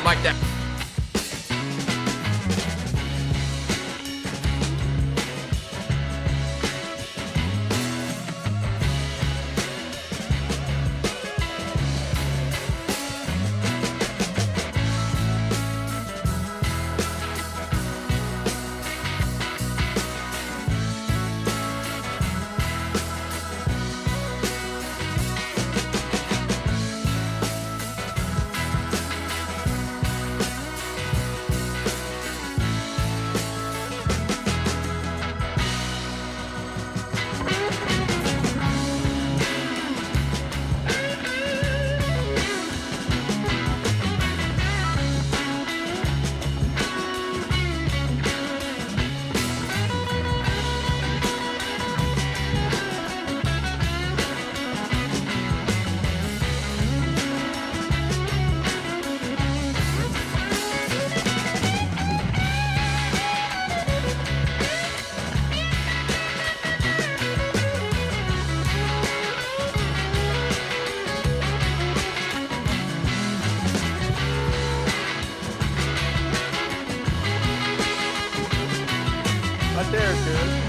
like that. Right there, dude.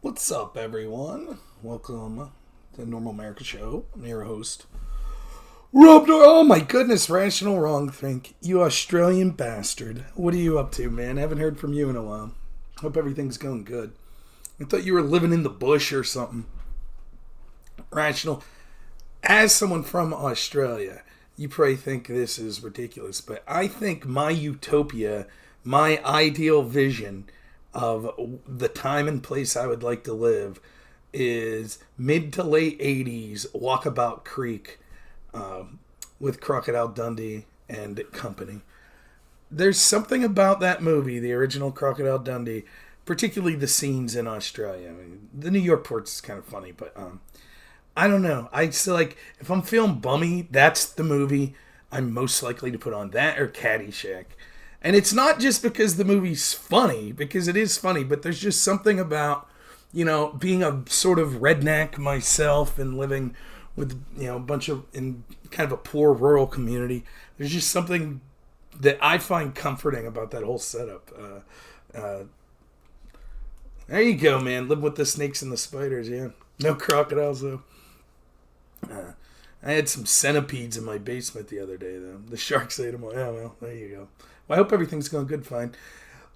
What's up, everyone? Welcome to the Normal America Show. I'm your host, robnoerr. Oh my goodness, Rational Wrongthink. You Australian bastard. What are you up to, man? I haven't heard from you in a while. Hope everything's going good. I thought you were living in the bush or something. Rational. As someone from Australia, you probably think this is ridiculous, but I think my utopia, my ideal vision of the time and place I would like to live is mid to late 80s Walkabout Creek with Crocodile Dundee and company. There's something about that movie, the original Crocodile Dundee, particularly the scenes in Australia. I mean, the New York port's kind of funny, but I don't know. I still like, if I'm feeling bummy, that's the movie I'm most likely to put on, that or Caddyshack. And it's not just because the movie's funny, because it is funny, but there's just something about, you know, being a sort of redneck myself and living with, you know, a bunch of, in kind of a poor rural community. There's just something that I find comforting about that whole setup. There you go, man. Live with the snakes and the spiders, yeah. No crocodiles, though. I had some centipedes in my basement the other day, though. The sharks ate them all. Yeah, well, there you go. Well, I hope everything's going good, fine.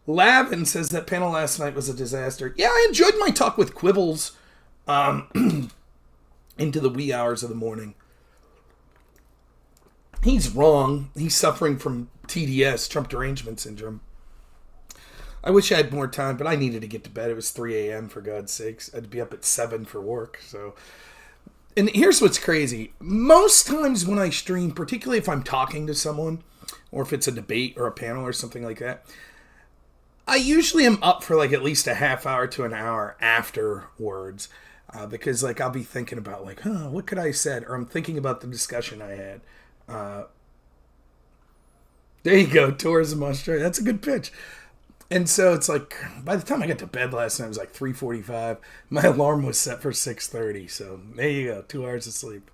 Lavin says that panel last night was a disaster. Yeah, I enjoyed my talk with Quibbles. into the wee hours of the morning. He's wrong. He's suffering from TDS, Trump Derangement Syndrome. I wish I had more time, but I needed to get to bed. It was 3 a.m. for God's sakes. I'd be up at 7 for work. So, and here's what's crazy. Most times when I stream, particularly if I'm talking to someone, or if it's a debate or a panel or something like that, I usually am up for like at least a half hour to an hour afterwards. Because like I'll be thinking about like, what could I have said? Or I'm thinking about the discussion I had. There you go, Tourism Australia. That's a good pitch. And so it's like, by the time I got to bed last night, it was like 3:45. My alarm was set for 6:30. So there you go, 2 hours of sleep.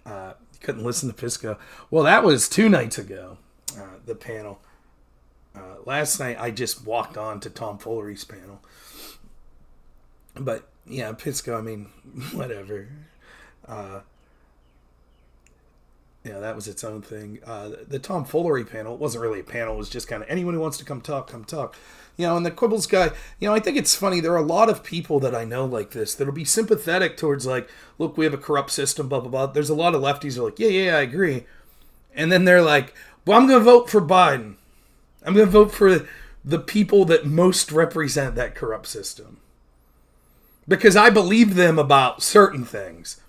Couldn't listen to Pisco. Well, that was 2 nights ago, the panel. Last night, I just walked on to Tom Fullery's panel. But, yeah, Pisco, I mean, whatever. That was its own thing. The Tom Fullery panel, it wasn't really a panel. It was just kind of anyone who wants to come talk, come talk. And the Quibbles guy, I think it's funny. There are a lot of people that I know like this that'll be sympathetic towards like, look, we have a corrupt system, blah, blah, blah. There's a lot of lefties who are like, yeah, I agree. And then they're like, well, I'm going to vote for Biden. I'm going to vote for the people that most represent that corrupt system. Because I believe them about certain things,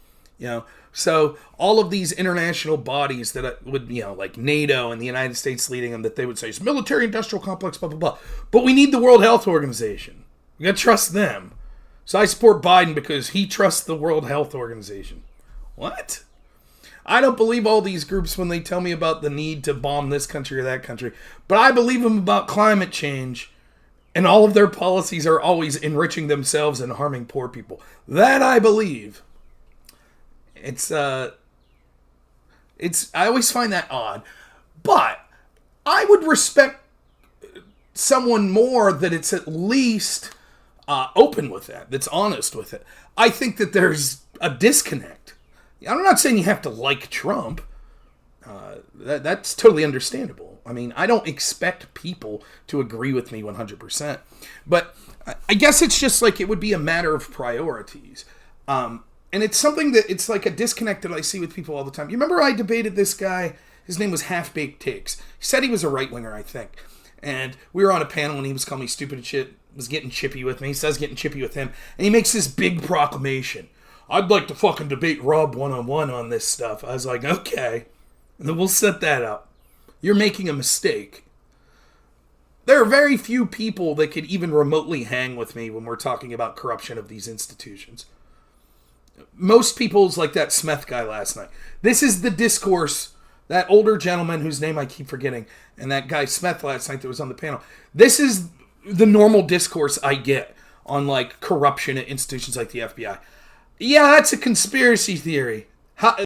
So all of these international bodies that would, like NATO and the United States leading them, that they would say it's military-industrial complex, blah, blah, blah. But we need the World Health Organization. We got to trust them. So I support Biden because he trusts the World Health Organization. What? I don't believe all these groups when they tell me about the need to bomb this country or that country. But I believe them about climate change. And all of their policies are always enriching themselves and harming poor people. That I believe. I always find that odd. But I would respect someone more that it's at least open with that, that's honest with it. I think that there's a disconnect. I'm not saying you have to like Trump. That's totally understandable. I mean, I don't expect people to agree with me 100%. But I guess it's just like it would be a matter of priorities. And it's something that it's like a disconnect that I see with people all the time. You remember I debated this guy? His name was Half-Baked Takes. He said he was a right-winger, I think. And we were on a panel and he was calling me stupid and shit. Was getting chippy with me. He says getting chippy with him. And he makes this big proclamation. I'd like to fucking debate Rob one-on-one on this stuff. I was like, okay. And then we'll set that up. You're making a mistake. There are very few people that could even remotely hang with me when we're talking about corruption of these institutions. Most people's like that Smith guy last night. This is the discourse, that older gentleman whose name I keep forgetting, and that guy Smith last night that was on the panel. This is the normal discourse I get on like corruption at institutions like the FBI. Yeah, that's a conspiracy theory.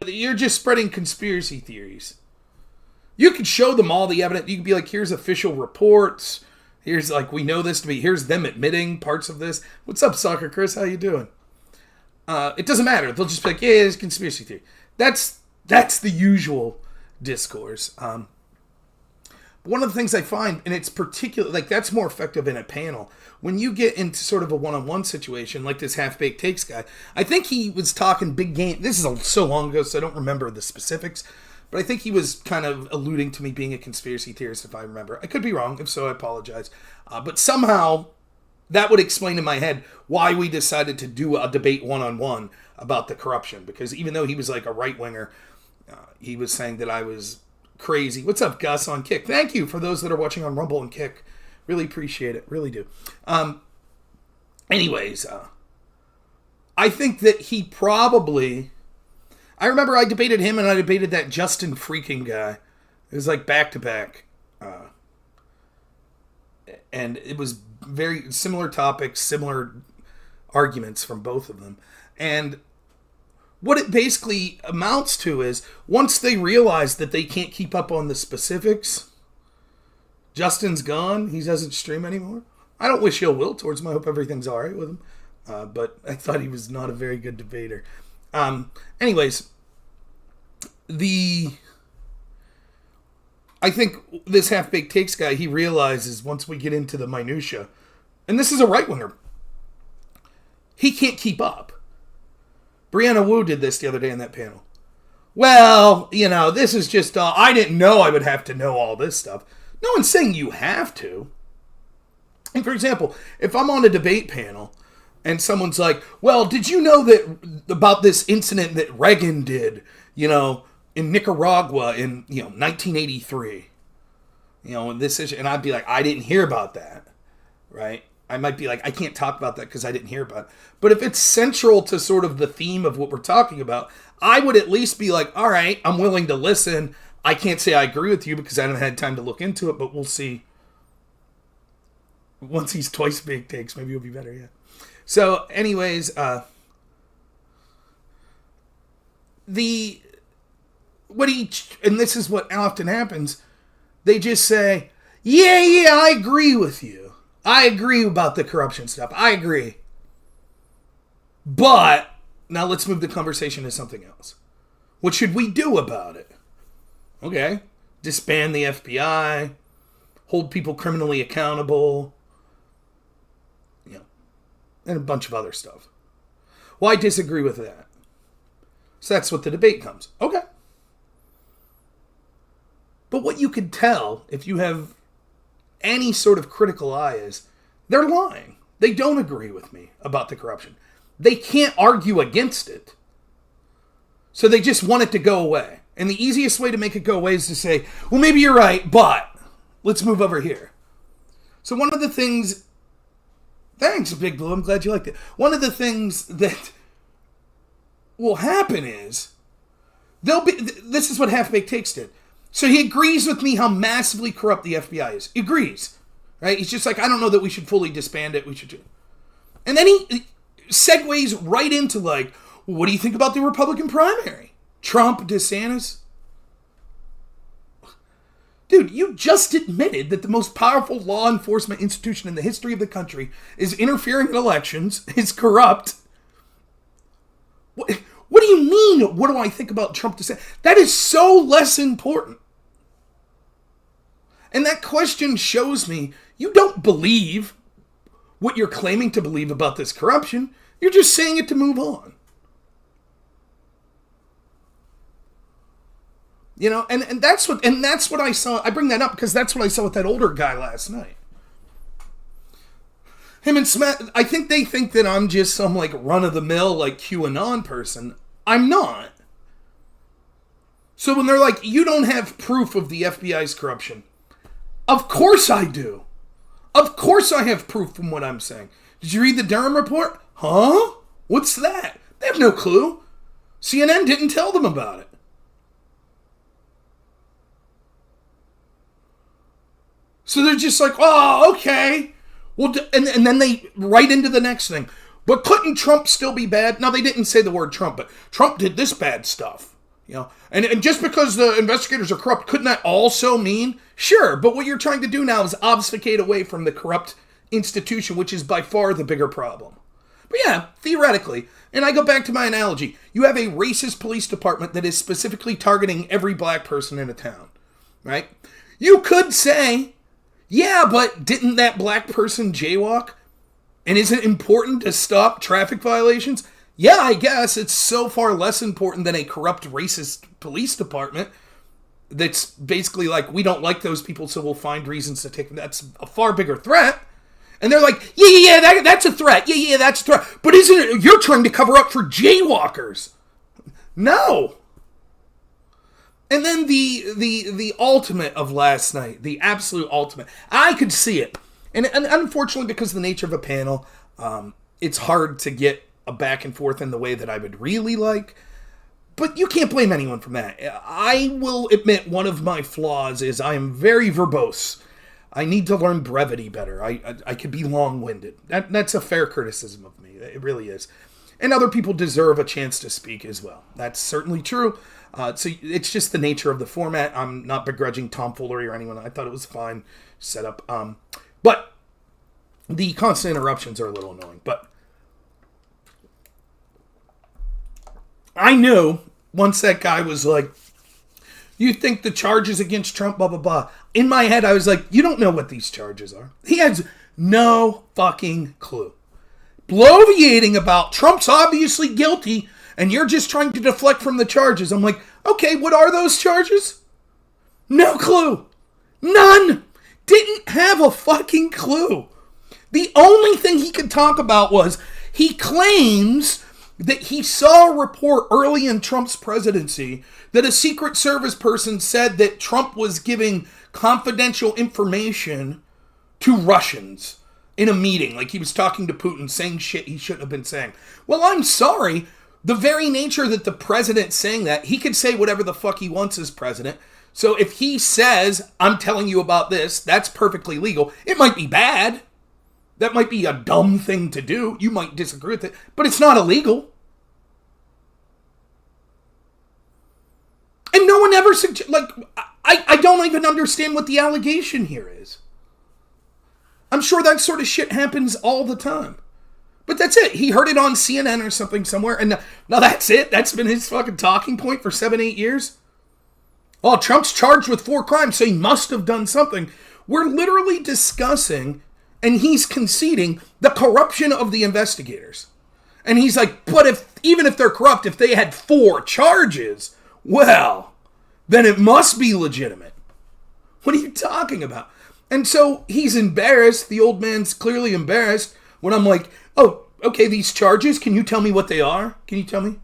You're just spreading conspiracy theories. You could show them all the evidence. You could be like, here's official reports. Here's like, we know this to be, here's them admitting parts of this. What's up, Soccer Chris? How you doing? It doesn't matter. They'll just be like, yeah, it's conspiracy theory. That's the usual discourse. But one of the things I find, and it's particular, like that's more effective in a panel. When you get into sort of a one-on-one situation, like this Half-Baked Takes guy, I think he was talking big game. This is so long ago, so I don't remember the specifics. But I think he was kind of alluding to me being a conspiracy theorist, if I remember. I could be wrong. If so, I apologize. But somehow, that would explain in my head why we decided to do a debate one-on-one about the corruption. Because even though he was like a right-winger, he was saying that I was crazy. What's up, Gus, on Kick? Thank you for those that are watching on Rumble and Kick. Really appreciate it. Really do. Anyways, I think that he probably... I remember I debated him and I debated that Justin freaking guy. It was like back-to-back. And it was very similar topics, similar arguments from both of them. And what it basically amounts to is, once they realize that they can't keep up on the specifics, Justin's gone. He doesn't stream anymore. I don't wish ill will towards him. I hope everything's all right with him. But I thought he was not a very good debater. Anyways, I think this Half-Baked Takes guy, he realizes once we get into the minutia, and this is a right-winger, he can't keep up. Brianna Wu did this the other day in that panel. Well, this is just, I didn't know I would have to know all this stuff. No one's saying you have to. And for example, if I'm on a debate panel and someone's like, well, did you know that about this incident that Reagan did, in Nicaragua in, 1983? And I'd be like, I didn't hear about that, right? I might be like, I can't talk about that because I didn't hear about it. But if it's central to sort of the theme of what we're talking about, I would at least be like, all right, I'm willing to listen. I can't say I agree with you because I haven't had time to look into it, but we'll see. Once he's twice big takes, maybe it'll be better, yeah. So, anyways, and this is what often happens, they just say, yeah, I agree with you. I agree about the corruption stuff. I agree. But, now let's move the conversation to something else. What should we do about it? Okay. Disband the FBI. Hold people criminally accountable. And a bunch of other stuff. Well, I disagree with that. So that's what the debate comes. Okay. But what you could tell, if you have any sort of critical eye, is they're lying. They don't agree with me about the corruption. They can't argue against it. So they just want it to go away. And the easiest way to make it go away is to say, well, maybe you're right, but let's move over here. So one of the things... Thanks, Big Blue. I'm glad you liked it. One of the things that will happen is this is what Half-Baked Takes did. So he agrees with me how massively corrupt the FBI is. He agrees. Right? He's just like, I don't know that we should fully disband it. We should do. And then he segues right into like, what do you think about the Republican primary? Trump, DeSantis? Dude, you just admitted that the most powerful law enforcement institution in the history of the country is interfering in elections, is corrupt. What do you mean, what do I think about Trump DeSantis? That is so less important. And that question shows me you don't believe what you're claiming to believe about this corruption. You're just saying it to move on. And that's what I saw. I bring that up because that's what I saw with that older guy last night. Him and Smith, I think they think that I'm just some like run-of-the-mill like QAnon person. I'm not. So when they're like, you don't have proof of the FBI's corruption. Of course I do. Of course I have proof from what I'm saying. Did you read the Durham report? Huh? What's that? They have no clue. CNN didn't tell them about it. So they're just like, oh, okay. Well, and then they right into the next thing. But couldn't Trump still be bad? Now, they didn't say the word Trump, but Trump did this bad stuff. And just because the investigators are corrupt, couldn't that also mean? Sure, but what you're trying to do now is obfuscate away from the corrupt institution, which is by far the bigger problem. But yeah, theoretically, and I go back to my analogy, you have a racist police department that is specifically targeting every black person in a town, right? You could say, yeah, but didn't that black person jaywalk? And is it important to stop traffic violations? Yeah, I guess it's so far less important than a corrupt racist police department that's basically like, we don't like those people, so we'll find reasons to take them. That's a far bigger threat. And they're like, yeah, that's a threat. Yeah, that's a threat. But isn't it, you're trying to cover up for jaywalkers. No. And then the ultimate of last night, the absolute ultimate. I could see it. And unfortunately, because of the nature of a panel, it's hard to get a back and forth in the way that I would really like. But you can't blame anyone from that. I will admit one of my flaws is I am very verbose. I need to learn brevity better. I could be long-winded. That's a fair criticism of me. It really is. And other people deserve a chance to speak as well. That's certainly true. So it's just the nature of the format. I'm not begrudging tomfoolery or anyone. I thought it was fine setup. But the constant interruptions are a little annoying. But I knew once that guy was like, you think the charges against Trump, blah, blah, blah. In my head, I was like, you don't know what these charges are. He has no fucking clue. Bloviating about Trump's obviously guilty and you're just trying to deflect from the charges. I'm like, okay, what are those charges? No clue. None. Didn't have a fucking clue. The only thing he could talk about was he claims that he saw a report early in Trump's presidency that a Secret Service person said that Trump was giving confidential information to Russians in a meeting. Like he was talking to Putin, saying shit he shouldn't have been saying. Well, I'm sorry. The very nature that the president's saying that, he can say whatever the fuck he wants as president. So if he says, I'm telling you about this, that's perfectly legal. It might be bad. That might be a dumb thing to do. You might disagree with it, but it's not illegal. And no one ever I don't even understand what the allegation here is. I'm sure that sort of shit happens all the time. But that's it. He heard it on CNN or something somewhere. And now that's it. That's been his fucking talking point for 7-8 years. Oh, Trump's charged with 4 crimes, so he must have done something. We're literally discussing, and he's conceding, the corruption of the investigators. And he's like, but even if they're corrupt, if they had 4 charges, well, then it must be legitimate. What are you talking about? And so he's embarrassed. The old man's clearly embarrassed when I'm like, oh, okay, these charges, can you tell me what they are? Can you tell me?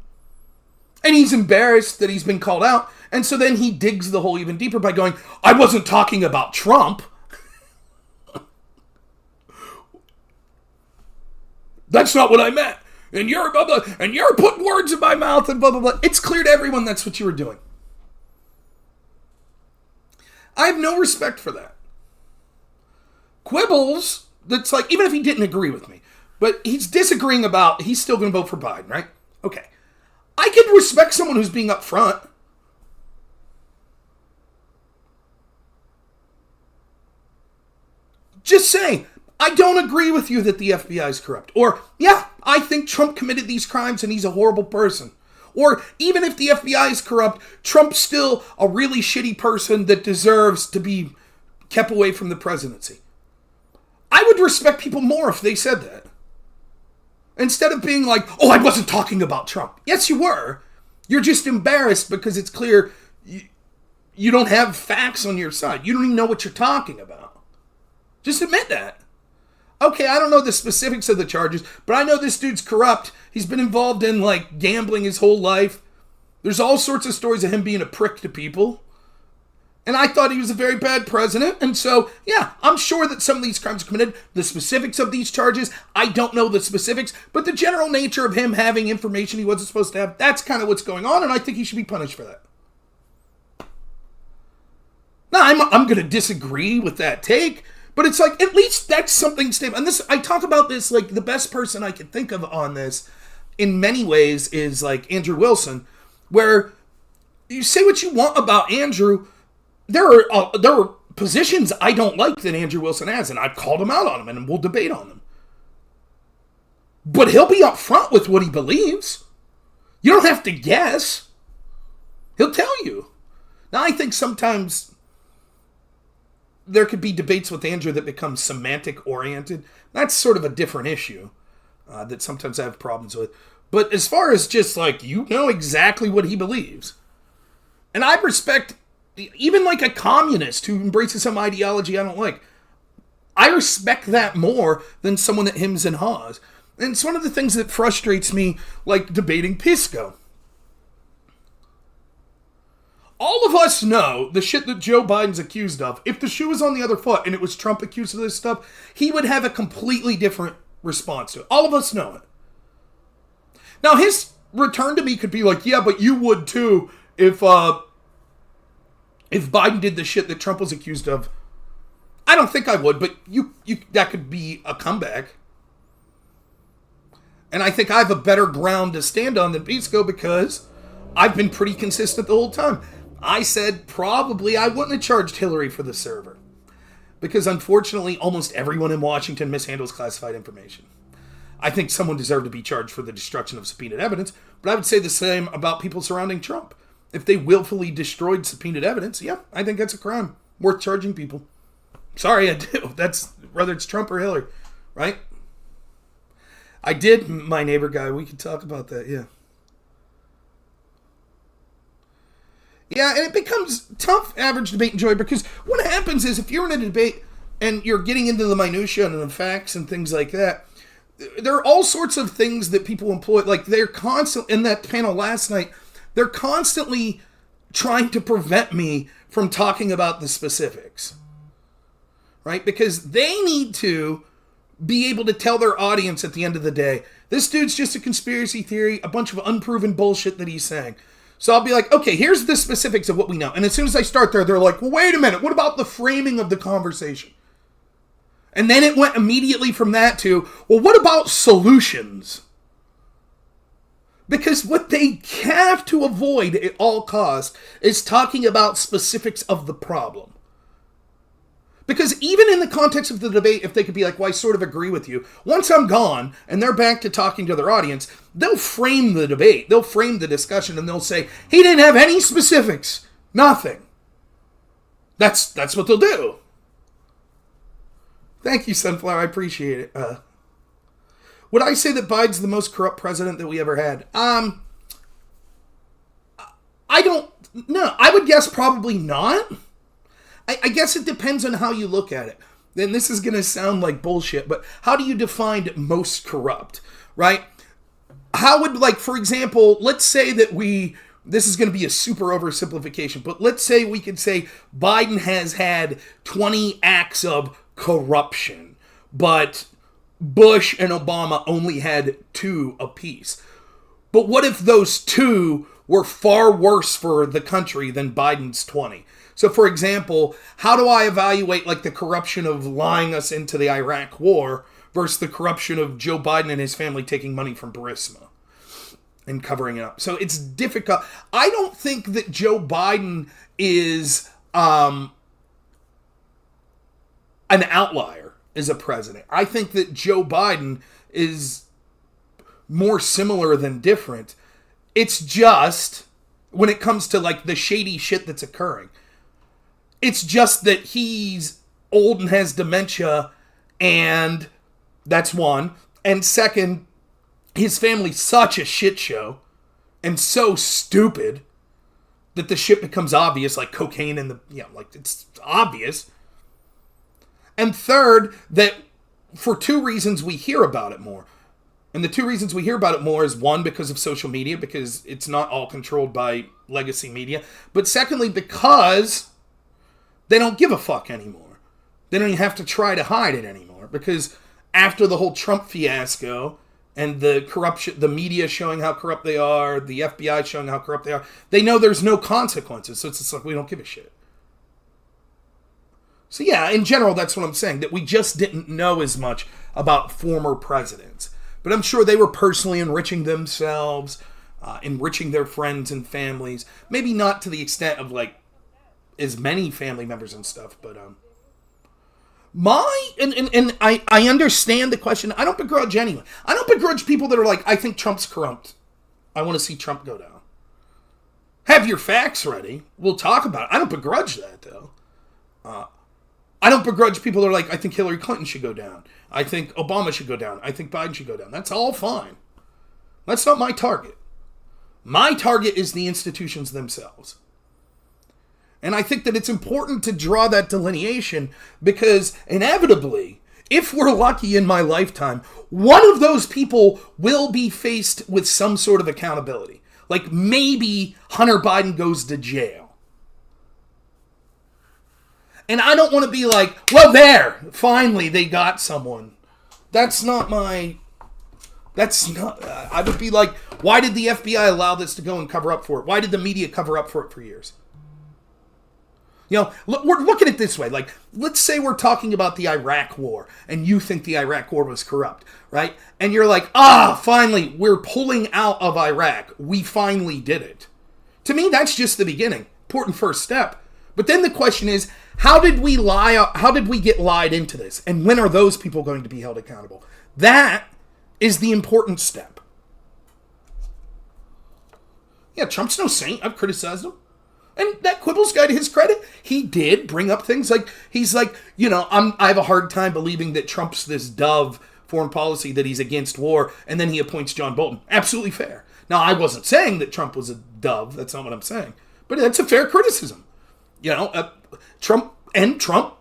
And he's embarrassed that he's been called out. And so then he digs the hole even deeper by going, I wasn't talking about Trump. That's not what I meant. And you're blah, blah, and you're putting words in my mouth and blah, blah, blah. It's clear to everyone that's what you were doing. I have no respect for that. Quibbles, that's like, even if he didn't agree with me, but he's disagreeing about, he's still going to vote for Biden, right? Okay. I can respect someone who's being upfront. Just saying, I don't agree with you that the FBI is corrupt. Or, yeah, I think Trump committed these crimes and he's a horrible person. Or, even if the FBI is corrupt, Trump's still a really shitty person that deserves to be kept away from the presidency. I would respect people more if they said that. Instead of being like, oh, I wasn't talking about Trump. Yes, you were. You're just embarrassed because it's clear you don't have facts on your side. You don't even know what you're talking about. Just admit that. Okay, I don't know the specifics of the charges, but I know this dude's corrupt. He's been involved in, like, gambling his whole life. There's all sorts of stories of him being a prick to people. And I thought he was a very bad president. And so, yeah, I'm sure that some of these crimes are committed. The specifics of these charges, I don't know the specifics. But the general nature of him having information he wasn't supposed to have, that's kind of what's going on. And I think he should be punished for that. Now, I'm going to disagree with that take. But it's like, at least that's something stable. And this, I talk about this, like, the best person I can think of on this, in many ways, is, like, Andrew Wilson. Where you say what you want about Andrew, there are positions I don't like that Andrew Wilson has, and I've called him out on them, and we'll debate on them. But he'll be upfront with what he believes. You don't have to guess. He'll tell you. Now, I think sometimes there could be debates with Andrew that become semantic-oriented. That's sort of a different issue that sometimes I have problems with. But as far as just, like, you know exactly what he believes. And I respect even like a communist who embraces some ideology I don't like. I respect that more than someone that hems and haws. And it's one of the things that frustrates me, like debating Pisco. All of us know the shit that Joe Biden's accused of. If the shoe was on the other foot and it was Trump accused of this stuff, he would have a completely different response to it. All of us know it. Now, his return to me could be like, yeah, but you would too if Biden did the shit that Trump was accused of. I don't think I would, but you that could be a comeback. And I think I have a better ground to stand on than Pisco because I've been pretty consistent the whole time. I said probably I wouldn't have charged Hillary for the server. Because unfortunately, almost everyone in Washington mishandles classified information. I think someone deserved to be charged for the destruction of subpoenaed evidence, but I would say the same about people surrounding Trump. If they willfully destroyed subpoenaed evidence, yeah, I think that's a crime. Worth charging people. Sorry, I do. That's whether it's Trump or Hillary, right? I did, my neighbor guy. We could talk about that, yeah. Yeah, and it becomes tough average debate enjoy because what happens is if you're in a debate and you're getting into the minutia and the facts and things like that, there are all sorts of things that people employ. Like they're constant in that panel last night, they're constantly trying to prevent me from talking about the specifics. Right? Because they need to be able to tell their audience at the end of the day, this dude's just a conspiracy theory, a bunch of unproven bullshit that he's saying. So I'll be like, okay, here's the specifics of what we know. And as soon as I start there, they're like, well, wait a minute, what about the framing of the conversation? And then it went immediately from that to, well, what about solutions? Because what they have to avoid at all costs is talking about specifics of the problem. Because even in the context of the debate, if they could be like, well, I sort of agree with you. Once I'm gone and they're back to talking to their audience, they'll frame the debate. They'll frame the discussion and they'll say, he didn't have any specifics. Nothing. That's what they'll do. Thank you, Sunflower. I appreciate it. Would I say that Biden's the most corrupt president that we ever had? I don't know. I would guess probably not. I guess it depends on how you look at it. And this is going to sound like bullshit, but how do you define most corrupt, right? How would, like, for example, let's say that this is going to be a super oversimplification, but let's say we could say Biden has had 20 acts of corruption, but Bush and Obama only had 2 apiece. But what if those 2 were far worse for the country than Biden's 20? So, for example, how do I evaluate like the corruption of lying us into the Iraq war versus the corruption of Joe Biden and his family taking money from Burisma and covering it up? So it's difficult. I don't think that Joe Biden is an outlier as a president. I think that Joe Biden is more similar than different. It's just when it comes to like the shady shit that's occurring. It's just that he's old and has dementia, and that's one. And second, his family's such a shit show and so stupid that the shit becomes obvious, like cocaine and like it's obvious. And third, that for 2 reasons we hear about it more. And the 2 reasons we hear about it more is one, because of social media, because it's not all controlled by legacy media. But secondly, because they don't give a fuck anymore. They don't even have to try to hide it anymore. Because after the whole Trump fiasco and the corruption, the media showing how corrupt they are, the FBI showing how corrupt they are, they know there's no consequences. So it's just like, we don't give a shit. So yeah, in general, that's what I'm saying. That we just didn't know as much about former presidents. But I'm sure they were personally enriching themselves, enriching their friends and families. Maybe not to the extent of like, as many family members and stuff, but I understand the question. I don't begrudge anyone. I don't begrudge people that are like, I think Trump's corrupt. I want to see Trump go down. Have your facts ready. We'll talk about it. I don't begrudge that though. I don't begrudge people that are like, I think Hillary Clinton should go down. I think Obama should go down. I think Biden should go down. That's all fine. That's not my target. My target is the institutions themselves. And I think that it's important to draw that delineation because inevitably, if we're lucky in my lifetime, one of those people will be faced with some sort of accountability. Like maybe Hunter Biden goes to jail. And I don't want to be like, well, there, finally they got someone. I would be like, why did the FBI allow this to go and cover up for it? Why did the media cover up for it for years? You know, we're looking at it this way. Like, let's say we're talking about the Iraq war, and you think the Iraq war was corrupt, right? And you're like, finally, we're pulling out of Iraq. We finally did it. To me, that's just the beginning. Important first step. But then the question is, how did we lie? How did we get lied into this? And when are those people going to be held accountable? That is the important step. Yeah, Trump's no saint. I've criticized him. And that Quibbles guy, to his credit, he did bring up things like, he's like, I have a hard time believing that Trump's this dove foreign policy, that he's against war, and then he appoints John Bolton. Absolutely fair. Now, I wasn't saying that Trump was a dove. That's not what I'm saying. But that's a fair criticism. Trump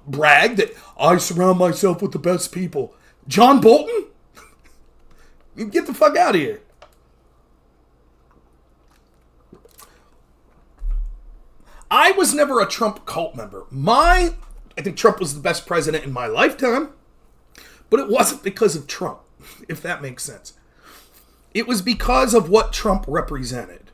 bragged that I surround myself with the best people. John Bolton? Get the fuck out of here. I was never a Trump cult member. I think Trump was the best president in my lifetime, but it wasn't because of Trump, if that makes sense. It was because of what Trump represented.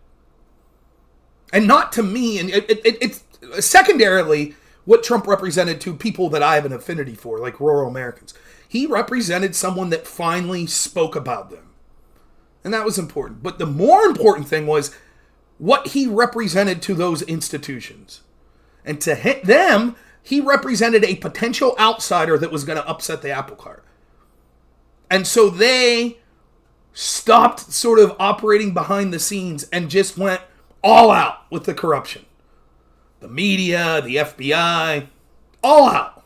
And not to me, and it's secondarily what Trump represented to people that I have an affinity for, like rural Americans. He represented someone that finally spoke about them. And that was important. But the more important thing was what he represented to those institutions. And to them, he represented a potential outsider that was going to upset the apple cart. And so they stopped sort of operating behind the scenes and just went all out with the corruption. The media, the FBI, all out.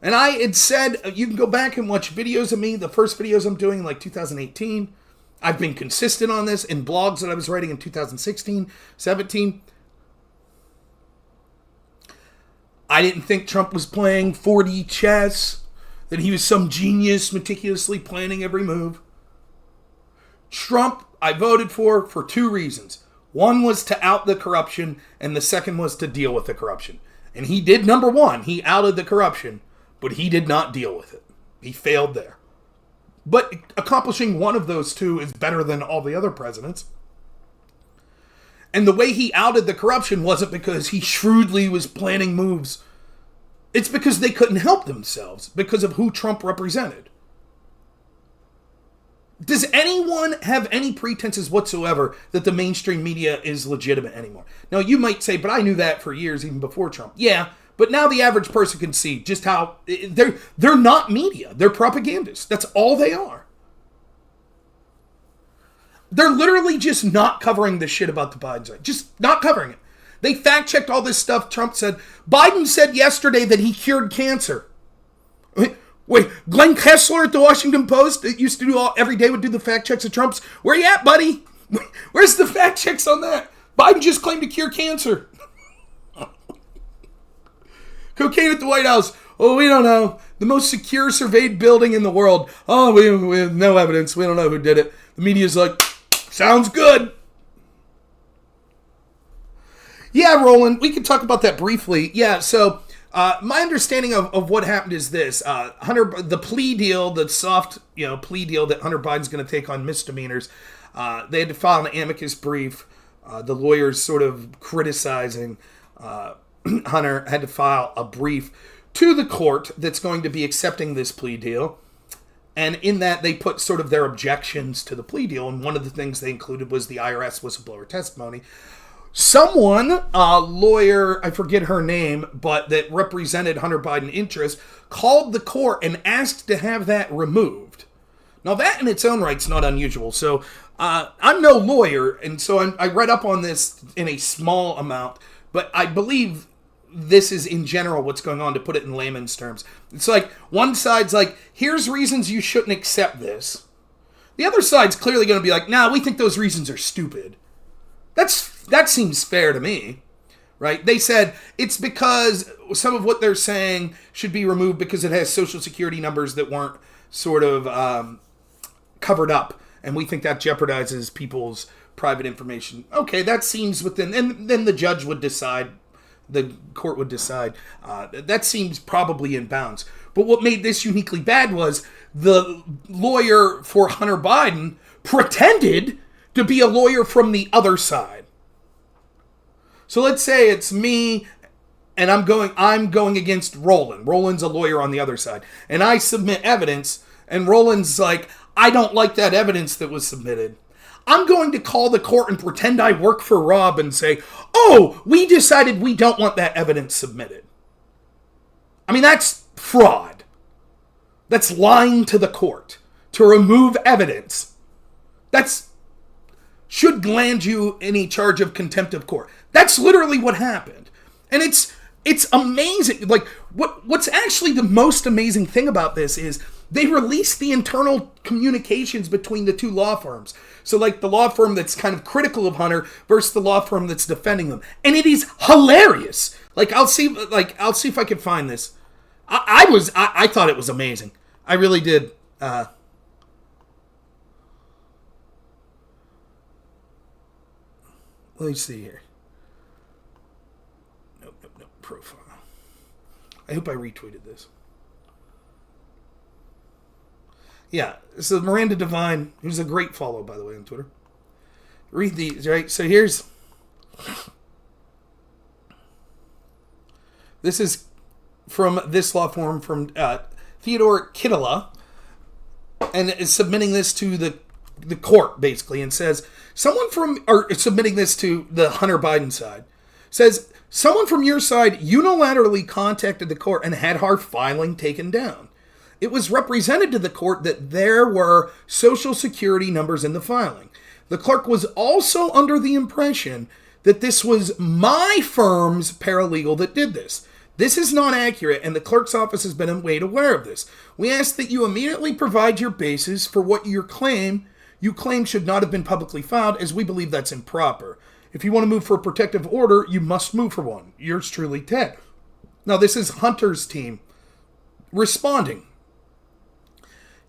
And I had said, you can go back and watch videos of me, the first videos I'm doing in like 2018. I've been consistent on this in blogs that I was writing in 2016, 17. I didn't think Trump was playing 4D chess, that he was some genius meticulously planning every move. Trump, I voted for two reasons. One was to out the corruption, and the second was to deal with the corruption. And he did number one. He outed the corruption, but he did not deal with it. He failed there. But accomplishing one of those two is better than all the other presidents. And the way he outed the corruption wasn't because he shrewdly was planning moves. It's because they couldn't help themselves because of who Trump represented. Does anyone have any pretenses whatsoever that the mainstream media is legitimate anymore? Now, you might say, but I knew that for years, even before Trump. Yeah, but now the average person can see just how they're not media. They're propagandists. That's all they are. They're literally just not covering the shit about the Biden side. Just not covering it. They fact-checked all this stuff Trump said. Biden said yesterday that he cured cancer. Wait, Glenn Kessler at the Washington Post that used to do every day would do the fact checks of Trump's. Where you at, buddy? Where's the fact checks on that? Biden just claimed to cure cancer. Cocaine at the White House. Oh, we don't know. The most secure surveyed building in the world. Oh, we have no evidence. We don't know who did it. The media's like, sounds good. Yeah, Roland, we can talk about that briefly. Yeah, so my understanding of what happened is this. The plea deal, the soft plea deal that Hunter Biden's going to take on misdemeanors, they had to file an amicus brief. The lawyers sort of criticizing Hunter had to file a brief to the court that's going to be accepting this plea deal. And in that, they put sort of their objections to the plea deal. And one of the things they included was the IRS whistleblower testimony. Someone, a lawyer, I forget her name, but that represented Hunter Biden interests, called the court and asked to have that removed. Now, that in its own right is not unusual. So, I'm no lawyer, and so I read up on this in a small amount, but I believe this is in general what's going on, to put it in layman's terms. It's like, one side's like, here's reasons you shouldn't accept this. The other side's clearly going to be like, nah, we think those reasons are stupid. That seems fair to me, right? They said it's because some of what they're saying should be removed because it has social security numbers that weren't sort of covered up, and we think that jeopardizes people's private information. Okay, that seems within, and then the judge would decide, the court would decide. That seems probably in bounds. But what made this uniquely bad was the lawyer for Hunter Biden pretended to be a lawyer from the other side. So let's say it's me, and I'm going against Roland. Roland's a lawyer on the other side. And I submit evidence, and Roland's like, I don't like that evidence that was submitted. I'm going to call the court and pretend I work for Rob and say, oh, we decided we don't want that evidence submitted. I mean, that's fraud. That's lying to the court to remove evidence. That's should land you in a charge of contempt of court. That's literally what happened. And it's amazing. Like, what's actually the most amazing thing about this is they released the internal communications between the two law firms. So like the law firm that's kind of critical of Hunter versus the law firm that's defending them. And it is hilarious. Like I'll see if I can find this. I thought it was amazing. I really did. Let me see here. Nope. Profile. I hope I retweeted this. Yeah, so Miranda Devine, who's a great follow, by the way, on Twitter. Read these, right? So here's... This is from this law firm from Theodore Kittela, and is submitting this to the court, basically, and says, submitting this to the Hunter Biden side, says, someone from your side unilaterally contacted the court and had our filing taken down. It was represented to the court that there were Social Security numbers in the filing. The clerk was also under the impression that this was my firm's paralegal that did this. This is not accurate, and the clerk's office has been made aware of this. We ask that you immediately provide your basis for what you claim should not have been publicly filed, as we believe that's improper. If you want to move for a protective order, you must move for one. Yours truly, Ted. Now, this is Hunter's team responding.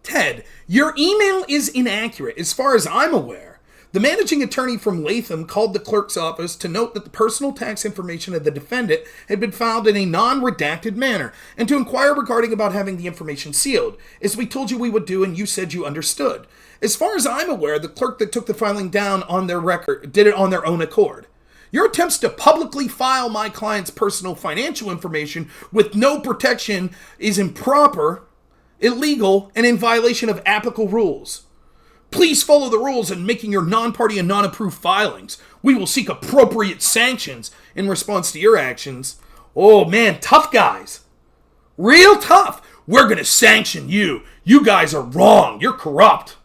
Ted, your email is inaccurate as far as I'm aware. The managing attorney from Latham called the clerk's office to note that the personal tax information of the defendant had been filed in a non-redacted manner and to inquire regarding about having the information sealed, as we told you we would do and you said you understood. As far as I'm aware, the clerk that took the filing down on their record did it on their own accord. Your attempts to publicly file my client's personal financial information with no protection is improper, illegal, and in violation of applicable rules. Please follow the rules in making your non-party and non-approved filings. We will seek appropriate sanctions in response to your actions. Oh man, tough guys. Real tough. We're going to sanction you. You guys are wrong. You're corrupt.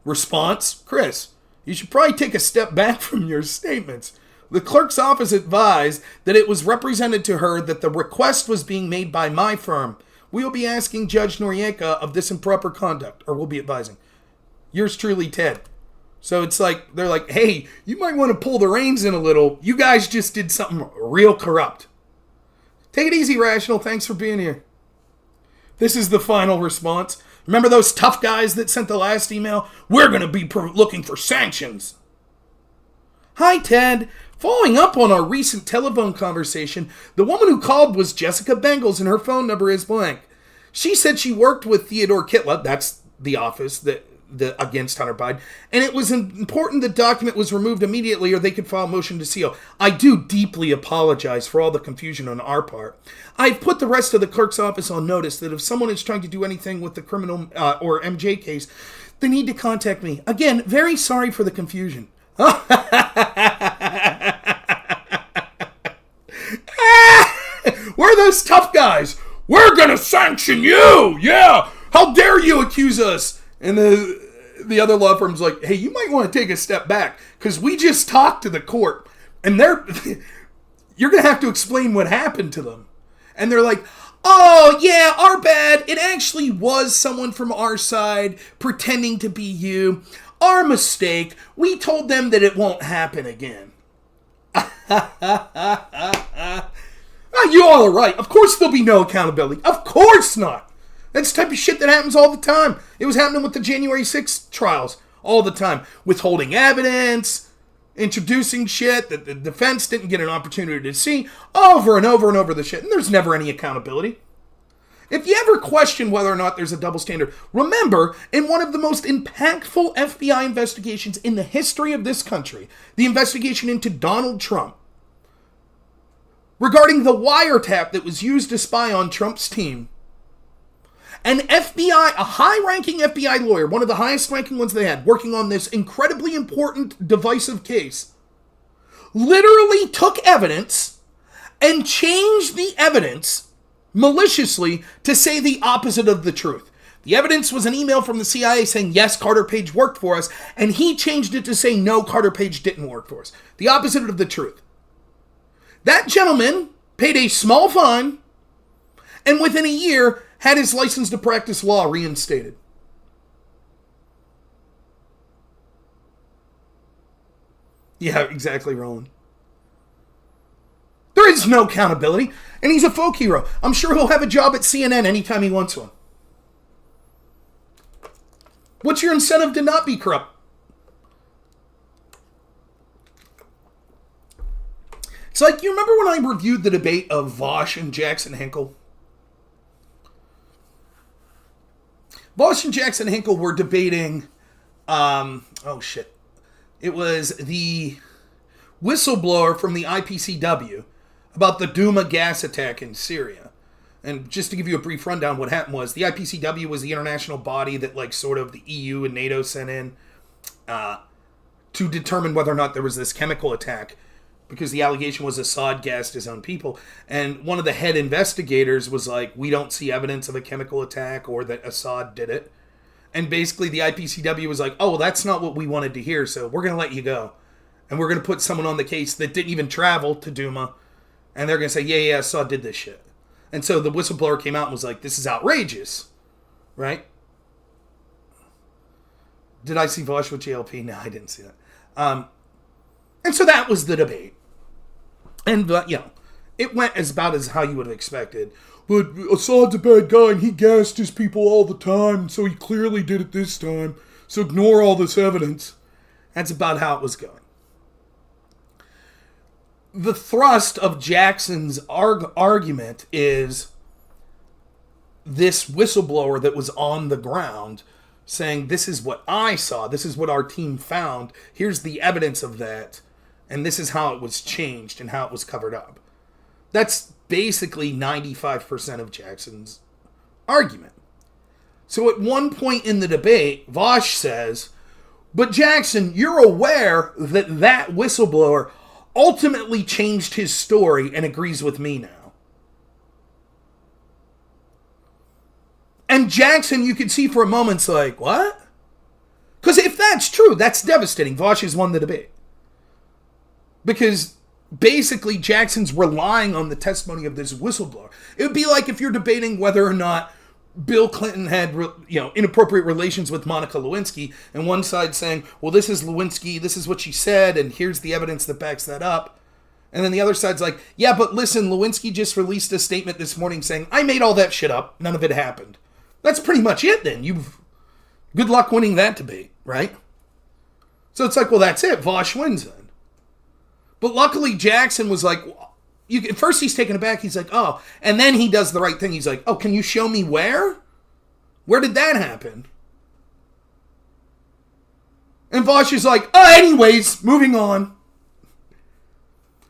Response, Chris, you should probably take a step back from your statements. The clerk's office advised that it was represented to her that the request was being made by my firm. We will be asking Judge Noriega of this improper conduct, or we'll be advising. Yours truly, Ted. So it's like, they're like, hey, you might want to pull the reins in a little. You guys just did something real corrupt. Take it easy, Rational. Thanks for being here. This is the final response. Remember those tough guys that sent the last email? We're going to be looking for sanctions. Hi, Ted. Following up on our recent telephone conversation, the woman who called was Jessica Bengals and her phone number is blank. She said she worked with Theodore Kittela, that's the office against Hunter Biden, and it was important the document was removed immediately or they could file a motion to seal. I do deeply apologize for all the confusion on our part. I've put the rest of the clerk's office on notice that if someone is trying to do anything with the criminal or MJ case, they need to contact me. Again, very sorry for the confusion. We're those tough guys. We're gonna sanction you. Yeah. How dare you accuse us? And the other law firm's like, hey, you might want to take a step back because we just talked to the court and you're gonna have to explain what happened to them. And they're like, oh yeah, our bad. It actually was someone from our side pretending to be you. Our mistake. We told them that it won't happen again. You all are right. Of course there'll be no accountability. Of course not. That's the type of shit that happens all the time. It was happening with the January 6th trials all the time. Withholding evidence, introducing shit that the defense didn't get an opportunity to see, over and over and over the shit. And there's never any accountability. If you ever question whether or not there's a double standard, remember, in one of the most impactful FBI investigations in the history of this country, the investigation into Donald Trump, regarding the wiretap that was used to spy on Trump's team, a high-ranking FBI lawyer, one of the highest-ranking ones they had, working on this incredibly important, divisive case, literally took evidence and changed the evidence maliciously to say the opposite of the truth. The evidence was an email from the CIA saying, yes, Carter Page worked for us, and he changed it to say, no, Carter Page didn't work for us. The opposite of the truth. That gentleman paid a small fine and within a year had his license to practice law reinstated. Yeah, exactly, Roland. There is no accountability, and he's a folk hero. I'm sure he'll have a job at CNN anytime he wants one. What's your incentive to not be corrupt? It's like, you remember when I reviewed the debate of Vaush and Jackson Hinkle? Vaush and Jackson Hinkle were debating, it was the whistleblower from the IPCW about the Duma gas attack in Syria. And just to give you a brief rundown, what happened was the IPCW was the international body that the EU and NATO sent in to determine whether or not there was this chemical attack, because the allegation was Assad gassed his own people. And one of the head investigators was like, we don't see evidence of a chemical attack or that Assad did it. And basically the IPCW was like, oh, well, that's not what we wanted to hear, so we're going to let you go. And we're going to put someone on the case that didn't even travel to Duma. And they're going to say, yeah, Assad did this shit. And so the whistleblower came out and was like, this is outrageous. Right? Did I see Vaush with JLP? No, I didn't see that. And so that was the debate. And, it went about as how you would have expected. But Assad's a bad guy, and he gassed his people all the time, so he clearly did it this time. So ignore all this evidence. That's about how it was going. The thrust of Jackson's argument is this whistleblower that was on the ground saying, this is what I saw, this is what our team found, here's the evidence of that, and this is how it was changed and how it was covered up. That's basically 95% of Jackson's argument. So at one point in the debate, Vaush says, but Jackson, you're aware that that whistleblower ultimately changed his story and agrees with me now. And Jackson, you can see for a moment, it's like, what? Because if that's true, that's devastating. Vaush has won the debate. Because basically Jackson's relying on the testimony of this whistleblower. It would be like if you're debating whether or not Bill Clinton had, inappropriate relations with Monica Lewinsky, and one side saying, well, this is Lewinsky, this is what she said, and here's the evidence that backs that up. And then the other side's like, yeah, but listen, Lewinsky just released a statement this morning saying, I made all that shit up, none of it happened. That's pretty much it then. Good luck winning that debate, right? So it's like, well, that's it. Vaush wins then. But luckily Jackson was like, first he's taken aback. He's like, oh. And then he does the right thing. He's like, oh, can you show me where? Where did that happen? And Vaush is like, oh, anyways, moving on.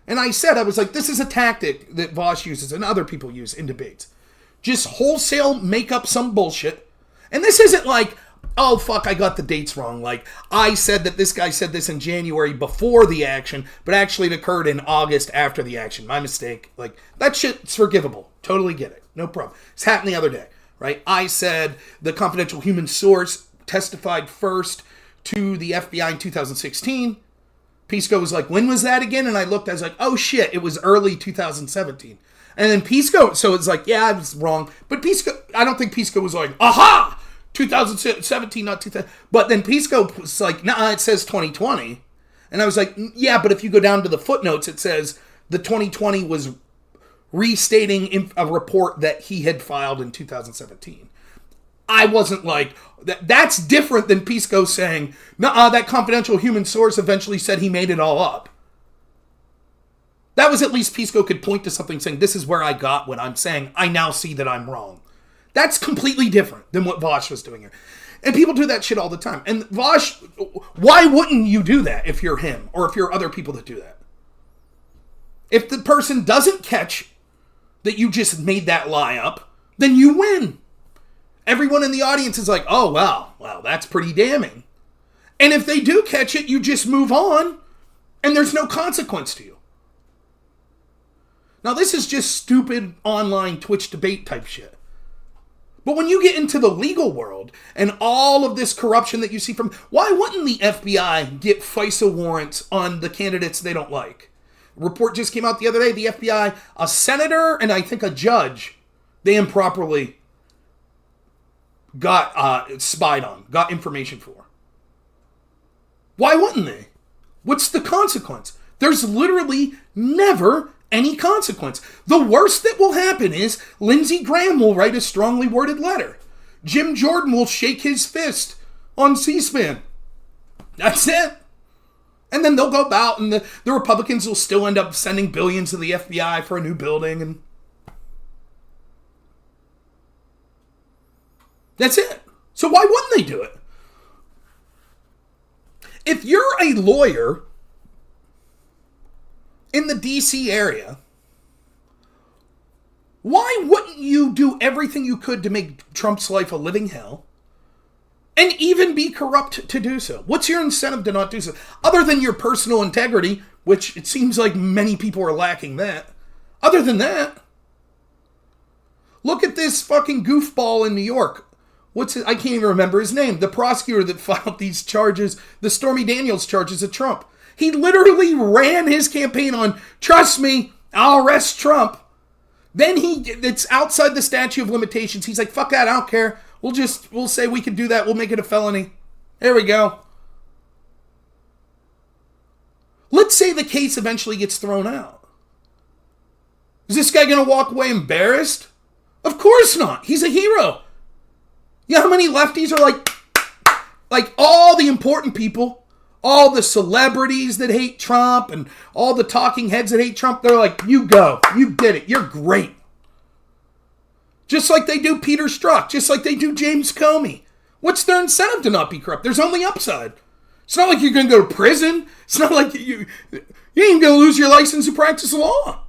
And I was like, this is a tactic that Vaush uses and other people use in debates. Just wholesale make up some bullshit. And this isn't like, oh, fuck, I got the dates wrong. Like, I said that this guy said this in January before the action, but actually it occurred in August after the action. My mistake. Like, that shit's forgivable. Totally get it. No problem. It's happened the other day, right? I said the confidential human source testified first to the FBI in 2016. Pisco was like, when was that again? And I looked, I was like, oh shit, it was early 2017. And then Pisco, so it's like, yeah, I was wrong. But Pisco, I don't think Pisco was like, aha! 2017, not 2000. But then Pisco was like, nah, it says 2020. And I was like, yeah, but if you go down to the footnotes, it says the 2020 was restating a report that he had filed in 2017. I wasn't like, that's different than Pisco saying, nah, that confidential human source eventually said he made it all up. That was at least Pisco could point to something saying, this is where I got what I'm saying. I now see that I'm wrong. That's completely different than what Vaush was doing here. And people do that shit all the time. And Vaush, why wouldn't you do that if you're him or if you're other people that do that? If the person doesn't catch that you just made that lie up, then you win. Everyone in the audience is like, oh, wow, that's pretty damning. And if they do catch it, you just move on and there's no consequence to you. Now, this is just stupid online Twitch debate type shit. But when you get into the legal world and all of this corruption that you see from, why wouldn't the FBI get FISA warrants on the candidates they don't like? A report just came out the other day, the FBI, a senator and I think a judge they improperly got spied on, got information for. Why wouldn't they? What's the consequence? There's literally never any consequence. The worst that will happen is Lindsey Graham will write a strongly worded letter. Jim Jordan will shake his fist on C-SPAN. That's it. And then they'll go about and the Republicans will still end up sending billions to the FBI for a new building. And that's it. So why wouldn't they do it? If you're a lawyer in the DC area, why wouldn't you do everything you could to make Trump's life a living hell and even be corrupt to do so? What's your incentive to not do so? Other than your personal integrity, which it seems like many people are lacking that. Other than that, look at this fucking goofball in New York. I can't even remember his name. The prosecutor that filed these charges, the Stormy Daniels charges at Trump. He literally ran his campaign on, trust me, I'll arrest Trump. Then it's outside the statute of limitations. He's like, fuck that, I don't care. We'll say we can do that. We'll make it a felony. There we go. Let's say the case eventually gets thrown out. Is this guy going to walk away embarrassed? Of course not. He's a hero. You know how many lefties are like all the important people, all the celebrities that hate Trump and all the talking heads that hate Trump, they're like, you go, you did it, you're great. Just like they do Peter Strzok, just like they do James Comey. What's their incentive to not be corrupt? There's only upside. It's not like you're going to go to prison. It's not like you ain't going to lose your license to practice law.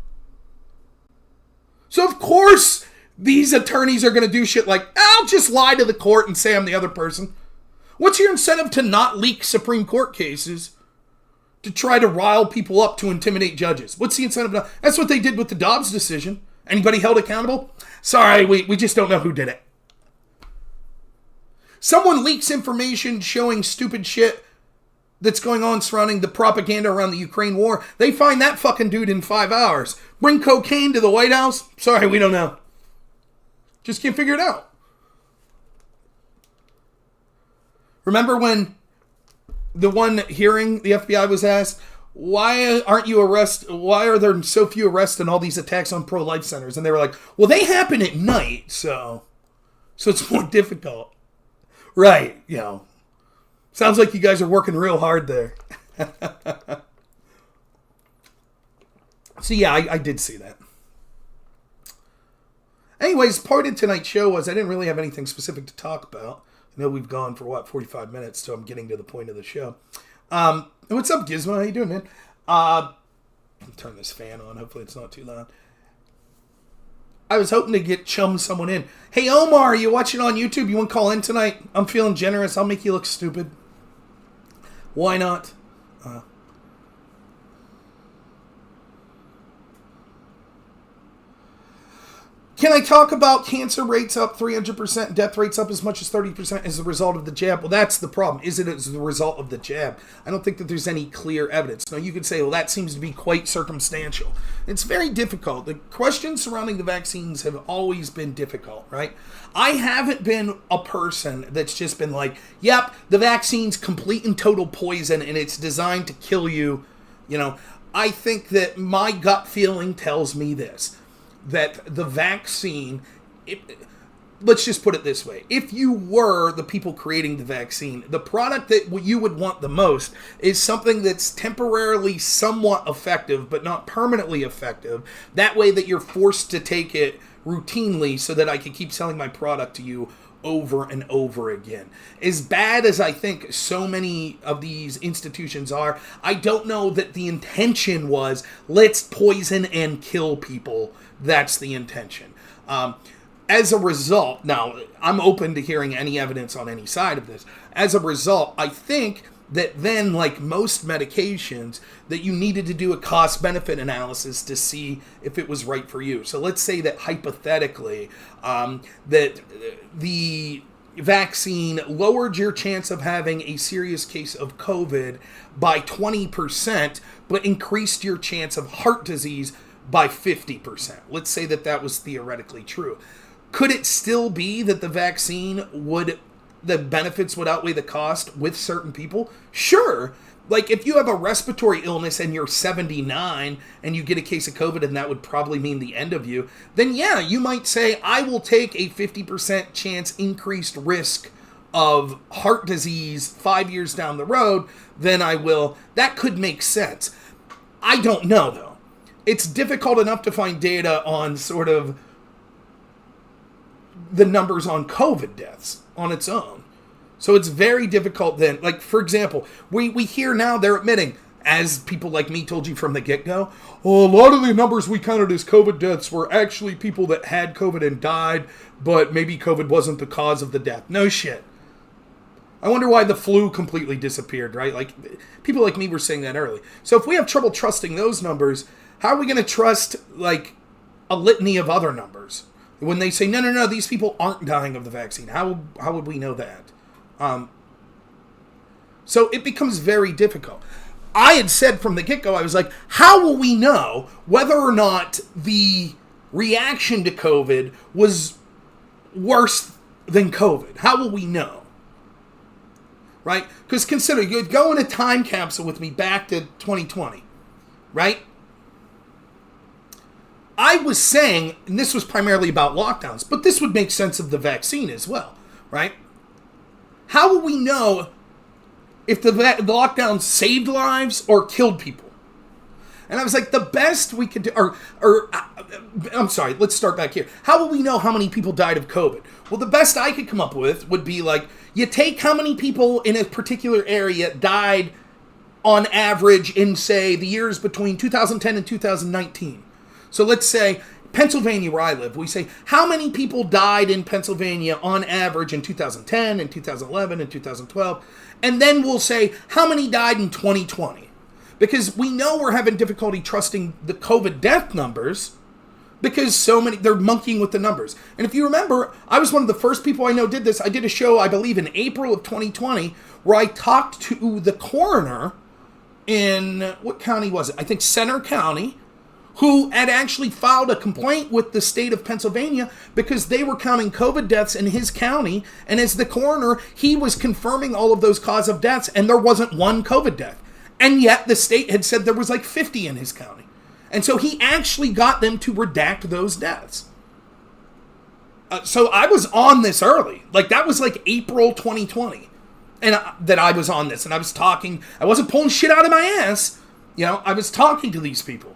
So of course these attorneys are going to do shit like, I'll just lie to the court and say I'm the other person. What's your incentive to not leak Supreme Court cases to try to rile people up to intimidate judges? What's the incentive? That's what they did with the Dobbs decision. Anybody held accountable? Sorry, we just don't know who did it. Someone leaks information showing stupid shit that's going on surrounding the propaganda around the Ukraine war. They find that fucking dude in 5 hours. Bring cocaine to the White House? Sorry, we don't know. Just can't figure it out. Remember when the one hearing the FBI was asked, why are there so few arrests and all these attacks on pro-life centers? And they were like, well, they happen at night, so it's more difficult. Right, sounds like you guys are working real hard there. So yeah, I did see that. Anyways, part of tonight's show was I didn't really have anything specific to talk about. I know we've gone for 45 minutes, so I'm getting to the point of the show. What's up, Gizmo? How you doing, man? I'll turn this fan on. Hopefully it's not too loud. I was hoping to chum someone in. Hey, Omar, are you watching on YouTube? You want to call in tonight? I'm feeling generous. I'll make you look stupid. Why not? Can I talk about cancer rates up 300%, death rates up as much as 30% as a result of the jab? Well, that's the problem. Is it as the result of the jab? I don't think that there's any clear evidence. Now, you could say, well, that seems to be quite circumstantial. It's very difficult. The questions surrounding the vaccines have always been difficult, right? I haven't been a person that's just been like, yep, the vaccine's complete and total poison and it's designed to kill you. I think that my gut feeling tells me this. That the vaccine, let's just put it this way. If you were the people creating the vaccine, the product that you would want the most is something that's temporarily somewhat effective, but not permanently effective. That way that you're forced to take it routinely so that I can keep selling my product to you over and over again. As bad as I think so many of these institutions are, I don't know that the intention was, let's poison and kill people. That's the intention. As a result, now, I'm open to hearing any evidence on any side of this. As a result, I think that then, like most medications, that you needed to do a cost-benefit analysis to see if it was right for you. So let's say that hypothetically, that the vaccine lowered your chance of having a serious case of COVID by 20%, but increased your chance of heart disease by 50%. Let's say that that was theoretically true. Could it still be that the the benefits would outweigh the cost with certain people? Sure. Like, if you have a respiratory illness and you're 79 and you get a case of COVID and that would probably mean the end of you, then yeah, you might say, I will take a 50% chance increased risk of heart disease 5 years down the road than I will. That could make sense. I don't know, though. It's difficult enough to find data on sort of the numbers on COVID deaths on its own. So it's very difficult then. Like, for example, we hear now they're admitting, as people like me told you from the get-go, oh, a lot of the numbers we counted as COVID deaths were actually people that had COVID and died, but maybe COVID wasn't the cause of the death. No shit. I wonder why the flu completely disappeared, right? Like, people like me were saying that early. So if we have trouble trusting those numbers, how are we going to trust, like, a litany of other numbers? When they say, no, these people aren't dying of the vaccine. How would we know that? So it becomes very difficult. I had said from the get-go, I was like, how will we know whether or not the reaction to COVID was worse than COVID? How will we know? Right? Because consider, you'd go in a time capsule with me back to 2020, right? I was saying, and this was primarily about lockdowns, but this would make sense of the vaccine as well, right? How will we know if the lockdown saved lives or killed people? And I was like, the best we could do, I'm sorry, let's start back here. How will we know how many people died of COVID? Well, the best I could come up with would be like, you take how many people in a particular area died on average in, say, the years between 2010 and 2019. So let's say Pennsylvania, where I live, we say how many people died in Pennsylvania on average in 2010 and 2011 and 2012. And then we'll say how many died in 2020. Because we know we're having difficulty trusting the COVID death numbers because so many, they're monkeying with the numbers. And if you remember, I was one of the first people I know did this. I did a show, I believe, in April of 2020 where I talked to the coroner in, what county was it? I think Center County, who had actually filed a complaint with the state of Pennsylvania because they were counting COVID deaths in his county. And as the coroner, he was confirming all of those cause of deaths, and there wasn't one COVID death. And yet the state had said there was like 50 in his county. And so he actually got them to redact those deaths. So I was on this early. Like, that was like April 2020. And that I was on this. And I was talking. I wasn't pulling shit out of my ass. You know, I was talking to these people.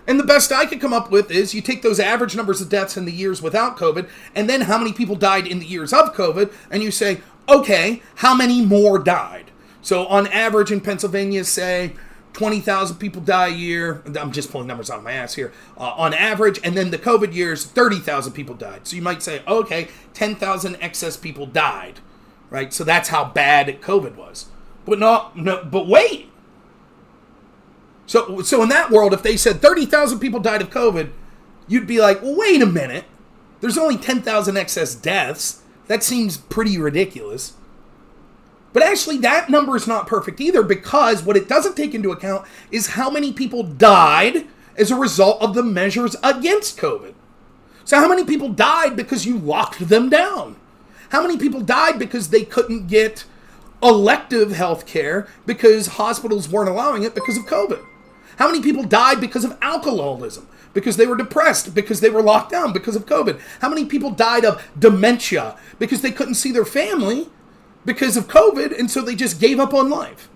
And the best I could come up with is you take those average numbers of deaths in the years without COVID, and then how many people died in the years of COVID, and you say, okay, how many more died? So on average in Pennsylvania, say 20,000 people die a year. I'm just pulling numbers out of my ass here. On average, and then the COVID years, 30,000 people died. So you might say, okay, 10,000 excess people died, right? So that's how bad COVID was. But but wait. So in that world, if they said 30,000 people died of COVID, you'd be like, well, wait a minute. There's only 10,000 excess deaths. That seems pretty ridiculous. But actually, that number is not perfect either, because what it doesn't take into account is how many people died as a result of the measures against COVID. So how many people died because you locked them down? How many people died because they couldn't get elective health care because hospitals weren't allowing it because of COVID? How many people died because of alcoholism? Because they were depressed, because they were locked down because of COVID? How many people died of dementia because they couldn't see their family because of COVID, and so they just gave up on life?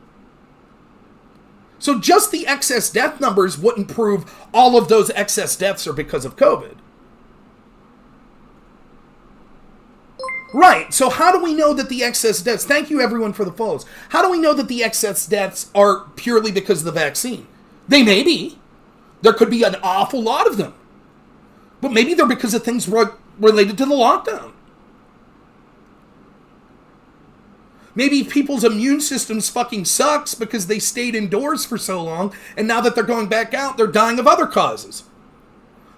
So just the excess death numbers wouldn't prove all of those excess deaths are because of COVID. Right, so how do we know that the excess deaths, thank you everyone for the follows, how do we know that the excess deaths are purely because of the vaccine? They may be. There could be an awful lot of them. But maybe they're because of things related to the lockdown. Maybe people's immune systems fucking sucks because they stayed indoors for so long, and now that they're going back out, they're dying of other causes.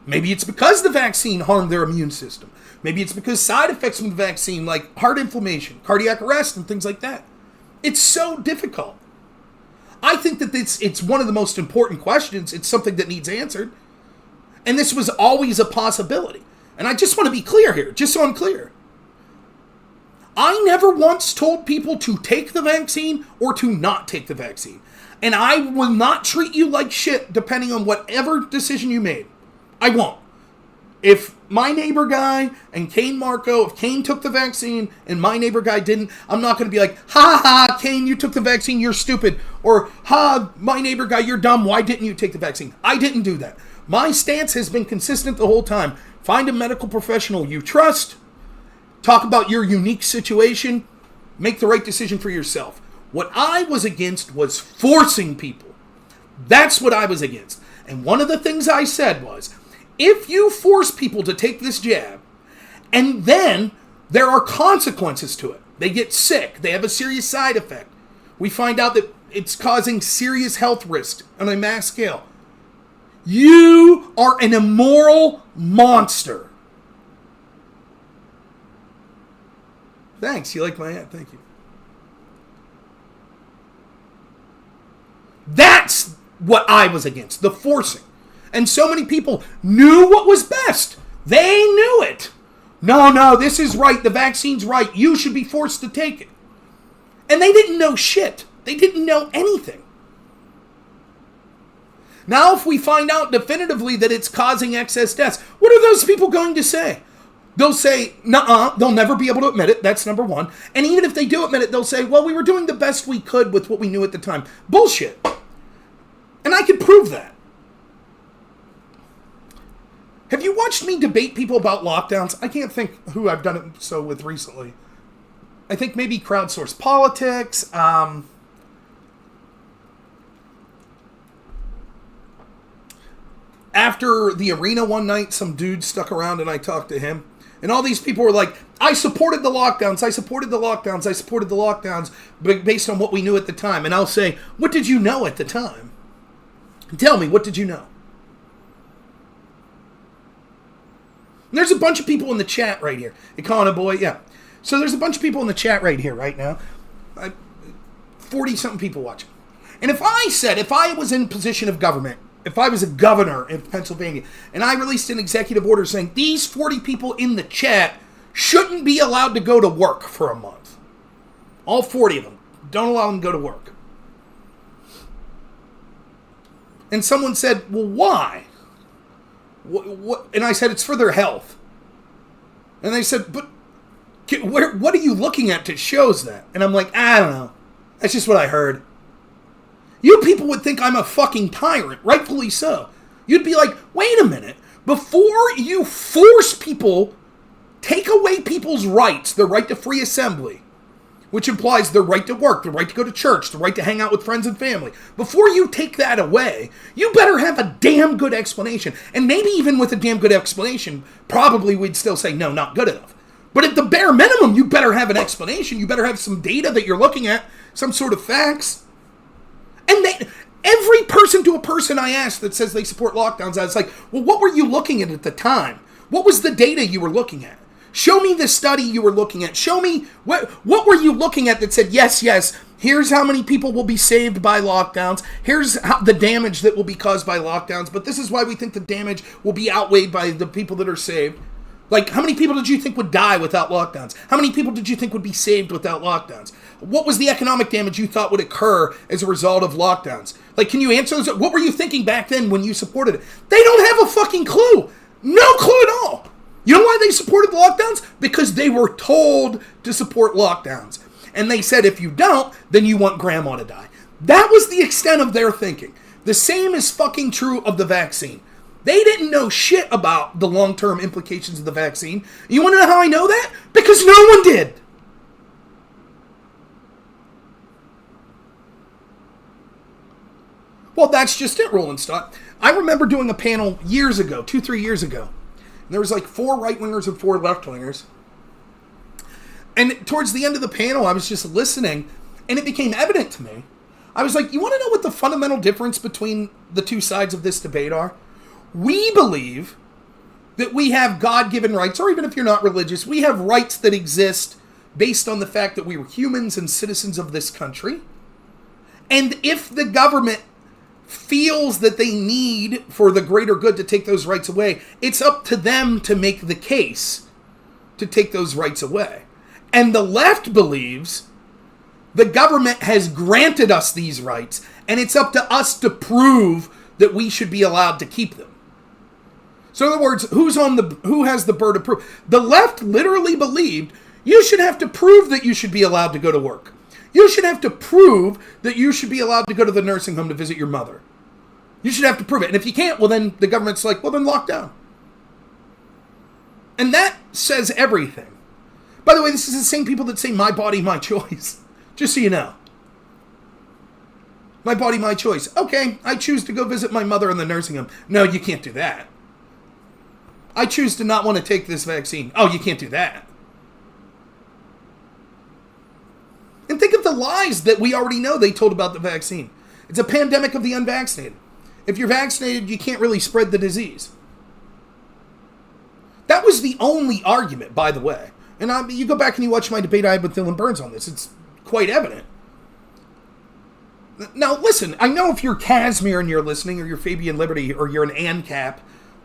Maybe it's because the vaccine harmed their immune system. Maybe it's because side effects from the vaccine, like heart inflammation, cardiac arrest, and things like that. It's so difficult. I think that it's one of the most important questions. It's something that needs answered. And this was always a possibility. And I just want to be clear here, just so I'm clear. I never once told people to take the vaccine or to not take the vaccine. And I will not treat you like shit depending on whatever decision you made. I won't. If my neighbor guy and Kane Marco, if Kane took the vaccine and my neighbor guy didn't, I'm not going to be like, ha ha, Kane, you took the vaccine, you're stupid. Or, ha, my neighbor guy, you're dumb, why didn't you take the vaccine? I didn't do that. My stance has been consistent the whole time. Find a medical professional you trust. Talk about your unique situation. Make the right decision for yourself. What I was against was forcing people. That's what I was against. And one of the things I said was, if you force people to take this jab, and then there are consequences to it, they get sick, they have a serious side effect, we find out that it's causing serious health risks on a mass scale, you are an immoral monster. Thanks, you like my ad, thank you. That's what I was against, the forcing. And so many people knew what was best. They knew it. No, this is right. The vaccine's right. You should be forced to take it. And they didn't know shit. They didn't know anything. Now, if we find out definitively that it's causing excess deaths, what are those people going to say? They'll say, nuh-uh, they'll never be able to admit it. That's number one. And even if they do admit it, they'll say, well, we were doing the best we could with what we knew at the time. Bullshit. And I could prove that. Have you watched me debate people about lockdowns? I can't think who I've done it so with recently. I think maybe Crowdsource Politics. After the arena one night, some dude stuck around and I talked to him. And all these people were like, I supported the lockdowns, I supported the lockdowns, I supported the lockdowns, based on what we knew at the time. And I'll say, what did you know at the time? Tell me, what did you know? And there's a bunch of people in the chat right here. Econo boy, yeah. So there's a bunch of people in the chat right here, right now. 40-something people watching. And if I was in position of government, if I was a governor in Pennsylvania, and I released an executive order saying these 40 people in the chat shouldn't be allowed to go to work for a month. All 40 of them. Don't allow them to go to work. And someone said, well, why? What? And I said, it's for their health. And they said, but what are you looking at that shows that? And I'm like, I don't know. That's just what I heard. You people would think I'm a fucking tyrant, rightfully so. You'd be like, wait a minute. Before you force people, take away people's rights, the right to free assembly, which implies the right to work, the right to go to church, the right to hang out with friends and family. Before you take that away, you better have a damn good explanation. And maybe even with a damn good explanation, probably we'd still say, no, not good enough. But at the bare minimum, you better have an explanation. You better have some data that you're looking at, some sort of facts. And every person to a person I asked that says they support lockdowns, I was like, well, what were you looking at the time? What was the data you were looking at? Show me the study you were looking at. Show me, what were you looking at that said, yes, here's how many people will be saved by lockdowns. Here's the damage that will be caused by lockdowns. But this is why we think the damage will be outweighed by the people that are saved. Like, how many people did you think would die without lockdowns? How many people did you think would be saved without lockdowns? What was the economic damage you thought would occur as a result of lockdowns? Like, can you answer those? What were you thinking back then when you supported it? They don't have a fucking clue. No clue at all. You know why they supported the lockdowns? Because they were told to support lockdowns. And they said, if you don't, then you want grandma to die. That was the extent of their thinking. The same is fucking true of the vaccine. They didn't know shit about the long-term implications of the vaccine. You want to know how I know that? Because no one did. Well, that's just it, Rolling Stock. I remember doing a panel years ago, 2-3 years ago. And there was like 4 right-wingers and 4 left-wingers. And towards the end of the panel, I was just listening, and it became evident to me. I was like, you want to know what the fundamental difference between the two sides of this debate are? We believe that we have God-given rights, or even if you're not religious, we have rights that exist based on the fact that we were humans and citizens of this country. And if the government feels that they need for the greater good to take those rights away, it's up to them to make the case to take those rights away. And the left believes the government has granted us these rights, and it's up to us to prove that we should be allowed to keep them. So in other words, who has the burden of proof? The left literally believed you should have to prove that you should be allowed to go to work. You should have to prove that you should be allowed to go to the nursing home to visit your mother. You should have to prove it. And if you can't, well then the government's like, well then lock down. And that says everything. By the way, this is the same people that say my body, my choice. Just so you know. My body, my choice. Okay, I choose to go visit my mother in the nursing home. No, you can't do that. I choose to not want to take this vaccine. Oh, you can't do that. And think of the lies that we already know they told about the vaccine. It's a pandemic of the unvaccinated. If you're vaccinated, you can't really spread the disease. That was the only argument, by the way. And you go back and you watch my debate I had with Dylan Burns on this. It's quite evident. Now, listen, I know if you're Casimir and you're listening, or you're Fabian Liberty, or you're an ANCAP,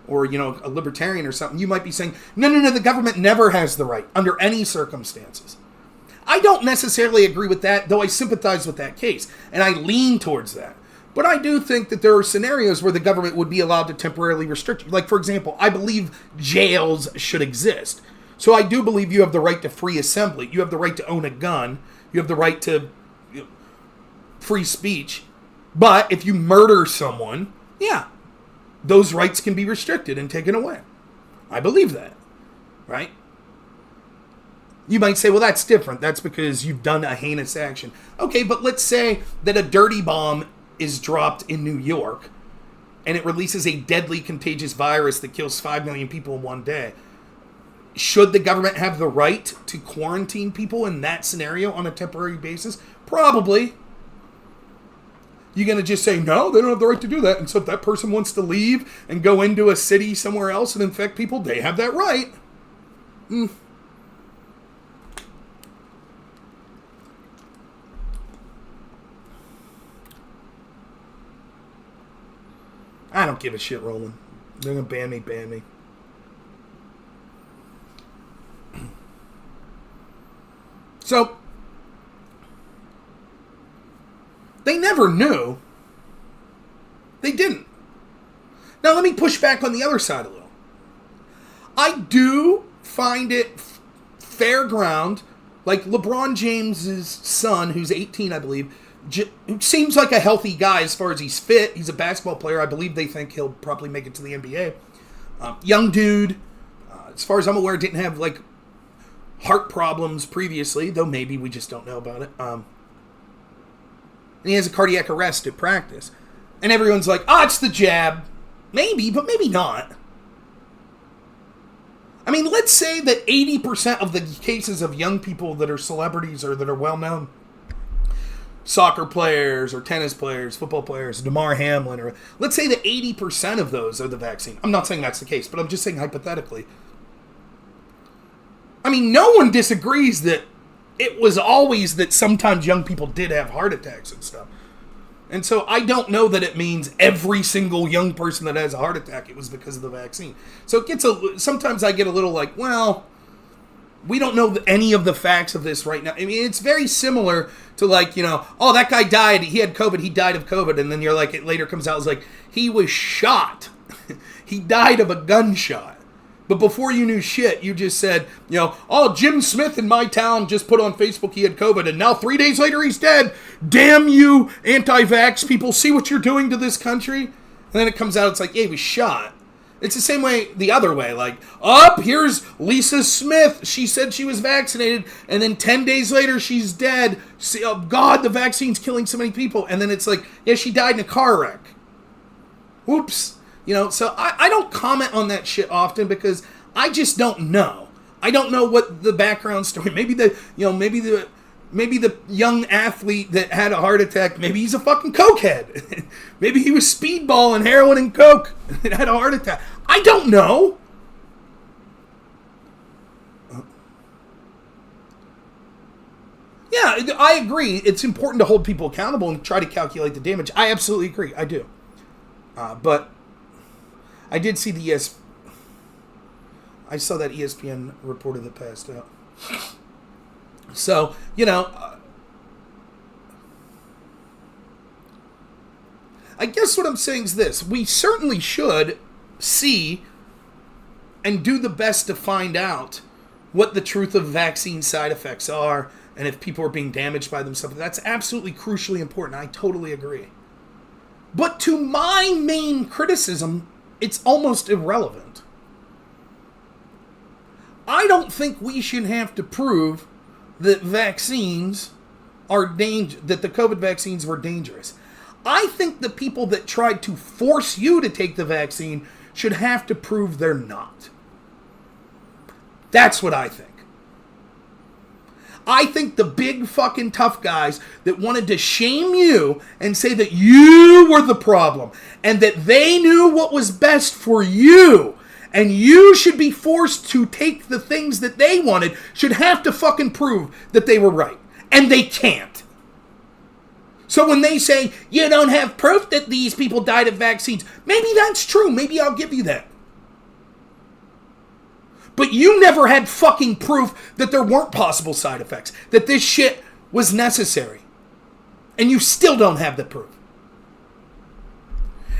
or, a libertarian or something, you might be saying, no, the government never has the right, under any circumstances. I don't necessarily agree with that, though I sympathize with that case, and I lean towards that. But I do think that there are scenarios where the government would be allowed to temporarily restrict you. Like, for example, I believe jails should exist. So I do believe you have the right to free assembly. You have the right to own a gun. You have the right to free speech. But if you murder someone, yeah, those rights can be restricted and taken away. I believe that, right? You might say, well, that's different. That's because you've done a heinous action. Okay, but let's say that a dirty bomb is dropped in New York and it releases a deadly contagious virus that kills 5 million people in one day. Should the government have the right to quarantine people in that scenario on a temporary basis? Probably. You're going to just say, no, they don't have the right to do that. And so if that person wants to leave and go into a city somewhere else and infect people, they have that right. I don't give a shit, Roland. They're going to ban me. So, they never knew. They didn't. Now, let me push back on the other side a little. I do find it fair ground, like LeBron James's son, who's 18, I believe, who seems like a healthy guy as far as he's fit. He's a basketball player. I believe they think he'll probably make it to the NBA. Young dude. As far as I'm aware, didn't have, heart problems previously, though maybe we just don't know about it. And he has a cardiac arrest at practice. And everyone's like, it's the jab. Maybe, but maybe not. I mean, let's say that 80% of the cases of young people that are celebrities or that are well-known, soccer players or tennis players, football players, DeMar Hamlin, or let's say that 80% of those are the vaccine. I'm not saying that's the case, but I'm just saying hypothetically. I mean, no one disagrees that it was always that sometimes young people did have heart attacks and stuff. And so I don't know that it means every single young person that has a heart attack, it was because of the vaccine. So it gets sometimes I get a little like, well, we don't know any of the facts of this right now. I mean, it's very similar to that guy died, he had COVID, he died of COVID. And then you're like, it later comes out, it's like, he was shot. He died of a gunshot. But before you knew shit, you just said, Jim Smith in my town just put on Facebook he had COVID, and now 3 days later he's dead. Damn you, anti-vax people, see what you're doing to this country? And then it comes out, it's like, yeah, he was shot. It's the same way, the other way, here's Lisa Smith. She said she was vaccinated, and then 10 days later she's dead. See, oh God, the vaccine's killing so many people. And then it's like, yeah, she died in a car wreck. Whoops. So I don't comment on that shit often because I just don't know. I don't know what the background story. Maybe the young athlete that had a heart attack, maybe he's a fucking cokehead. Maybe he was speedballing heroin and coke and had a heart attack. I don't know. Yeah, I agree. It's important to hold people accountable and try to calculate the damage. I absolutely agree. I do. But I did see I saw that ESPN reporter that passed out. So, I guess what I'm saying is this. We certainly should see and do the best to find out what the truth of vaccine side effects are and if people are being damaged by them. Something that's absolutely crucially important. I totally agree. But to my main criticism, it's almost irrelevant. I don't think we should have to prove that vaccines that the COVID vaccines were dangerous. I think the people that tried to force you to take the vaccine should have to prove they're not. That's what I think. I think the big fucking tough guys that wanted to shame you and say that you were the problem and that they knew what was best for you and you should be forced to take the things that they wanted should have to fucking prove that they were right. And they can't. So when they say, you don't have proof that these people died of vaccines, maybe that's true. Maybe I'll give you that. But you never had fucking proof that there weren't possible side effects, that this shit was necessary. And you still don't have the proof.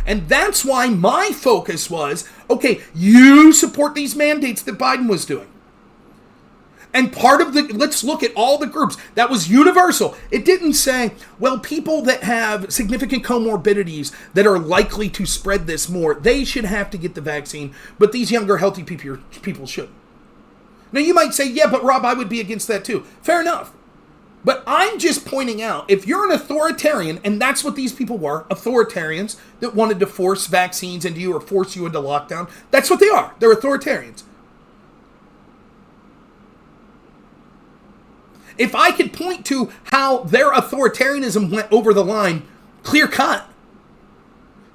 And that's why my focus was, okay, you support these mandates that Biden was doing. And part of let's look at all the groups. That was universal. It didn't say, well, people that have significant comorbidities that are likely to spread this more, they should have to get the vaccine, but these younger, healthy people shouldn't. Now, you might say, yeah, but Rob, I would be against that too. Fair enough. But I'm just pointing out, if you're an authoritarian, and that's what these people were, authoritarians that wanted to force vaccines into you or force you into lockdown, that's what they are. They're authoritarians. If I could point to how their authoritarianism went over the line, clear cut,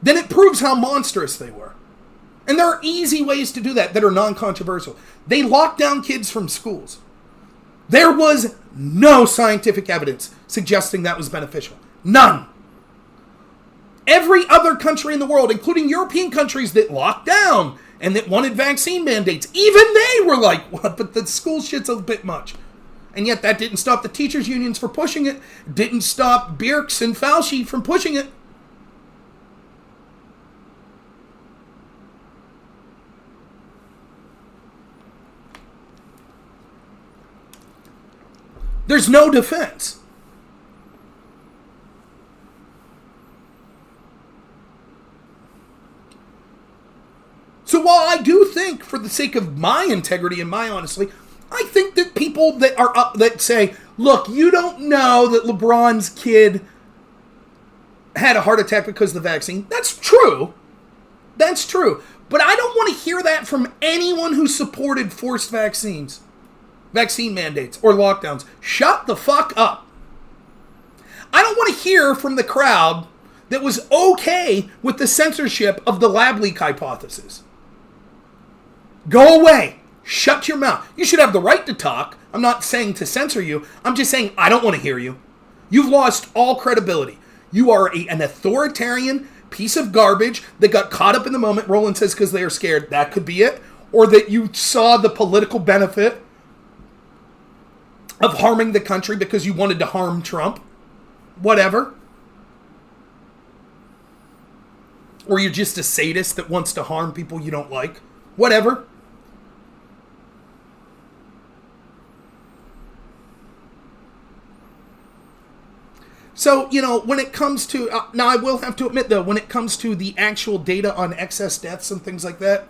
then it proves how monstrous they were. And there are easy ways to do that are non-controversial. They locked down kids from schools. There was no scientific evidence suggesting that was beneficial. None. Every other country in the world, including European countries that locked down and that wanted vaccine mandates, even they were like, what? But the school shit's a bit much. And yet that didn't stop the teachers' unions from pushing it. Didn't stop Birx and Fauci from pushing it. There's no defense. So while I do think, for the sake of my integrity and my honesty, I think that people that are up that say, look, you don't know that LeBron's kid had a heart attack because of the vaccine. That's true. That's true. But I don't want to hear that from anyone who supported forced vaccines, vaccine mandates, or lockdowns. Shut the fuck up. I don't want to hear from the crowd that was okay with the censorship of the lab leak hypothesis. Go away. Shut your mouth. You should have the right to talk. I'm not saying to censor you. I'm just saying I don't want to hear you. You've lost all credibility. You are an authoritarian piece of garbage that got caught up in the moment. Roland says because they are scared. That could be it. Or that you saw the political benefit of harming the country because you wanted to harm Trump. Whatever. Or you're just a sadist that wants to harm people you don't like. Whatever. So, when it comes to, now I will have to admit though, when it comes to the actual data on excess deaths and things like that,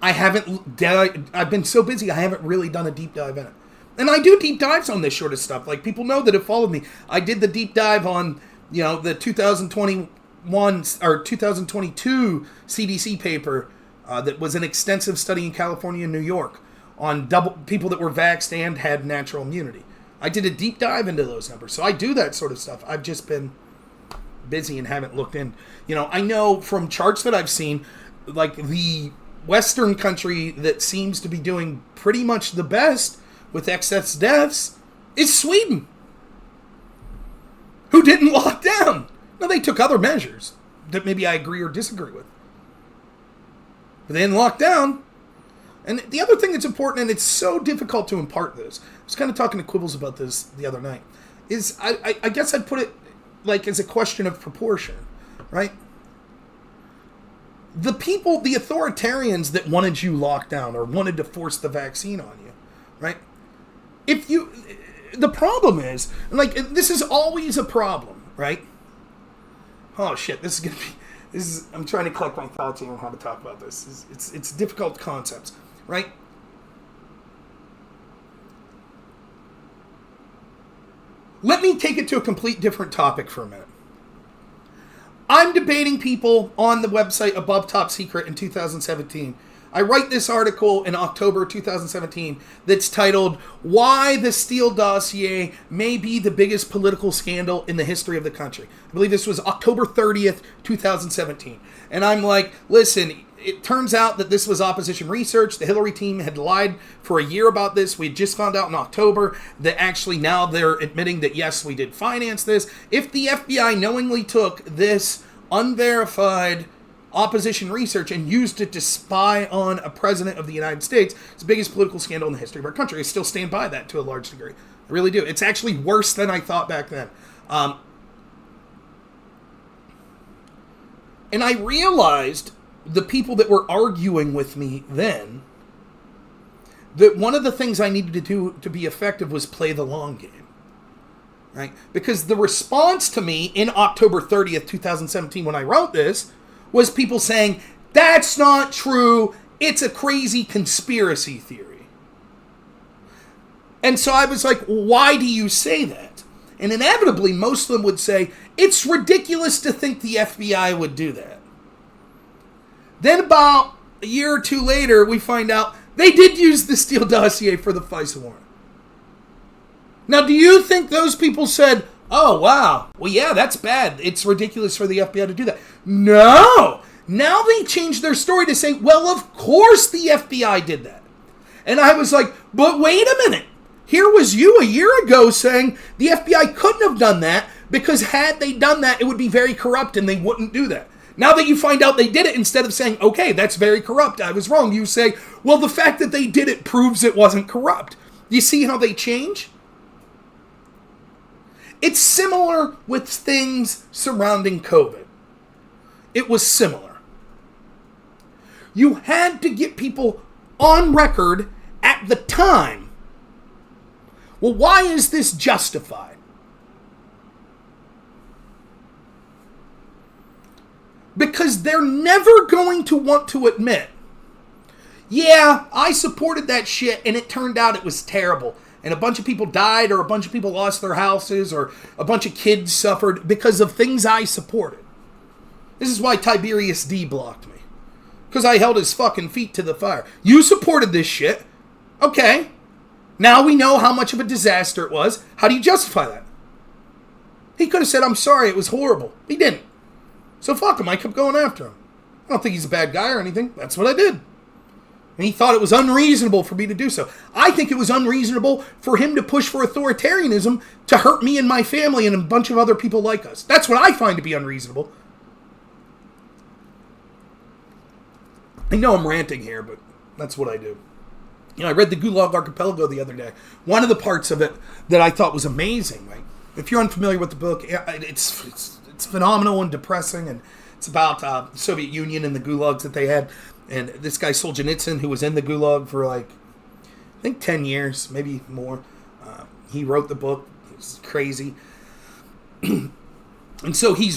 I've been so busy, I haven't really done a deep dive in it. And I do deep dives on this sort of stuff. Like, people know that have followed me. I did the deep dive on, the 2021 or 2022 CDC paper that was an extensive study in California and New York on people that were vaxxed and had natural immunity. I did a deep dive into those numbers. So I do that sort of stuff. I've just been busy and haven't looked in. I know from charts that I've seen, like the Western country that seems to be doing pretty much the best with excess deaths is Sweden, who didn't lock down. Now, they took other measures. that maybe I agree or disagree with. But they didn't lock down. And the other thing that's important, and it's so difficult to impart this, I was kind of talking to Quibbles about this the other night, is I guess I'd put it like as a question of proportion, right? The people, the authoritarians that wanted you locked down or wanted to force the vaccine on you, right? The problem is, like, this is always a problem, right? Oh shit, I'm trying to collect my thoughts here on how to talk about this. It's difficult concepts, right? Let me take it to a complete different topic for a minute. I'm debating people on the website Above Top Secret in 2017. I write this article in October 2017 that's titled, Why the Steele Dossier May Be the Biggest Political Scandal in the History of the Country. I believe this was October 30th, 2017. And I'm like, listen, it turns out that this was opposition research. The Hillary team had lied for a year about this. We had just found out in October that actually now they're admitting that, yes, we did finance this. If the FBI knowingly took this unverified opposition research and used it to spy on a president of the United States, it's the biggest political scandal in the history of our country. I still stand by that to a large degree. I really do. It's actually worse than I thought back then. And I realized, the people that were arguing with me then, that one of the things I needed to do to be effective was play the long game. Right? Because the response to me in October 30th, 2017, when I wrote this, was people saying, that's not true, it's a crazy conspiracy theory. And so I was like, why do you say that? And inevitably, most of them would say, it's ridiculous to think the FBI would do that. Then about a year or two later, we find out they did use the Steele dossier for the FISA warrant. Now, do you think those people said, oh, wow, well, yeah, that's bad. It's ridiculous for the FBI to do that? No! Now they changed their story to say, well, of course the FBI did that. And I was like, but wait a minute. Here was you a year ago saying the FBI couldn't have done that because had they done that, it would be very corrupt and they wouldn't do that. Now that you find out they did it, instead of saying, okay, that's very corrupt, I was wrong, you say, well, the fact that they did it proves it wasn't corrupt. You see how they change? It's similar with things surrounding COVID. It was similar. You had to get people on record at the time. Well, why is this justified? Because they're never going to want to admit, yeah, I supported that shit and it turned out it was terrible. And a bunch of people died or a bunch of people lost their houses or a bunch of kids suffered because of things I supported. This is why Tiberius D blocked me. Because I held his fucking feet to the fire. You supported this shit. Okay. Now we know how much of a disaster it was. How do you justify that? He could have said, I'm sorry, it was horrible. He didn't. So fuck him, I kept going after him. I don't think he's a bad guy or anything. That's what I did. And he thought it was unreasonable for me to do so. I think it was unreasonable for him to push for authoritarianism to hurt me and my family and a bunch of other people like us. That's what I find to be unreasonable. I know I'm ranting here, but that's what I do. You know, I read the Gulag Archipelago the other day. One of the parts of it that I thought was amazing, right? If you're unfamiliar with the book, it's phenomenal and depressing, and it's about the Soviet Union and the gulags that they had. And this guy Solzhenitsyn, who was in the gulag for like, I think 10 years, maybe more. He wrote the book. It's crazy. And so he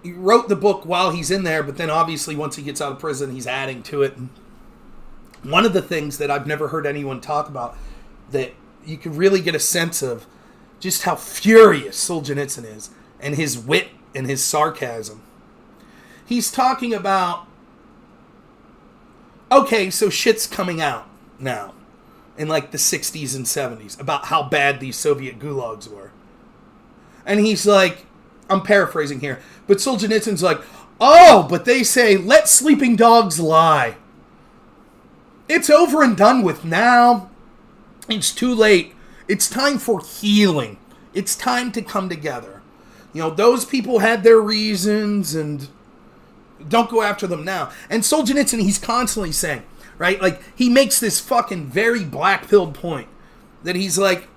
wrote the book while he's in there, but then obviously once he gets out of prison, he's adding to it. And one of the things that I've never heard anyone talk about that you can really get a sense of just how furious Solzhenitsyn is and his wit and his sarcasm. He's talking about, okay, so shit's coming out now in like the 60s and 70s about how bad these Soviet gulags were. And he's like, I'm paraphrasing here, but Solzhenitsyn's like, oh, but they say, let sleeping dogs lie. It's over and done with now. It's too late. It's time for healing. It's time to come together. You know, those people had their reasons, and don't go after them now. And Solzhenitsyn, he's constantly saying, right? Like, he makes this fucking very black-pilled point that he's like,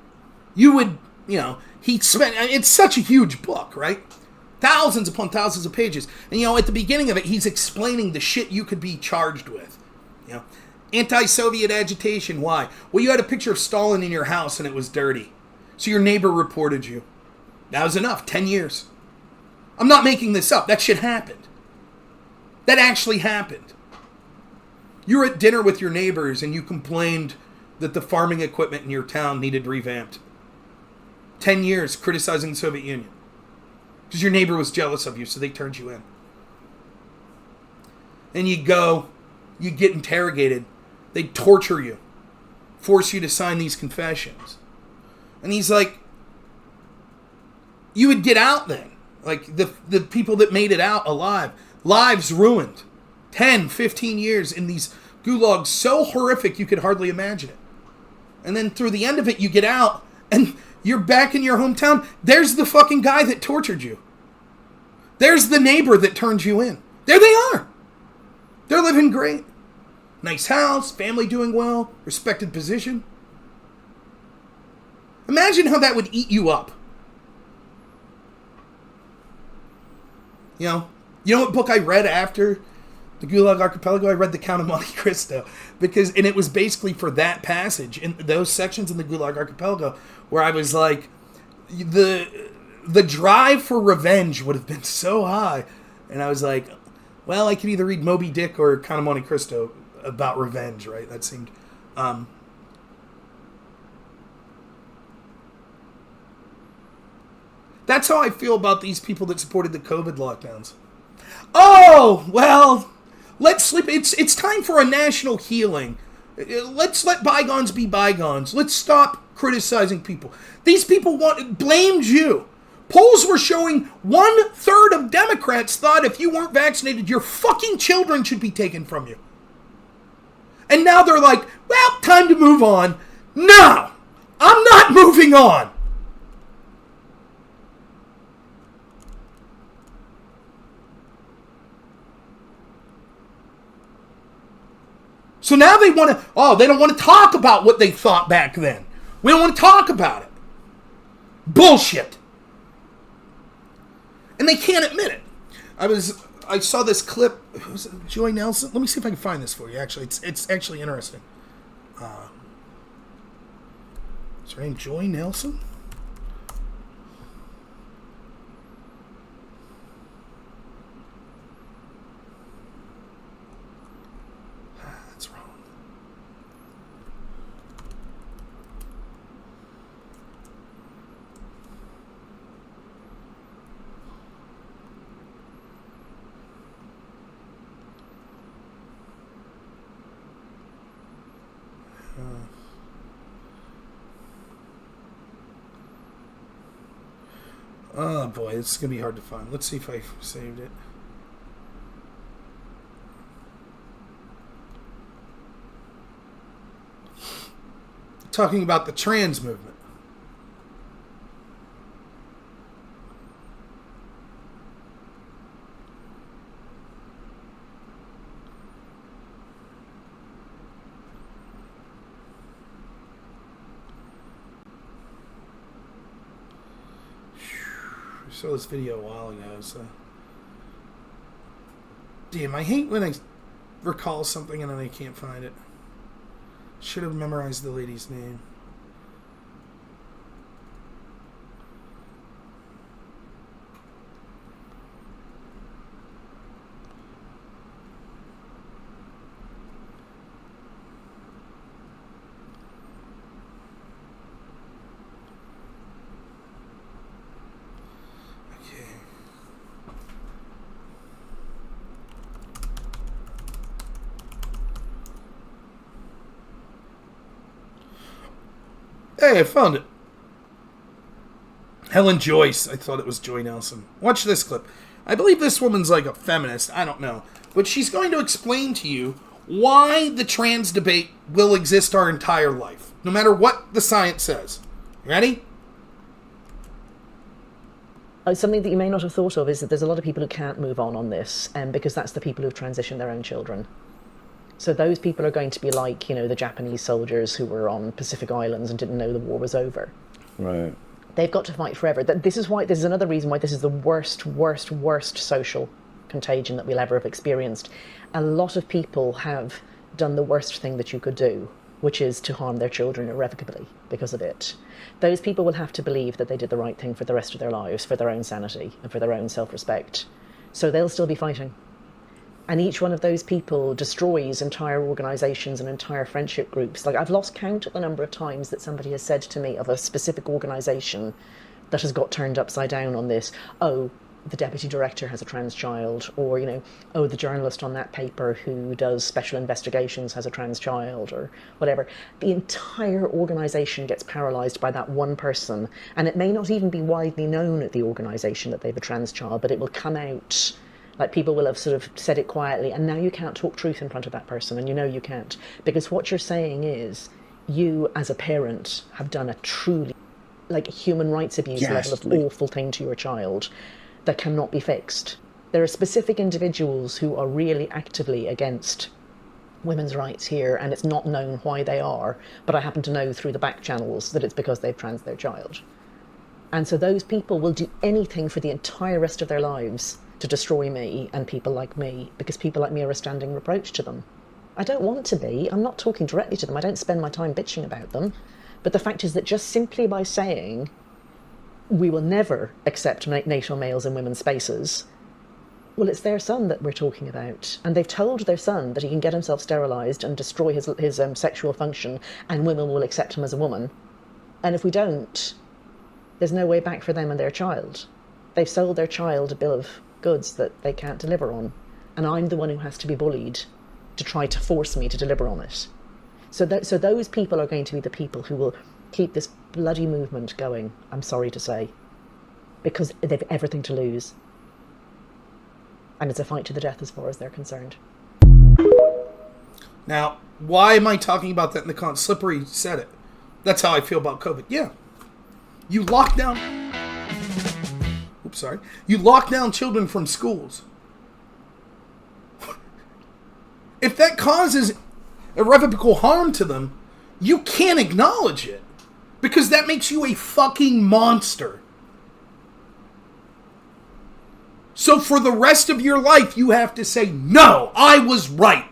you would, you know, he spent, it's such a huge book, right? Thousands upon thousands of pages. And, you know, at the beginning of it, he's explaining the shit you could be charged with. You know, anti-Soviet agitation, why? Well, you had a picture of Stalin in your house and it was dirty. So your neighbor reported you. That was enough. 10 years. I'm not making this up. That shit happened. That actually happened. You were at dinner with your neighbors and you complained that the farming equipment in your town needed revamped. 10 years criticizing the Soviet Union. Because your neighbor was jealous of you, so they turned you in. And you go, you get interrogated. They'd torture you. Force you to sign these confessions. And he's like, you would get out then. Like, the people that made it out alive. Lives ruined. 10, 15 years in these gulags so horrific you could hardly imagine it. And then through the end of it, you get out, and you're back in your hometown. There's the fucking guy that tortured you. There's the neighbor that turned you in. There they are. They're living great. Nice house, family doing well, respected position. Imagine how that would eat you up. You know what book I read after the Gulag Archipelago? I read The Count of Monte Cristo. And it was basically for that passage, in those sections in the Gulag Archipelago, where I was like, the drive for revenge would have been so high. And I was like, well, I could either read Moby Dick or Count of Monte Cristo about revenge, right? That seemed... That's how I feel about these people that supported the COVID lockdowns. Oh, well, let's sleep. It's time for a national healing. Let's let bygones be bygones. Let's stop criticizing people. These people blamed you. Polls were showing 1/3 of Democrats thought if you weren't vaccinated, your fucking children should be taken from you. And now they're like, well, time to move on. No, I'm not moving on. So now they want to, they don't want to talk about what they thought back then. We don't want to talk about it. Bullshit. And they can't admit it. I saw this clip, was it Joy Nelson? Let me see if I can find this for you, actually. It's actually interesting. Is her name Joy Nelson? That's wrong. Oh boy, this is going to be hard to find. Let's see if I saved it. Talking about the trans movement. I saw this video a while ago, so... Damn, I hate when I recall something and then I can't find it. Should have memorized the lady's name. Hey, I found it. Helen Joyce. I thought it was Joy Nelson. Watch this clip. I believe this woman's like a feminist. I don't know. But she's going to explain to you why the trans debate will exist our entire life. No matter what the science says. Ready? Something that you may not have thought of is that there's a lot of people who can't move on this, because that's the people who've transitioned their own children. So those people are going to be like, the Japanese soldiers who were on Pacific Islands and didn't know the war was over. Right. They've got to fight forever. This is another reason why this is the worst social contagion that we'll ever have experienced. A lot of people have done the worst thing that you could do, which is to harm their children irrevocably because of it. Those people will have to believe that they did the right thing for the rest of their lives, for their own sanity and for their own self-respect. So they'll still be fighting. And each one of those people destroys entire organisations and entire friendship groups. Like, I've lost count of the number of times that somebody has said to me of a specific organisation that has got turned upside down on this. Oh, the deputy director has a trans child, or, oh, the journalist on that paper who does special investigations has a trans child, or whatever. The entire organisation gets paralysed by that one person, and it may not even be widely known at the organisation that they have a trans child, but it will come out. Like, people will have sort of said it quietly, and now you can't talk truth in front of that person, and you can't. Because what you're saying is, you as a parent have done a truly, human rights abuse level of awful thing to your child that cannot be fixed. There are specific individuals who are really actively against women's rights here, and it's not known why they are, but I happen to know through the back channels that it's because they've trans their child. And so those people will do anything for the entire rest of their lives to destroy me and people like me, because people like me are a standing reproach to them. I don't want to be. I'm not talking directly to them. I don't spend my time bitching about them. But the fact is that just simply by saying we will never accept natal males in women's spaces, well, it's their son that we're talking about. And they've told their son that he can get himself sterilised and destroy his sexual function, and women will accept him as a woman. And if we don't, there's no way back for them and their child. They've sold their child a bill of goods that they can't deliver on, and I'm the one who has to be bullied to try to force me to deliver on it. So those people are going to be the people who will keep this bloody movement going, I'm sorry to say, because they've everything to lose, and it's a fight to the death as far as they're concerned. Now, why am I talking about that in the context? Slippery said it. That's how I feel about COVID. Yeah, you lock down. You lock down children from schools. If that causes irrevocable harm to them, you can't acknowledge it, because that makes you a fucking monster. So for the rest of your life, you have to say, no, I was right.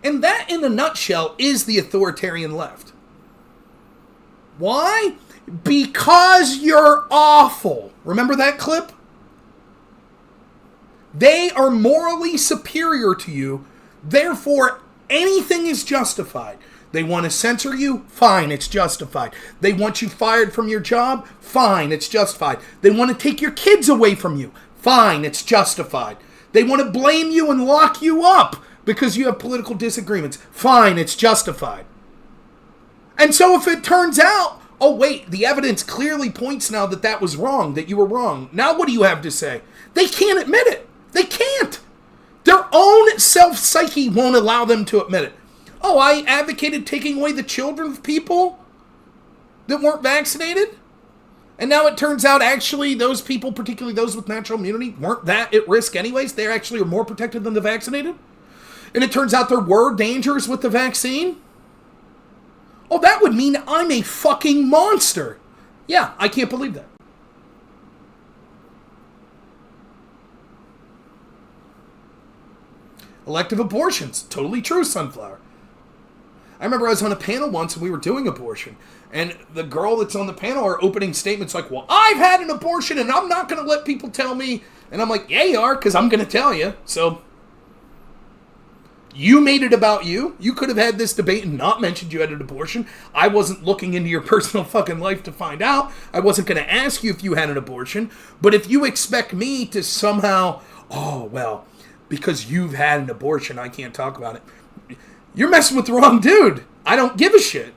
And that, in a nutshell, is the authoritarian left. Why? Because you're awful. Remember that clip? They are morally superior to you, therefore anything is justified. They want to censor you? Fine, it's justified. They want you fired from your job? Fine, it's justified. They want to take your kids away from you? Fine, it's justified. They want to blame you and lock you up because you have political disagreements? Fine, it's justified. And so if it turns out, oh wait, the evidence clearly points now that that was wrong, that you were wrong, now what do you have to say? They can't admit it. They can't. Their own self-psyche won't allow them to admit it. Oh, I advocated taking away the children of people that weren't vaccinated? And now it turns out actually those people, particularly those with natural immunity, weren't that at risk anyways. They actually are more protected than the vaccinated. And it turns out there were dangers with the vaccine. Oh, that would mean I'm a fucking monster. Yeah, I can't believe that. Elective abortions. Totally true, Sunflower. I remember I was on a panel once and we were doing abortion. And the girl that's on the panel, her opening statement's like, well, I've had an abortion and I'm not going to let people tell me. And I'm like, yeah, you are, because I'm going to tell you. So you made it about you. You could have had this debate and not mentioned you had an abortion. I wasn't looking into your personal fucking life to find out. I wasn't going to ask you if you had an abortion. But if you expect me to somehow, oh, well, because you've had an abortion, I can't talk about it. You're messing with the wrong dude. I don't give a shit.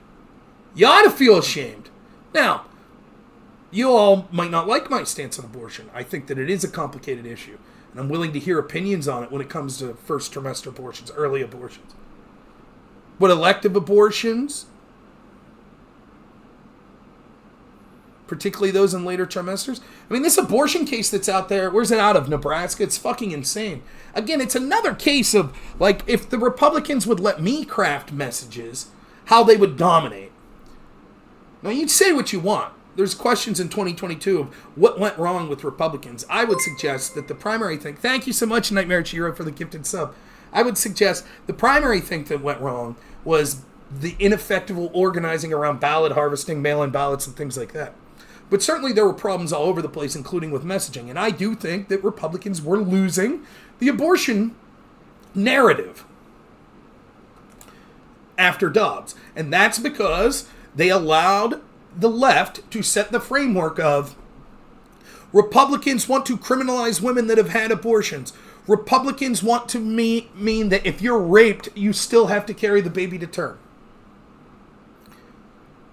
You ought to feel ashamed. Now, you all might not like my stance on abortion. I think that it is a complicated issue. And I'm willing to hear opinions on it when it comes to first trimester abortions, early abortions. But elective abortions, particularly those in later trimesters. I mean, this abortion case that's out there, where's it out of? Nebraska? It's fucking insane. Again, it's another case of, like, if the Republicans would let me craft messages, how they would dominate. Now, you'd say what you want. There's questions in 2022 of what went wrong with Republicans. I would suggest that the primary thing... Thank you so much, Nightmare Chiro, for the gifted sub. I would suggest the primary thing that went wrong was the ineffective organizing around ballot harvesting, mail-in ballots, and things like that. But certainly there were problems all over the place, including with messaging. And I do think that Republicans were losing the abortion narrative after Dobbs. And that's because they allowed the left to set the framework of Republicans want to criminalize women that have had abortions. Republicans want to mean that if you're raped, you still have to carry the baby to term.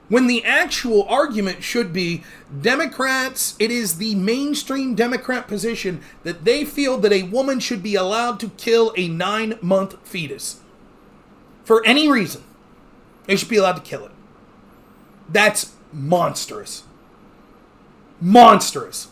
When the actual argument should be Democrats, it is the mainstream Democrat position that they feel that a woman should be allowed to kill a 9-month fetus. For any reason. They should be allowed to kill it. That's monstrous. Monstrous.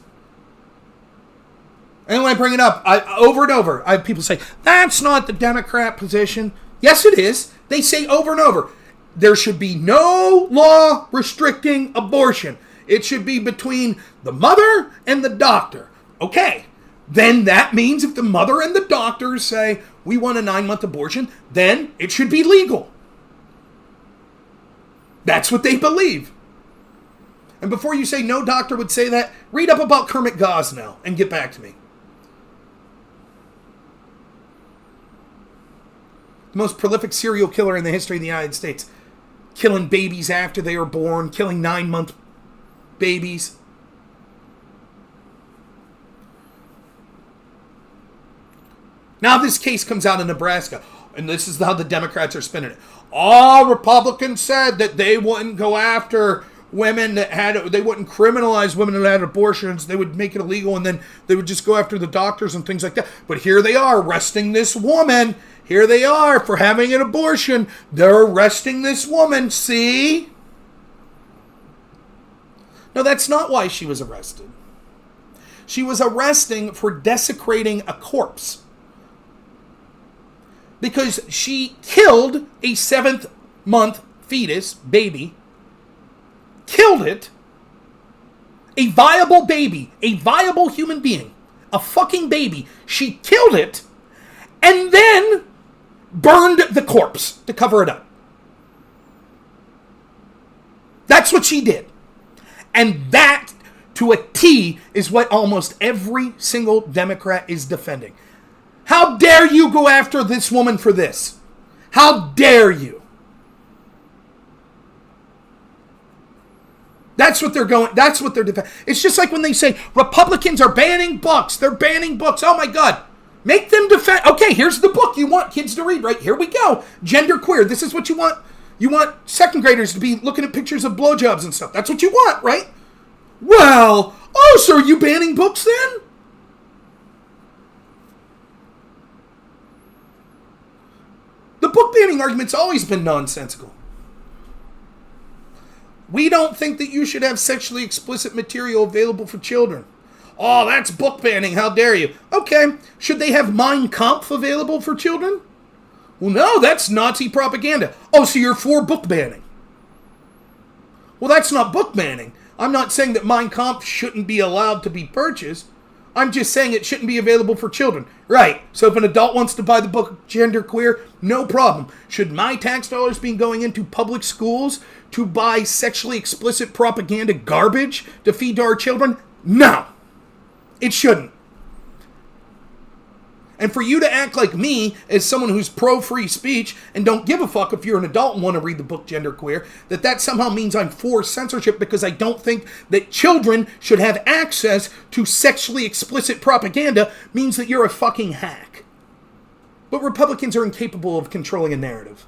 And when I bring it up, over and over, I have people say, that's not the Democrat position. Yes, it is. They say over and over, there should be no law restricting abortion. It should be between the mother and the doctor. Okay, then that means if the mother and the doctor say, we want a 9-month abortion, then it should be legal. That's what they believe. And before you say no doctor would say that, read up about Kermit Gosnell and get back to me. The most prolific serial killer in the history of the United States. Killing babies after they are born, killing 9-month babies. Now this case comes out in Nebraska, and this is how the Democrats are spinning it. All Republicans said that they wouldn't go after women that they wouldn't criminalize women that had abortions. They would make it illegal, and then they would just go after the doctors and things like that. But here they are arresting this woman. Here they are for having an abortion. They're arresting this woman. See? No, that's not why she was arrested. She was arresting for desecrating a corpse. Because she killed a 7th-month fetus, baby. Killed it. A viable baby. A viable human being. A fucking baby. She killed it. And then burned the corpse to cover it up. That's what she did. And that, to a T, is what almost every single Democrat is defending. How dare you go after this woman for this? How dare you? That's what they're defending. It's just like when they say Republicans are banning books. They're banning books. Oh my God. Make them defend. Okay, here's the book you want kids to read, right? Here we go. Gender queer. This is what you want. You want second graders to be looking at pictures of blowjobs and stuff. That's what you want, right? Well, so are you banning books then? The book banning argument's always been nonsensical. We don't think that you should have sexually explicit material available for children. Oh, that's book banning. How dare you? Okay. Should they have Mein Kampf available for children? Well, no, that's Nazi propaganda. Oh, so you're for book banning. Well, that's not book banning. I'm not saying that Mein Kampf shouldn't be allowed to be purchased. I'm just saying it shouldn't be available for children. Right. So if an adult wants to buy the book Gender Queer, no problem. Should my tax dollars be going into public schools to buy sexually explicit propaganda garbage to feed to our children? No. It shouldn't. And for you to act like me as someone who's pro-free speech and don't give a fuck if you're an adult and want to read the book Gender Queer, that somehow means I'm for censorship because I don't think that children should have access to sexually explicit propaganda means that you're a fucking hack. But Republicans are incapable of controlling a narrative.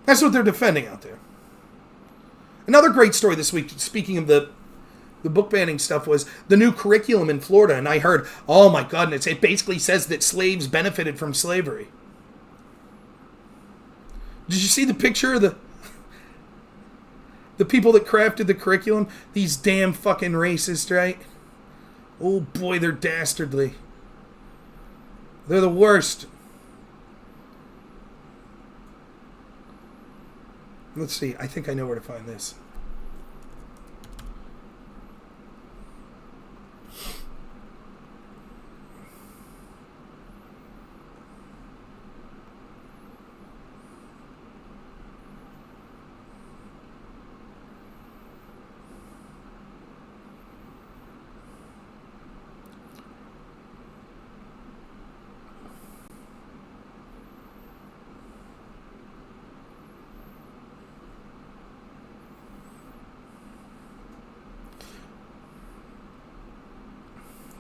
That's what they're defending out there. Another great story this week, speaking of the the book banning stuff was the new curriculum in Florida, and I heard, oh my goodness, it basically says that slaves benefited from slavery. Did you see the picture of the people that crafted the curriculum? These damn fucking racists, right? Oh boy, they're dastardly. They're the worst. Let's see, I think I know where to find this.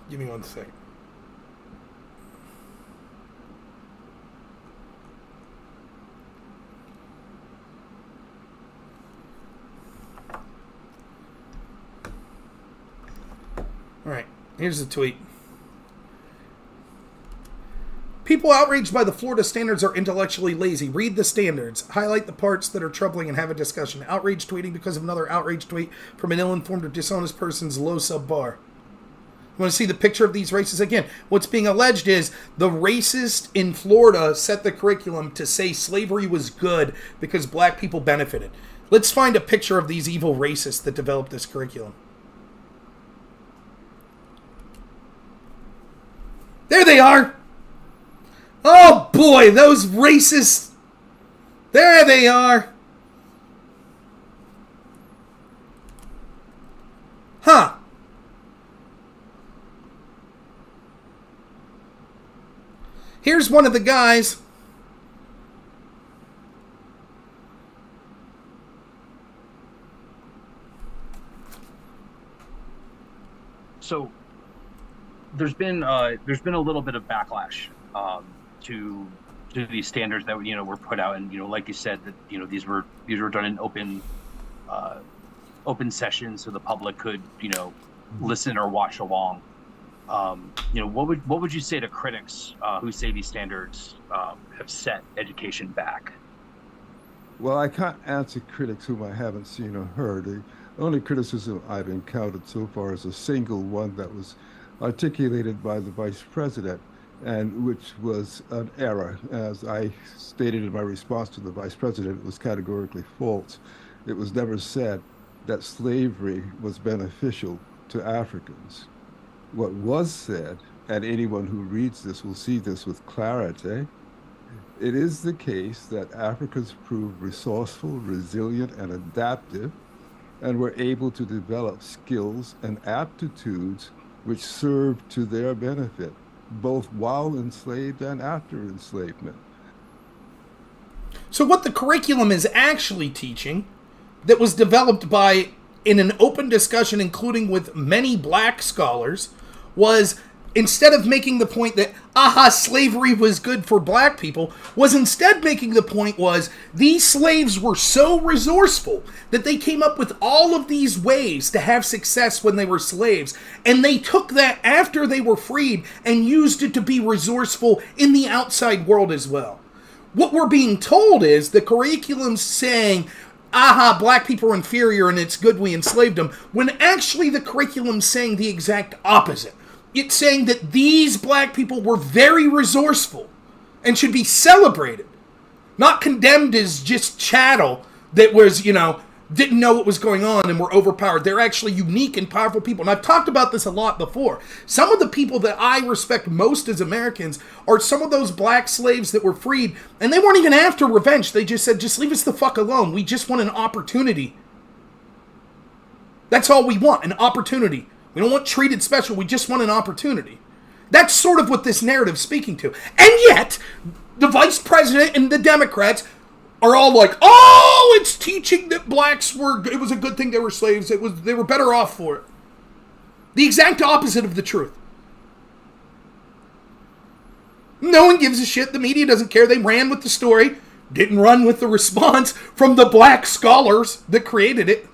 Give me 1 second. All right, here's the tweet. People outraged by the Florida standards are intellectually lazy. Read the standards. Highlight the parts that are troubling and have a discussion. Outrage tweeting because of another outrage tweet from an ill-informed or dishonest person's low sub-bar. You want to see the picture of these racists? Again, what's being alleged is the racist in Florida set the curriculum to say slavery was good because black people benefited. Let's find a picture of these evil racists that developed this curriculum. There they are! Oh boy, those racists! There they are! Huh. Here's one of the guys. So there's been a little bit of backlash to these standards that were put out, and like you said, that these were done in open session so the public could listen or watch along. What would you say to critics who say these standards have set education back? Well, I can't answer critics whom I haven't seen or heard. The only criticism I've encountered so far is a single one that was articulated by the vice president, and which was an error. As I stated in my response to the vice president, it was categorically false. It was never said that slavery was beneficial to Africans. What was said, and anyone who reads this will see this with clarity, it is the case that Africans proved resourceful, resilient, and adaptive, and were able to develop skills and aptitudes which served to their benefit, both while enslaved and after enslavement. So what the curriculum is actually teaching, that was developed in an open discussion, including with many black scholars, was, instead of making the point that, slavery was good for black people, was instead making the point was, these slaves were so resourceful that they came up with all of these ways to have success when they were slaves, and they took that after they were freed and used it to be resourceful in the outside world as well. What we're being told is the curriculum's saying, black people are inferior and it's good we enslaved them, when actually the curriculum's saying the exact opposite. It's saying that these black people were very resourceful and should be celebrated, not condemned as just chattel that was, didn't know what was going on and were overpowered. They're actually unique and powerful people. And I've talked about this a lot before. Some of the people that I respect most as Americans are some of those black slaves that were freed, and they weren't even after revenge. They just said, just leave us the fuck alone. We just want an opportunity. That's all we want, an opportunity. We don't want treated special. We just want an opportunity. That's sort of what this narrative's speaking to. And yet, the vice president and the Democrats are all like, it's teaching that blacks it was a good thing they were slaves. They were better off for it. The exact opposite of the truth. No one gives a shit. The media doesn't care. They ran with the story, didn't run with the response from the black scholars that created it.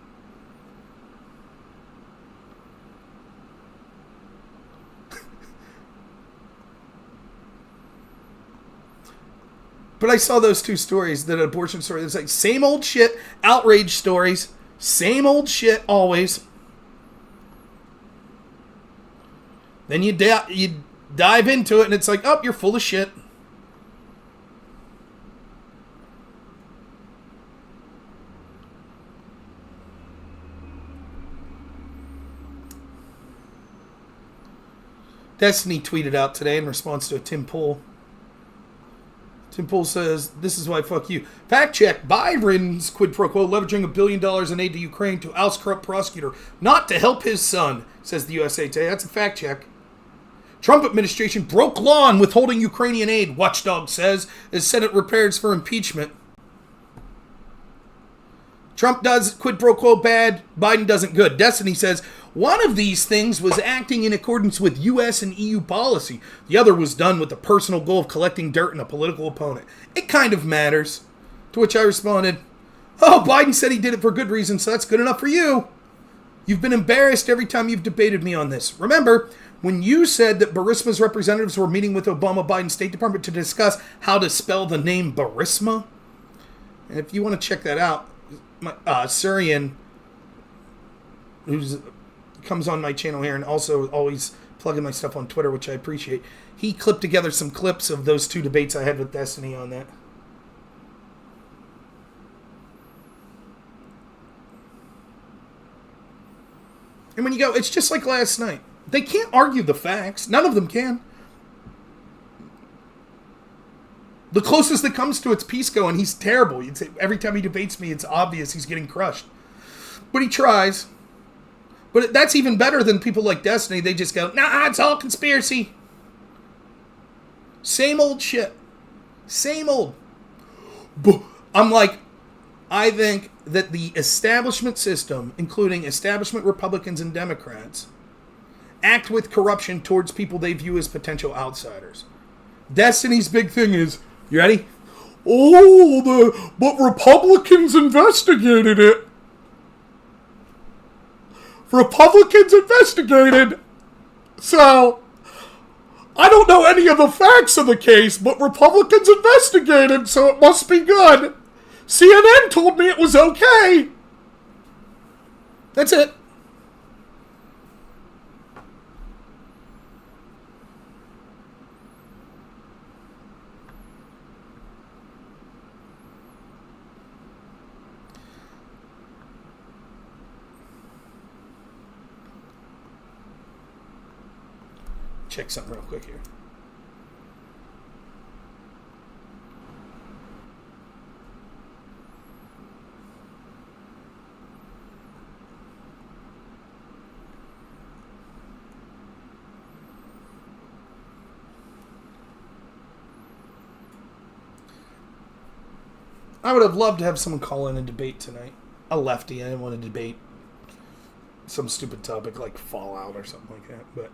But I saw those two stories, that abortion story. It's like same old shit, outrage stories, same old shit always. Then you dive into it, and it's like, oh, you're full of shit. Destiny tweeted out today in response to a Tim Pool. Tim Pool says, this is why fuck you. Fact check, Biden's quid pro quo leveraging $1 billion in aid to Ukraine to oust corrupt prosecutor, not to help his son, says the USA Today. That's a fact check. Trump administration broke law on withholding Ukrainian aid, Watchdog says, as Senate prepares for impeachment. Trump does quid pro quo bad, Biden doesn't good. Destiny says, one of these things was acting in accordance with U.S. and EU policy. The other was done with the personal goal of collecting dirt on a political opponent. It kind of matters. To which I responded, oh, Biden said he did it for good reason, so that's good enough for you. You've been embarrassed every time you've debated me on this. Remember, when you said that Burisma's representatives were meeting with Obama-Biden State Department to discuss how to spell the name Burisma? And if you want to check that out, Surian, who's comes on my channel here and also always plugging my stuff on Twitter, which I appreciate. He clipped together some clips of those two debates I had with Destiny on that. And when you go, it's just like last night. They can't argue the facts. None of them can. The closest that comes to it's Pisco, and he's terrible. You'd say, every time he debates me, it's obvious he's getting crushed. But he tries. But that's even better than people like Destiny. They just go, nah, it's all conspiracy. Same old shit. Same old. I'm like, I think that the establishment system, including establishment Republicans and Democrats, act with corruption towards people they view as potential outsiders. Destiny's big thing is, you ready? But Republicans investigated it. Republicans investigated. So, I don't know any of the facts of the case, but Republicans investigated, so it must be good. CNN told me it was okay. That's it. Check something real quick here. I would have loved to have someone call in and debate tonight. A lefty. I didn't want to debate some stupid topic like Fallout or something like that, but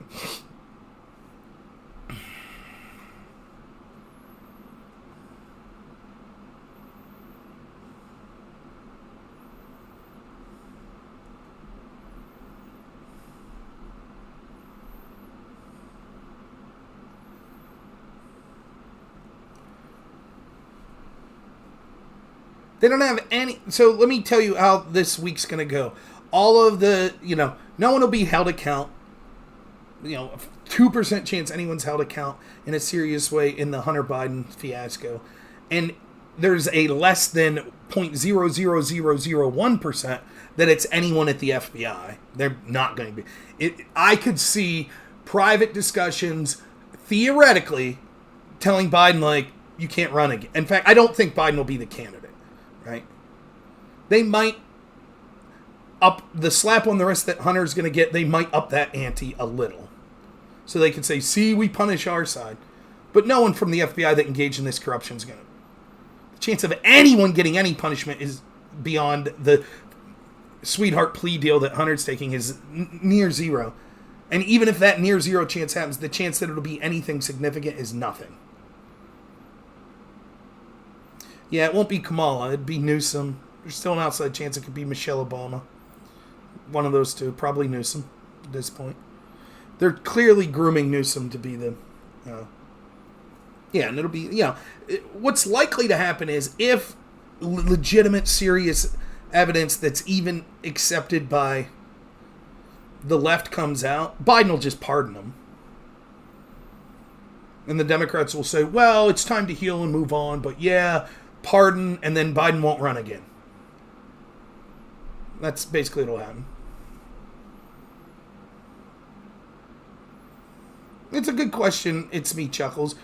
they don't have any. So let me tell you how this week's going to go. All of the, no one will be held account. 2% chance anyone's held account in a serious way in the Hunter Biden fiasco. And there's a less than 0.00001% that it's anyone at the FBI. They're not going to be. I could see private discussions, theoretically, telling Biden, like, you can't run again. In fact, I don't think Biden will be the candidate. Right? They might up the slap on the wrist that Hunter's going to get. They might up that ante a little. So they could say, see, we punish our side. But no one from the FBI that engaged in this corruption is going to. The chance of anyone getting any punishment is beyond the sweetheart plea deal that Hunter's taking is near zero. And even if that near zero chance happens, the chance that it'll be anything significant is nothing. Yeah, it won't be Kamala. It'd be Newsom. There's still an outside chance it could be Michelle Obama. One of those two. Probably Newsom at this point. They're clearly grooming Newsom to be the... Yeah, and it'll be, what's likely to happen is if legitimate, serious evidence that's even accepted by the left comes out, Biden will just pardon them. And the Democrats will say, well, it's time to heal and move on, but yeah, pardon, and then Biden won't run again. That's basically what'll happen. It's a good question. It's me, Chuckles.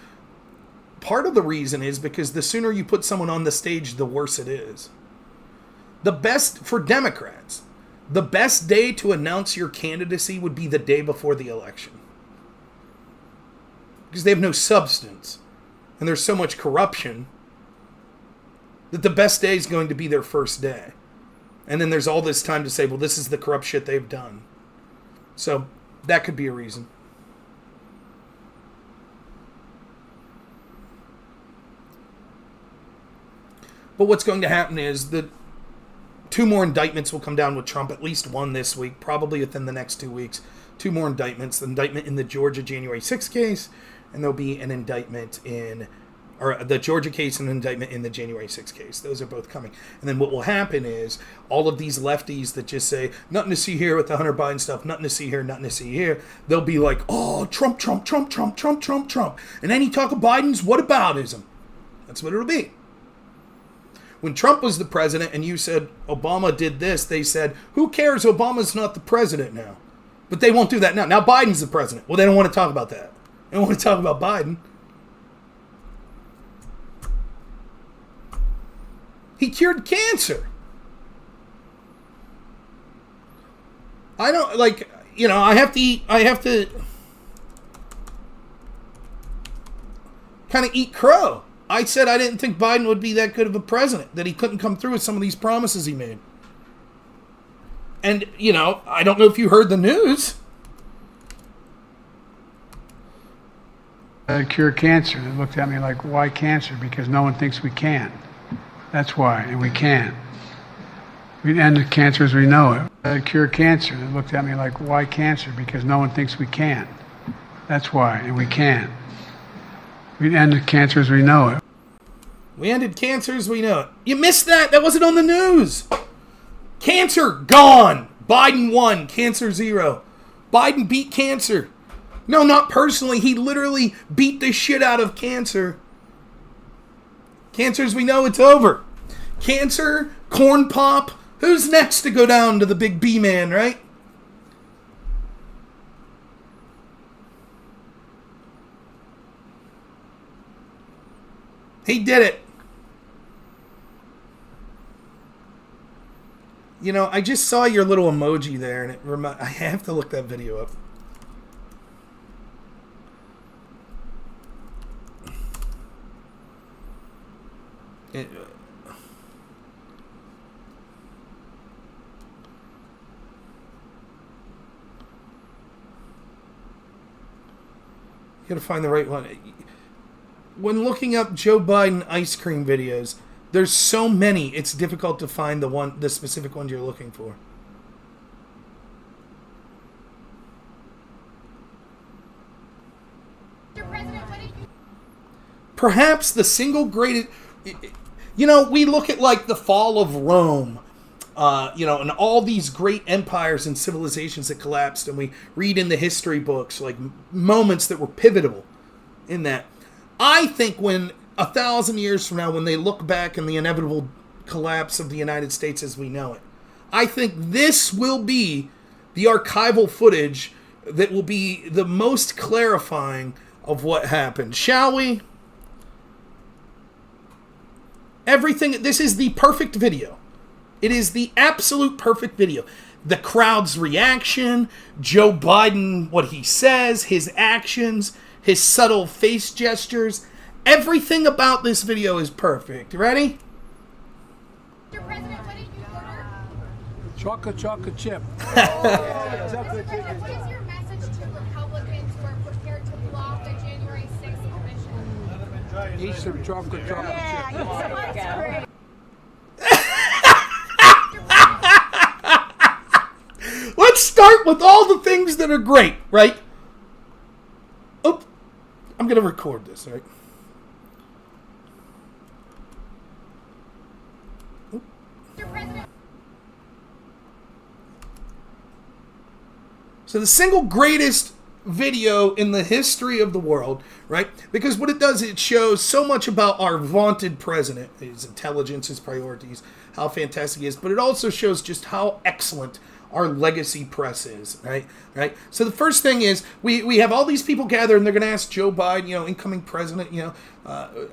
Part of the reason is because the sooner you put someone on the stage, the worse it is. The best, for Democrats, the best day to announce your candidacy would be the day before the election. Because they have no substance. And there's so much corruption that the best day is going to be their first day. And then there's all this time to say, well, this is the corrupt shit they've done. So that could be a reason. But what's going to happen is that 2 more indictments will come down with Trump, at least one this week, probably within the next 2 weeks. 2 more indictments, the indictment in the Georgia January 6th case, and there'll be an indictment in, or the Georgia case and an indictment in the January 6th case. Those are both coming. And then what will happen is all of these lefties that just say, nothing to see here with the Hunter Biden stuff, nothing to see here, nothing to see here, they'll be like, oh, Trump, Trump, Trump, Trump, Trump, Trump, Trump. And any talk of Biden's whataboutism. That's what it'll be. When Trump was the president and you said Obama did this, they said, who cares? Obama's not the president now. But they won't do that now. Now Biden's the president. Well, they don't want to talk about that. They don't want to talk about Biden. He cured cancer. I don't, like, I have to kind of eat crow. I said I didn't think Biden would be that good of a president, that he couldn't come through with some of these promises he made. And, I don't know if you heard the news. Cure cancer. They looked at me like, why cancer? Because no one thinks we can. That's why, and we can. We end the cancer as we know it. Cure cancer. They looked at me like, why cancer? Because no one thinks we can. That's why, and we can. We ended cancer as we know it. We ended cancer as we know it. You missed that. That wasn't on the news. Cancer gone. Biden won. Cancer 0. Biden beat cancer. No, not personally. He literally beat the shit out of cancer. Cancer as we know, it's over. Cancer, corn pop. Who's next to go down to the big B man, right? He did it. I just saw your little emoji there, and I have to look that video up. You gotta find the right one. When looking up Joe Biden ice cream videos, there's so many, it's difficult to find the specific one you're looking for. Perhaps the single greatest... we look at, like, the fall of Rome, and all these great empires and civilizations that collapsed, and we read in the history books, like, moments that were pivotal in that. I think when 1,000 years from now, when they look back in the inevitable collapse of the United States as we know it, I think this will be the archival footage that will be the most clarifying of what happened. Shall we? This is the perfect video. It is the absolute perfect video. The crowd's reaction, Joe Biden, what he says, his actions, his subtle face gestures. Everything about this video is perfect. Ready? Mr. President, what did you order? Chocolate chip. Mr. President, what is your message to Republicans who are prepared to block the January 6th commission? Eat some chocolate chip. Let's start with all the things that are great, right? Oh, I'm going to record this, right? So the single greatest video in the history of the world, right? Because what it does, it shows so much about our vaunted president, his intelligence, his priorities, how fantastic he is, but it also shows just how excellent our legacy press is, right? So the first thing is we have all these people gathered, and they're going to ask Joe Biden, incoming president,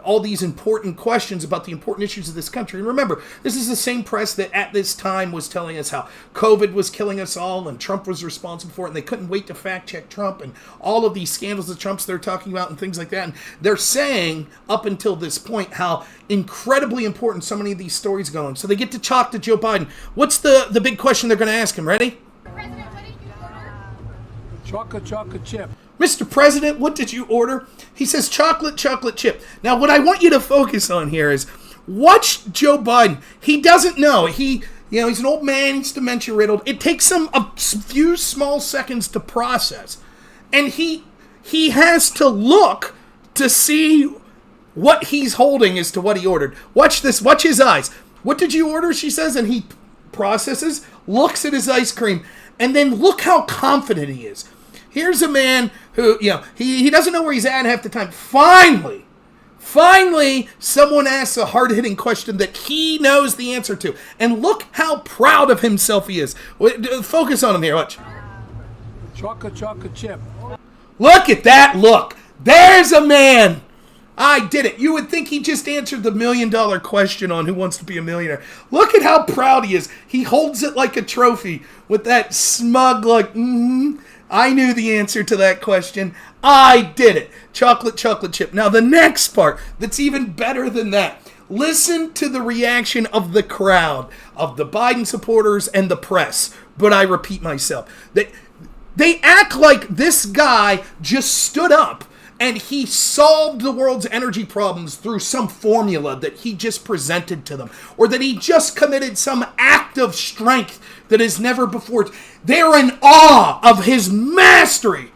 all these important questions about the important issues of this country. And remember, this is the same press that at this time was telling us how COVID was killing us all and Trump was responsible for it, and they couldn't wait to fact check Trump and all of these scandals of Trump's they're talking about and things like that. And they're saying up until this point how incredibly important so many of these stories are going. So they get to talk to Joe Biden. What's the big question they're going to ask him? Ready? President, what did you order? Chocolate chip. Mr. President, what did you order? He says chocolate chip. Now, what I want you to focus on here is watch Joe Biden. He doesn't know. He's an old man. He's dementia riddled. It takes him a few small seconds to process. And he has to look to see what he's holding as to what he ordered. Watch this. Watch his eyes. What did you order, she says, and he processes, looks at his ice cream, and then look how confident he is. Here's a man who, he doesn't know where he's at half the time. Finally, someone asks a hard-hitting question that he knows the answer to. And look how proud of himself he is. Focus on him here, watch. Chocolate chip. Look at that look. There's a man. I did it. You would think he just answered the $1 million question on Who Wants to Be a Millionaire. Look at how proud he is. He holds it like a trophy with that smug, I knew the answer to that question. I did it. Chocolate chip. Now the next part that's even better than that. Listen to the reaction of the crowd, of the Biden supporters and the press. But I repeat myself. They act like this guy just stood up and he solved the world's energy problems through some formula that he just presented to them, or that he just committed some act of strength that is never before. They're in awe of his mastery.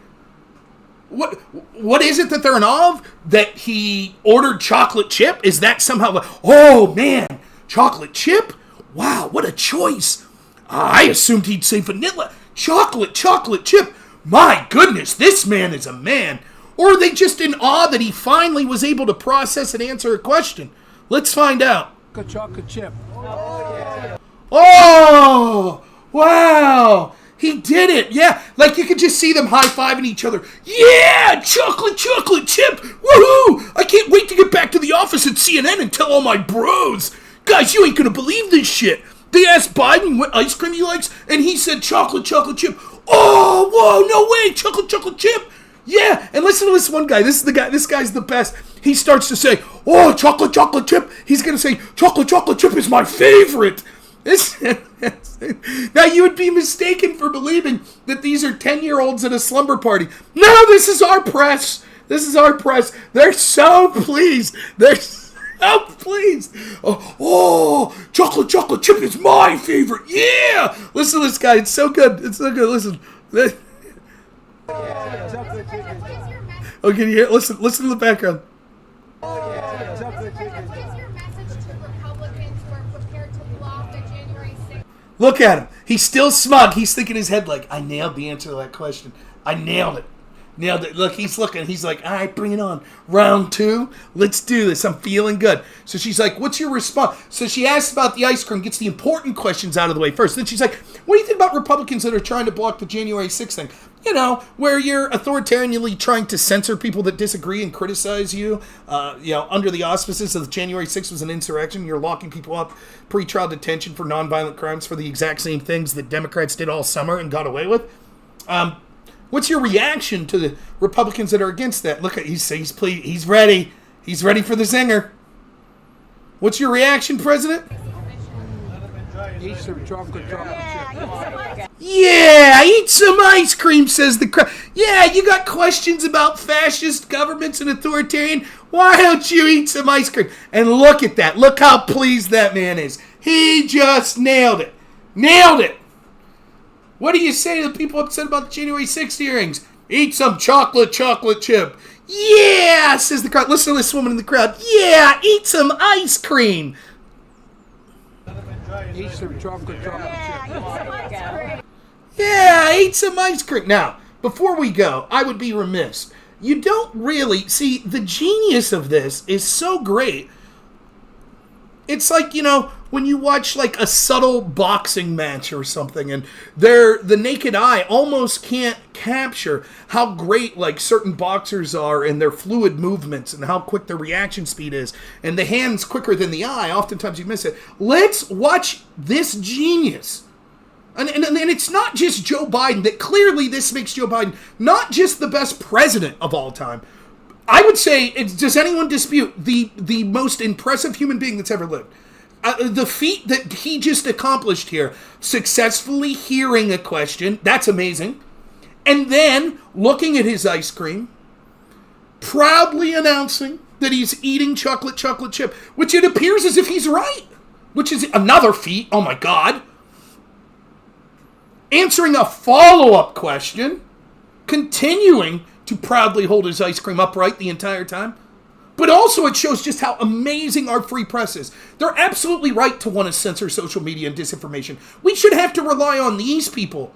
What is it that they're in awe of? That he ordered chocolate chip? Is that somehow, oh man, chocolate chip? Wow, what a choice. I assumed he'd say vanilla. Chocolate chip. My goodness, this man is a man. Or are they just in awe that he finally was able to process and answer a question? Let's find out. Chocolate chip. Oh, wow. He did it. Yeah, like you could just see them high-fiving each other. Yeah, chocolate chip. Woohoo! I can't wait to get back to the office at CNN and tell all my bros. Guys, you ain't going to believe this shit. They asked Biden what ice cream he likes, and he said chocolate chip. Oh, whoa, no way, chocolate chip. Yeah, and listen to this one guy. This guy's the best. He starts to say, oh, chocolate chip. He's going to say, chocolate chip is my favorite. Now, you would be mistaken for believing that these are 10-year-olds at a slumber party. No, this is our press. They're so pleased. Oh, chocolate chip is my favorite. Yeah. Listen to this guy. It's so good. Listen. Oh, can you hear? Listen to the background. What is your message to Republicans who are prepared to block the January 6th? Look at him. He's still smug. He's thinking in his head like, I nailed the answer to that question. I nailed it. Look, he's looking. He's like, all right, bring it on. Round 2. Let's do this. I'm feeling good. So she's like, what's your response? So she asks about the ice cream, gets the important questions out of the way first. Then she's like, what do you think about Republicans that are trying to block the January 6th thing? Where you're authoritarianly trying to censor people that disagree and criticize you, under the auspices of January 6th was an insurrection. You're locking people up, pretrial detention for nonviolent crimes for the exact same things that Democrats did all summer and got away with. What's your reaction to the Republicans that are against that? Look, he's ready. He's ready for the zinger. What's your reaction, President? Eat some chocolate chip. Yeah, eat some ice cream, says the crowd. Yeah, you got questions about fascist governments and authoritarian? Why don't you eat some ice cream? And look at that. Look how pleased that man is. He just nailed it. What do you say to the people upset about the January 6th hearings? Eat some chocolate chip. Yeah, says the crowd. Listen to this woman in the crowd. Yeah, eat some ice cream. Eat some chocolate chip. Yeah, I ate some ice cream. Now, before we go, I would be remiss. You don't really see the genius of this is so great. It's like, when you watch like a subtle boxing match or something, and the naked eye almost can't capture how great like certain boxers are and their fluid movements and how quick their reaction speed is, and the hand's quicker than the eye. Oftentimes you miss it. Let's watch this genius. And it's not just Joe Biden, that clearly this makes Joe Biden not just the best president of all time. I would say, does anyone dispute the most impressive human being that's ever lived? The feat that he just accomplished here, successfully hearing a question, that's amazing. And then looking at his ice cream, proudly announcing that he's eating chocolate chip, which it appears as if he's right, which is another feat. Oh my God. Answering a follow-up question, continuing to proudly hold his ice cream upright the entire time. But also it shows just how amazing our free press is. They're absolutely right to want to censor social media and disinformation. We should have to rely on these people.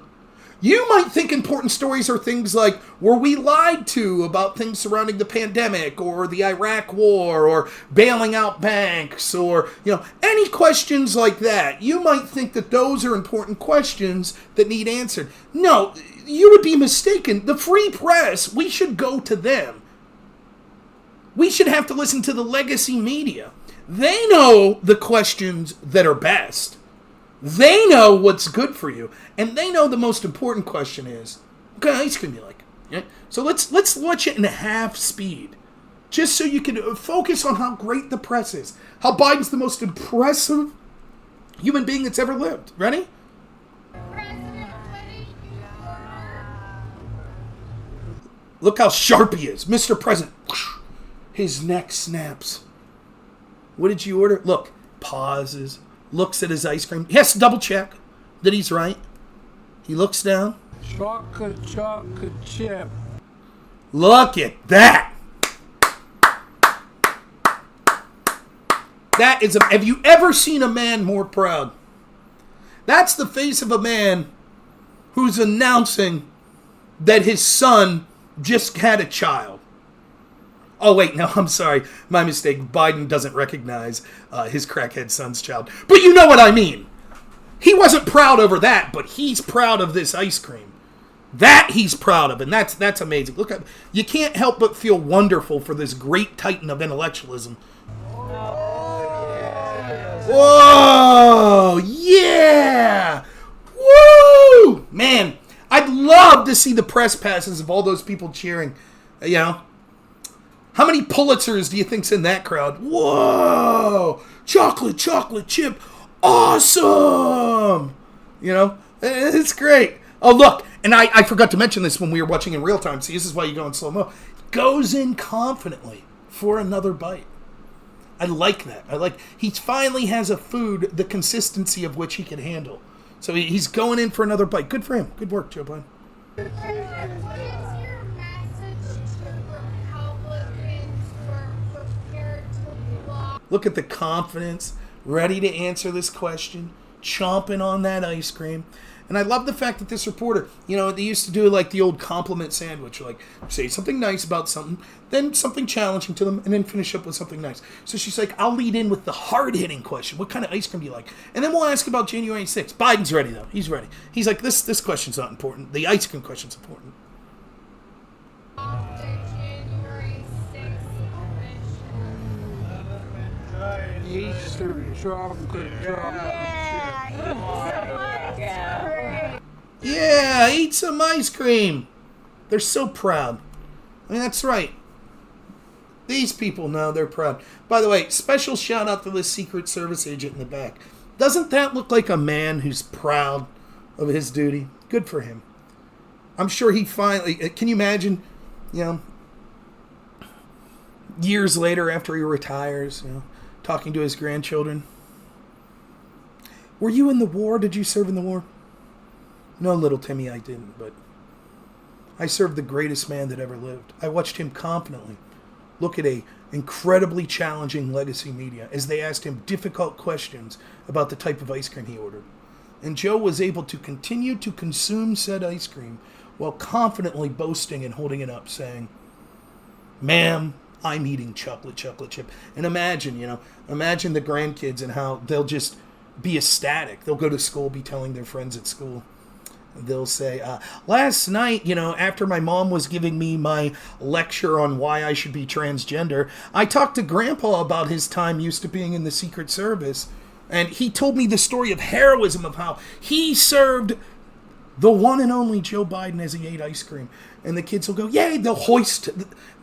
You might think important stories are things like, were we lied to about things surrounding the pandemic or the Iraq war or bailing out banks or, any questions like that. You might think that those are important questions that need answered. No, you would be mistaken. The free press, we should go to them. We should have to listen to the legacy media. They know the questions that are best. They know what's good for you, and they know the most important question is, what kind of ice cream you like? Yeah? So let's watch it in half speed, just so you can focus on how great the press is, how Biden's the most impressive human being that's ever lived. Ready? Look how sharp he is, Mr. President. His neck snaps. What did you order? Look, pauses. Looks at his ice cream. He has to double check that he's right. He looks down. Chocolate chip. Look at that. That is have you ever seen a man more proud? That's the face of a man who's announcing that his son just had a child. Oh, wait, no, I'm sorry. My mistake. Biden doesn't recognize his crackhead son's child. But you know what I mean. He wasn't proud over that, but he's proud of this ice cream. That he's proud of, and that's amazing. Look, you can't help but feel wonderful for this great titan of intellectualism. Whoa! Yeah! Woo! Man, I'd love to see the press passes of all those people cheering, How many Pulitzers do you think's in that crowd? Whoa! Chocolate chip. Awesome! It's great. Oh, look. And I forgot to mention this when we were watching in real time. See, this is why you go in slow-mo. Goes in confidently for another bite. I like that. He finally has a food, the consistency of which he can handle. So he's going in for another bite. Good for him. Good work, Joe Biden. Look at the confidence, ready to answer this question, chomping on that ice cream. And I love the fact that this reporter, they used to do like the old compliment sandwich, like say something nice about something, then something challenging to them, and then finish up with something nice. So she's like, I'll lead in with the hard-hitting question. What kind of ice cream do you like? And then we'll ask about January 6th. Biden's ready, though. He's ready. He's like, this question's not important. The ice cream question's important. Easter chocolate Yeah, eat some ice cream. They're so proud. I mean, that's right. These people know they're proud. By the way, special shout out to this Secret Service agent in the back. Doesn't that look like a man who's proud of his duty? Good for him. I'm sure he finally... Can you imagine, years later after he retires, talking to his grandchildren? Were you in the war? Did you serve in the war? No, little Timmy, I didn't, but I served the greatest man that ever lived. I watched him confidently look at a incredibly challenging legacy media as they asked him difficult questions about the type of ice cream he ordered. And Joe was able to continue to consume said ice cream while confidently boasting and holding it up, saying, "Ma'am, I'm eating chocolate chip." And imagine the grandkids and how they'll just be ecstatic. They'll go to school, be telling their friends at school. They'll say, last night, after my mom was giving me my lecture on why I should be transgender, I talked to Grandpa about his time used to being in the Secret Service. And he told me the story of heroism, of how he served the one and only Joe Biden as he ate ice cream. And the kids will go, yay, they'll hoist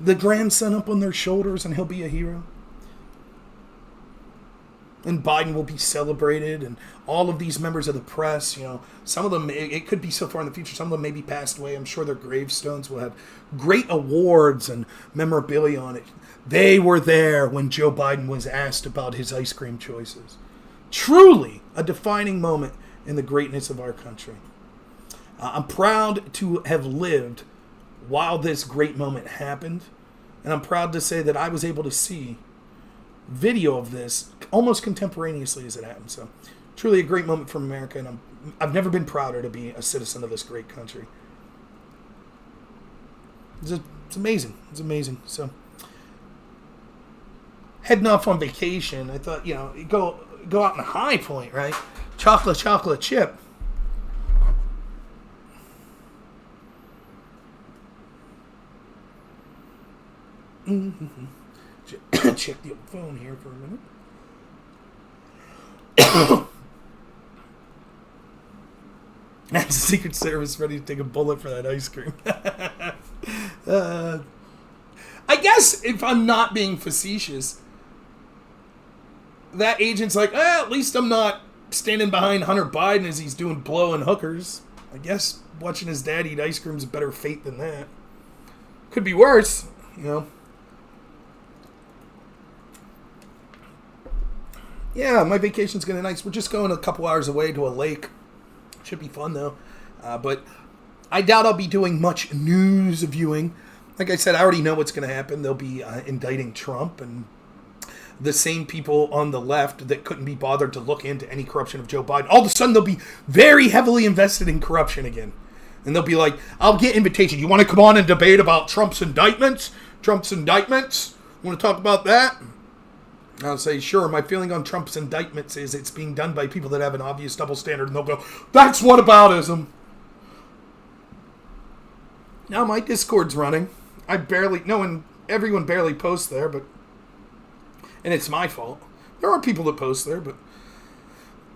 the grandson up on their shoulders and he'll be a hero. And Biden will be celebrated, and all of these members of the press, some of them, it could be so far in the future, some of them may be passed away. I'm sure their gravestones will have great awards and memorabilia on it. They were there when Joe Biden was asked about his ice cream choices. Truly a defining moment in the greatness of our country. I'm proud to have lived while this great moment happened, and I'm proud to say that I was able to see video of this almost contemporaneously as it happened. So truly a great moment for America, and I've never been prouder to be a citizen of this great country. It's amazing. It's amazing. So heading off on vacation, I thought, go out in a high point, right? Chocolate chip. Check the phone here for a minute. That's the Secret Service ready to take a bullet for that ice cream. I guess if I'm not being facetious, that agent's like, at least I'm not standing behind Hunter Biden as he's doing blow and hookers. I guess watching his dad eat ice cream is a better fate than that. Could be worse, Yeah, my vacation's going to be nice. We're just going a couple hours away to a lake. Should be fun, though. But I doubt I'll be doing much news viewing. Like I said, I already know what's going to happen. They'll be indicting Trump, and the same people on the left that couldn't be bothered to look into any corruption of Joe Biden, all of a sudden they'll be very heavily invested in corruption again. And they'll be like, I'll get invitations. You want to come on and debate about Trump's indictments? Want to talk about that? I'll say, sure, my feeling on Trump's indictments is it's being done by people that have an obvious double standard. And they'll go, that's whataboutism. Now my Discord's running. Everyone barely posts there, and it's my fault. There are people that post there, but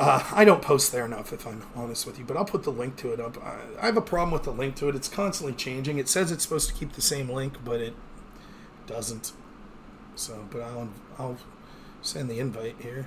I don't post there enough, if I'm honest with you. But I'll put the link to it up. I have a problem with the link to it. It's constantly changing. It says it's supposed to keep the same link, but it doesn't. So, but I'll send the invite here.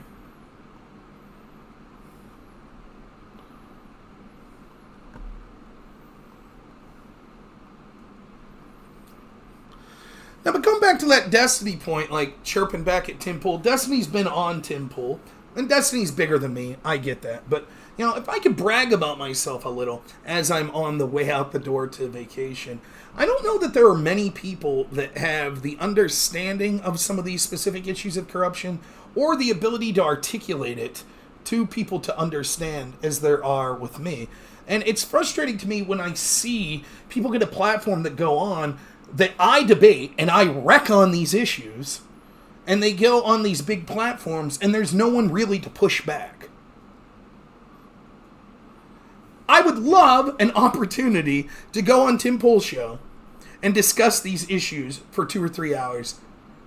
Now, but going back to that Destiny point, like chirping back at Tim Pool, Destiny's been on Tim Pool, and Destiny's bigger than me. I get that. But, if I could brag about myself a little as I'm on the way out the door to vacation, I don't know that there are many people that have the understanding of some of these specific issues of corruption or the ability to articulate it to people to understand as there are with me. And it's frustrating to me when I see people get a platform that go on that I debate and I wreck on these issues, and they go on these big platforms and there's no one really to push back. I would love an opportunity to go on Tim Pool's show and discuss these issues for 2 or 3 hours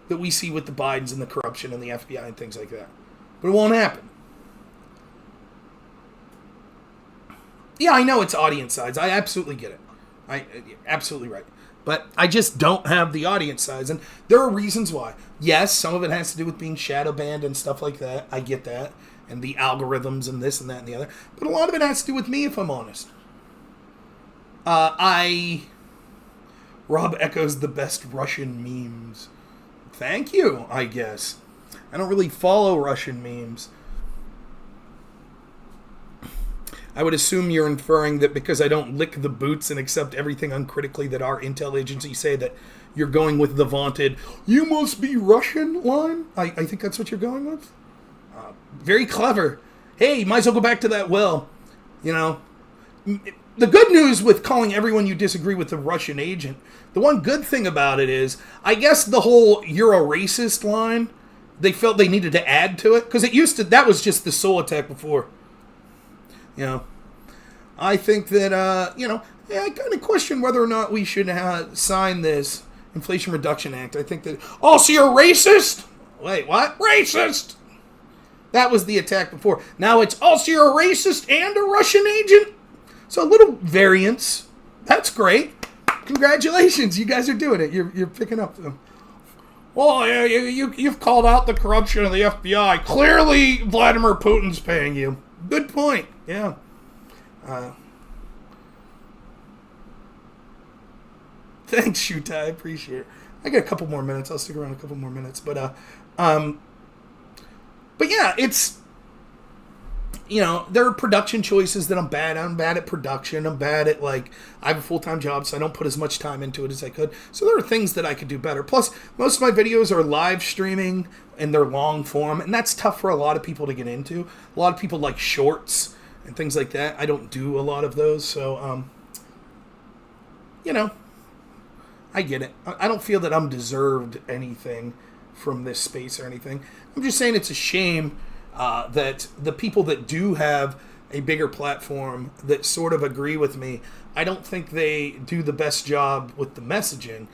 that we see with the Bidens and the corruption and the FBI and things like that. But it won't happen. Yeah, I know it's audience size. I absolutely get it. Absolutely right. But I just don't have the audience size. And there are reasons why. Yes, some of it has to do with being shadow banned and stuff like that. I get that. And the algorithms and this and that and the other. But a lot of it has to do with me, if I'm honest. Rob echoes the best Russian memes. Thank you, I guess. I don't really follow Russian memes. I would assume you're inferring that because I don't lick the boots and accept everything uncritically that our intel agencies say, that you're going with the vaunted, you must be Russian line? I think that's what you're going with. Very clever. Hey, might as well go back to that well. You know, the good news with calling everyone you disagree with a Russian agent, the one good thing about it is, I guess the whole "you're a racist" line, they felt they needed to add to it, because that was just the soul attack before. You know, I think that, I kind of question whether or not we should sign this Inflation Reduction Act. I think that, so you're racist? Wait, what? Racist! That was the attack before. Now it's, so you're a racist and a Russian agent? So a little variance. That's great. Congratulations, you guys are doing it. You're picking up them. Well, yeah, you've called out the corruption of the FBI. Clearly, Vladimir Putin's paying you. Good point. Yeah. Thanks, Shuta. I appreciate it. I got a couple more minutes. I'll stick around a couple more minutes. But yeah, it's, there are production choices that I'm bad at. I'm bad at production. I'm bad at, I have a full-time job, so I don't put as much time into it as I could. So there are things that I could do better. Plus, most of my videos are live streaming, and they're long form, and that's tough for a lot of people to get into. A lot of people like shorts and things like that. I don't do a lot of those, so, I get it. I don't feel that I'm deserved anything from this space or anything. I'm just saying it's a shame that the people that do have a bigger platform that sort of agree with me, I don't think they do the best job with the messaging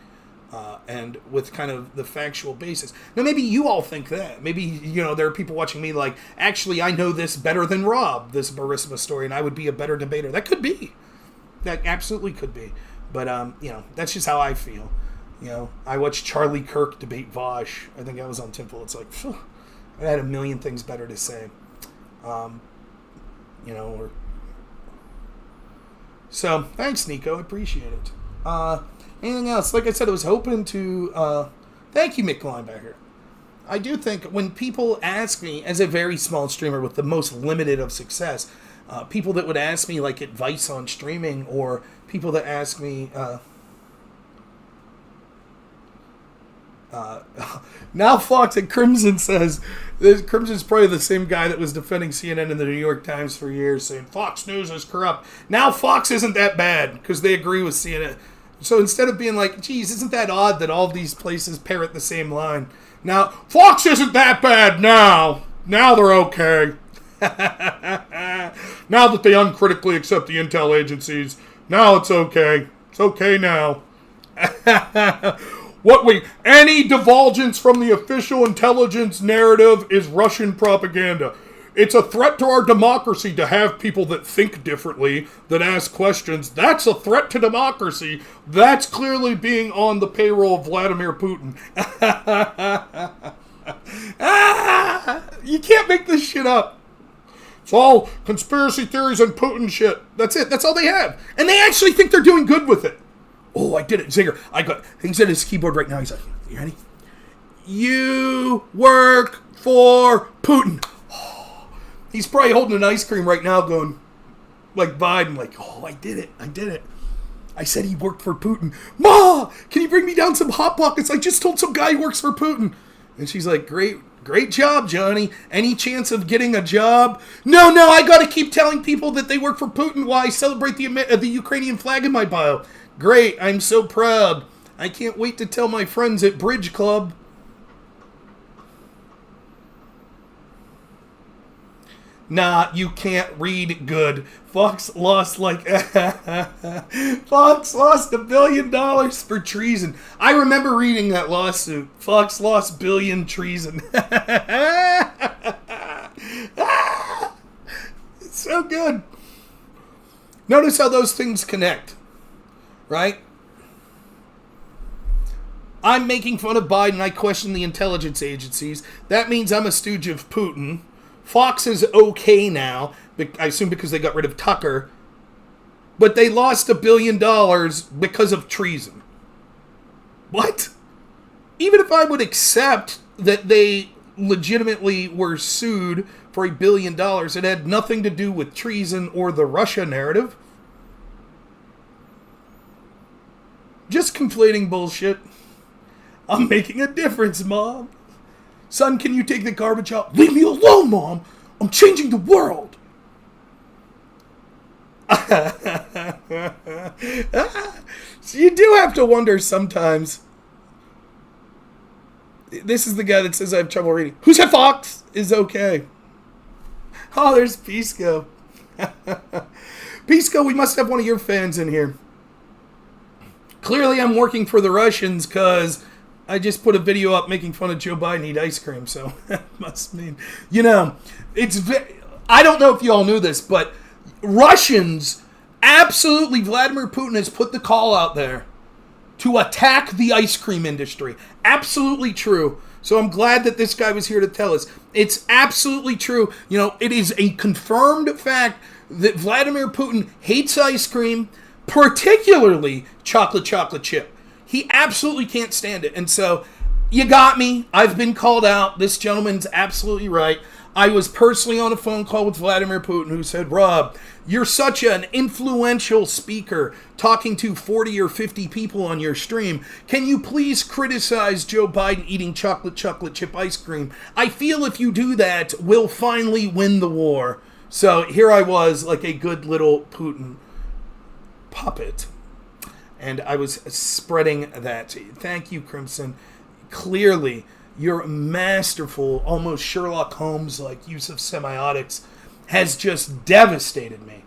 and with kind of the factual basis. Now, maybe you all think that. Maybe, there are people watching me like, actually, I know this better than Rob, this Burisma story, and I would be a better debater. That could be. That absolutely could be. But, that's just how I feel. I watched Charlie Kirk debate Vosh. I think that was on Temple. It's like, phew, I had a million things better to say. So, thanks, Nico. I appreciate it. Anything else? Like I said, I was hoping to... thank you, Mick Linebacker. I do think when people ask me, as a very small streamer with the most limited of success, people that would ask me, advice on streaming, or people that ask me... now Fox at Crimson says, Crimson's probably the same guy that was defending CNN and the New York Times for years, saying Fox News is corrupt. Now Fox isn't that bad, because they agree with CNN. So instead of being like, geez, isn't that odd that all these places parrot the same line? Now, Fox isn't that bad now. Now they're okay. Now that they uncritically accept the intel agencies, now it's okay. It's okay now. Any divulgence from the official intelligence narrative is Russian propaganda. It's a threat to our democracy to have people that think differently, that ask questions. That's a threat to democracy. That's clearly being on the payroll of Vladimir Putin. You can't make this shit up. It's all conspiracy theories and Putin shit. That's it. That's all they have. And they actually think they're doing good with it. Oh, I did it. Zinger, he's at his keyboard right now. He's like, you ready? You work for Putin. Oh, he's probably holding an ice cream right now going, like Biden, I did it. I said he worked for Putin. Ma, can you bring me down some Hot Pockets? I just told some guy he works for Putin. And she's like, great job, Johnny. Any chance of getting a job? No, I got to keep telling people that they work for Putin while I celebrate the Ukrainian flag in my bio. Great, I'm so proud. I can't wait to tell my friends at Bridge Club. Nah, you can't read good. Fox lost Fox lost $1 billion for treason. I remember reading that lawsuit. Fox lost billion treason. It's so good. Notice how those things connect. Right? I'm making fun of Biden. I question the intelligence agencies. That means I'm a stooge of Putin. Fox is okay now, I assume because they got rid of Tucker. But they lost $1 billion because of treason. What? Even if I would accept that they legitimately were sued for $1 billion, it had nothing to do with treason or the Russia narrative. Just conflating bullshit. I'm making a difference, Mom. Son, can you take the garbage out? Leave me alone, Mom. I'm changing the world. So you do have to wonder sometimes. This is the guy that says I have trouble reading. Who said Fox is okay? Oh, there's Pisco. Pisco, we must have one of your fans in here. Clearly I'm working for the Russians because I just put a video up making fun of Joe Biden eat ice cream. So that must mean, I don't know if you all knew this, but Russians, absolutely, Vladimir Putin has put the call out there to attack the ice cream industry. Absolutely true. So I'm glad that this guy was here to tell us. It's absolutely true. It is a confirmed fact that Vladimir Putin hates ice cream, particularly chocolate chip. He absolutely can't stand it. And so, you got me. I've been called out. This gentleman's absolutely right. I was personally on a phone call with Vladimir Putin who said, Rob, you're such an influential speaker talking to 40 or 50 people on your stream. Can you please criticize Joe Biden eating chocolate chip ice cream? I feel if you do that, we'll finally win the war. So here I was like a good little Putin puppet. And I was spreading that. Thank you, Crimson. Clearly, your masterful, almost Sherlock Holmes-like use of semiotics has just devastated me.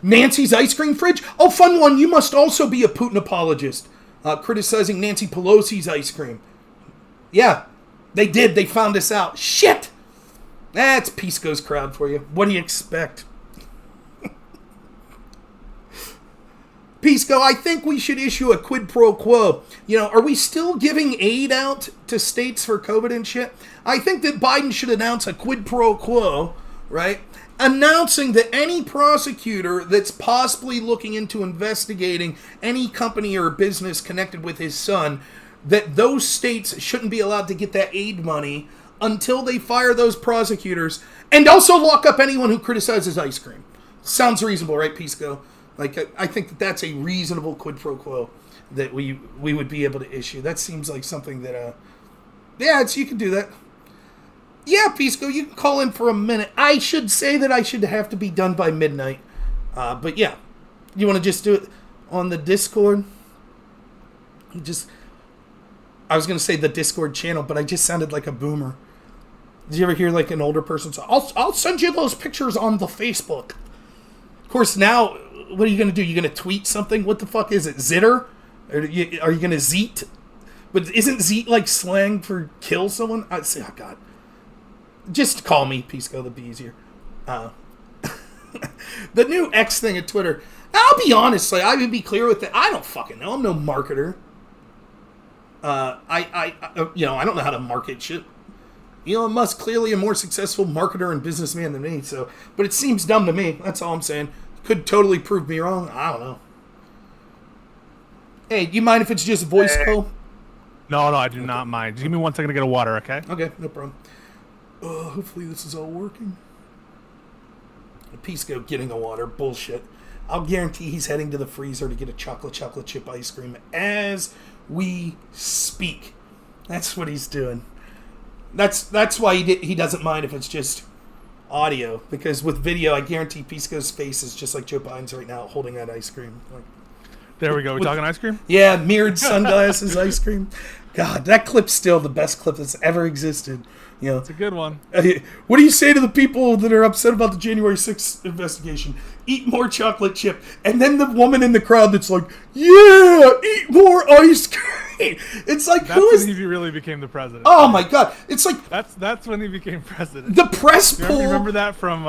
Nancy's ice cream fridge. Oh, fun one. You must also be a Putin apologist. Criticizing Nancy Pelosi's ice cream. Yeah, they did. They found us out. Shit! That's Pisco's crowd for you. What do you expect? Pisco, I think we should issue a quid pro quo. Are we still giving aid out to states for COVID and shit? I think that Biden should announce a quid pro quo, right? Announcing that any prosecutor that's possibly looking into investigating any company or business connected with his son, that those states shouldn't be allowed to get that aid money until they fire those prosecutors, and also lock up anyone who criticizes ice cream. Sounds reasonable, right, Pisco? I think that that's a reasonable quid pro quo that we would be able to issue. That seems like something that, you can do that. Yeah, Pisco, you can call in for a minute. I should say that I should have to be done by midnight. But yeah, you want to just do it on the Discord? I was going to say the Discord channel, but I just sounded like a boomer. Did you ever hear like an older person say, I'll send you those pictures on the Facebook? Of course, now, what are you going to do? You're going to tweet something? What the fuck is it? Zitter? Are you going to zeet? But isn't zeet like slang for kill someone? Oh, God. Just call me Pisco, that'd be easier. The new X thing at Twitter. I'll be honest, I would be clear with it. I don't fucking know. I'm no marketer. I don't know how to market shit. Elon Musk clearly a more successful marketer and businessman than me, but it seems dumb to me. That's all I'm saying. Could totally prove me wrong. I don't know. Hey, do you mind if it's just voice call? No, I do not mind. Just give me 1 second to get a water, okay? Okay, no problem. Hopefully this is all working. Pisco getting a water. Bullshit. I'll guarantee he's heading to the freezer to get a chocolate chip ice cream as we speak. That's what he's doing. That's why he doesn't mind if it's just audio, because with video, I guarantee Pisco's face is just like Joe Biden's right now, holding that ice cream. There we go. We talking ice cream? Yeah, mirrored sunglasses, ice cream. God, that clip's still the best clip that's ever existed. It's a good one. What do you say to the people that are upset about the January 6th investigation? Eat more chocolate chip. And then the woman in the crowd that's like, yeah, eat more ice cream. It's like, that's when he really became the president. Oh my God. It's like, that's when he became president. The press poll. Remember that from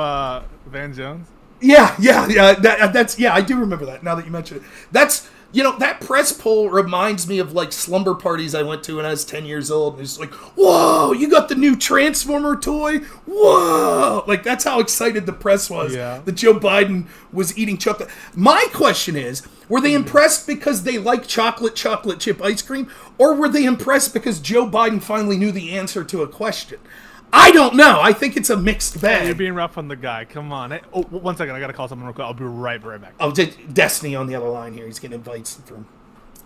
Van Jones? Yeah. I do remember that now that you mention it. That's, that press poll reminds me of like slumber parties I went to when I was 10 years old. It's like, whoa, you got the new Transformer toy? Whoa. Like, that's how excited the press was that Joe Biden was eating chocolate. My question is, were they impressed because they like chocolate chip ice cream? Or were they impressed because Joe Biden finally knew the answer to a question? I don't know. I think it's a mixed bag. You're being rough on the guy. Come on. Hey, 1 second. I got to call someone real quick. I'll be right back. Oh, Destiny on the other line here. He's getting advice from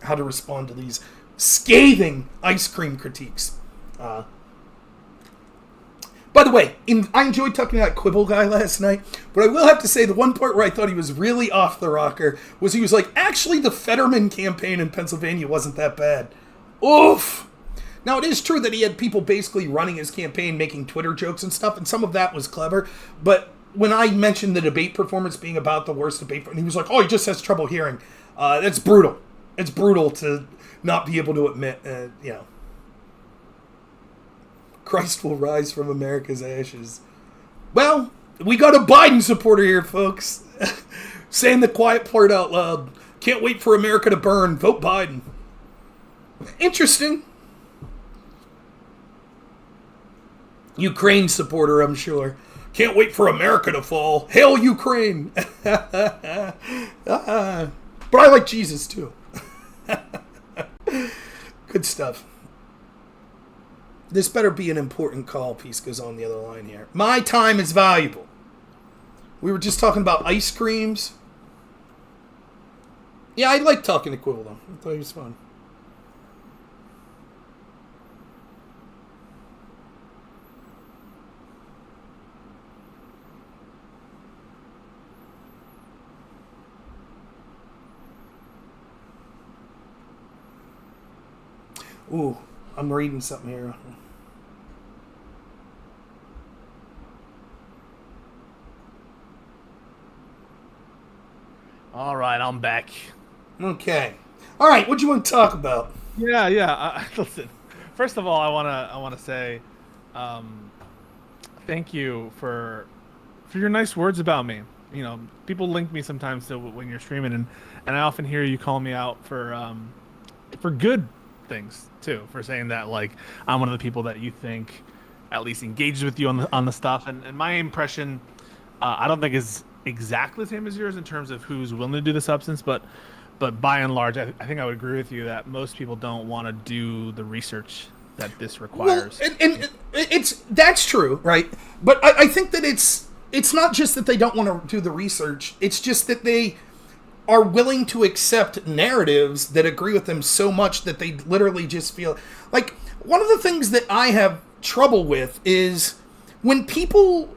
how to respond to these scathing ice cream critiques. But By the way, I enjoyed talking to that Quibble guy last night, but I will have to say the one part where I thought he was really off the rocker was he was like, actually, the Fetterman campaign in Pennsylvania wasn't that bad. Oof! Now, it is true that he had people basically running his campaign, making Twitter jokes and stuff, and some of that was clever, but when I mentioned the debate performance being about the worst debate, and he was like, oh, he just has trouble hearing. That's brutal. It's brutal to not be able to admit, Christ will rise from America's ashes. Well, we got a Biden supporter here, folks. Saying the quiet part out loud. Can't wait for America to burn. Vote Biden. Interesting. Ukraine supporter, I'm sure. Can't wait for America to fall. Hail Ukraine. But I like Jesus, too. Good stuff. This better be an important call. Peace goes on the other line here. My time is valuable. We were just talking about ice creams. Yeah, I like talking to Quibble, though. I thought he was fun. Ooh, I'm reading something here. All right, I'm back. Okay. All right, what do you want to talk about? Yeah. Listen, first of all, I wanna say, thank you for your nice words about me. You know, people link me sometimes to when you're streaming, and I often hear you call me out for good things too, for saying that like I'm one of the people that you think at least engages with you on the stuff, and my impression I don't think is exactly the same as yours in terms of who's willing to do the substance, but by and large I think I would agree with you that most people don't want to do the research that this requires. Well, and that's true, right? But I think that it's not just that they don't want to do the research, it's just that they are willing to accept narratives that agree with them so much that they literally just feel like one of the things that I have trouble with is when people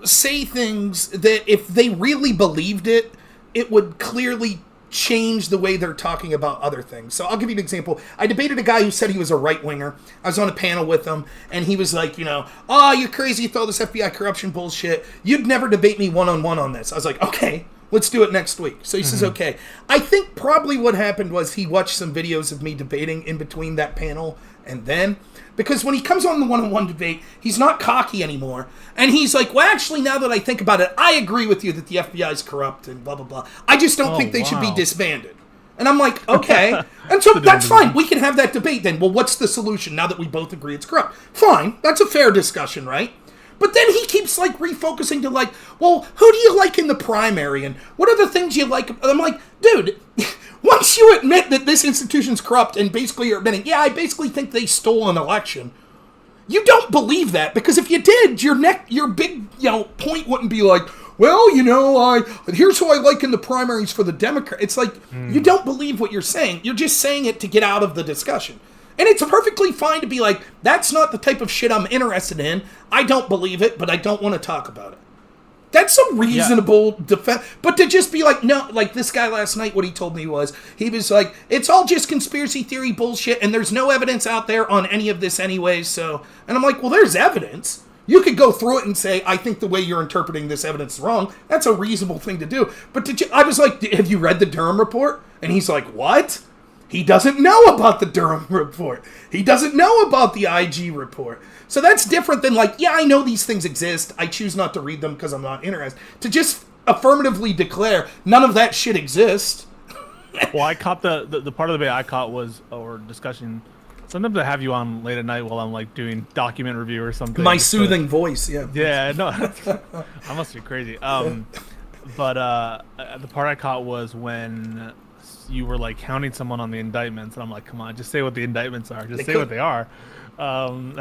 say things that if they really believed it, it would clearly change the way they're talking about other things. So I'll give you an example. I debated a guy who said he was a right-winger. I was on a panel with him, and he was like, oh, you're crazy with all this FBI corruption bullshit. You'd never debate me one-on-one on this. I was like, okay, let's do it next week. So he says, okay. I think probably what happened was he watched some videos of me debating in between that panel and then, because when he comes on the one-on-one debate, he's not cocky anymore. And he's like, well, actually, now that I think about it, I agree with you that the FBI is corrupt and blah, blah, blah. I just don't think they should be disbanded. And I'm like, okay. And so that's fine. We can have that debate then. Well, what's the solution now that we both agree it's corrupt? Fine. That's a fair discussion, right? But then he keeps, like, refocusing to, like, well, who do you like in the primary? And what are the things you like? And I'm like, dude, once you admit that this institution's corrupt and basically you're admitting, yeah, I basically think they stole an election, you don't believe that, because if you did, your big, point wouldn't be like, well, here's who I like in the primaries for the Democrats. It's like, you don't believe what you're saying. You're just saying it to get out of the discussion. And it's perfectly fine to be like, that's not the type of shit I'm interested in. I don't believe it, but I don't want to talk about it. That's a reasonable defense. But to just be like, no, like this guy last night, what he told me was, he was like, it's all just conspiracy theory bullshit, and there's no evidence out there on any of this anyway, so. And I'm like, well, there's evidence. You could go through it and say, I think the way you're interpreting this evidence is wrong. That's a reasonable thing to do. But I was like, have you read the Durham report? And he's like, what? He doesn't know about the Durham report. He doesn't know about the IG report. So that's different than like, yeah, I know these things exist. I choose not to read them because I'm not interested. To just affirmatively declare none of that shit exists. Well, I caught the part of the debate I caught was, or discussion. Sometimes I have you on late at night while I'm like doing document review or something. My soothing voice, yeah. Yeah, no, I must be crazy. But the part I caught was when you were like counting someone on the indictments, and I'm like, come on, just say what the indictments are. Just say what they are.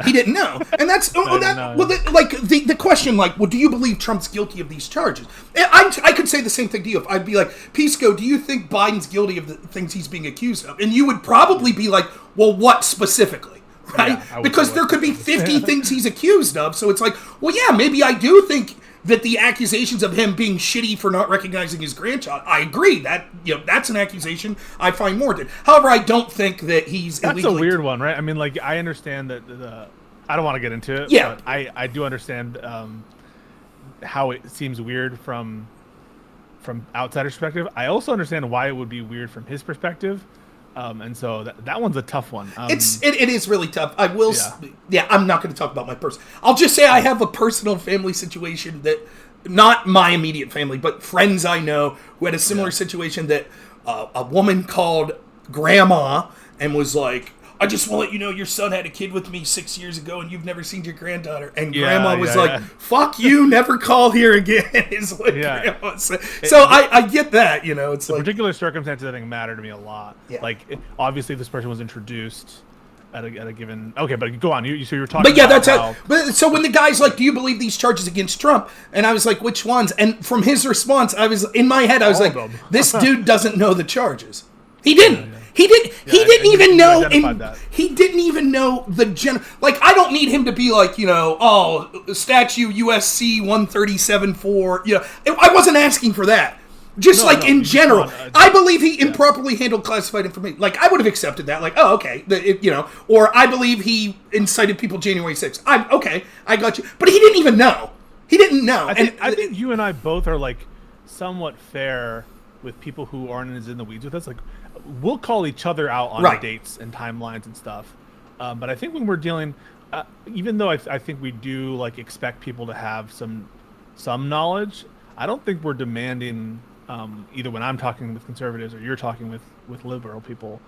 He didn't know, and that's the question. Like, well, do you believe Trump's guilty of these charges? I could say the same thing to you. If I'd be like, Pisco, do you think Biden's guilty of the things he's being accused of? And you would probably be like, well, what specifically? right? Yeah, Because there could be 50 things he's accused of. So it's like, well, yeah, maybe I do think that the accusations of him being shitty for not recognizing his grandchild, I agree that that's an accusation I find warranted. However, I don't think that he's That's illegally... a weird one, right? I mean, like, I understand that I don't want to get into it. Yeah. But I do understand how it seems weird from outsider's perspective. I also understand why it would be weird from his perspective. And so that one's a tough one. It is really tough. I will... Yeah, I'm not going to talk about my person. I'll just say I have a personal family situation that... Not my immediate family, but friends I know who had a similar situation that a woman called grandma and was like, I just want to let you know your son had a kid with me 6 years ago and you've never seen your granddaughter. And grandma was like, fuck you, never call here again, is what grandma said. So I get that, it's the like... particular circumstances, I think, matter to me a lot. Yeah. Like, obviously, this person was introduced at a given... Okay, but go on. So you were talking But yeah, about that's how... But so when the guy's like, do you believe these charges against Trump? And I was like, which ones? And from his response, in my head, I was like, this dude doesn't know the charges. He didn't. He didn't even know. He didn't even know the general. Like, I don't need him to be like, statute USC 137-4. I wasn't asking for that. Just in general, I believe he improperly handled classified information. Like, I would have accepted that. Like, oh, okay, or I believe he incited people January 6th. I got you. But he didn't even know. He didn't know. I think you and I both are like somewhat fair with people who aren't as in the weeds with us. Like, we'll call each other out on dates and timelines and stuff. But I think when we're dealing, even though I think we do like expect people to have some knowledge, I don't think we're demanding either when I'm talking with conservatives or you're talking with liberal people.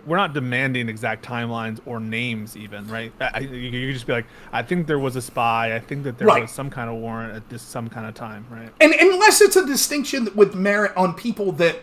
We're not demanding exact timelines or names even, right? You could just be like, I think there was a spy. I think that there was some kind of warrant at some kind of time, right? And unless it's a distinction with merit on people that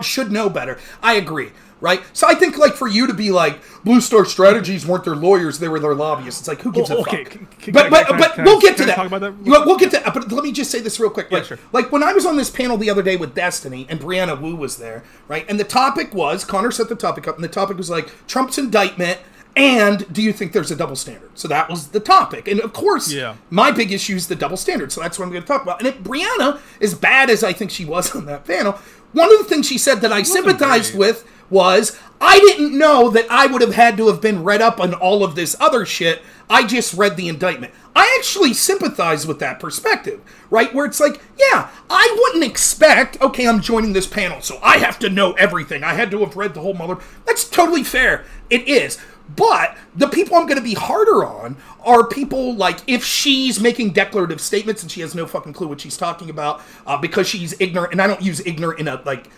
should know better, I agree, right? So I think, like, for you to be like, Blue Star Strategies weren't their lawyers, they were their lobbyists. It's like, who gives a fuck? But we'll get to that. Talk about that we'll get to that. But let me just say this real quick. Yeah, sure. Like, when I was on this panel the other day with Destiny, and Brianna Wu was there, right? And the topic was, Connor set the topic up, and the topic was like, Trump's indictment, and do you think there's a double standard? So that was the topic. And of course, my big issue is the double standard. So that's what I'm going to talk about. And if Brianna, as bad as I think she was on that panel, one of the things she said that I sympathized with was, I didn't know that I would have had to have been read up on all of this other shit. I just read the indictment. I actually sympathize with that perspective, right? Where it's like, yeah, I wouldn't expect, okay, I'm joining this panel, so I have to know everything. I had to have read the whole Mueller. That's totally fair. It is. But the people I'm going to be harder on are people like, if she's making declarative statements and she has no fucking clue what she's talking about because she's ignorant, and I don't use ignorant in a, like,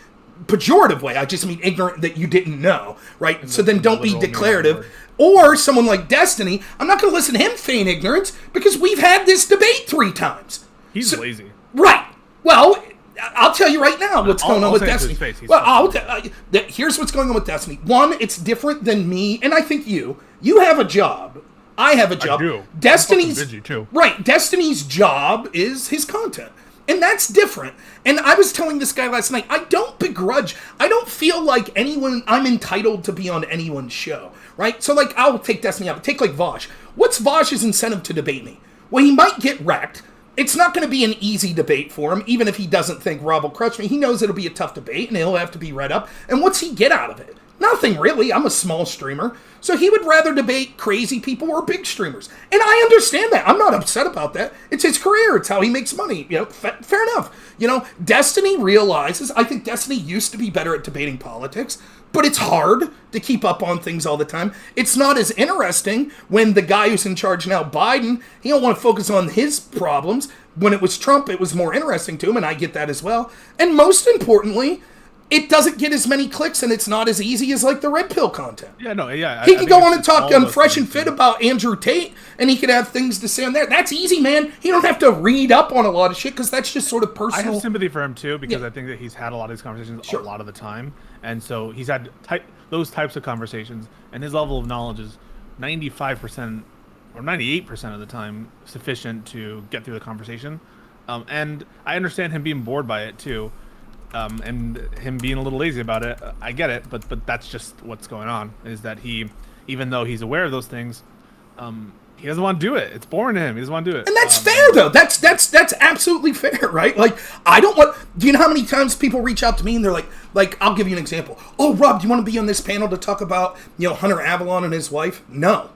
pejorative way. I just mean ignorant that you didn't know, right? So then don't be declarative. Or someone like Destiny, I'm not going to listen to him feign ignorance because we've had this debate 3 times. He's lazy. Right. Well, I'll tell you right now what's going on with Destiny. Here's what's going on with Destiny. One, it's different than me, and I think you have a job. I have a job. I do. Destiny's I'm busy too. Right. Destiny's job is his content. And that's different. And I was telling this guy last night, I don't begrudge. I don't feel like I'm entitled to be on anyone's show, right? So, like, I'll take Destiny out. Take, like, Vosh. What's Vosh's incentive to debate me? Well, he might get wrecked. It's not going to be an easy debate for him, even if he doesn't think Rob will crush me. He knows it'll be a tough debate, and he'll have to be read up. And what's he get out of it? Nothing, really. I'm a small streamer. So he would rather debate crazy people or big streamers. And I understand that. I'm not upset about that. It's his career. It's how he makes money. Fair enough. Destiny realizes, I think Destiny used to be better at debating politics, but it's hard to keep up on things all the time. It's not as interesting when the guy who's in charge now, Biden, he don't want to focus on his problems. When it was Trump, it was more interesting to him, and I get that as well. And most importantly, it doesn't get as many clicks, and it's not as easy as, like, the Red Pill content. Yeah, no, yeah. He can go on and talk Fresh and Fit about Andrew Tate, and he could have things to say on there. That's easy, man. He don't have to read up on a lot of shit, because that's just sort of personal. I have sympathy for him, too, because I think that he's had a lot of these conversations a lot of the time. And so he's had those types of conversations, and his level of knowledge is 95% or 98% of the time sufficient to get through the conversation. And I understand him being bored by it, too. And him being a little lazy about it, I get it, but that's just what's going on. Is that he even though he's aware of those things, he doesn't want to do it. It's boring to him. He doesn't want to do it. And that's fair, though. That's absolutely fair, right? Like, I don't want... Do you know how many times people reach out to me and they're like, I'll give you an example. Oh, Rob, do you want to be on this panel to talk about, Hunter Avalon and his wife? No.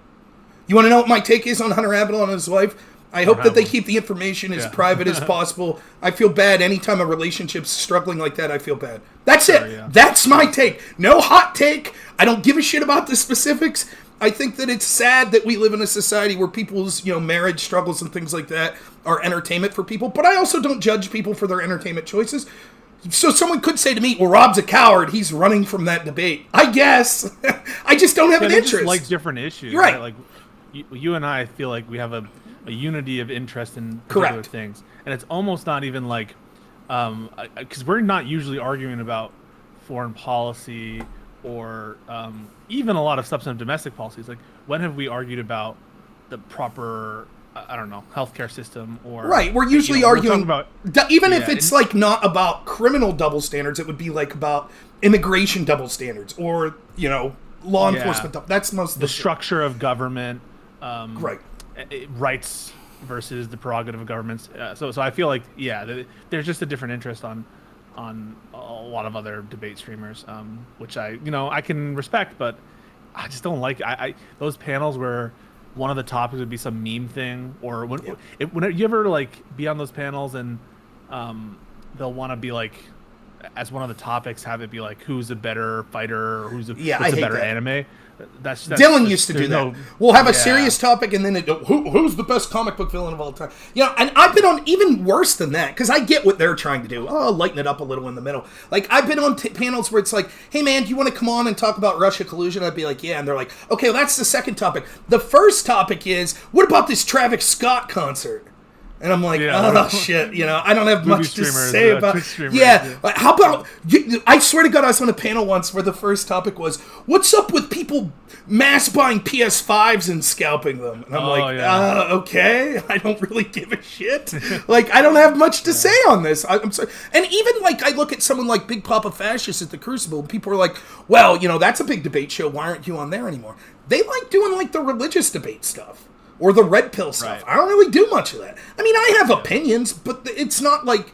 You want to know what my take is on Hunter Avalon and his wife? I hope that they keep the information as private as possible. I feel bad anytime a relationship's struggling like that. I feel bad. That's it. Yeah. That's my take. No hot take. I don't give a shit about the specifics. I think that it's sad that we live in a society where people's, marriage struggles and things like that are entertainment for people. But I also don't judge people for their entertainment choices. So someone could say to me, well, Rob's a coward. He's running from that debate. I guess. I just don't have an interest. Just like different issues. Right. Like you and I feel like we have a unity of interest in particular things. And it's almost not even like, because we're not usually arguing about foreign policy or even a lot of substantive domestic policies. Like, when have we argued about the proper, I don't know, healthcare system or... Right, we're usually arguing about... Even if it's, like, not about criminal double standards, it would be, like, about immigration double standards or, law enforcement. That's most of the structure of government. Right. Rights versus the prerogative of governments. So I feel like, there's just a different interest on a lot of other debate streamers, which I can respect, but I just don't like those panels where one of the topics would be some meme thing, or when you ever like be on those panels and they'll want to be like, as one of the topics, have it be like, who's a better fighter, or what's a better anime. That's Dylan used to do that. We'll have a serious topic, and then who's the best comic book villain of all time? And I've been on even worse than that, because I get what they're trying to do. Oh, lighten it up a little in the middle. Like, I've been on panels where it's like, hey man, do you want to come on and talk about Russia collusion? I'd be like, yeah. And they're like, okay, well, that's the second topic. The first topic is, what about this Travis Scott concert? And I'm like, oh shit, I don't have much to say about it. Yeah, how about, I swear to God, I was on a panel once where the first topic was, what's up with people mass buying PS5s and scalping them? And I'm okay, I don't really give a shit. Like, I don't have much to say on this. I'm sorry. And even, like, I look at someone like Big Papa Fascist at the Crucible, and people are like, well, that's a big debate show, why aren't you on there anymore? They like doing, like, the religious debate stuff. Or the red pill stuff. Right. I don't really do much of that. I mean, I have opinions, but it's not like,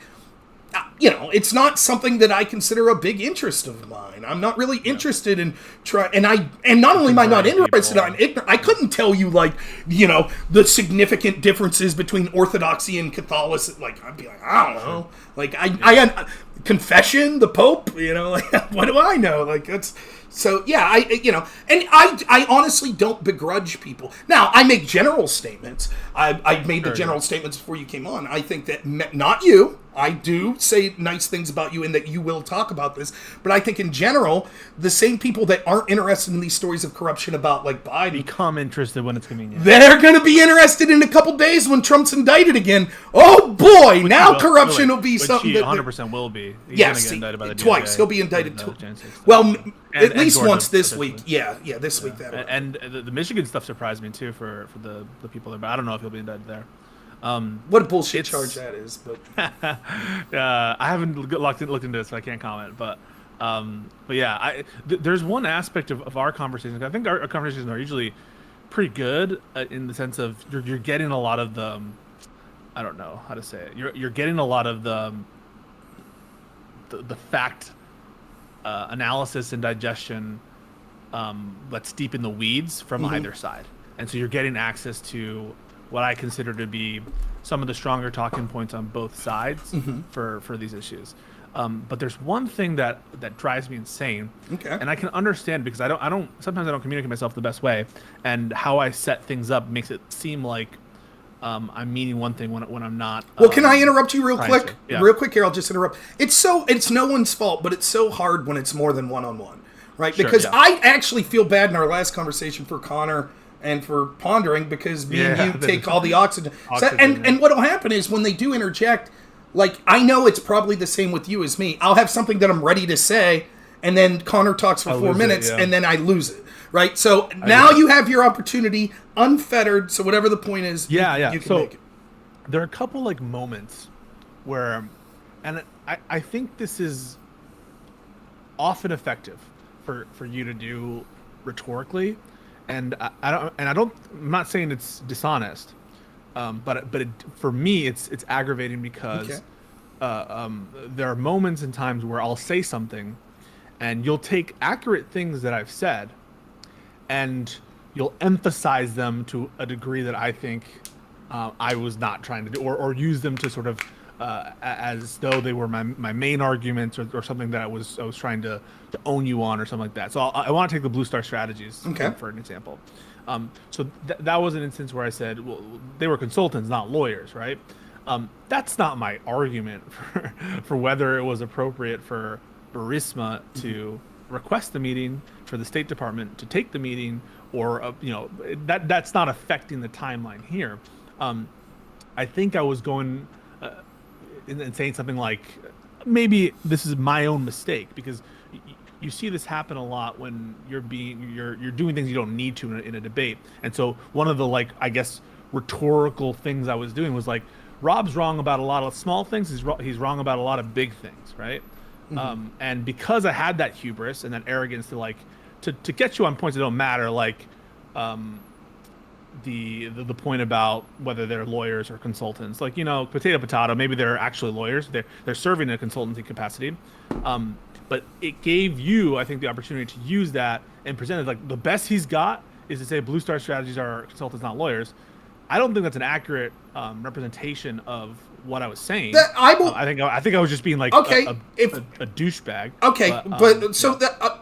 it's not something that I consider a big interest of mine. I'm not really interested in trying, and not only am I not interested, I'm ignorant. I couldn't tell you, like, the significant differences between Orthodoxy and Catholicism. Like, I'd be like, I don't know. Like, I had confession, the Pope, like, what do I know? Like, that's... So, yeah, I honestly don't begrudge people. Now, I make general statements. I made the general statements before you came on. I think that, not you, I do say nice things about you and that you will talk about this, but I think in general, the same people that aren't interested in these stories of corruption about, like, Biden... become interested when it's convenient. They're going to be interested in a couple days when Trump's indicted again. Oh, boy, now corruption will be something that... 100% will be. He's going to get indicted by the twice. DOJ. He'll be indicted twice. Well... At least once this week. Yeah, this week. That and the Michigan stuff surprised me, too, for the people there. But I don't know if he'll be indicted there. What a bullshit charge that is. But I haven't looked into it, so I can't comment. But yeah, there's one aspect of our conversations. I think our conversations are usually pretty good in the sense of you're getting a lot of the... I don't know how to say it. You're getting a lot of the fact... analysis and digestion that's deep in the weeds from either side. And so you're getting access to what I consider to be some of the stronger talking points on both sides for these issues. But there's one thing that drives me insane. Okay. And I can understand because sometimes I don't communicate myself the best way, and how I set things up makes it seem like I'm meaning one thing when I'm not. Well, can I interrupt you real quick? Yeah. Real quick here, I'll just interrupt. It's no one's fault, but it's so hard when it's more than one-on-one, right? Sure, because I actually feel bad in our last conversation for Connor and for Pondering, because me and you take all the oxygen. And what'll happen is when they do interject, like, I know it's probably the same with you as me. I'll have something that I'm ready to say, and then Connor talks for 4 minutes, and then I lose it. Right, so now you have your opportunity unfettered. So whatever the point is, you can make it. There are a couple like moments where, and I think this is often effective for you to do rhetorically, and I'm not saying it's dishonest, but for me it's aggravating because there are moments and times where I'll say something, and you'll take accurate things that I've said, and you'll emphasize them to a degree that I think I was not trying to do, or use them to sort of as though they were my main arguments or something that I was trying to own you on or something like that. So I want to take the Blue Star strategies for an example. So that was an instance where I said, well, they were consultants, not lawyers, right? That's not my argument for whether it was appropriate for Burisma to request the meeting, for the State Department to take the meeting, or that's not affecting the timeline here. I think I was going and saying something like, maybe this is my own mistake, because you see this happen a lot when you're doing things you don't need to in a debate. And so one of the, like, I guess, rhetorical things I was doing was like, Rob's wrong about a lot of small things. He's wrong about a lot of big things, right? Mm-hmm. And because I had that hubris and that arrogance to get you on points that don't matter, like the point about whether they're lawyers or consultants, like, potato, maybe they're actually lawyers. They're serving in a consultancy capacity. But it gave you, I think, the opportunity to use that and present it like the best he's got is to say Blue Star strategies are consultants, not lawyers. I don't think that's an accurate representation of what I was saying. I think I was just being like a douchebag. Okay,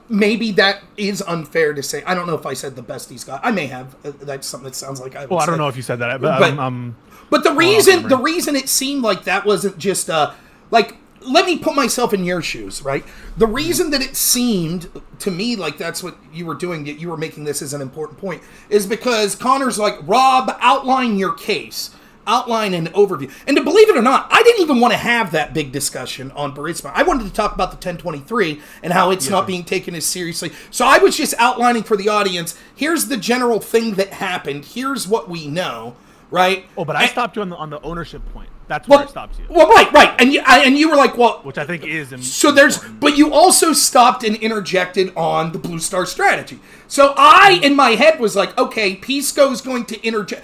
maybe that is unfair to say. I don't know if I said the best he's got. I may have. That's something that sounds like I would say. I don't know if you said that, but the reason it seemed like that wasn't just like, let me put myself in your shoes, right? The reason that it seemed to me like that's what you were doing, that you were making this as an important point, is because Connor's like, Rob, outline your case. Outline an overview. And to believe it or not, I didn't even want to have that big discussion on Burisma. I wanted to talk about the 1023 and how it's not being taken as seriously. So I was just outlining for the audience, here's the general thing that happened. Here's what we know, right? Oh, but I stopped you on the ownership point. That's where I stopped you. Well, right. And you were like, well... Which I think is important. But you also stopped and interjected on the Blue Star strategy. So I, in my head, was like, okay, Pisco's going to interject.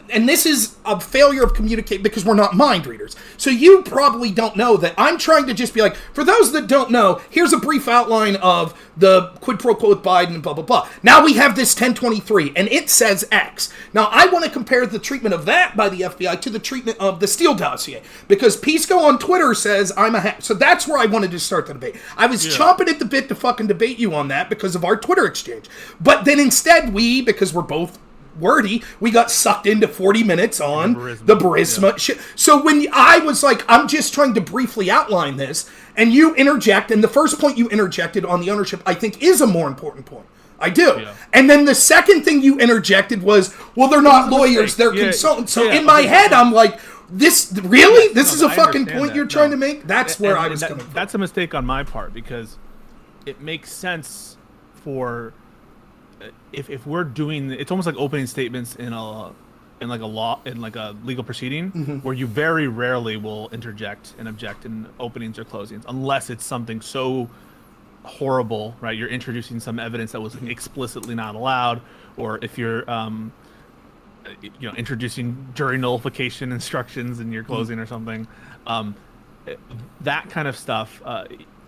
And this is a failure of communication because we're not mind readers. So you probably don't know that I'm trying to just be like, for those that don't know, here's a brief outline of the quid pro quo with Biden and blah, blah, blah. Now we have this 1023, and it says X. Now I want to compare the treatment of that by the FBI to the treatment of the Steele dossier. Because Pisco on Twitter says I'm a hack. So that's where I wanted to start the debate. I was chomping at the bit to fucking debate you on that because of our Twitter exchange. But then instead because we're both wordy, we got sucked into 40 minutes on the Burisma shit. So when I was like, I'm just trying to briefly outline this, and you interject, and the first point you interjected on the ownership, I think, is a more important point. I do. Yeah. And then the second thing you interjected was, well, they're not lawyers, they're consultants. So in my head, I'm like, this is a fucking point you're trying to make? That's where I was coming from. That's a mistake on my part, because it makes sense for... If we're doing, it's almost like opening statements in a legal proceeding, where you very rarely will interject and object in openings or closings, unless it's something so horrible, right? You're introducing some evidence that was explicitly not allowed, or if you're introducing jury nullification instructions in your closing or something, that kind of stuff.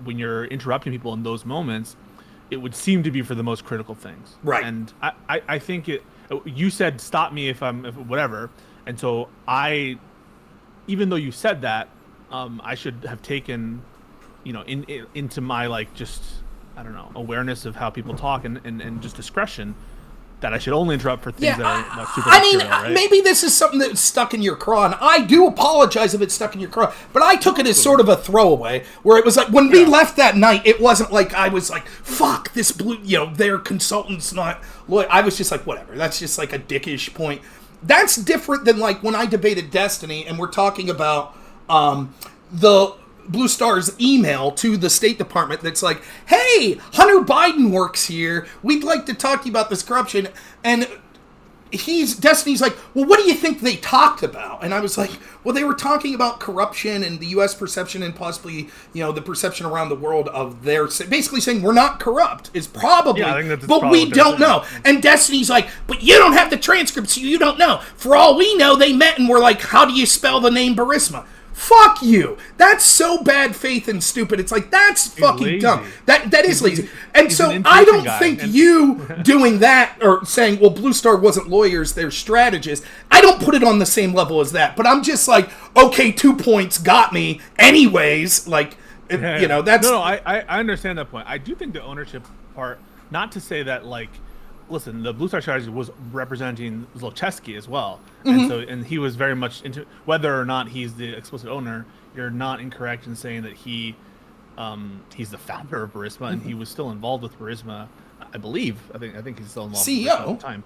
When you're interrupting people in those moments, it would seem to be for the most critical things. Right. And I think you said, stop me if whatever. And so even though you said that, I should have taken, into my, like, just, I don't know, awareness of how people talk and just discretion, that I should only interrupt for things that are super material, right? Maybe this is something that's stuck in your craw, and I do apologize if it's stuck in your craw, but I took it as sort of a throwaway, where it was like, when we left that night, it wasn't like I was like, fuck, this blue, they're consultants, not lawyer. I was just like, whatever, that's just like a dickish point. That's different than like when I debated Destiny, and we're talking about the Blue Star's email to the State Department that's like, hey, Hunter Biden works here. We'd like to talk to you about this corruption. And Destiny's like, well, what do you think they talked about? And I was like, well, they were talking about corruption and the U.S. perception and possibly, the perception around the world of their, basically saying we're not corrupt is probably, I think that's but we don't know. And Destiny's like, but you don't have the transcript, so you don't know. For all we know, they met and were like, how do you spell the name Burisma? Fuck you. That's so bad faith and stupid. It's like, that's fucking lazy. dumb. That is lazy. And he's so an I don't guy, think you doing that or saying, well, Blue Star wasn't lawyers, they're strategists. I don't put it on the same level as that. But I'm just like, okay, 2 points got me. Anyways, like, that's... No, I understand that point. I do think the ownership part, not to say that, like, listen, the Blue Star strategy was representing Zlochevsky as well, and he was very much into whether or not he's the explicit owner. You're not incorrect in saying that he's the founder of Burisma, and he was still involved with Burisma. I believe. I think he's still involved. CEO at the time.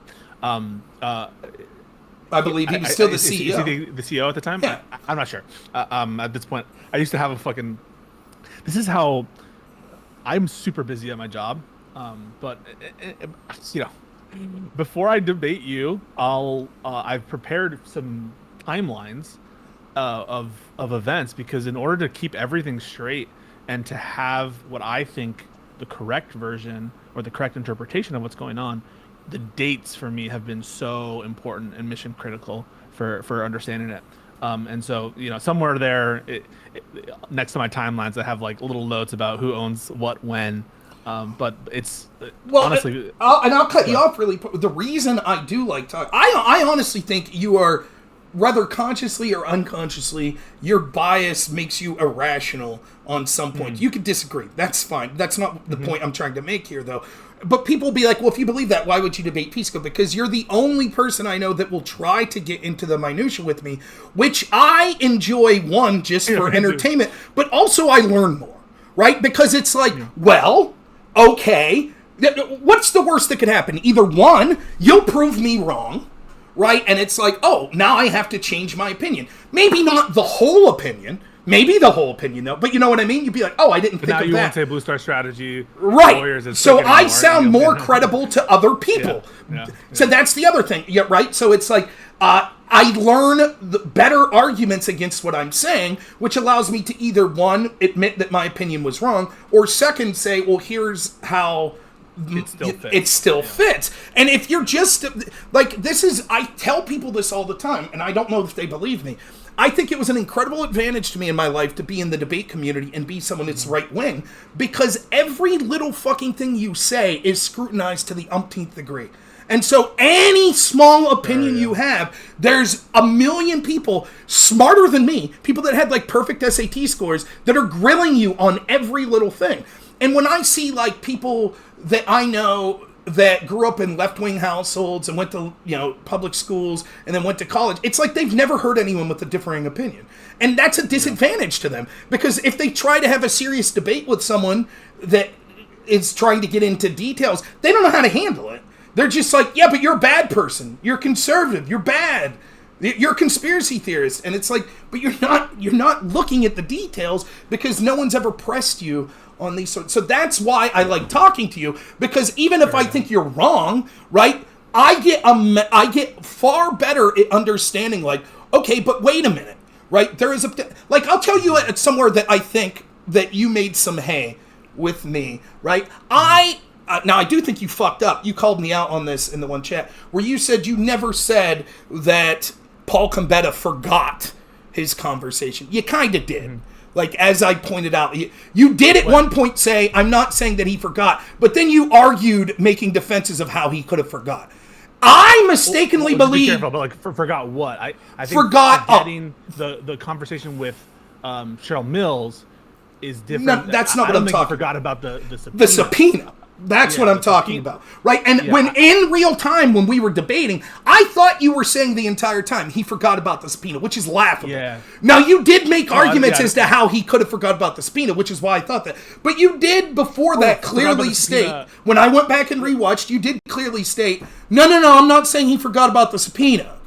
I believe he was still the CEO. Is he the CEO at the time? Yeah. I'm not sure. At this point, I used to have a fucking. This is how I'm super busy at my job. But before I debate you, I've prepared some timelines of events, because in order to keep everything straight and to have what I think the correct version or the correct interpretation of what's going on, the dates for me have been so important and mission critical for understanding it. And so, somewhere there, next to my timelines, I have like little notes about who owns what when. But it's honestly, I'll cut you off really. The reason I do like talk, I honestly think you are, whether consciously or unconsciously, your bias makes you irrational on some point. You can disagree. That's fine. That's not the point I'm trying to make here, though. But people will be like, well, if you believe that, why would you debate Pisco? Because you're the only person I know that will try to get into the minutia with me, which I enjoy, one, just for entertainment, but also I learn more, right? Because it's like, well... okay, what's the worst that could happen? Either one, you'll prove me wrong, right? And it's like, oh, now I have to change my opinion. Maybe not the whole opinion. Maybe the whole opinion, though. But you know what I mean? You'd be like, oh, I didn't think of that. Now you won't say Blue Star strategy. Right. So I sound more credible to other people. Yeah. So that's the other thing. Yeah, right? So it's like, I learn the better arguments against what I'm saying, which allows me to either, one, admit that my opinion was wrong, or second, say, well, here's how it still fits. And if you're just, like, I tell people this all the time, and I don't know if they believe me. I think it was an incredible advantage to me in my life to be in the debate community and be someone that's right-wing, because every little fucking thing you say is scrutinized to the umpteenth degree. And so any small opinion you have, there's a million people smarter than me, people that had like perfect SAT scores, that are grilling you on every little thing. And when I see like people that I know that grew up in left-wing households and went to, public schools and then went to college, it's like they've never heard anyone with a differing opinion. And that's a disadvantage to them, because if they try to have a serious debate with someone that is trying to get into details, they don't know how to handle it. They're just like, yeah, but you're a bad person. You're conservative. You're bad. You're a conspiracy theorist. And it's like, but you're not looking at the details, because no one's ever pressed you on these sorts. So that's why I like talking to you, because even if I think you're wrong, right, I get far better at understanding, like, okay, but wait a minute, right? There is I'll tell you at somewhere that I think that you made some hay with me, right? Now, I do think you fucked up. You called me out on this in the one chat where you said you never said that Paul Gambetta forgot his conversation. You kind of did. Like, as I pointed out, you did at one point say, I'm not saying that he forgot, but then you argued making defenses of how he could have forgot. I mistakenly believe... Be careful, but forgot what? I think forgot getting the conversation with Cheryl Mills is different. No, that's not what I'm talking about. Forgot about the subpoena. The subpoena. That's what I'm talking about, right? And when in real time, when we were debating, I thought you were saying the entire time he forgot about the subpoena, which is laughable. Yeah. Now, you did make arguments as to how he could have forgot about the subpoena, which is why I thought that. But you did, before that, clearly state, when I went back and rewatched, you did clearly state, no, I'm not saying he forgot about the subpoena.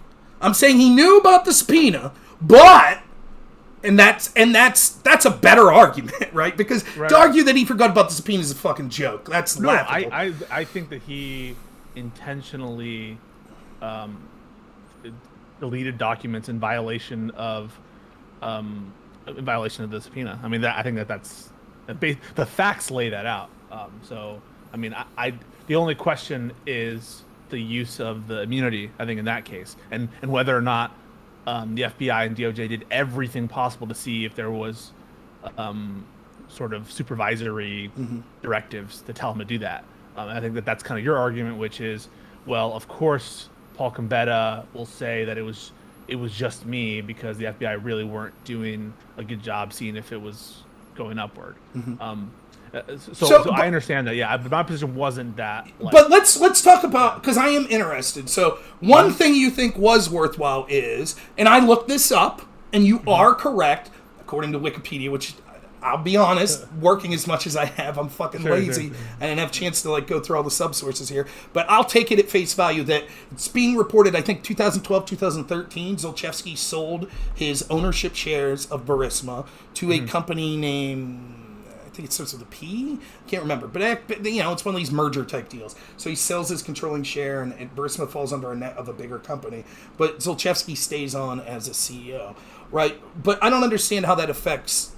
I'm saying he knew about the subpoena, but... And that's a better argument, right? Because to argue that he forgot about the subpoena is a fucking joke. That's laughable. I think that he intentionally deleted documents in violation of the subpoena. I mean, I think that's the facts lay that out. So I mean, the only question is the use of the immunity, I think, in that case, and whether or not the FBI and DOJ did everything possible to see if there was sort of supervisory directives to tell him to do that. I think that's kind of your argument, which is, well, of course, Paul Gambetta will say that it was just me because the FBI really weren't doing a good job seeing if it was going upward. So I understand that, yeah. But my position wasn't that. But let's talk about, because I am interested. So one thing you think was worthwhile is, and I looked this up, and you are correct, according to Wikipedia, which I'll be honest, working as much as I have, I'm fucking lazy. I didn't have a chance to go through all the subsources here. But I'll take it at face value that it's being reported, I think 2012, 2013, Zlochevsky sold his ownership shares of Burisma to a company named, I think it starts with a P? Can't remember. But it's one of these merger type deals. So he sells his controlling share, and Burisma falls under a net of a bigger company. But Zlochevsky stays on as a CEO, right? But I don't understand how that affects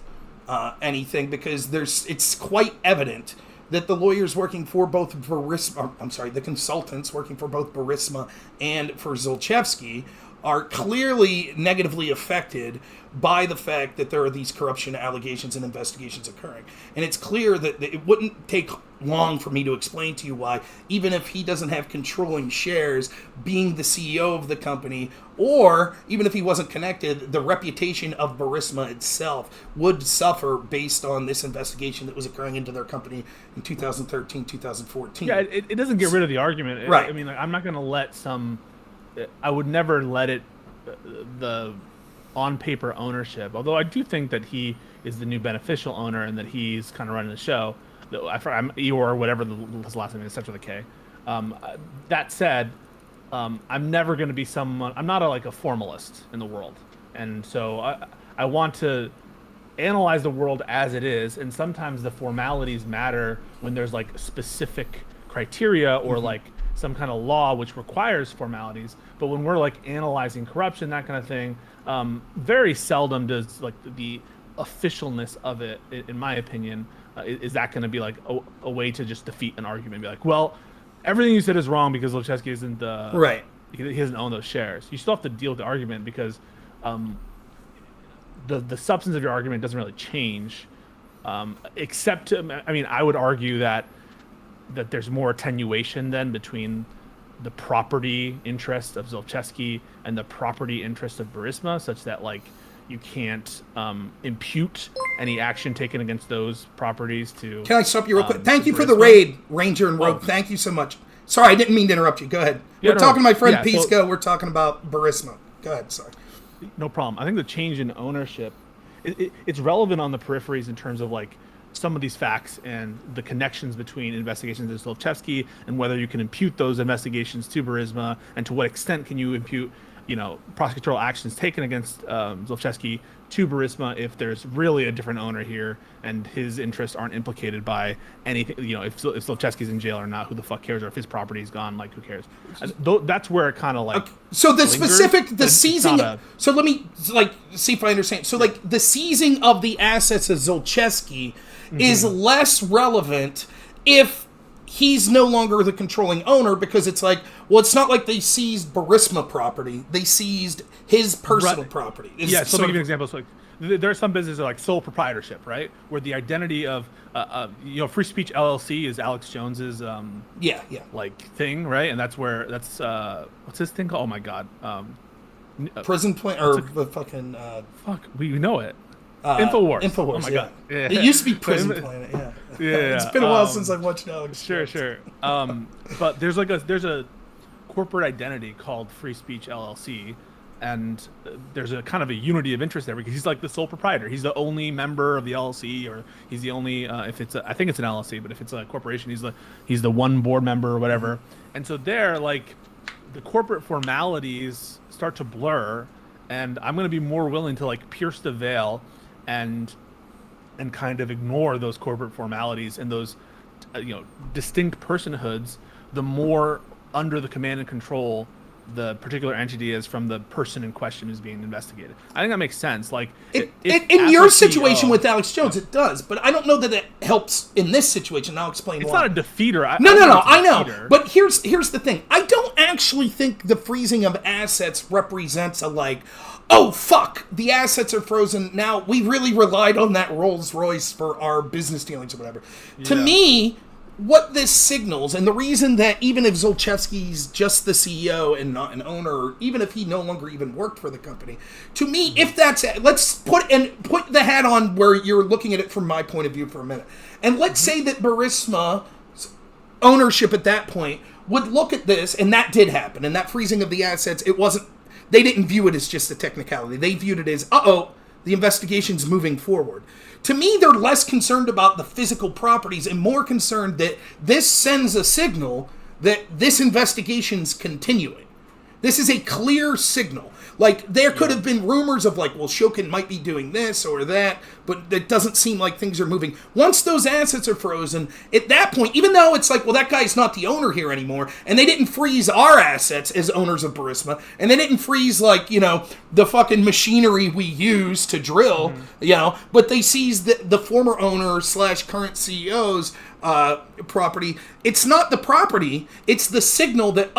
anything, because it's quite evident that the lawyers working for both Burisma, the consultants working for both Burisma and for Zlochevsky are clearly negatively affected by the fact that there are these corruption allegations and investigations occurring. And it's clear that it wouldn't take long for me to explain to you why, even if he doesn't have controlling shares, being the CEO of the company, or even if he wasn't connected, the reputation of Burisma itself would suffer based on this investigation that was occurring into their company in 2013, 2014. Yeah, it doesn't get rid of the argument. Right. I mean, I'm not going to let I would never let it, the on-paper ownership, although I do think that he is the new beneficial owner and that he's kind of running the show. I'm Eeyore, whatever his last name is, starts with a K. That said, I'm never going to be someone, I'm not a formalist in the world. And so I want to analyze the world as it is, and sometimes the formalities matter when there's specific criteria or some kind of law which requires formalities. But when we're analyzing corruption, that kind of thing, very seldom does the officialness of it, in my opinion, is that going to be a way to just defeat an argument? Be well, everything you said is wrong because Zlochevsky isn't right. He doesn't own those shares. You still have to deal with the argument because the substance of your argument doesn't really change, except I would argue that there's more attenuation then between the property interest of Zlochevsky and the property interest of Burisma, such that you can't impute any action taken against those properties to. Can I stop you real quick? Thank you for the raid, Ranger and Rogue. Thank you so much. Sorry, I didn't mean to interrupt you. Go ahead. We're talking to my friend Pisco. We're talking about Burisma. Go ahead. Sorry. No problem. I think the change in ownership, it's relevant on the peripheries in terms of some of these facts and the connections between investigations of Zlochevsky and whether you can impute those investigations to Burisma, and to what extent can you impute, prosecutorial actions taken against Zlochevsky to Burisma if there's really a different owner here and his interests aren't implicated by anything. If Zlochevsky's in jail or not, who the fuck cares? Or if his property's gone, who cares? That's where it kind of Okay. So the lingers, specific, the seizing. so let me see if I understand. So the seizing of the assets of Zlochevsky is less relevant if he's no longer the controlling owner, because it's it's not like they seized Burisma property. They seized his personal property. Yeah, so let me give you an example. So there are some businesses sole proprietorship, right? Where the identity of, Free Speech LLC is Alex Jones's, thing, right? And that's where, what's his thing called? Oh my God. Prison Planet, or the fucking... fuck, we know it. InfoWars. InfoWars. Oh my God. Yeah. It used to be Prison Planet. Yeah. It's been a while since I've watched Alex. Sure. But there's a corporate identity called Free Speech LLC, and there's a kind of a unity of interest there because he's the sole proprietor. He's the only member of the LLC, or he's the only I think it's an LLC, but if it's a corporation, he's the one board member or whatever. And so there, the corporate formalities start to blur, and I'm going to be more willing to pierce the veil and kind of ignore those corporate formalities and those distinct personhoods, the more under the command and control the particular entity is from the person in question who's being investigated. I think that makes sense. Like, In as your a situation CEO with Alex Jones, it does, but I don't know that it helps in this situation. I'll explain it's why. not a defeater. No, I know. Defeater. But here's the thing. I don't actually think the freezing of assets represents a like, oh, fuck, the assets are frozen. Now, we really relied on that Rolls Royce for our business dealings or whatever. To me, what this signals, and the reason that even if Zolchevsky's just the CEO and not an owner, or even if he no longer even worked for the company, to me, if that's it, let's put the hat on where you're looking at it from my point of view for a minute. And let's say that Burisma's ownership at that point would look at this, and that did happen, and that freezing of the assets, they didn't view it as just a technicality. They viewed it as, the investigation's moving forward. To me, they're less concerned about the physical properties and more concerned that this sends a signal that this investigation's continuing. This is a clear signal. Like, there could have been rumors of, like, well, Shokin might be doing this or that, but it doesn't seem like things are moving. Once those assets are frozen, at that point, even though it's like, well, that guy's not the owner here anymore, and they didn't freeze our assets as owners of Burisma, and they didn't freeze, like, the fucking machinery we use to drill, but they seized the former owner / current CEO's property. It's not the property, it's the signal that,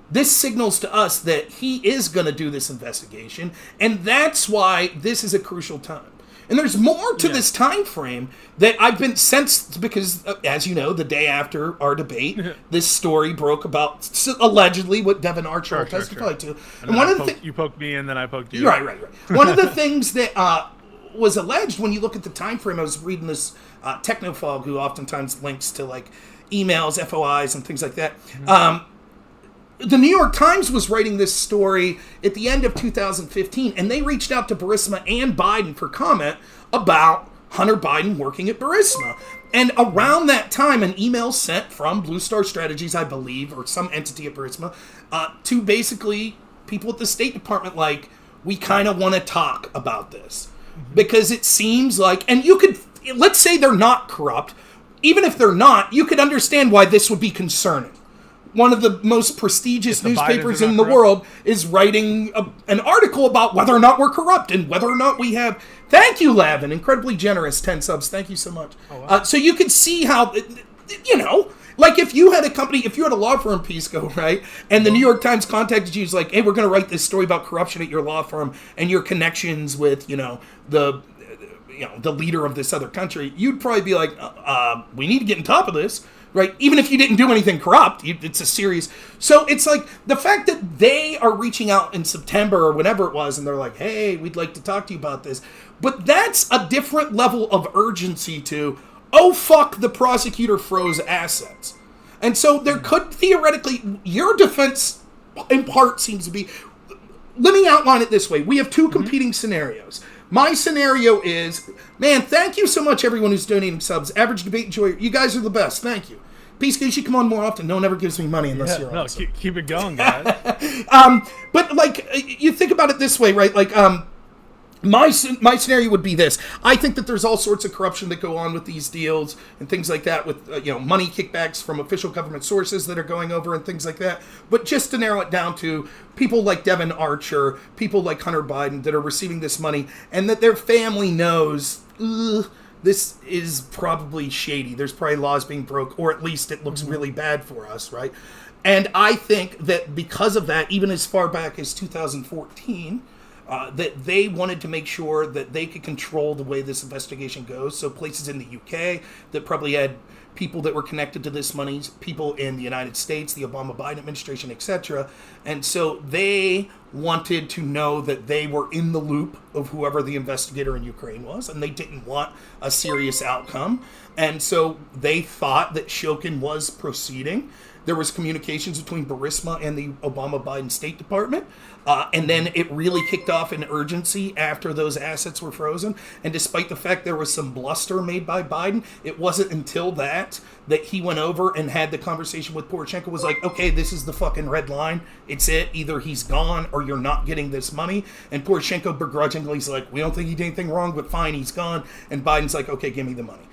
this signals to us that he is going to do this investigation, and that's why this is a crucial time. And there's more to this time frame that I've been sensed because, as you know, the day after our debate, this story broke about allegedly what Devin Archer testified to. And one of the you poked me, and then I poked you. Right. One of the things that was alleged when you look at the time frame, I was reading this Technophog who oftentimes links to like emails, FOIs, and things like that. The New York Times was writing this story at the end of 2015, and they reached out to Burisma and Biden for comment about Hunter Biden working at Burisma. And around that time, an email sent from Blue Star Strategies, I believe, or some entity at Burisma, to basically people at the State Department, like, we kind of want to talk about this. Because it seems like, and you could, let's say they're not corrupt, even if they're not, you could understand why this would be concerning. One of the most prestigious newspapers in the world is writing an article about whether or not we're corrupt and whether or not we have... Thank you, Lavin. Incredibly generous. 10 subs. Thank you so much. Oh, wow. So you can see how, like if you had a company, if you had a law firm, Pisco, right? And the New York Times contacted you, was like, hey, we're going to write this story about corruption at your law firm and your connections with, the leader of this other country. You'd probably be like, we need to get on top of this. Right? Even if you didn't do anything corrupt, it's a serious... So it's like the fact that they are reaching out in September or whenever it was, and they're like, hey, we'd like to talk to you about this. But that's a different level of urgency to, oh, fuck, the prosecutor froze assets. And so there could theoretically... Your defense, in part, seems to be... Let me outline it this way. We have two competing scenarios. My scenario is, man, thank you so much, everyone who's donating subs. Average Debate Enjoyer, you guys are the best. Thank you. Peace, you should come on more often. No one ever gives me money unless you're awesome. Keep it going, guys. But, like, you think about it this way, right? Like, my scenario would be this. I think that there's all sorts of corruption that go on with these deals and things like that with, money kickbacks from official government sources that are going over and things like that. But just to narrow it down to people like Devin Archer, people like Hunter Biden that are receiving this money and that their family knows, this is probably shady. There's probably laws being broke, or at least it looks really bad for us, right? And I think that because of that, even as far back as 2014... that they wanted to make sure that they could control the way this investigation goes. So places in the UK that probably had people that were connected to this money, people in the United States, the Obama-Biden administration, etc. And so they wanted to know that they were in the loop of whoever the investigator in Ukraine was, and they didn't want a serious outcome. And so they thought that Shokin was proceeding. There was communications between Burisma and the Obama-Biden State Department. And then it really kicked off in urgency after those assets were frozen. And despite the fact there was some bluster made by Biden, it wasn't until that he went over and had the conversation with Poroshenko, was like, okay, this is the fucking red line. It's it. Either he's gone or you're not getting this money. And Poroshenko begrudgingly is like, we don't think he did anything wrong, but fine, he's gone. And Biden's like, okay, give me the money.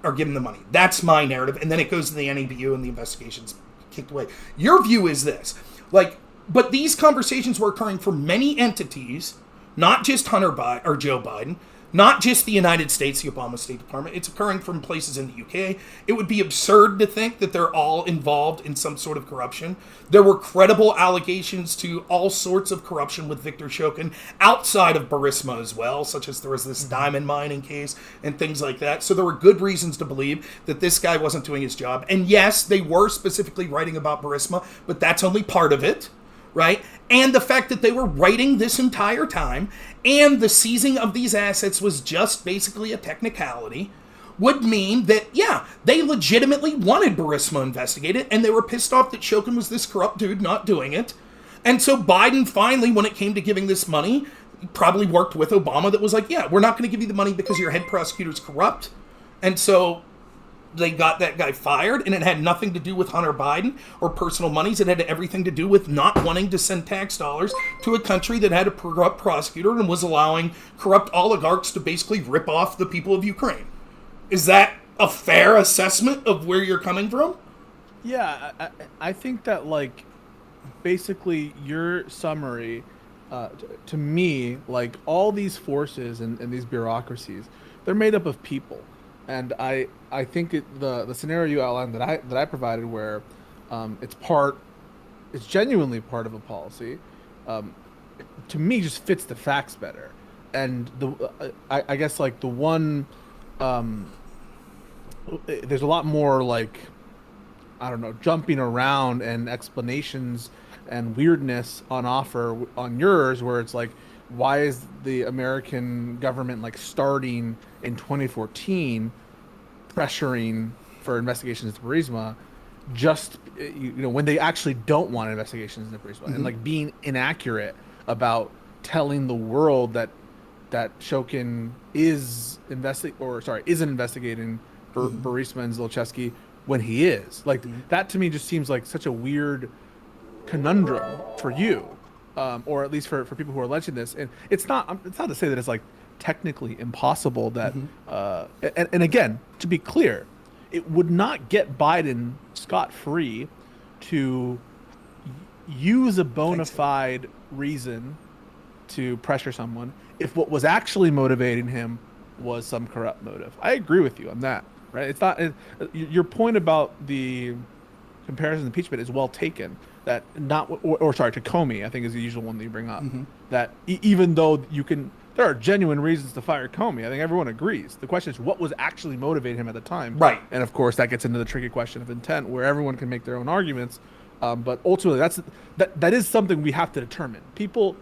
Or give him the money. That's my narrative. And then it goes to the NABU and the investigation's kicked away. Your view is this. Like, But these conversations were occurring for many entities, not just Hunter Biden or Joe Biden, not just the United States, the Obama State Department. It's occurring from places in the UK. It would be absurd to think that they're all involved in some sort of corruption. There were credible allegations to all sorts of corruption with Viktor Shokin outside of Burisma as well, such as there was this diamond mining case and things like that. So there were good reasons to believe that this guy wasn't doing his job. And yes, they were specifically writing about Burisma, but that's only part of it. Right? And the fact that they were writing this entire time and the seizing of these assets was just basically a technicality would mean that, yeah, they legitimately wanted Burisma investigated and they were pissed off that Shokin was this corrupt dude not doing it. And so Biden finally, when it came to giving this money, probably worked with Obama that was like, yeah, we're not going to give you the money because your head prosecutor's corrupt. And so they got that guy fired, and it had nothing to do with Hunter Biden or personal monies. It had everything to do with not wanting to send tax dollars to a country that had a corrupt prosecutor and was allowing corrupt oligarchs to basically rip off the people of Ukraine. Is that a fair assessment of where you're coming from? Yeah, I think that, like, basically your summary, to me, like, all these forces and these bureaucracies, they're made up of people. And I think the scenario you outlined that I provided, where it's genuinely part of a policy, to me just fits the facts better. And I guess like the one, there's a lot more like, I don't know, jumping around and explanations and weirdness on offer on yours, where it's like, why is the American government like starting in 2014 pressuring for investigations into Burisma, just when they actually don't want investigations into Burisma, and like being inaccurate about telling the world that Shokin isn't investigating Burisma and Zlochevsky when he is. Like that to me just seems like such a weird conundrum for you. Or at least for people who are alleging this, and it's not to say that it's like technically impossible that, and again, to be clear, it would not get Biden scot-free to use a bona fide reason to pressure someone if what was actually motivating him was some corrupt motive. I agree with you on that, right? It's not your point about the comparison to impeachment is well taken. That to Comey, I think is the usual one that you bring up. That even though there are genuine reasons to fire Comey, I think everyone agrees. The question is what was actually motivating him at the time, right? And of course, that gets into the tricky question of intent, where everyone can make their own arguments. But ultimately, that is something we have to determine. People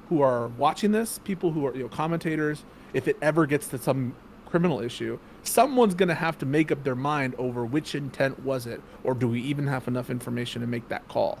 who are watching this, people who are commentators, if it ever gets to some criminal issue, someone's going to have to make up their mind over which intent was it, or do we even have enough information to make that call.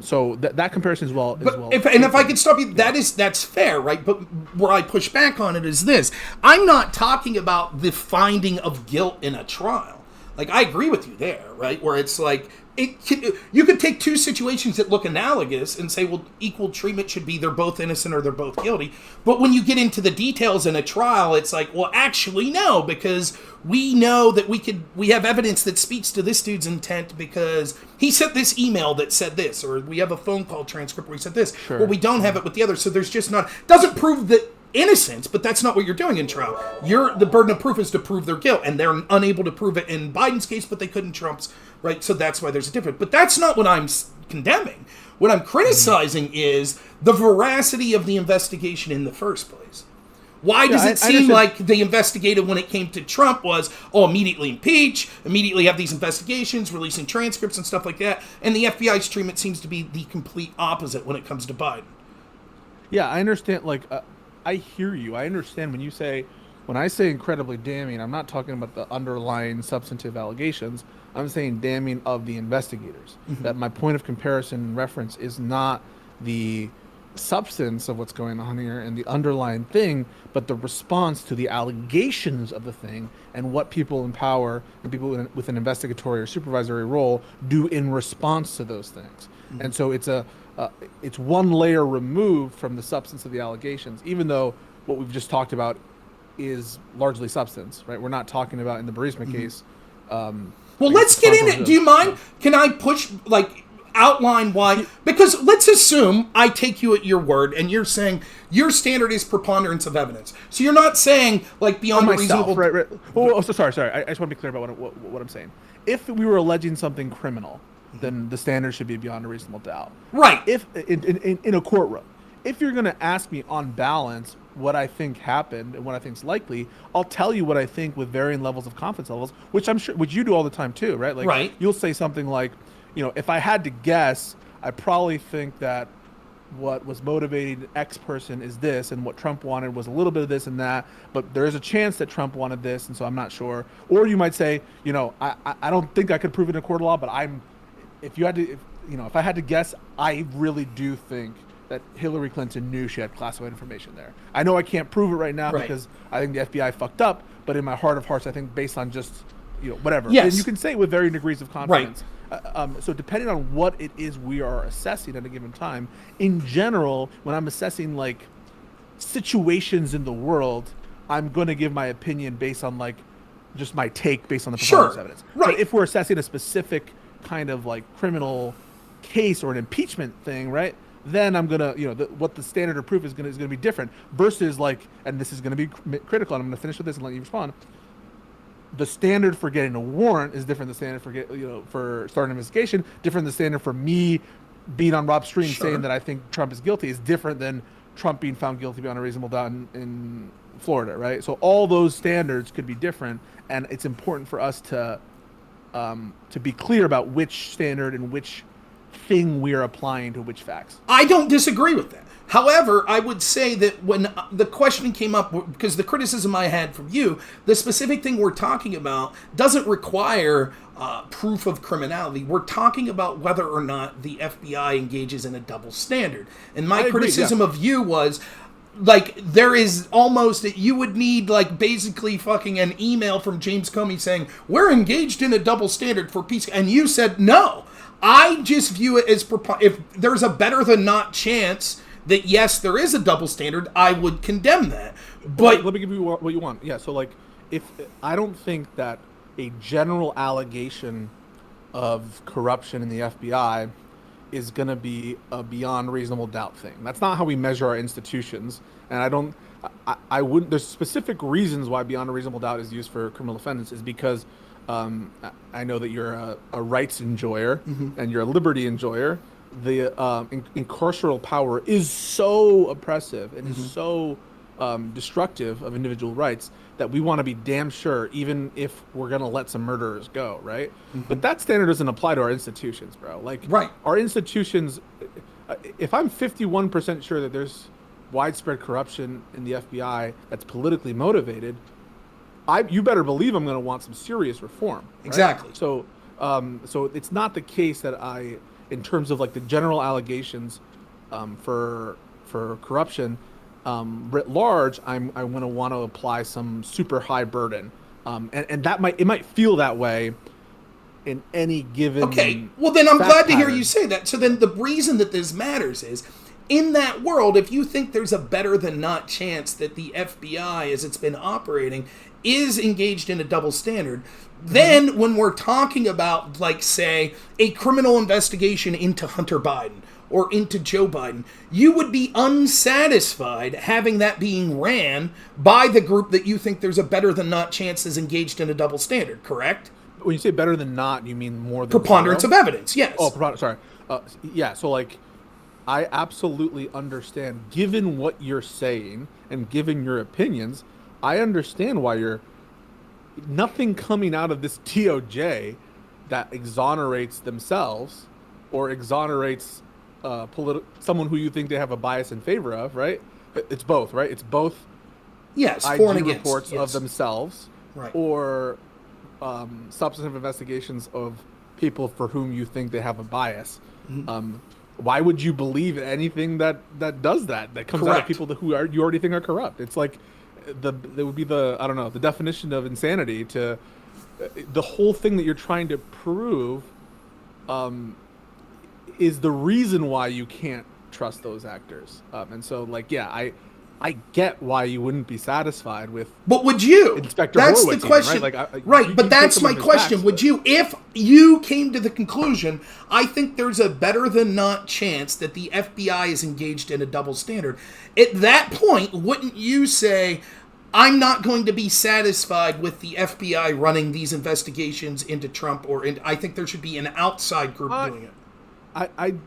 So that comparison is well. If I could stop you, that's fair, right? But where I push back on it is this: I'm not talking about the finding of guilt in a trial. Like I agree with you there, right? Where it's like you could take two situations that look analogous and say, well, equal treatment should be they're both innocent or they're both guilty. But when you get into the details in a trial, it's like, well, actually, no, because we know that we have evidence that speaks to this dude's intent because he sent this email that said this, or we have a phone call transcript where he said this. Sure. Well, we don't have it with the other, so there's just doesn't prove that innocence, but that's not what you're doing in trial. The burden of proof is to prove their guilt, and they're unable to prove it in Biden's case, but they could in Trump's, right? So that's why there's a difference. But that's not what I'm condemning. What I'm criticizing is the veracity of the investigation in the first place. Why does it seem like the investigative when it came to Trump was, immediately impeach, immediately have these investigations, releasing transcripts and stuff like that, and the FBI's treatment seems to be the complete opposite when it comes to Biden. Yeah, I understand, I hear you. I understand when I say incredibly damning, I'm not talking about the underlying substantive allegations. I'm saying damning of the investigators. That my point of comparison and reference is not the substance of what's going on here and the underlying thing, but the response to the allegations of the thing and what people in power and people with an investigatory or supervisory role do in response to those things. And so it's one layer removed from the substance of the allegations, even though what we've just talked about is largely substance, right? We're not talking about in the Burisma case. Well, let's get in it. Do you mind? Can I push, outline why, because let's assume I take you at your word and you're saying your standard is preponderance of evidence. So you're not saying like beyond a reasonable... Right. Oh, sorry. I just want to be clear about what I'm saying. If we were alleging something criminal, then the standard should be beyond a reasonable doubt. Right. If in a courtroom, if you're going to ask me on balance what I think happened and what I think is likely, I'll tell you what I think with varying levels of confidence levels, which I'm sure, which you do all the time too, right? Like, right. You'll say something like, if I had to guess, I probably think that what was motivating X person is this, and what Trump wanted was a little bit of this and that, but there is a chance that Trump wanted this, and so I'm not sure. Or you might say, I don't think I could prove it in a court of law, but if I had to guess, I really do think that Hillary Clinton knew she had classified information there. I know I can't prove it right now because I think the FBI fucked up, but in my heart of hearts, I think based on just, whatever. Yes. And you can say it with varying degrees of confidence. Right. So depending on what it is we are assessing at a given time, in general, when I'm assessing like situations in the world, I'm going to give my opinion based on like just my take based on the preponderance evidence. Right. But if we're assessing a specific kind of like criminal case or an impeachment thing, right? Then I'm gonna, what the standard of proof is gonna be different versus like, and this is gonna be critical. And I'm gonna finish with this and let you respond. The standard for getting a warrant is different than the standard for starting an investigation. Different than the standard for me being on Rob's stream saying that I think Trump is guilty is different than Trump being found guilty beyond a reasonable doubt in Florida, right? So all those standards could be different, and it's important for us to be clear about which standard and which thing we are applying to which facts. I don't disagree with that. However, I would say that when the question came up, because the criticism I had from you, the specific thing we're talking about doesn't require proof of criminality. We're talking about whether or not the FBI engages in a double standard. And my criticism of you was, like, there is almost, you would need, like, basically fucking an email from James Comey saying, we're engaged in a double standard for peace. And you said, no. I just view it as, if there's a better than not chance that, yes, there is a double standard, I would condemn that. But let me give you what you want. Yeah, so, like, if I don't think that a general allegation of corruption in the FBI is going to be a beyond reasonable doubt thing. That's not how we measure our institutions. And I wouldn't, there's specific reasons why beyond a reasonable doubt is used for criminal defendants is because I know that you're a rights enjoyer and you're a liberty enjoyer. The incarceral power is so oppressive and is so destructive of individual rights that we want to be damn sure, even if we're going to let some murderers go, right? But that standard doesn't apply to our institutions, bro. Like, our institutions, if I'm 51% sure that there's widespread corruption in the FBI that's politically motivated, you better believe I'm going to want some serious reform. Right? Exactly. So it's not the case that in terms of like the general allegations for corruption, writ large, I'm going to want to apply some super high burden, and that might feel that way in any given. Okay, well then I'm glad to hear you say that. So then the reason that this matters is, in that world, if you think there's a better than not chance that the FBI, as it's been operating, is engaged in a double standard, then when we're talking about, like, say, a criminal investigation into Hunter Biden or into Joe Biden, you would be unsatisfied having that being ran by the group that you think there's a better than not chance is engaged in a double standard, correct? When you say better than not, you mean more than preponderance of evidence, yes. Oh, sorry. Yeah, so, like, I absolutely understand, given what you're saying and given your opinions, I understand why nothing coming out of this DOJ that exonerates themselves or exonerates someone who you think they have a bias in favor of, right? It's both, right? It's both IG for and against reports of themselves, right, or substantive investigations of people for whom you think they have a bias. Why would you believe anything that does that comes out of people who you already think are corrupt? It's like there would be the definition of insanity to the whole thing that you're trying to prove is the reason why you can't trust those actors. And so, like, yeah, I get why you wouldn't be satisfied with. But would you? Inspector That's Horowitz the even, question. right? Right, but that's my question. Would you, if you came to the conclusion, I think there's a better than not chance that the FBI is engaged in a double standard, at that point, wouldn't you say, I'm not going to be satisfied with the FBI running these investigations into Trump, I think there should be an outside group doing it?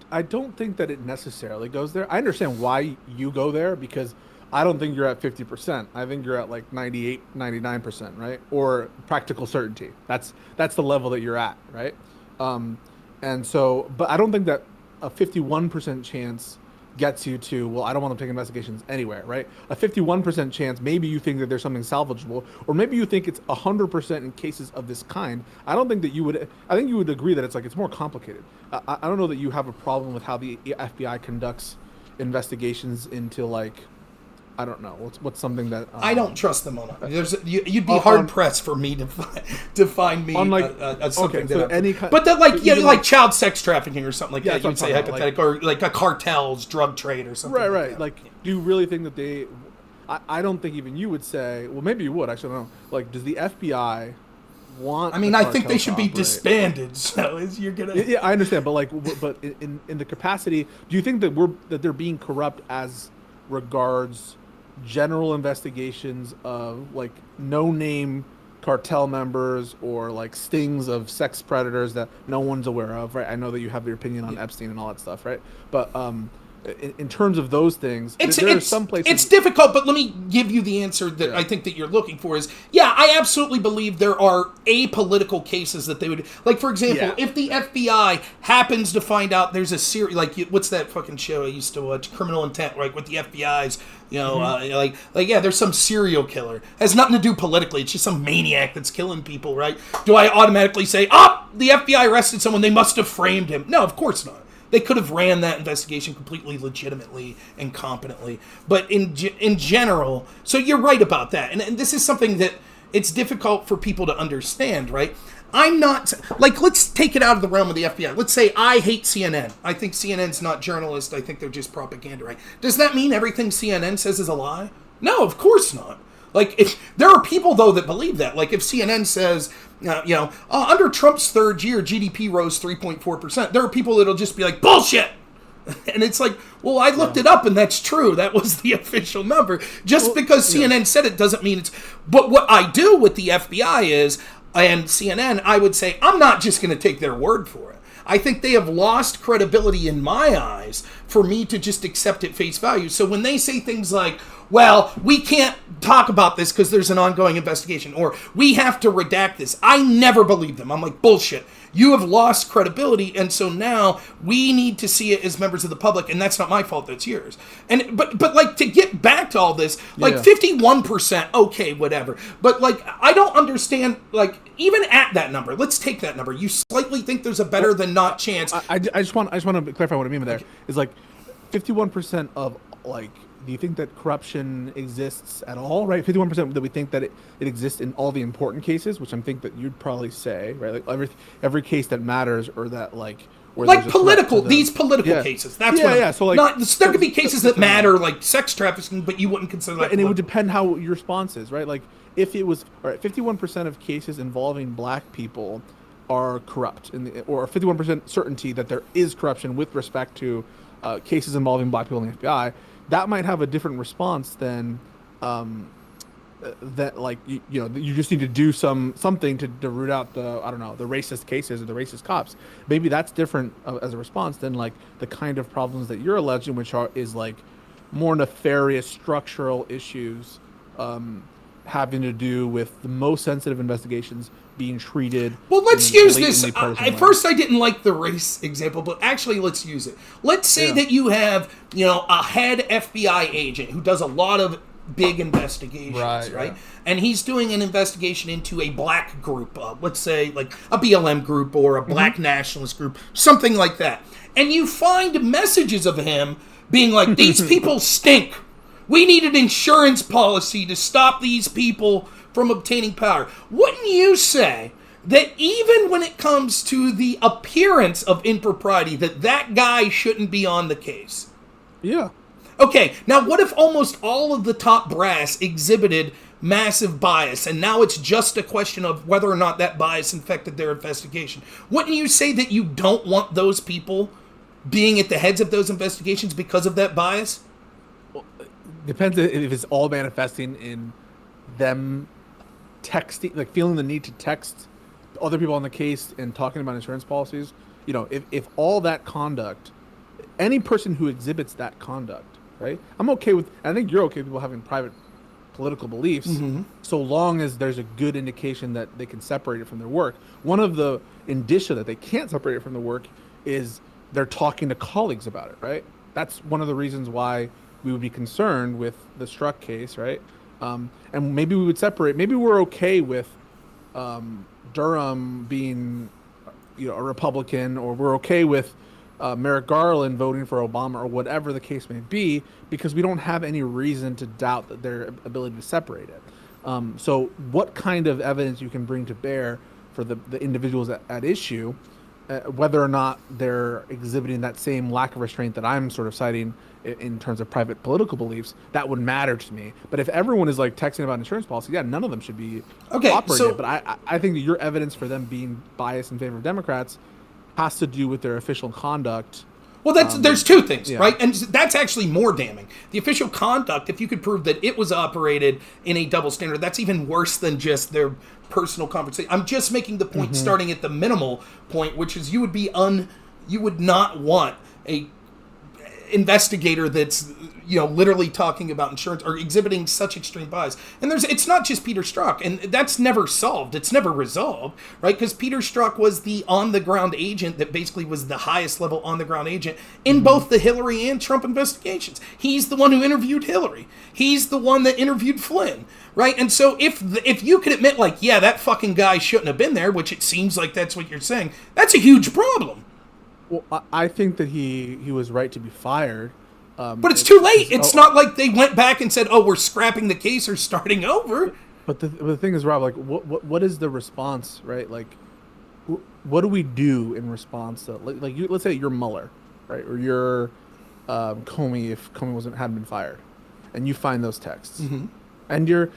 I don't think that it necessarily goes there. I understand why you go there, because I don't think you're at 50%. I think you're at like 98, 99%, right? Or practical certainty. That's the level that you're at, right? And so, but I don't think that a 51% chance gets you to, well, I don't want to take investigations anywhere, right? A 51% chance, maybe you think that there's something salvageable, or maybe you think it's 100% in cases of this kind. I don't think that you would, I think you would agree that it's more complicated. I don't know that you have a problem with how the FBI conducts investigations into I don't know. What's something that I don't trust them on it. You'd be hard pressed for me to find me something that. But that like child sex trafficking or something like that. You'd say hypothetical, or like a cartel's drug trade or something. Right. Like, do you really think that they? I don't think even you would say. Well, maybe you would. Actually, I don't know. Like, does the FBI want? I mean, I think they should be disbanded. So you're gonna. Yeah, I understand, but but in the capacity, do you think that they're being corrupt as regards general investigations of no-name cartel members or stings of sex predators that no one's aware of, right? I know that you have your opinion on Epstein and all that stuff, right? But in terms of those things, there are some places... It's difficult, but let me give you the answer that I think that you're looking for is, I absolutely believe there are apolitical cases that they would... Like, for example, if the FBI happens to find out there's a series... what's that fucking show I used to watch? Criminal Intent, right? With the FBI's, there's some serial killer. It has nothing to do politically. It's just some maniac that's killing people, right? Do I automatically say, the FBI arrested someone, they must have framed him? No, of course not. They could have ran that investigation completely legitimately and competently. But in general, so you're right about that. And this is something that it's difficult for people to understand, right? I'm not, let's take it out of the realm of the FBI. Let's say I hate CNN. I think CNN's not journalist. I think they're just propaganda, right? Does that mean everything CNN says is a lie? No, of course not. If there are people, though, that believe that. If CNN says, under Trump's third year, GDP rose 3.4%, there are people that'll just be like, bullshit! And it's well, I looked it up, and that's true. That was the official number. Just because CNN said it doesn't mean it's... But what I do with the FBI is, and CNN, I would say, I'm not just going to take their word for it. I think they have lost credibility in my eyes for me to just accept at face value. So when they say things like, well, we can't talk about this because there's an ongoing investigation, or we have to redact this, I never believe them. I'm like, bullshit. You have lost credibility, and so now we need to see it as members of the public, and that's not my fault, that's yours. And but to get back to all this, 51%, okay, whatever. But I don't understand, even at that number, let's take that number. You slightly think there's a better than not chance. I just want to clarify what I mean by there. Is 51% of do you think that corruption exists at all, right? 51% that we think that it exists in all the important cases, which I think that you'd probably say, right? Every case that matters, or that where political cases. That's what. So there could be cases that matter, like sex trafficking, but you wouldn't consider that. And it would depend how your response is, right? If it was 51% of cases involving black people are corrupt, or 51% certainty that there is corruption with respect to cases involving black people in the FBI. That might have a different response than that. You just need to do something to root out the racist cases or the racist cops. Maybe that's different as a response than the kind of problems that you're alleging, which is more nefarious structural issues having to do with the most sensitive investigations being treated. Well, let's use this. At first, I didn't like the race example, but actually, let's use it. Let's say that you have, a head FBI agent who does a lot of big investigations, right? Yeah. And he's doing an investigation into a black group, let's say a BLM group or a black nationalist group, something like that. And you find messages of him being like, these people stink. We need an insurance policy to stop these people from obtaining power. Wouldn't you say that even when it comes to the appearance of impropriety, that guy shouldn't be on the case? Yeah. Okay, now what if almost all of the top brass exhibited massive bias, and now it's just a question of whether or not that bias infected their investigation? Wouldn't you say that you don't want those people being at the heads of those investigations because of that bias? Well, depends if it's all manifesting in them texting, like feeling the need to text other people on the case and talking about insurance policies. You know, if all that conduct, any person who exhibits that conduct, right? I'm okay with, I think you're okay with people having private political beliefs, so long as there's a good indication that they can separate it from their work. One of the indicia that they can't separate it from their work is they're talking to colleagues about it, right? That's one of the reasons why we would be concerned with the Strzok case, right? And maybe we would separate, maybe we're okay with Durham being, you know, a Republican, or we're okay with Merrick Garland voting for Obama, or whatever the case may be, because we don't have any reason to doubt that their ability to separate it. So what kind of evidence you can bring to bear for the individuals at issue, whether or not they're exhibiting that same lack of restraint that I'm sort of citing in terms of private political beliefs, that would matter to me. But if everyone is like texting about insurance policy, yeah, none of them should be operating. So, but I think that your evidence for them being biased in favor of Democrats has to do with their official conduct. Well, there's two things, right? And that's actually more damning. The official conduct, if you could prove that it was operated in a double standard, that's even worse than just their personal conversation. I'm just making the point starting at the minimal point, which is you would not want a investigator that's, you know, literally talking about insurance or exhibiting such extreme bias. And it's not just Peter Strzok, and that's never solved. It's never resolved, right? Because Peter Strzok was the on-the-ground agent that basically was the highest level on-the-ground agent in both the Hillary and Trump investigations. He's the one who interviewed Hillary. He's the one that interviewed Flynn, right? And so if you could admit, like, yeah, that fucking guy shouldn't have been there, which it seems like that's what you're saying, that's a huge problem. Well, I think that he was right to be fired. But it's too late. It's not like they went back and said, "Oh, we're scrapping the case or starting over." But the thing is, Rob, like, what is the response, right? Like, what do we do in response to, like you, let's say you're Mueller, right, or you're Comey, if Comey hadn't been fired, and you find those texts, and you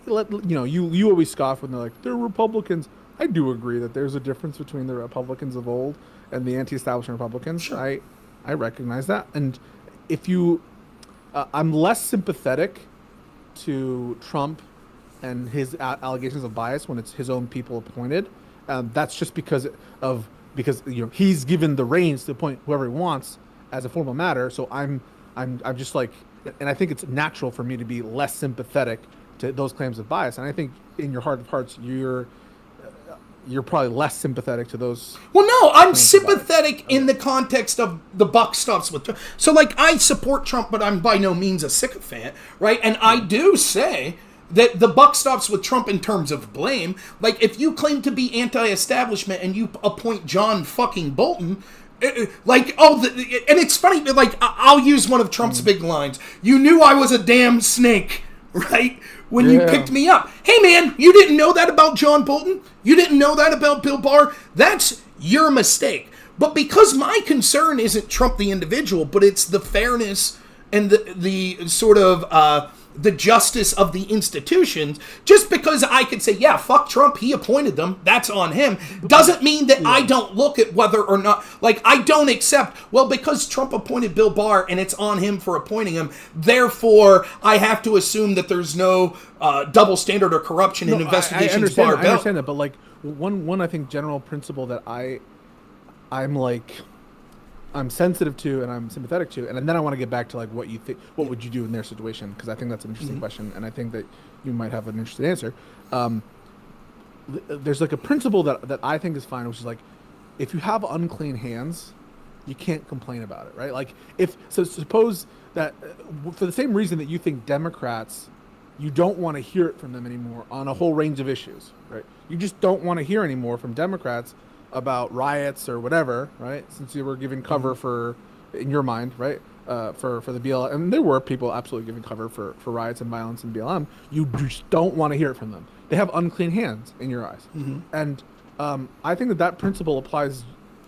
always scoff when they're like, they're Republicans. I do agree that there's a difference between the Republicans of old and the anti-establishment Republicans. Sure. I recognize that. And if you, I'm less sympathetic to Trump and his allegations of bias when it's his own people appointed. That's just because you know, he's given the reins to appoint whoever he wants as a formal matter. So I'm just like, and I think it's natural for me to be less sympathetic to those claims of bias. And I think in your heart of hearts, you're probably less sympathetic to those. Well, no, I'm sympathetic in the context of the buck stops with Trump. So, like, I support Trump, but I'm by no means a sycophant, right? And I do say that the buck stops with Trump in terms of blame. Like, if you claim to be anti-establishment and you appoint John fucking Bolton, like, and it's funny, like, I'll use one of Trump's big lines. You knew I was a damn snake, right? When you picked me up. Hey, man, you didn't know that about John Bolton? You didn't know that about Bill Barr? That's your mistake. But because my concern isn't Trump the individual, but it's the fairness and the sort of the justice of the institutions, just because I could say, yeah, fuck Trump, he appointed them, that's on him, doesn't mean that I don't look at whether or not, like, I don't accept, well, because Trump appointed Bill Barr and it's on him for appointing him, therefore I have to assume that there's no double standard or corruption in investigations Barr belt. I understand that, but like one I think general principle that I'm sensitive to and I'm sympathetic to, and then I want to get back to like what you think, what would you do in their situation, because I think that's an interesting question, and I think that you might have an interesting answer. There's like a principle that I think is fine, which is like, if you have unclean hands, you can't complain about it, right? Like, suppose that for the same reason that you think Democrats, you don't want to hear it from them anymore on a whole range of issues, right? You just don't want to hear anymore from Democrats about riots or whatever, right? Since you were giving cover for, in your mind, right, for the BLM, and there were people absolutely giving cover for riots and violence in BLM. You just don't want to hear it from them. They have unclean hands in your eyes, and I think that principle applies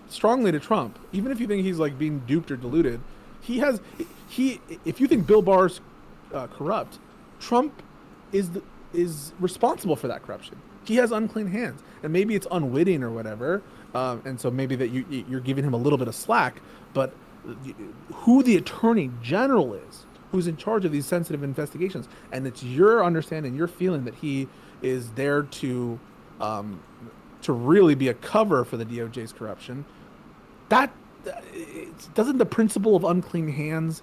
strongly to Trump. Even if you think he's like being duped or deluded, If you think Bill Barr's corrupt, Trump is responsible for that corruption. He has unclean hands, and maybe it's unwitting or whatever, and so maybe that you're giving him a little bit of slack. But who the attorney general is, who's in charge of these sensitive investigations, and it's your understanding, your feeling that he is there to really be a cover for the DOJ's corruption. That doesn't the principle of unclean hands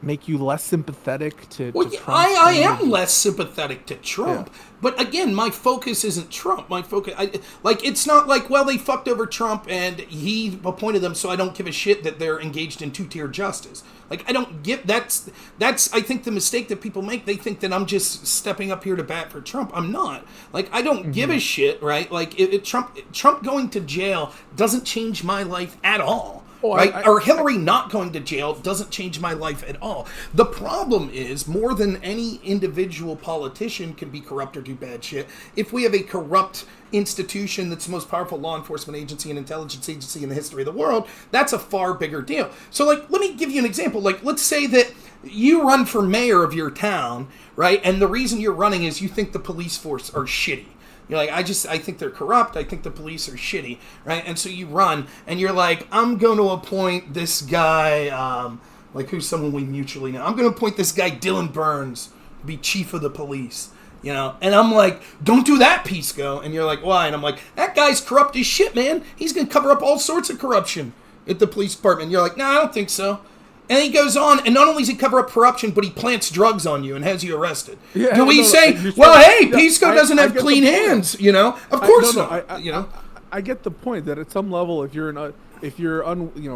make you less sympathetic to Trump? I am less sympathetic to Trump, but again, my focus isn't Trump. My focus, it's not like, well, they fucked over Trump and he appointed them, so I don't give a shit that they're engaged in two-tier justice. Like, I don't get that's I think the mistake that people make. They think that I'm just stepping up here to bat for Trump. I'm not. Like, I don't give a shit, right? Like, Trump going to jail doesn't change my life at all. Right? Or Hillary not going to jail doesn't change my life at all. The problem is, more than any individual politician can be corrupt or do bad shit, if we have a corrupt institution that's the most powerful law enforcement agency and intelligence agency in the history of the world, that's a far bigger deal. So, like, let me give you an example. Like, let's say that you run for mayor of your town, right? And the reason you're running is you think the police force are shitty. You're like, I think they're corrupt. I think the police are shitty, right? And so you run, and you're like, I'm going to appoint this guy, who's someone we mutually know. I'm going to appoint this guy, Dylan Burns, to be chief of the police, And I'm like, don't do that, Pisco. And you're like, why? And I'm like, that guy's corrupt as shit, man. He's going to cover up all sorts of corruption at the police department. And you're like, no, I don't think so. And he goes on, and not only does he cover up corruption, but he plants drugs on you and has you arrested. Yeah, Do we say, well, hey, Pisco doesn't have clean hands, Of course not, I get the point that at some level, if you're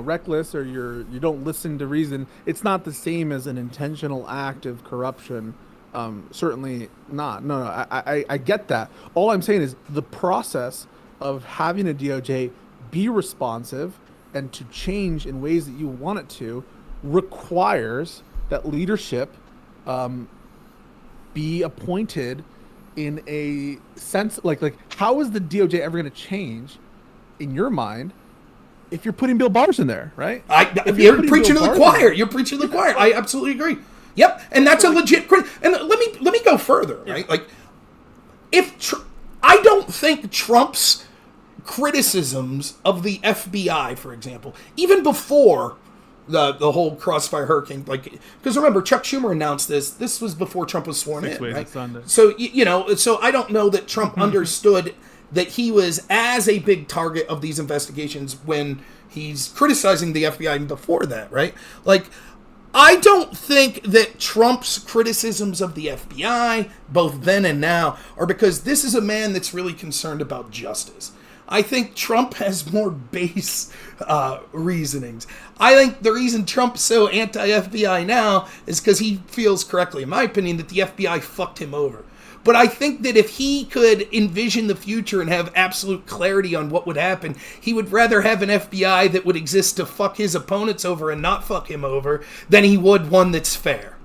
reckless or you don't listen to reason, it's not the same as an intentional act of corruption. Certainly not. No, I get that. All I'm saying is the process of having a DOJ be responsive and to change in ways that you want it to requires that leadership be appointed in a sense like how is the DOJ ever going to change in your mind if you're putting Bill Barr's in there, right? You're preaching to the choir. You're preaching to the choir. I absolutely agree. Yep, and that's a legit and let me go further, right? Like, I don't think Trump's criticisms of the FBI, for example, even before the whole crossfire hurricane, because remember, Chuck Schumer announced this was before Trump was sworn in, right? So so I don't know that Trump understood that he was as a big target of these investigations when he's criticizing the FBI even before that, right? Like, I don't think that Trump's criticisms of the FBI, both then and now, are because this is a man that's really concerned about justice. I think Trump has more base reasonings. I think the reason Trump's so anti-FBI now is because he feels correctly, in my opinion, that the FBI fucked him over. But I think that if he could envision the future and have absolute clarity on what would happen, he would rather have an FBI that would exist to fuck his opponents over and not fuck him over than he would one that's fair.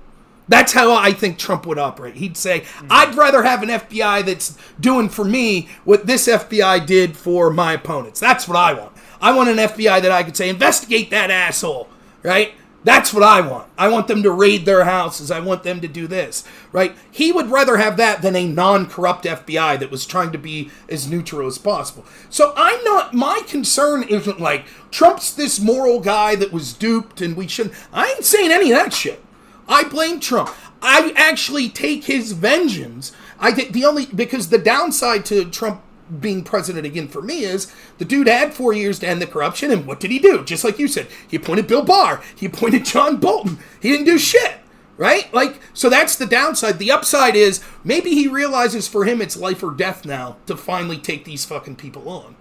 That's how I think Trump would operate. He'd say, I'd rather have an FBI that's doing for me what this FBI did for my opponents. That's what I want. I want an FBI that I could say, investigate that asshole, right? That's what I want. I want them to raid their houses. I want them to do this, right? He would rather have that than a non-corrupt FBI that was trying to be as neutral as possible. So my concern isn't like, Trump's this moral guy that was duped and we shouldn't. I ain't saying any of that shit. I blame Trump. I actually take his vengeance. I think because the downside to Trump being president again for me is the dude had 4 years to end the corruption, and what did he do? Just like you said, he appointed Bill Barr. He appointed John Bolton. He didn't do shit, right? So that's the downside. The upside is maybe he realizes for him it's life or death now to finally take these fucking people on.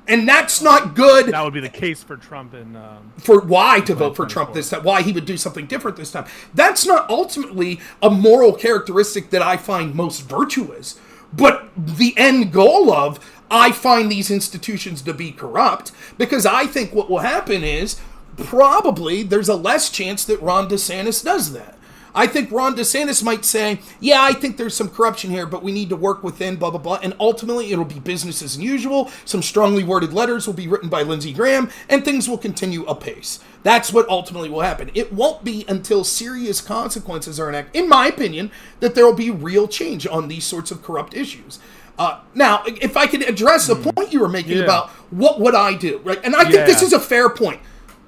And that's not good. That would be the case for Trump and for why to vote for Trump this time, why he would do something different this time. That's not ultimately a moral characteristic that I find most virtuous. But the end goal of, I find these institutions to be corrupt, because I think what will happen is probably there's a less chance that Ron DeSantis does that. I think Ron DeSantis might say, yeah, I think there's some corruption here, but we need to work within blah, blah, blah. And ultimately, it'll be business as usual. Some strongly worded letters will be written by Lindsey Graham, and things will continue apace. That's what ultimately will happen. It won't be until serious consequences are enacted, in my opinion, that there will be real change on these sorts of corrupt issues. Now, if I could address the point you were making about what would I do, right? And I think this is a fair point.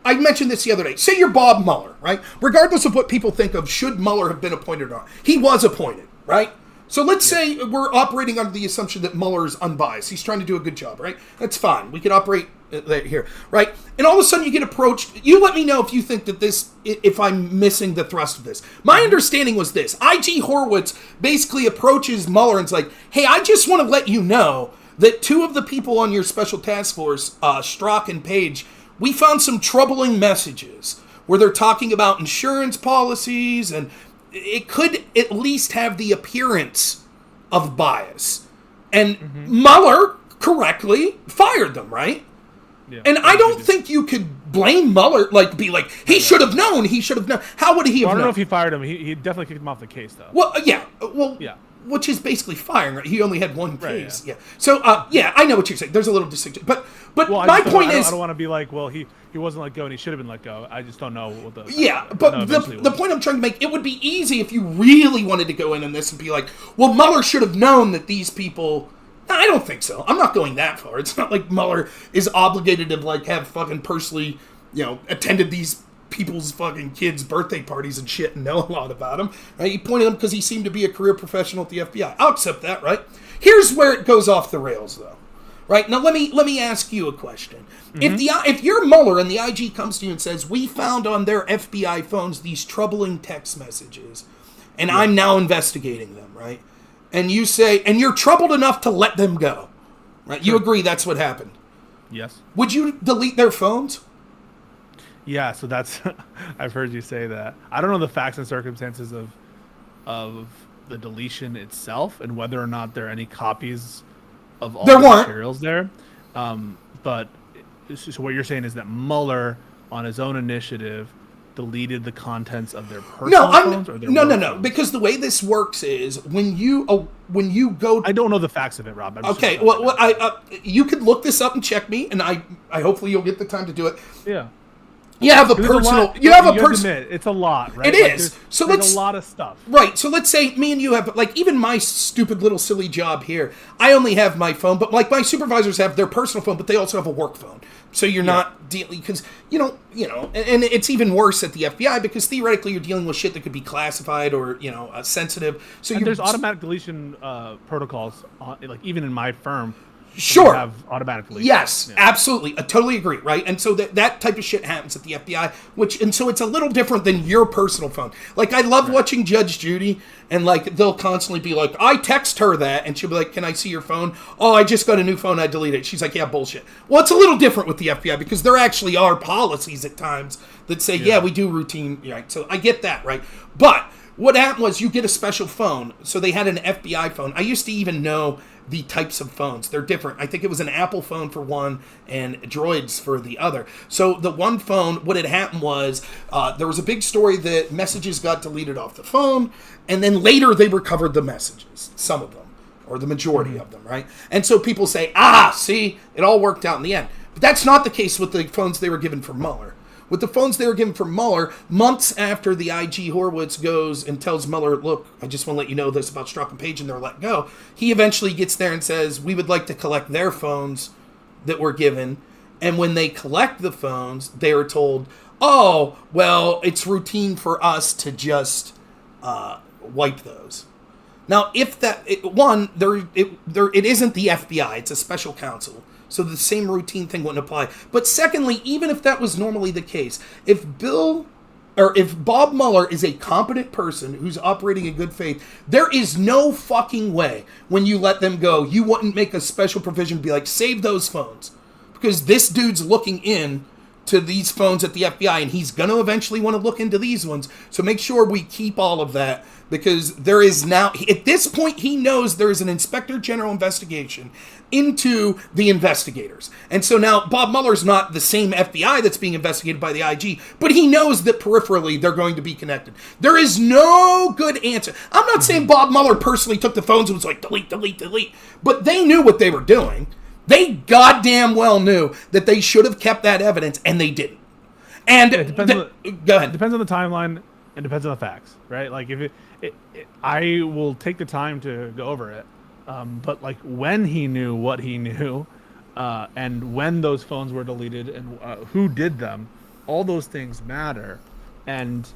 I mentioned this the other day. Say you're Bob Mueller, right? Regardless of what people think of, should Mueller have been appointed or not? He was appointed, right? So let's say we're operating under the assumption that Mueller is unbiased. He's trying to do a good job, right? That's fine. We could operate here, right? And all of a sudden you get approached. You let me know if you think that this, if I'm missing the thrust of this. My understanding was this. I.G. Horowitz basically approaches Mueller and is like, hey, I just want to let you know that 2 of the people on your special task force, Strzok and Page, we found some troubling messages where they're talking about insurance policies, and it could at least have the appearance of bias. And Mueller correctly fired them, right? Yeah, and I don't think you could blame Mueller, be like, he should have known, How would he have known? I don't know if he fired him. He definitely kicked him off the case, though. Well, yeah. Which is basically firing, right? He only had one case. Yeah. So, I know what you're saying. There's a little distinction. But my point is... I don't want to be like, well, he wasn't let go and he should have been let go. I just don't know what the... Yeah, but the point I'm trying to make, it would be easy if you really wanted to go in this and be like, well, Mueller should have known that these people... No, I don't think so. I'm not going that far. It's not like Mueller is obligated to, have fucking personally, attended these people's fucking kids' birthday parties and shit and know a lot about them. Right? He pointed them because he seemed to be a career professional at the FBI. I'll accept that, right? Here's where it goes off the rails, though. Right? Now, let me ask you a question. If you're Mueller and the IG comes to you and says, we found on their FBI phones these troubling text messages, and I'm now investigating them, right? And you say, and you're troubled enough to let them go, right? You agree that's what happened? Yes. Would you delete their phones? Yeah, so that's... I've heard you say that. I don't know the facts and circumstances of the deletion itself and whether or not there are any copies of all the materials there. But so what you're saying is that Mueller, on his own initiative, deleted the contents of their personal phones? Or their no. Because the way this works is when you go... I don't know the facts of it, Rob. Okay, you could look this up and check me, and I hopefully you'll get the time to do it. Yeah. You have a personal... It's a lot, right? It is. There's a lot of stuff. Right. So let's say me and you have... even my stupid little silly job here, I only have my phone, but my supervisors have their personal phone, but they also have a work phone. So you're not dealing... Because, and it's even worse at the FBI because theoretically you're dealing with shit that could be classified or, sensitive. So there's automatic deletion protocols, even in my firm. Sure. Have automatic deletion. Yes, absolutely. I totally agree, right? And so that type of shit happens at the FBI, and so it's a little different than your personal phone. I love watching Judge Judy, and they'll constantly be like, I text her that, and she'll be like, can I see your phone? Oh, I just got a new phone, I deleted it. She's like, yeah, bullshit. Well, it's a little different with the FBI, because there actually are policies at times that say, yeah we do routine, right? So I get that, right? But what happened was you get a special phone. So they had an FBI phone. I used to even know the types of phones. They're different. I think it was an Apple phone for one and Droids for the other. So the one phone, what had happened was there was a big story that messages got deleted off the phone, and then later they recovered the messages, some of them, or the majority of them, right? And so people say, see, it all worked out in the end. But that's not the case with the phones they were given for Mueller. With the phones they were given for Mueller, months after the IG Horowitz goes and tells Mueller, look, I just want to let you know this about Strzok and Page, and they're let go, he eventually gets there and says, we would like to collect their phones that were given. And when they collect the phones, they are told, oh, well, it's routine for us to just wipe those. Now, if that, it isn't the FBI, it's a special counsel. So the same routine thing wouldn't apply. But secondly, even if that was normally the case, if Bob Mueller is a competent person who's operating in good faith, there is no fucking way when you let them go, you wouldn't make a special provision to be like, save those phones. Because this dude's looking in to these phones at the FBI, and he's going to eventually want to look into these ones. So make sure we keep all of that, because there is now, at this point, he knows there is an Inspector General investigation into the investigators. And so now Bob Mueller's not the same FBI that's being investigated by the IG, but he knows that peripherally they're going to be connected. There is no good answer. I'm not saying Bob Mueller personally took the phones and was like, delete, delete, delete, but they knew what they were doing. They goddamn well knew that they should have kept that evidence, and they didn't. And go ahead. Depends on the timeline and depends on the facts, right? Like if I will take the time to go over it, but like when he knew what he knew, and when those phones were deleted and who did them, all those things matter. And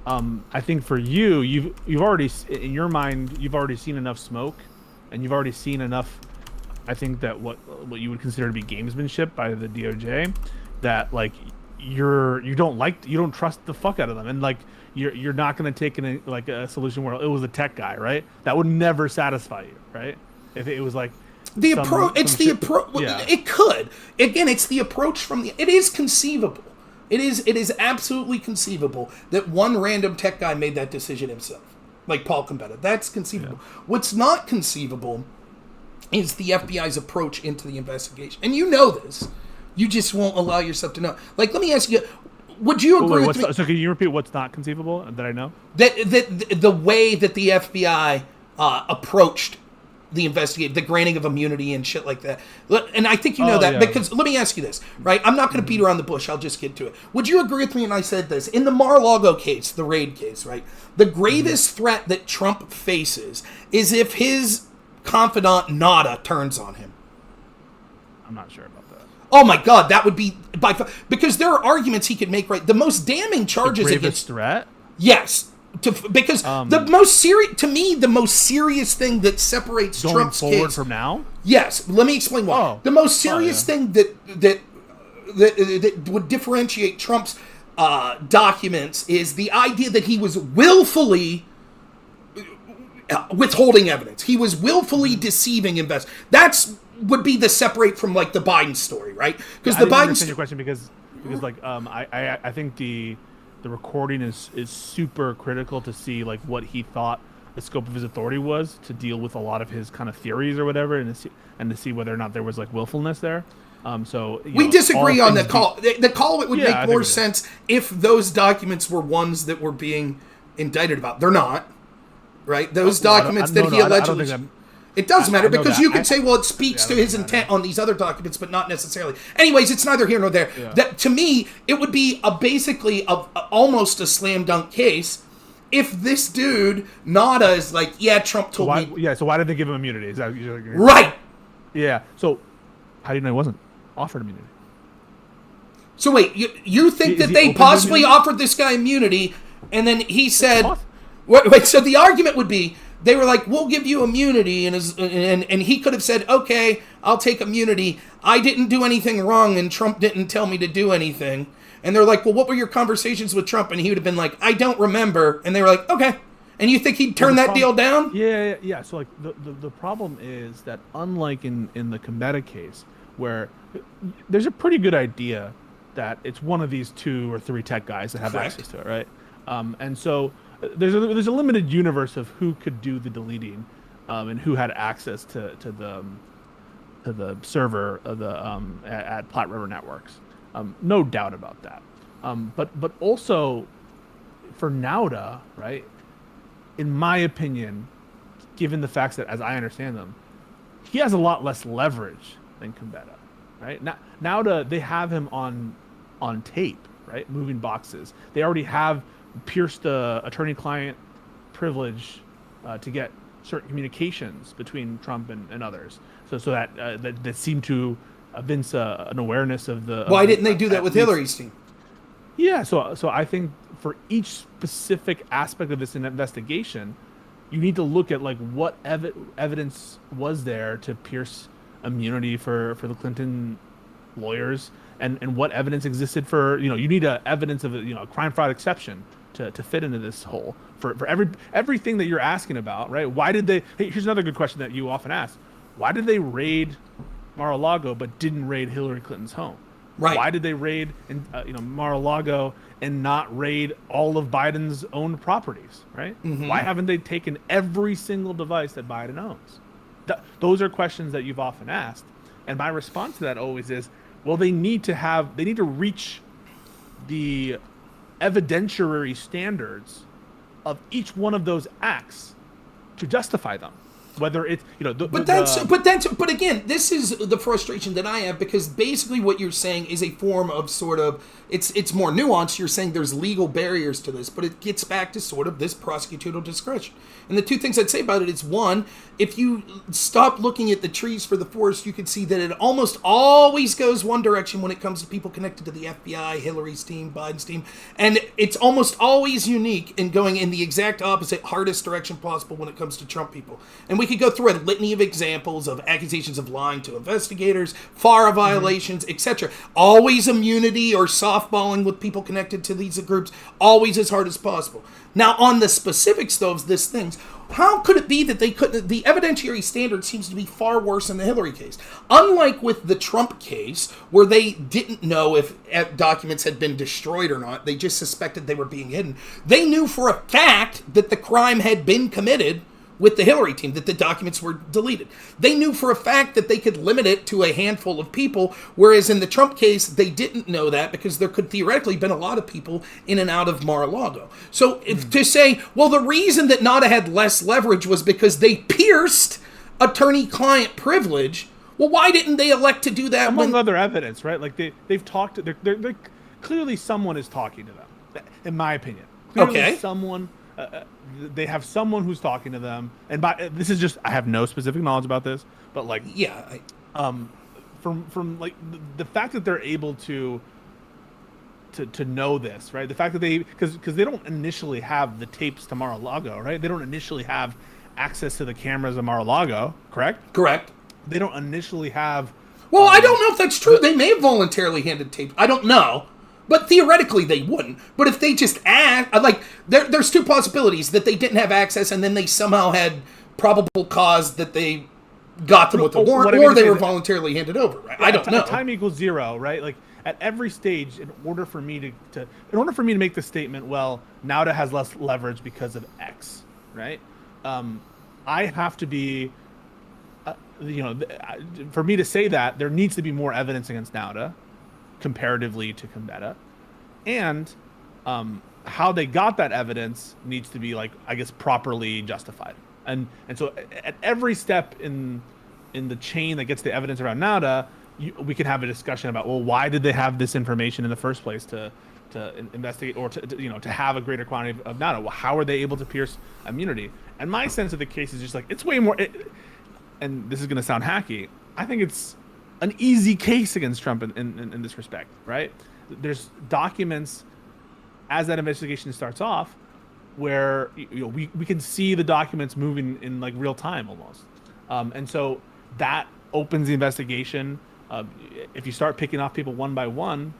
I think for you've already, in your mind, you've already seen enough smoke, and you've already seen enough. I think that what you would consider to be gamesmanship by the DOJ, that like you don't trust the fuck out of them, and like you're not going to take a solution where it was a tech guy, right? That would never satisfy you, right? If it was like the approach, it could. Again, it's the approach from the. It is conceivable. It is absolutely conceivable that one random tech guy made that decision himself, like Paul Gambetta. That's conceivable. Yeah. What's not conceivable is the FBI's approach into the investigation. And you know this. You just won't allow yourself to know. Like, let me ask you, would you agree with me? So can you repeat what's not conceivable that I know? That the way that the FBI approached the investigation, the granting of immunity and shit like that. And I think you know that, yeah. Because let me ask you this, right? I'm not going to beat around the bush. I'll just get to it. Would you agree with me when I said this? In the Mar-a-Lago case, the raid case, right? The gravest threat that Trump faces is if his confidant Nada turns on him. I'm not sure about that. Oh my God, that would be because there are arguments he could make. Right, the most damning charges against threat. Yes, because the most serious thing that separates going Trump's forward case from now. Yes, let me explain why. The most serious thing that would differentiate Trump's documents is the idea that he was willfully withholding evidence. He was willfully deceiving investors. That's would be the separate from like the Biden story, right? Because the Biden. I understand your question because like I think the recording is super critical to see like what he thought the scope of his authority was to deal with a lot of his kind of theories or whatever, and to see whether or not there was like willfulness there. So we disagree on the call. The call it would make more sense if those documents were ones that were being indicted about. They're not. Right, those documents that he allegedly. It does matter because you could say, well, it speaks to his intent on these other documents, but not necessarily. Anyways, it's neither here nor there. Yeah. That to me, it would be basically almost a slam dunk case if this dude Nada is like, yeah, Trump told me. Yeah, so why did they give him immunity? Is that right? Yeah. So how do you know he wasn't offered immunity? So wait, you think that they possibly offered this guy immunity, and then he said. Wait, so the argument would be they were like, we'll give you immunity, and he could have said, okay, I'll take immunity. I didn't do anything wrong, and Trump didn't tell me to do anything. And they're like, well, what were your conversations with Trump? And he would have been like, I don't remember. And they were like, okay. And you think he'd turn that deal down? Yeah. So like the problem is that unlike in the Gambetta case, where there's a pretty good idea that it's one of these 2 or 3 tech guys that have access to it, right? And so there's a limited universe of who could do the deleting, and who had access to the server of at Platte River Networks. No doubt about that. But also for Nauda, right? In my opinion, given the facts that, as I understand them, he has a lot less leverage than Gambetta, right? Nauda, they have him on tape, right? Moving boxes. They already have pierced the attorney-client privilege to get certain communications between Trump and others. So that seemed to evince an awareness of the. Why didn't they do that with Hillary's team? Yeah, so I think for each specific aspect of this investigation, you need to look at like what evidence was there to pierce immunity for the Clinton lawyers, and what evidence existed for you need evidence of a crime fraud exception to fit into this hole for everything that you're asking about, right? Why did they? Hey, here's another good question that you often ask: why did they raid Mar-a-Lago but didn't raid Hillary Clinton's home? Right. Why did they raid Mar-a-Lago and not raid all of Biden's owned properties, right? Why haven't they taken every single device that Biden owns? Those are questions that you've often asked. And my response to that always is, well, they need to reach the evidentiary standards of each one of those acts to justify them. Whether it's, but again, this is the frustration that I have, because basically what you're saying is a form of sort of, it's more nuanced. You're saying there's legal barriers to this, but it gets back to sort of this prosecutorial discretion. And the two things I'd say about it is, one, if you stop looking at the trees for the forest, you could see that it almost always goes one direction when it comes to people connected to the FBI, Hillary's team, Biden's team. And it's almost always unique in going in the exact opposite, hardest direction possible when it comes to Trump people. And we could go through a litany of examples of accusations of lying to investigators, FARA violations, etc. Always immunity or softballing with people connected to these groups, always as hard as possible. Now, on the specifics, though, of this things, how could it be that they couldn't? The evidentiary standard seems to be far worse in the Hillary case. Unlike with the Trump case, where they didn't know if documents had been destroyed or not, they just suspected they were being hidden. They knew for a fact that the crime had been committed with the Hillary team, that the documents were deleted. They knew for a fact that they could limit it to a handful of people, whereas in the Trump case, they didn't know that, because there could theoretically been a lot of people in and out of Mar-a-Lago. So to say, well, the reason that NADA had less leverage was because they pierced attorney-client privilege, well, why didn't they elect to do that? Among other evidence, right? Like they've talked, they're clearly someone is talking to them, in my opinion. Clearly someone... they have someone who's talking to them, and this is just, I have no specific knowledge about this, but like, from like the fact that they're able to know this, right? The fact that because they don't initially have the tapes to Mar-a-Lago, right? They don't initially have access to the cameras of Mar-a-Lago, correct? Correct. They don't initially have. Well, I don't know if that's true. They may have voluntarily handed tapes. I don't know. But theoretically, they wouldn't. But if they just there's two possibilities: that they didn't have access, and then they somehow had probable cause that they got them with a warrant, or they were voluntarily handed over. Right? I don't know. Time equals zero, right? Like at every stage, in order for me to make the statement, well, NADA has less leverage because of X, right? I have to be, for me to say that, there needs to be more evidence against NADA comparatively to Cometa, and how they got that evidence needs to be, like, I guess, properly justified. And so at every step in the chain that gets the evidence around NADA, we can have a discussion about, well, why did they have this information in the first place to investigate, or to have a greater quantity of NADA? Well, how are they able to pierce immunity? And my sense of the case is just like, it's way more, and this is going to sound hacky, I think it's an easy case against Trump in this respect, right? There's documents as that investigation starts off where we can see the documents moving in like real time almost, and so that opens the investigation. If you start picking off people one by one,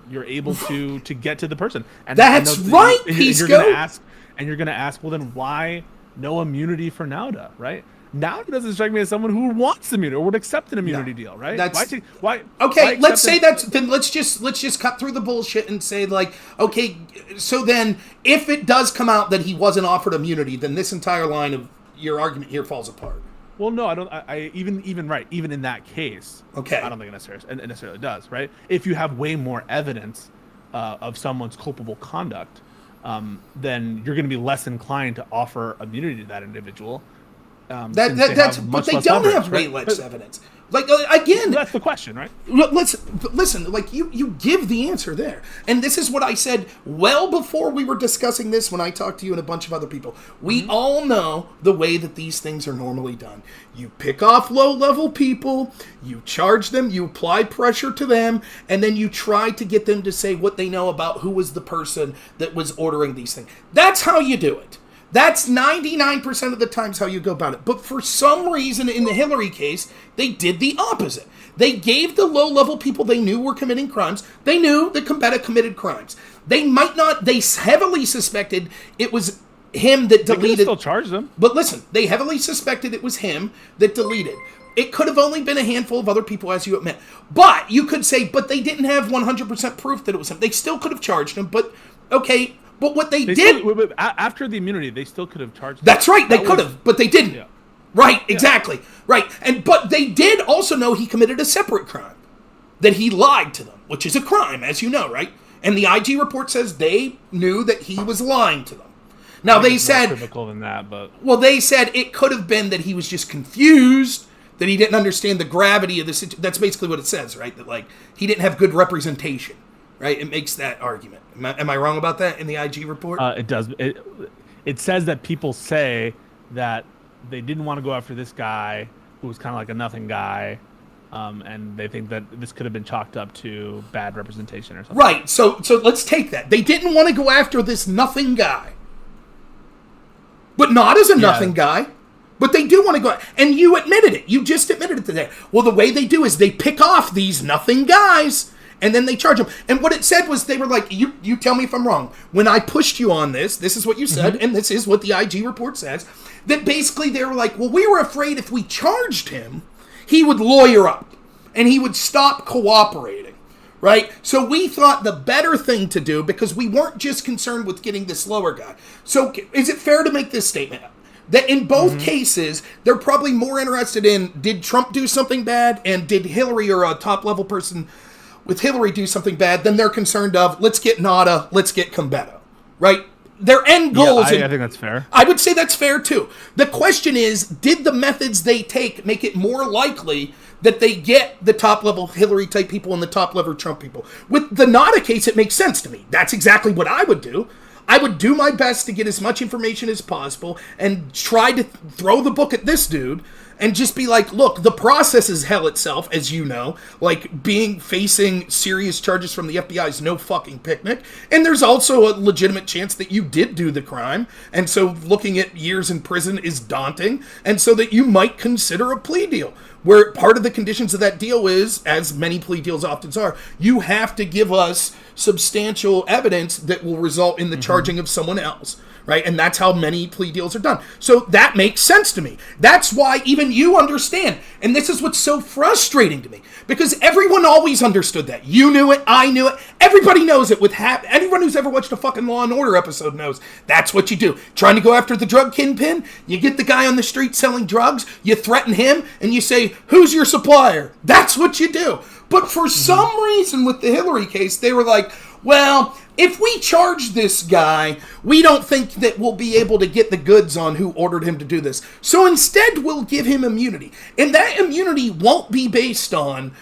you're able to get to the person. And that's right. You're going to ask, well, then why no immunity for NADA, right? Now it doesn't strike me as someone who wants immunity or would accept an immunity deal, right? Why? Okay, let's say that. Then let's just cut through the bullshit and say, like, okay, so then if it does come out that he wasn't offered immunity, then this entire line of your argument here falls apart. Well, no, I don't. Even in that case, okay, I don't think it necessarily does, right? If you have way more evidence of someone's culpable conduct, then you're going to be less inclined to offer immunity to that individual. But they don't have way less evidence. Like, again, that's the question, right? Listen. Like, you give the answer there, and this is what I said well before we were discussing this. When I talked to you and a bunch of other people, we all know the way that these things are normally done. You pick off low-level people, you charge them, you apply pressure to them, and then you try to get them to say what they know about who was the person that was ordering these things. That's how you do it. That's 99% of the times how you go about it. But for some reason in the Hillary case, they did the opposite. They gave the low-level people they knew were committing crimes. They knew that Cometa committed crimes. They heavily suspected it was him that They could deleted. still charge them. But listen, they heavily suspected it was him that deleted. It could have only been a handful of other people, as you admit. But you could say, but they didn't have 100% proof that it was him. They still could have charged him, but okay. But what they did... Still, after the immunity, they still could have charged him. That's right, they could have, but they didn't. Yeah. Right, exactly. Right. But they did also know he committed a separate crime. That he lied to them, which is a crime, as you know, right? And the IG report says they knew that he was lying to them. Now, they said... more typical than that, but... Well, they said it could have been that he was just confused, that he didn't understand the gravity of the situation. That's basically what it says, right? That, like, he didn't have good representation, right? It makes that argument. Am I wrong about that in the IG report? It does. It says that people say that they didn't want to go after this guy, who was kind of like a nothing guy, and they think that this could have been chalked up to bad representation or something. Right, so let's take that. They didn't want to go after this nothing guy. But not as a nothing guy. But they do want to go... And you admitted it. You just admitted it today. Well, the way they do is they pick off these nothing guys, and then they charge them. And what it said was they were like, you tell me if I'm wrong. When I pushed you on this is what you said, and this is what the IG report says, that basically they were like, well, we were afraid if we charged him, he would lawyer up, and he would stop cooperating. Right? So we thought the better thing to do, because we weren't just concerned with getting this lower guy. So is it fair to make this statement? That in both cases, they're probably more interested in, did Trump do something bad, and did Hillary or a top-level person with Hillary do something bad, than they're concerned of, let's get Nada, let's get Combetto. Right? Their end goals... I think that's fair. I would say that's fair, too. The question is, did the methods they take make it more likely that they get the top-level Hillary-type people and the top-level Trump people? With the Nada case, it makes sense to me. That's exactly what I would do. I would do my best to get as much information as possible and try to throw the book at this dude and just be like, look, the process is hell itself, as you know. Like, facing serious charges from the FBI is no fucking picnic. And there's also a legitimate chance that you did do the crime. And so looking at years in prison is daunting. And so that you might consider a plea deal, where part of the conditions of that deal is, as many plea deals often are, you have to give us substantial evidence that will result in the charging of someone else, right? And that's how many plea deals are done. So that makes sense to me. That's why even you understand. And this is what's so frustrating to me, because everyone always understood that. You knew it. I knew it. Everybody knows it. Anyone who's ever watched a fucking Law and Order episode knows that's what you do. Trying to go after the drug kingpin, you get the guy on the street selling drugs, you threaten him, and you say, who's your supplier? That's what you do. But for some reason with the Hillary case, they were like, well, if we charge this guy, we don't think that we'll be able to get the goods on who ordered him to do this. So instead, we'll give him immunity. And that immunity won't be based on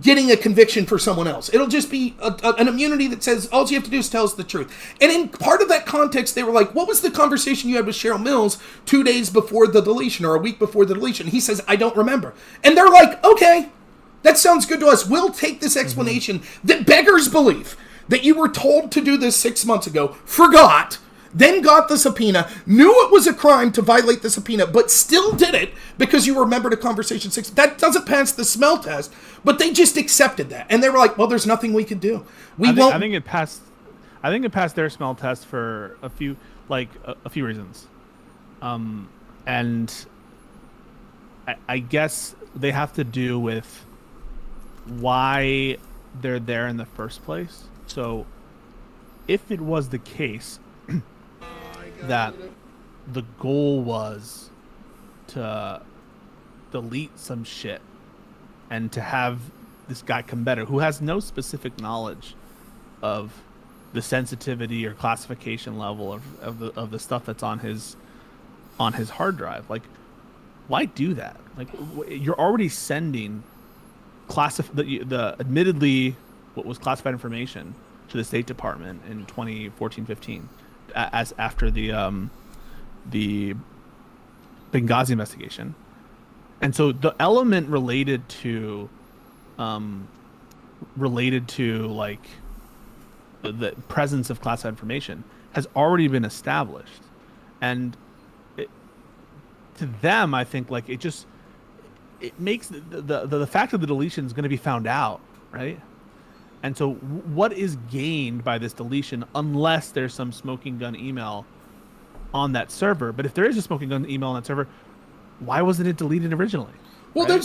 getting a conviction for someone else. It'll just be an immunity that says all you have to do is tell us the truth. And in part of that context, they were like, what was the conversation you had with Cheryl Mills 2 days before the deletion or a week before the deletion? He says, I don't remember. And they're like, okay, that sounds good to us. We'll take this explanation that beggars belief that you were told to do this 6 months ago, forgot, then got the subpoena, knew it was a crime to violate the subpoena, but still did it because you remembered a conversation That doesn't pass the smell test, but they just accepted that. And they were like, well, there's nothing we can do. I think it passed their smell test for a few reasons. And I guess they have to do with why they're there in the first place. So if it was the case that the goal was to delete some shit and to have this guy Combetto, who has no specific knowledge of the sensitivity or classification level of the stuff that's on his hard drive, like, why do that? Like, you're already sending the admittedly what was classified information to the State Department in 2014-15 as after the Benghazi investigation. And so the element related to like the presence of classified information has already been established. And to them, I think, like, it makes the fact of the deletion is going to be found out, right? And so what is gained by this deletion, unless there's some smoking gun email on that server. But if there is a smoking gun email on that server, why wasn't it deleted originally? Well, right?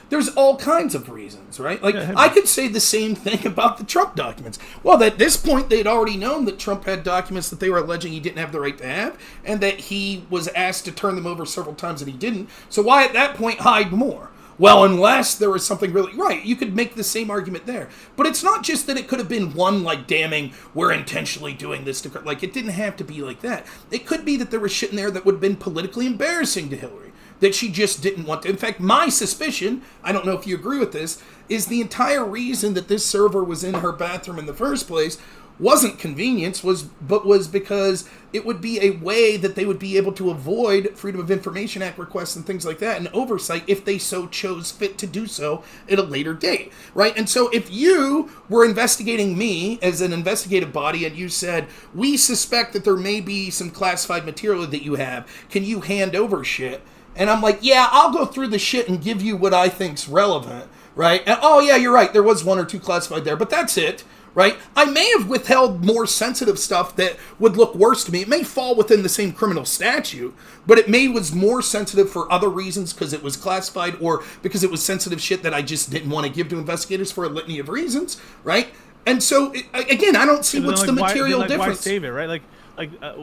there's all kinds of reasons, right? Like, I could say the same thing about the Trump documents. Well, at this point, they'd already known that Trump had documents that they were alleging he didn't have the right to have, and that he was asked to turn them over several times and he didn't. So why at that point hide more? Well, unless there was something really right, you could make the same argument there. But it's not just that it could have been one, like, damning, we're intentionally doing this to, like, it didn't have to be like that. It could be that there was shit in there that would have been politically embarrassing to Hillary, that she just didn't want to. In fact, my suspicion, I don't know if you agree with this, is the entire reason that this server was in her bathroom in the first place wasn't convenience, but was because it would be a way that they would be able to avoid Freedom of Information Act requests and things like that, and oversight if they so chose fit to do so at a later date, right? And so if you were investigating me as an investigative body and you said, we suspect that there may be some classified material that you have, can you hand over shit? And I'm like, yeah, I'll go through the shit and give you what I think's relevant, right? And, oh, yeah, you're right, there was one or two classified there, but that's it, right? I may have withheld more sensitive stuff that would look worse to me. It may fall within the same criminal statute, but it was more sensitive for other reasons because it was classified or because it was sensitive shit that I just didn't want to give to investigators for a litany of reasons, right? And so, again, I don't see what's the material difference. Why save it, right?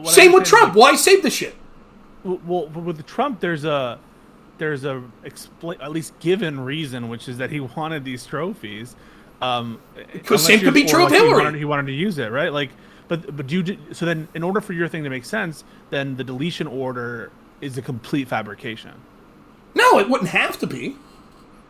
Same with Trump. Why save the shit? Well, with Trump, there's a at least given reason, which is that he wanted these trophies. Because same could be true of Hillary. He wanted to use it, right? Like, but so then, in order for your thing to make sense, then the deletion order is a complete fabrication. No, it wouldn't have to be.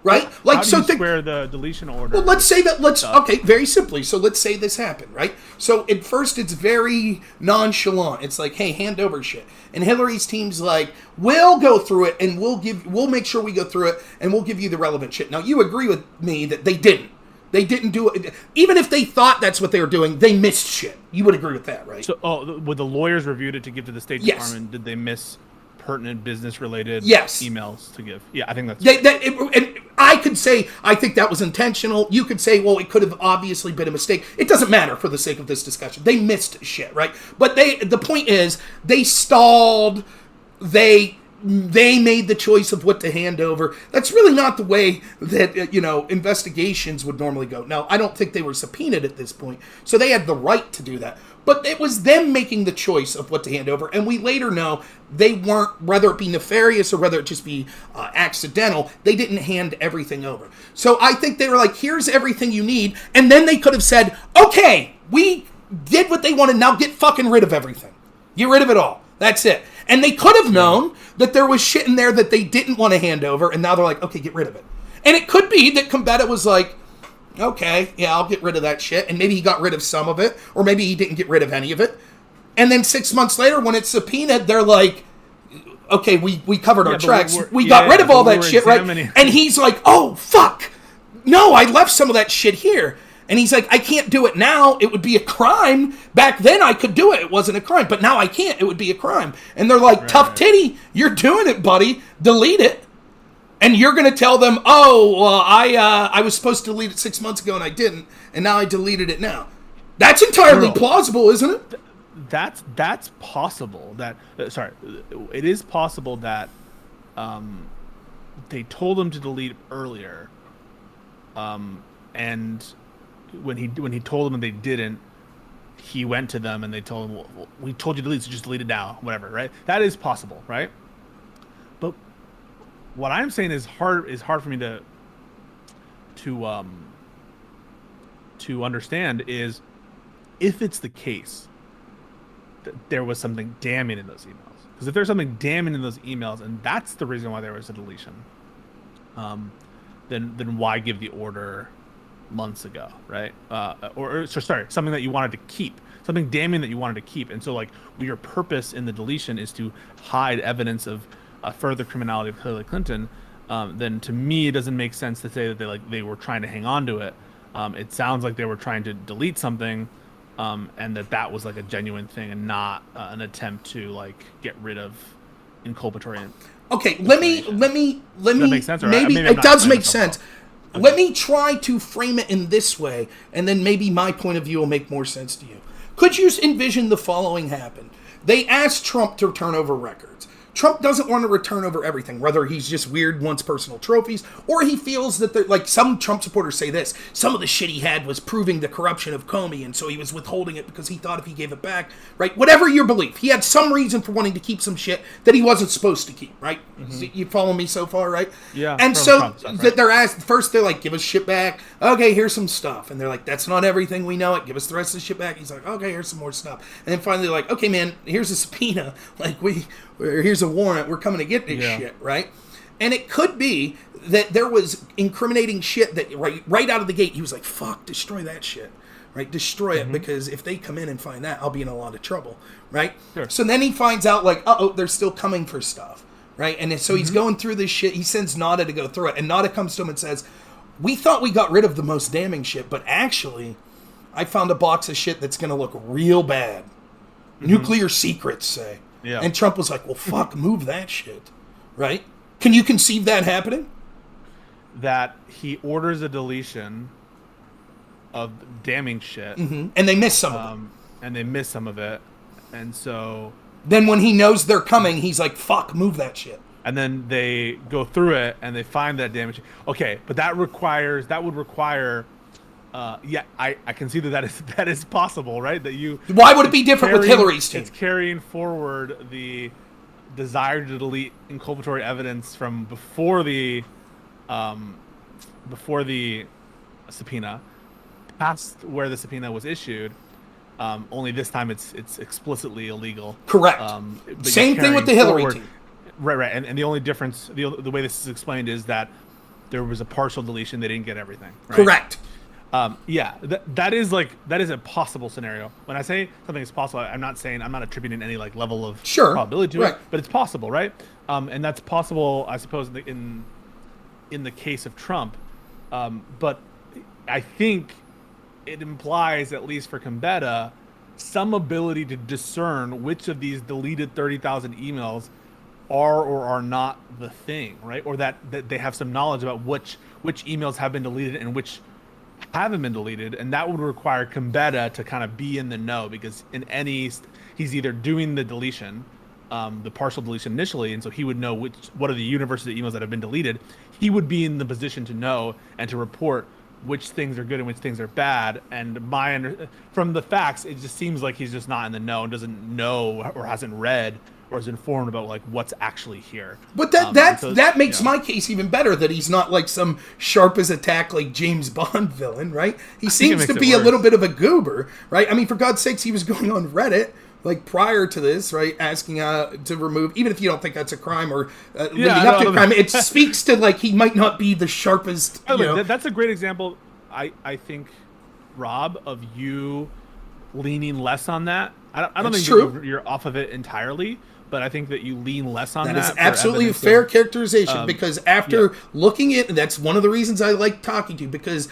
Right? Like, how do you square the deletion order? Well, let's say that, okay, very simply. So let's say this happened, right? So at first it's very nonchalant. It's like, hey, hand over shit. And Hillary's team's like, we'll go through it and we'll make sure we go through it and we'll give you the relevant shit. Now, you agree with me that they didn't. They didn't do it. Even if they thought that's what they were doing, they missed shit. You would agree with that, right? So, when the lawyers reviewed it to give to the State Department, did they miss pertinent business-related emails to give? Yeah, I think that's and I could say, I think that was intentional. You could say, well, it could have obviously been a mistake. It doesn't matter for the sake of this discussion. They missed shit, right? But the point is, they stalled. They made the choice of what to hand over. That's really not the way that, investigations would normally go. Now, I don't think they were subpoenaed at this point, so they had the right to do that. But it was them making the choice of what to hand over, and we later know they weren't, whether it be nefarious or whether it just be accidental, they didn't hand everything over. So I think they were like, here's everything you need, and then they could have said, okay, we did what they wanted, now get fucking rid of everything. Get rid of it all. That's it. And they could have known that there was shit in there that they didn't want to hand over, and now they're like, okay, get rid of it. And it could be that Combetta was like, okay, yeah, I'll get rid of that shit. And maybe he got rid of some of it, or maybe he didn't get rid of any of it. And then 6 months later, when it's subpoenaed, they're like, okay, we covered our tracks. We got rid of all that shit, right? And he's like, oh, fuck. No, I left some of that shit here. And he's like, I can't do it now. It would be a crime. Back then, I could do it. It wasn't a crime. But now I can't. It would be a crime. And they're like, tough titty. You're doing it, buddy. Delete it. And you're going to tell them, oh, well, I was supposed to delete it 6 months ago and I didn't, and now I deleted it now. That's entirely plausible, isn't it? That's possible. It is possible that they told him to delete earlier, and when he told them and they didn't, he went to them and they told him, well, we told you to delete, so just delete it now, whatever, right? That is possible, right? But what I'm saying is hard for me to understand is if it's the case that there was something damning in those emails. Because if there's something damning in those emails, and that's the reason why there was a deletion, then why give the order months ago, right? Something that you wanted to keep, something damning that you wanted to keep, and so your purpose in the deletion is to hide evidence of further criminality of Hillary Clinton. Then to me, it doesn't make sense to say that they were trying to hang on to it. It sounds like they were trying to delete something, and that was a genuine thing and not an attempt to get rid of inculpatory. Okay, let me. Does that make sense? Maybe it does make sense. Okay. Let me try to frame it in this way, and then maybe my point of view will make more sense to you. Could you envision the following happen? They asked Trump to turn over records. Trump doesn't want to return over everything, whether he's just weird, wants personal trophies, or he feels that, like some Trump supporters say this, some of the shit he had was proving the corruption of Comey, and so he was withholding it because he thought if he gave it back, right? Whatever your belief, he had some reason for wanting to keep some shit that he wasn't supposed to keep, right? You follow me so far, right? Yeah. And so Trump, right? they're asked, first they're like, give us shit back. Okay, here's some stuff. And they're like, that's not everything, we know it. Give us the rest of the shit back. He's like, okay, here's some more stuff. And then finally like, okay, man, here's a subpoena. Like, here's a warrant. We're coming to get this shit, right? And it could be that there was incriminating shit that right out of the gate, he was like, fuck, destroy that shit, right? Destroy it, because if they come in and find that, I'll be in a lot of trouble, right? Sure. So then he finds out, like, uh-oh, they're still coming for stuff, right? And so he's going through this shit. He sends Nada to go through it. And Nada comes to him and says, we thought we got rid of the most damning shit, but actually, I found a box of shit that's going to look real bad. Nuclear secrets, say. Yeah. And Trump was like, well, fuck, move that shit, right? Can you conceive that happening? That he orders a deletion of damning shit. And they miss some of it. And they miss some of it. And so... Then when he knows they're coming, he's like, fuck, move that shit. And then they go through it and they find that damage. Okay, but that would require... I can see that is possible, right? That you. Why would it be different with Hillary's team? It's carrying forward the desire to delete inculpatory evidence from before the subpoena, past where the subpoena was issued. Only this time it's explicitly illegal. Correct. Same thing with the Hillary team. Right. And the only difference, the way this is explained is that there was a partial deletion. They didn't get everything. Right? Correct. That is a possible scenario. When I say something is possible, I'm not attributing any like level of probability to it, but it's possible, right? And that's possible, I suppose, in the case of Trump. But I think it implies, at least for Gambetta, some ability to discern which of these deleted 30,000 emails are or are not the thing, right? Or that they have some knowledge about which emails have been deleted and which haven't been deleted, and that would require Gambetta to kind of be in the know, because he's either doing the deletion, the partial deletion initially, and so he would know what are the universes of emails that have been deleted. He would be in the position to know and to report which things are good and which things are bad. And from the facts, it just seems like he's just not in the know and doesn't know or hasn't read or is informed about like what's actually here. But that makes my case even better, that he's not like some sharp as a tack like James Bond villain, right? He seems to be a little bit of a goober, right? I mean, for God's sakes, he was going on Reddit like prior to this, right, asking to remove, even if you don't think that's a crime or leading up to a crime, it speaks to like he might not be the sharpest. That's a great example, I think, Rob, of you leaning less on that. I don't think you're off of it entirely, but I think that you lean less on that. That is absolutely a fair characterization, because after looking at, that's one of the reasons I like talking to you, because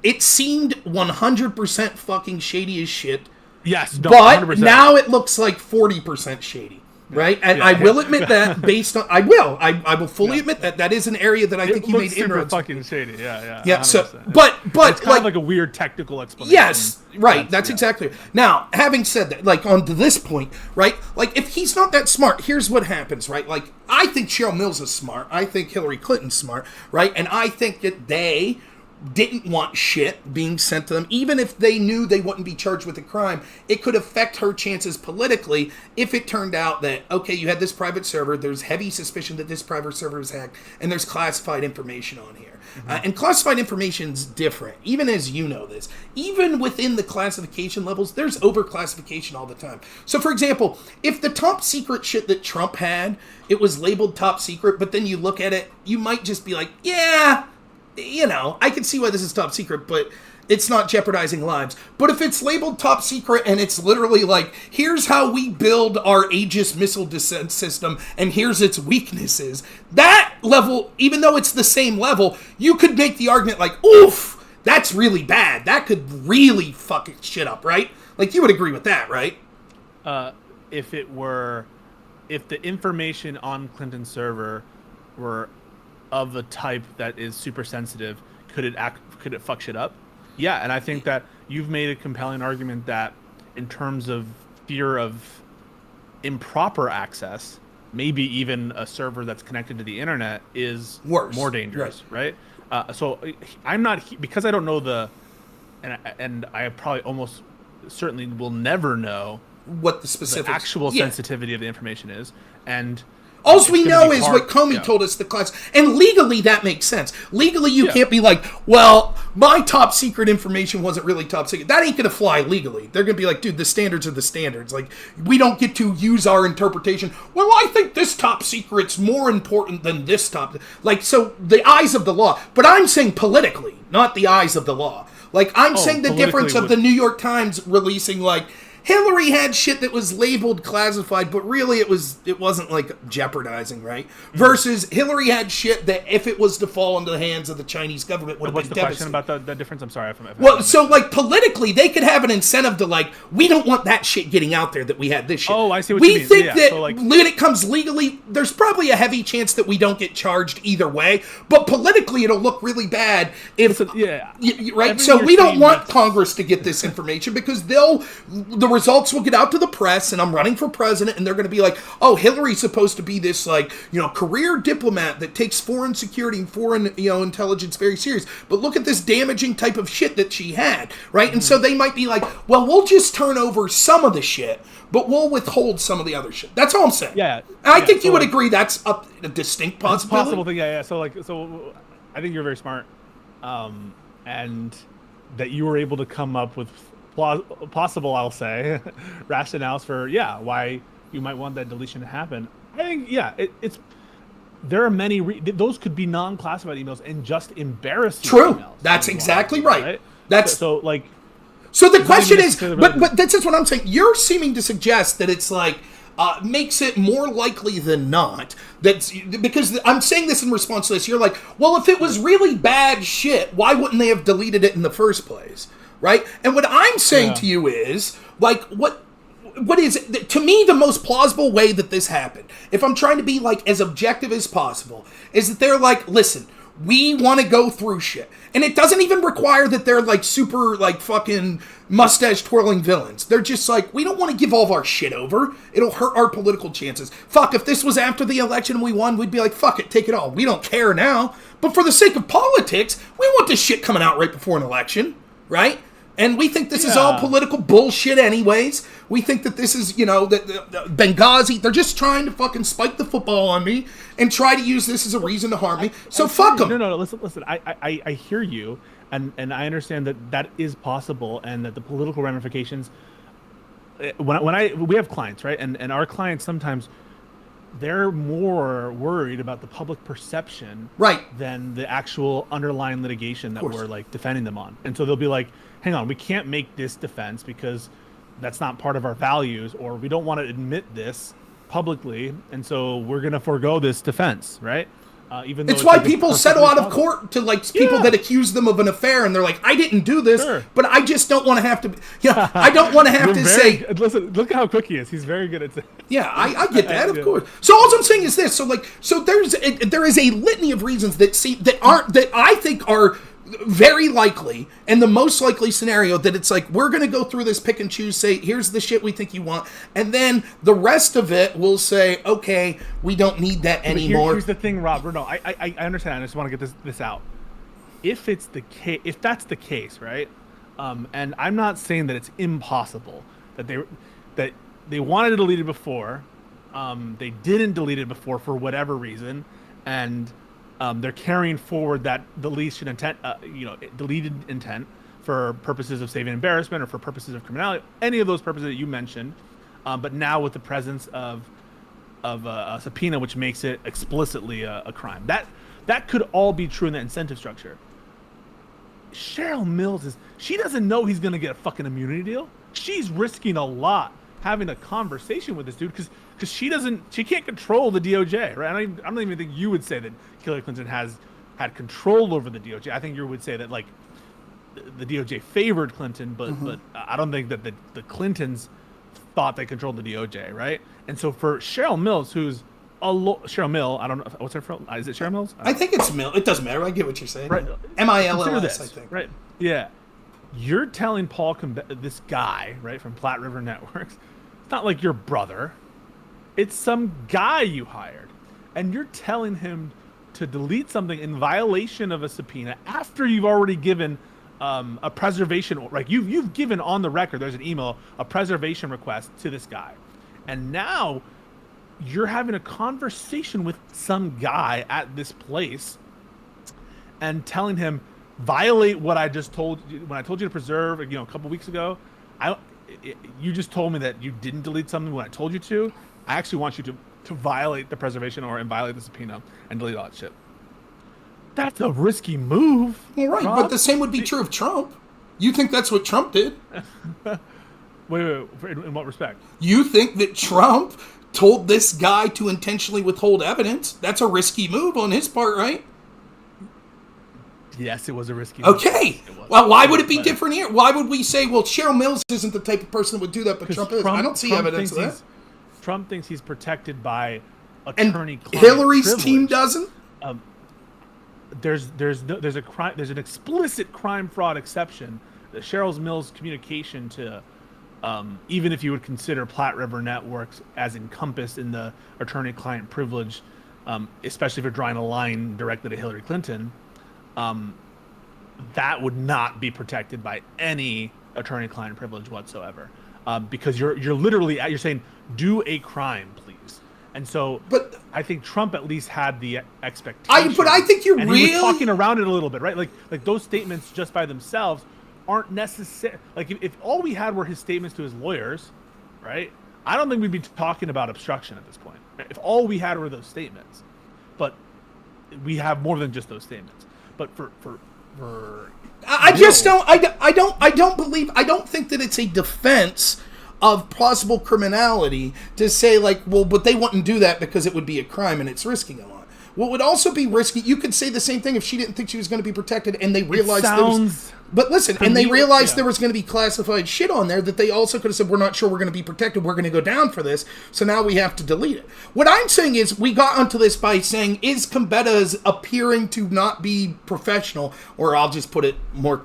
it seemed 100% fucking shady as shit. Yes, but 100%. Now it looks like 40% shady. Right, and I will admit that based on I will fully admit that is an area that I think you made inroads. Fucking shady, yeah. 100%. So, but it's kind of like a weird technical explanation. Yes, right. That's exactly it. Now, having said that, like on to this point, right? Like if he's not that smart, here's what happens, right? Like I think Cheryl Mills is smart. I think Hillary Clinton's smart, right? And I think that they didn't want shit being sent to them. Even if they knew they wouldn't be charged with a crime, it could affect her chances politically if it turned out that, okay, you had this private server, there's heavy suspicion that this private server was hacked, and there's classified information on here. And classified information's different, even as you know this. Even within the classification levels, there's overclassification all the time. So, for example, if the top secret shit that Trump had, it was labeled top secret, but then you look at it, you might just be like, yeah, I can see why this is top secret, but it's not jeopardizing lives. But if it's labeled top secret and it's literally like, here's how we build our Aegis missile defense system and here's its weaknesses, that level, even though it's the same level, you could make the argument like, oof, that's really bad. That could really fuck shit up, right? Like, you would agree with that, right? If the information on Clinton's server were of the type that is super sensitive, could it fuck shit up? Yeah, and I think that you've made a compelling argument that in terms of fear of improper access, maybe even a server that's connected to the internet, is Worse. more dangerous, right? So I'm not, because I don't know and I probably almost certainly will never know what the specific actual sensitivity of the information is, and all we know is what Comey told us the class. And legally, that makes sense. Legally, you can't be like, well, my top secret information wasn't really top secret. That ain't going to fly legally. They're going to be like, dude, the standards are the standards. Like, we don't get to use our interpretation. Well, I think this top secret's more important than this top. Like, so the eyes of the law. But I'm saying politically, not the eyes of the law. Like, I'm saying the difference of the New York Times releasing, like, Hillary had shit that was labeled classified, but really it wasn't like jeopardizing, right? Versus Hillary had shit that if it was to fall into the hands of the Chinese government would have been devastating. What's the question about the difference? I'm sorry. So like politically, they could have an incentive to like, we don't want that shit getting out there that we had this shit. Oh, I see what you mean. We think that when it comes legally, there's probably a heavy chance that we don't get charged either way, but politically it'll look really bad if, right? So we don't want Congress to get this information because the results will get out to the press, and I'm running for president, and they're going to be like, oh, Hillary's supposed to be this, like, career diplomat that takes foreign security and foreign, intelligence very serious. But look at this damaging type of shit that she had, right? And so they might be like, well, we'll just turn over some of the shit, but we'll withhold some of the other shit. That's all I'm saying. Yeah. And I think you would agree that's a distinct possibility. Possible thing, yeah. So I think you're very smart, and that you were able to come up with possible, I'll say, rationales for why you might want that deletion to happen. I think it's there are many those could be non-classified emails and just embarrassing emails. That's exactly right. That's so the question is, but that's just what I'm saying. You're seeming to suggest that it's like makes it more likely than not because I'm saying this in response to this. You're like, well, if it was really bad shit, why wouldn't they have deleted it in the first place? Right? And what I'm saying to you is, like, what is, to me, the most plausible way that this happened, if I'm trying to be, like, as objective as possible, is that they're like, listen, we want to go through shit. And it doesn't even require that they're, like, super, like, fucking mustache-twirling villains. They're just like, we don't want to give all of our shit over. It'll hurt our political chances. Fuck, if this was after the election and we won, we'd be like, fuck it, take it all. We don't care now. But for the sake of politics, we want this shit coming out right before an election, right? And we think this is all political bullshit anyways. We think that this is, Benghazi. They're just trying to fucking spike the football on me and try to use this as a reason to harm me. So fuck them. No. Listen. I hear you, and I understand that is possible, and that the political ramifications. We have clients, right, and our clients sometimes they're more worried about the public perception, right, than the actual underlying litigation that we're like defending them on, and so they'll be like, hang on, we can't make this defense because that's not part of our values, or we don't want to admit this publicly, and so we're going to forego this defense, right? Even though it's why people settle out of court to people that accuse them of an affair, and they're like, I didn't do this, but I just don't want to have to. I don't want to have to say. Listen, look how quick he is. He's very good at. I get that, of course. So all I'm saying is this. So there is a litany of reasons that I think are very likely, and the most likely scenario that it's like, we're going to go through this, pick and choose, say, here's the shit we think you want, and then the rest of it will say, okay, we don't need that anymore. Here's the thing, Rob. No, I understand. I just want to get this out. If it's the case, if that's the case, right? And I'm not saying that it's impossible that they wanted to delete it before, they didn't delete it before for whatever reason, and they're carrying forward that deleted intent for purposes of saving embarrassment or for purposes of criminality, any of those purposes that you mentioned. But now with the presence of a subpoena, which makes it explicitly a crime, that could all be true in the incentive structure. Cheryl Mills she doesn't know he's gonna get a fucking immunity deal. She's risking a lot having a conversation with this dude because she can't control the DOJ, right? I don't even think you would say that Hillary Clinton has had control over the DOJ. I think you would say that like the DOJ favored Clinton, but I don't think that the Clintons thought they controlled the DOJ, right? And so for Cheryl Mills, who's Cheryl Mill, I don't know what's her from. Is it Cheryl Mills? I think it's Mill. It doesn't matter. I get what you're saying. Right. MILLS, I think. Right. Yeah. You're telling Paul this guy, right, from Platte River Networks, it's not like your brother, It's some guy you hired, and you're telling him to delete something in violation of a subpoena after you've already given a preservation, like you've given on the record, there's an email, a preservation request to this guy. And now you're having a conversation with some guy at this place and telling him, violate what I just told you when I told you to preserve, a couple weeks ago. You just told me that you didn't delete something when I told you to. I actually want you to violate the preservation order and violate the subpoena and delete all that shit. That's a risky move. Well, right, Rob. but the same would be true of Trump. You think that's what Trump did? Wait, in what respect? You think that Trump told this guy to intentionally withhold evidence? That's a risky move on his part, right? Yes, it was a risky move. Okay. Well, why would it be different here? Why would we say, well, Cheryl Mills isn't the type of person that would do that, but Trump is? I don't see evidence of that. Trump thinks he's protected by attorney-client Hillary's privilege. team doesn't? There's an explicit crime fraud exception. Cheryl Mills' communication to, even if you would consider Platte River Networks as encompassed in the attorney-client privilege, especially if you're drawing a line directly to Hillary Clinton, that would not be protected by any attorney-client privilege whatsoever, because you're literally you're saying do a crime, please. And so, but I think Trump at least had the expectation. But I think you're and really he was talking around it a little bit, right? Like those statements just by themselves aren't necessary. Like if all we had were his statements to his lawyers, right? I don't think we'd be talking about obstruction at this point. If all we had were those statements, but we have more than just those statements. But for I just don't. I don't think that it's a defense of possible criminality to say, like, well, but they wouldn't do that because it would be a crime and it's risking a lot. What would also be risky, you could say the same thing if she didn't think she was going to be protected and they realized they realized there was going to be classified shit on there that they also could have said, we're not sure we're going to be protected, we're going to go down for this, so now we have to delete it. What I'm saying is, we got onto this by saying, is Combetta's appearing to not be professional, or I'll just put it more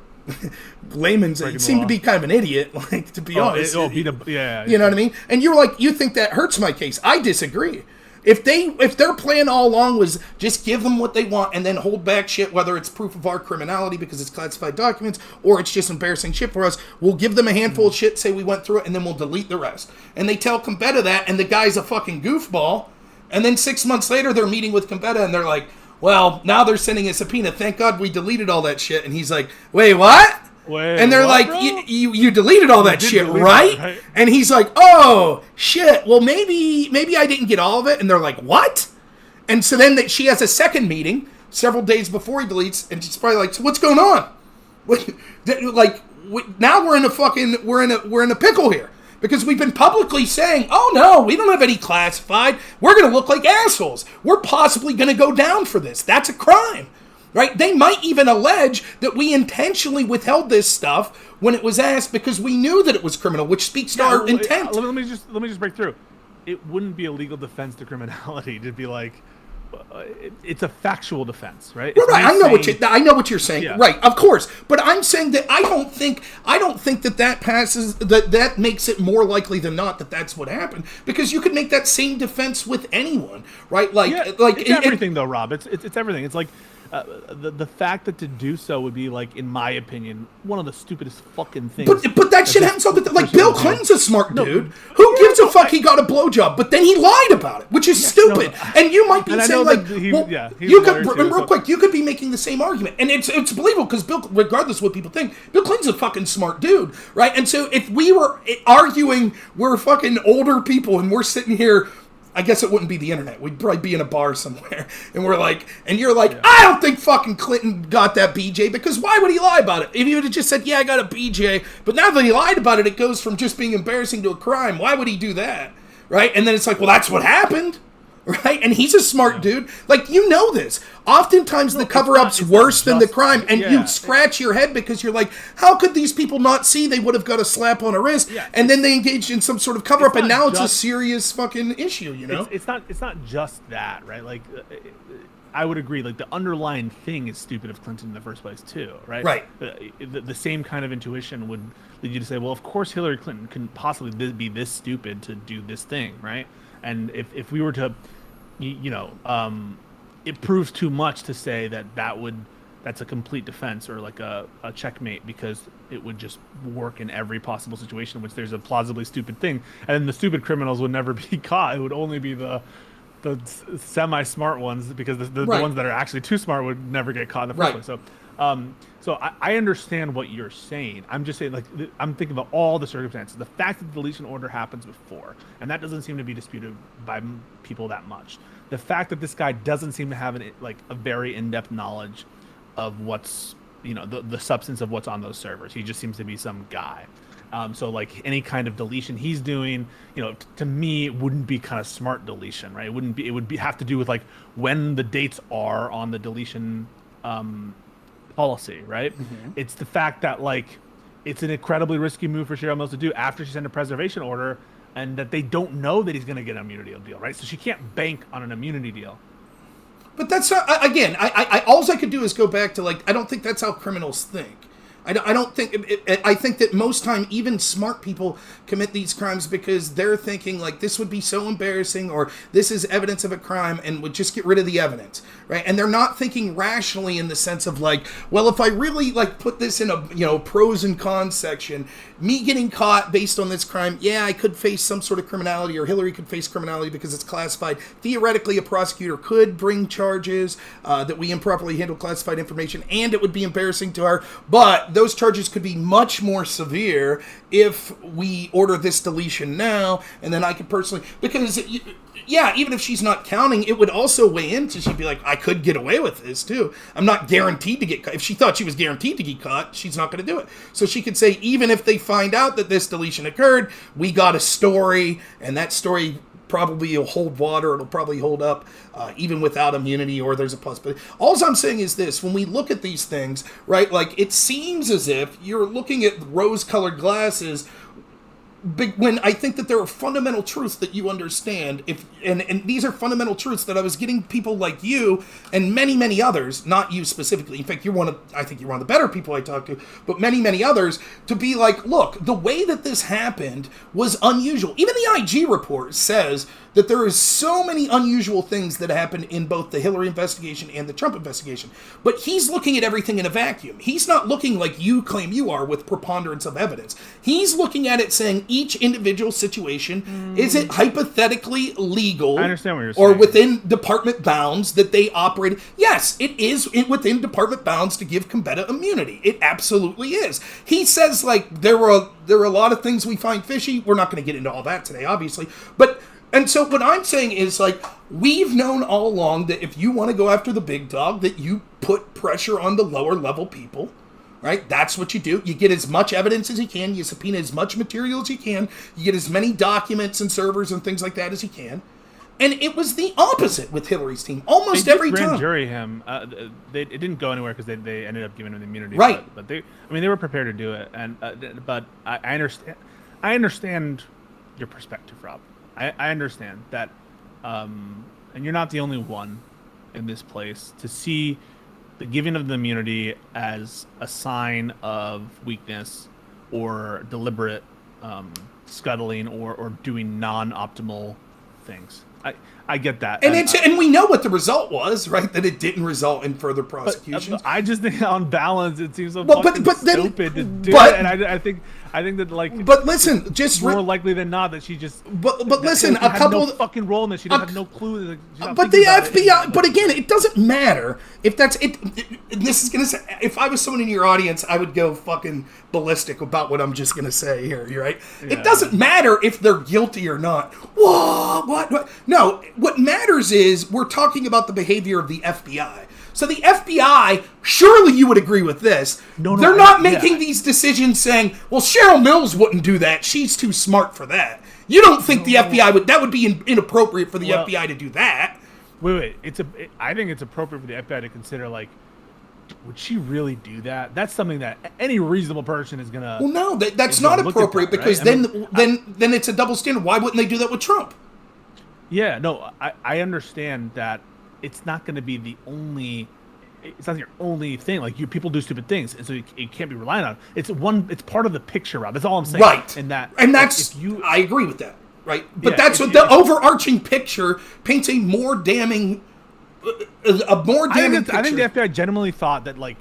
layman's, it seemed to be kind of an idiot, like, to be honest. You know what I mean? And you're like, you think that hurts my case. I disagree. If their plan all along was just give them what they want and then hold back shit, whether it's proof of our criminality because it's classified documents or it's just embarrassing shit for us, we'll give them a handful of shit, say we went through it, and then we'll delete the rest. And they tell Combetta that, and the guy's a fucking goofball. And then 6 months later, they're meeting with Combetta, and they're like, well, now they're sending a subpoena. Thank God we deleted all that shit. And he's like, wait, what? And they're like, you deleted all that shit, right? And he's like, oh, shit. Well, maybe I didn't get all of it. And they're like, what? And so then she has a second meeting several days before he deletes, and she's probably like, so what's going on? Now we're in a pickle here. Because we've been publicly saying, oh no, we don't have any classified. We're going to look like assholes. We're possibly going to go down for this. That's a crime. Right? They might even allege that we intentionally withheld this stuff when it was asked because we knew that it was criminal, which speaks to our intent. Let me just break through. It wouldn't be a legal defense to criminality to be like, it's a factual defense, right? Right. I know what you're saying. Yeah. Right. Of course. But I'm saying that I don't think that passes, that makes it more likely than not that that's what happened, because you could make that same defense with anyone, right? It's everything though, Rob. It's everything. It's like, the fact that to do so would be, like, in my opinion, one of the stupidest fucking things. But that shit happens all the time. Like, Bill Clinton's a smart dude. Who gives a fuck he got a blowjob? But then he lied about it, which is stupid. And you might be saying, like, real quick, you could be making the same argument. And it's believable because Bill, regardless of what people think, Bill Clinton's a fucking smart dude, right? And so if we were arguing we're fucking older people and we're sitting here, I guess it wouldn't be the internet. We'd probably be in a bar somewhere. And we're like, and you're like, I don't think fucking Clinton got that BJ, because why would he lie about it? If he would have just said, yeah, I got a BJ, but now that he lied about it, it goes from just being embarrassing to a crime. Why would he do that? Right? And then it's like, well, that's what happened. Right? And he's a smart dude. Like, you know this. Oftentimes the cover-up's worse than the crime, and you scratch your head because you're like, how could these people not see they would have got a slap on a wrist? Yeah, and then they engaged in some sort of cover-up, and now it's a serious fucking issue, you know? It's not just that, right? Like, I would agree. Like the underlying thing is stupid of Clinton in the first place too, right? Right. The same kind of intuition would lead you to say, well, of course Hillary Clinton couldn't possibly be this stupid to do this thing, right? And if we were to, it proves too much to say that's a complete defense or like a checkmate, because it would just work in every possible situation in which there's a plausibly stupid thing, and the stupid criminals would never be caught. It would only be the semi-smart ones, because the ones that are actually too smart would never get caught in the first place. So I understand what you're saying. I'm just saying, like, I'm thinking about all the circumstances. The fact that the deletion order happens before, and that doesn't seem to be disputed by people that much. The fact that this guy doesn't seem to have a very in-depth knowledge of what's, the substance of what's on those servers. He just seems to be some guy. So like any kind of deletion he's doing, to me, it wouldn't be kind of smart deletion, right? It would have to do with like when the dates are on the deletion policy, right? Mm-hmm. It's the fact that like it's an incredibly risky move for Cheryl Mills to do after she sent a preservation order, and that they don't know that he's going to get an immunity deal, right? So she can't bank on an immunity deal. But that's not, again, I all I could do is go back to, like, I don't think that's how criminals think. I don't think, I think that most time, even smart people commit these crimes because they're thinking, like, this would be so embarrassing, or this is evidence of a crime, and would just get rid of the evidence, right? And they're not thinking rationally in the sense of, like, well, if I really, like, put this in a, pros and cons section, me getting caught based on this crime, yeah, I could face some sort of criminality, or Hillary could face criminality because it's classified. Theoretically, a prosecutor could bring charges that we improperly handled classified information, and it would be embarrassing to her, but those charges could be much more severe if we order this deletion now, and then I could personally, because, yeah, even if she's not counting, it would also weigh into, she'd be like, I could get away with this too. I'm not guaranteed to get caught. If she thought she was guaranteed to get caught, she's not going to do it. So she could say, even if they find out that this deletion occurred, we got a story, and that story probably will hold water. It'll probably hold up even without immunity, or there's a possibility. All I'm saying is this: when we look at these things, right, like, it seems as if you're looking at rose-colored glasses, when I think that there are fundamental truths that you understand, and these are fundamental truths that I was getting people like you and many, many others, not you specifically. In fact, I think you're one of the better people I talk to, but many, many others, to be like, look, the way that this happened was unusual. Even the IG report says that there is so many unusual things that happened in both the Hillary investigation and the Trump investigation. But he's looking at everything in a vacuum. He's not looking like you claim you are with preponderance of evidence. He's looking at it saying each individual situation, is it hypothetically legal? I understand what you're saying. Or within department bounds that they operate? Yes, it is within department bounds to give Gambetta immunity. It absolutely is. He says, like, there are a lot of things we find fishy. We're not going to get into all that today, obviously. And so what I'm saying is, like, we've known all along that if you want to go after the big dog, that you put pressure on the lower level people, right? That's what you do. You get as much evidence as you can. You subpoena as much material as you can. You get as many documents and servers and things like that as you can. And it was the opposite with Hillary's team almost every time. They grand jury him. It didn't go anywhere because they ended up giving him the immunity. Right. But they were prepared to do it. And but I understand. I understand your perspective, Rob. I understand that, and you're not the only one in this place to see the giving of the immunity as a sign of weakness or deliberate scuttling or doing non-optimal things. I get that, and we know what the result was, right? That it didn't result in further prosecutions. I just think, on balance, it seems so stupid to do it, and I think that, like. But listen, just more likely than not that she just. But listen, a couple no fucking role in this. She didn't have no clue. But the FBI. But again, it doesn't matter if that's it. This is gonna say, if I was someone in your audience, I would go fucking ballistic about what I'm just gonna say here. You're right. Yeah. It doesn't matter if they're guilty or not. Whoa, what? No. What matters is we're talking about the behavior of the FBI. So the FBI, surely you would agree with this. They're not making these decisions saying, well, Cheryl Mills wouldn't do that. She's too smart for that. You don't think the FBI would, that would be inappropriate for the FBI to do that. Wait. I think it's appropriate for the FBI to consider, like, would she really do that? That's something that any reasonable person is gonna. Well, no, that's not appropriate because right? then it's a double standard. Why wouldn't they do that with Trump? Yeah, no, I understand that it's not going to be the only. It's not your only thing. Like people do stupid things, and so you can't be relying on it. It's part of the picture, Rob. That's all I'm saying. Right. And that's I agree with that. Right. But that's what the overarching picture paints a more damning picture. I think the FBI genuinely thought that like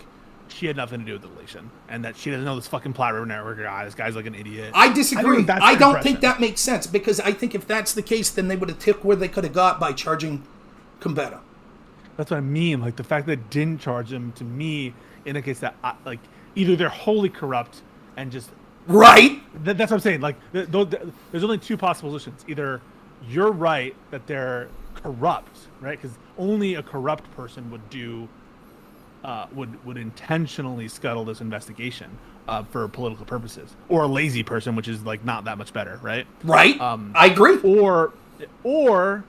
she had nothing to do with the deletion, and that she doesn't know this fucking platform network guy. This guy's like an idiot. I disagree. I don't think that makes sense, because I think if that's the case, then they would have took where they could have got by charging Combetta. That's what I mean. Like the fact that they didn't charge him, to me indicates that like either they're wholly corrupt and just right. That's what I'm saying. Like there's only two possible solutions. Either you're right that they're corrupt, right? Because only a corrupt person would do would intentionally scuttle this investigation for political purposes, or a lazy person, which is like not that much better, right? Right. I agree. Or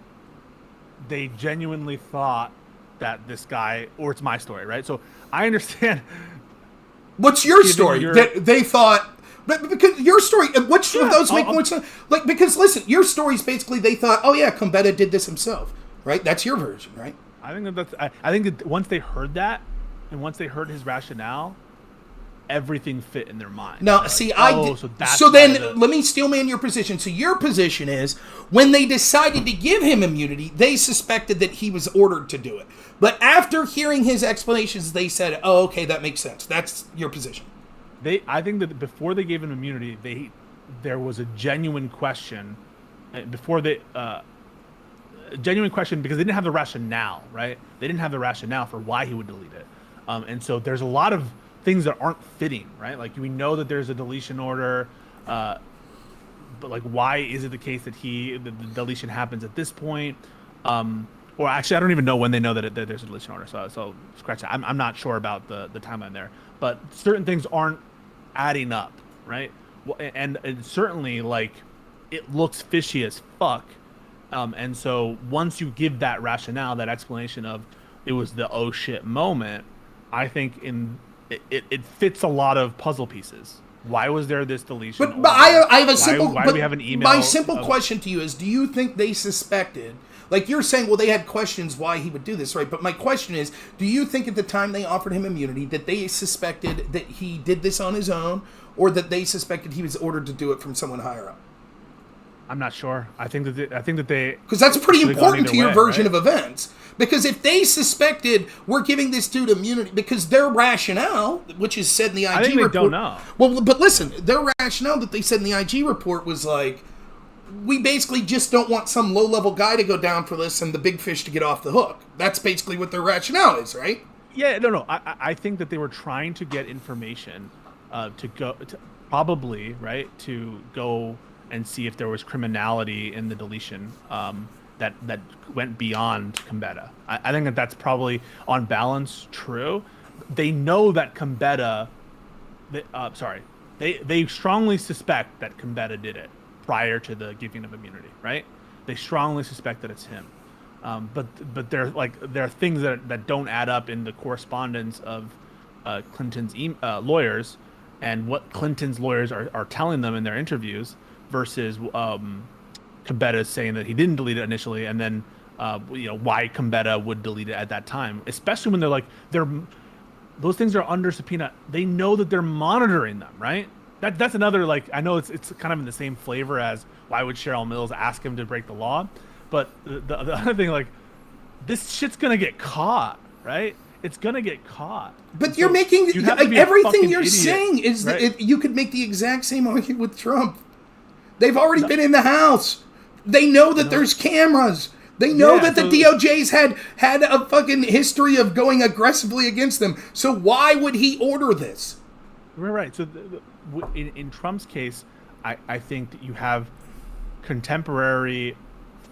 they genuinely thought that this guy, or it's my story, right? So I understand. What's your story? That they thought, but because your story, which of those make more sense? Like, because listen, your story is basically they thought, oh yeah, Combetta did this himself, right? That's your version, right? I think I think that once they heard that, and once they heard his rationale, everything fit in their mind. Now, like, see, let me steelman your position. So your position is, when they decided to give him immunity, they suspected that he was ordered to do it. But after hearing his explanations, they said, oh, okay, that makes sense. That's your position. I think that before they gave him immunity, there was a genuine question. Genuine question, because they didn't have the rationale, right? They didn't have the rationale for why he would delete it. And so there's a lot of things that aren't fitting, right? Like we know that there's a deletion order, but like why is it the case that the deletion happens at this point? Or actually, I don't even know when they know that there's a deletion order. So scratch that. I'm not sure about the timeline there, but certain things aren't adding up, right? Well, and certainly like it looks fishy as fuck. And so once you give that rationale, that explanation of it was the oh shit moment, I think it fits a lot of puzzle pieces. Why was there this deletion? But I have a simple. Why do we have an email? My simple question to you is: do you think they suspected? Like you're saying, well, they had questions why he would do this, right? But my question is: do you think at the time they offered him immunity that they suspected that he did this on his own, or that they suspected he was ordered to do it from someone higher up? I'm not sure. I think that they because that's pretty important to your version of events. Because if they suspected we're giving this dude immunity, because their rationale, which is said in the IG report, I think they don't know. Well, but listen, their rationale that they said in the IG report was like, we basically just don't want some low-level guy to go down for this and the big fish to get off the hook. That's basically what their rationale is, right? Yeah, no. I think that they were trying to get information to go and see if there was criminality in the deletion that went beyond Combetta. I think that's probably, on balance, true. They know that Combetta... They strongly suspect that Combetta did it prior to the giving of immunity, right? They strongly suspect that it's him. But there are things that don't add up in the correspondence of Clinton's lawyers and what Clinton's lawyers are telling them in their interviews versus Combetta saying that he didn't delete it initially, and then why Combetta would delete it at that time, especially when those things are under subpoena. They know that they're monitoring them, right? That's another, like, I know it's kind of in the same flavor as why would Cheryl Mills ask him to break the law, but the other thing, like, this shit's gonna get caught, right? It's gonna get caught. But so you're making everything you're saying is right? That you could make the exact same argument with Trump. They've already been in the House. They know that there's cameras. They know that the DOJ's had a fucking history of going aggressively against them. So why would he order this? Right. So in Trump's case, I think that you have contemporary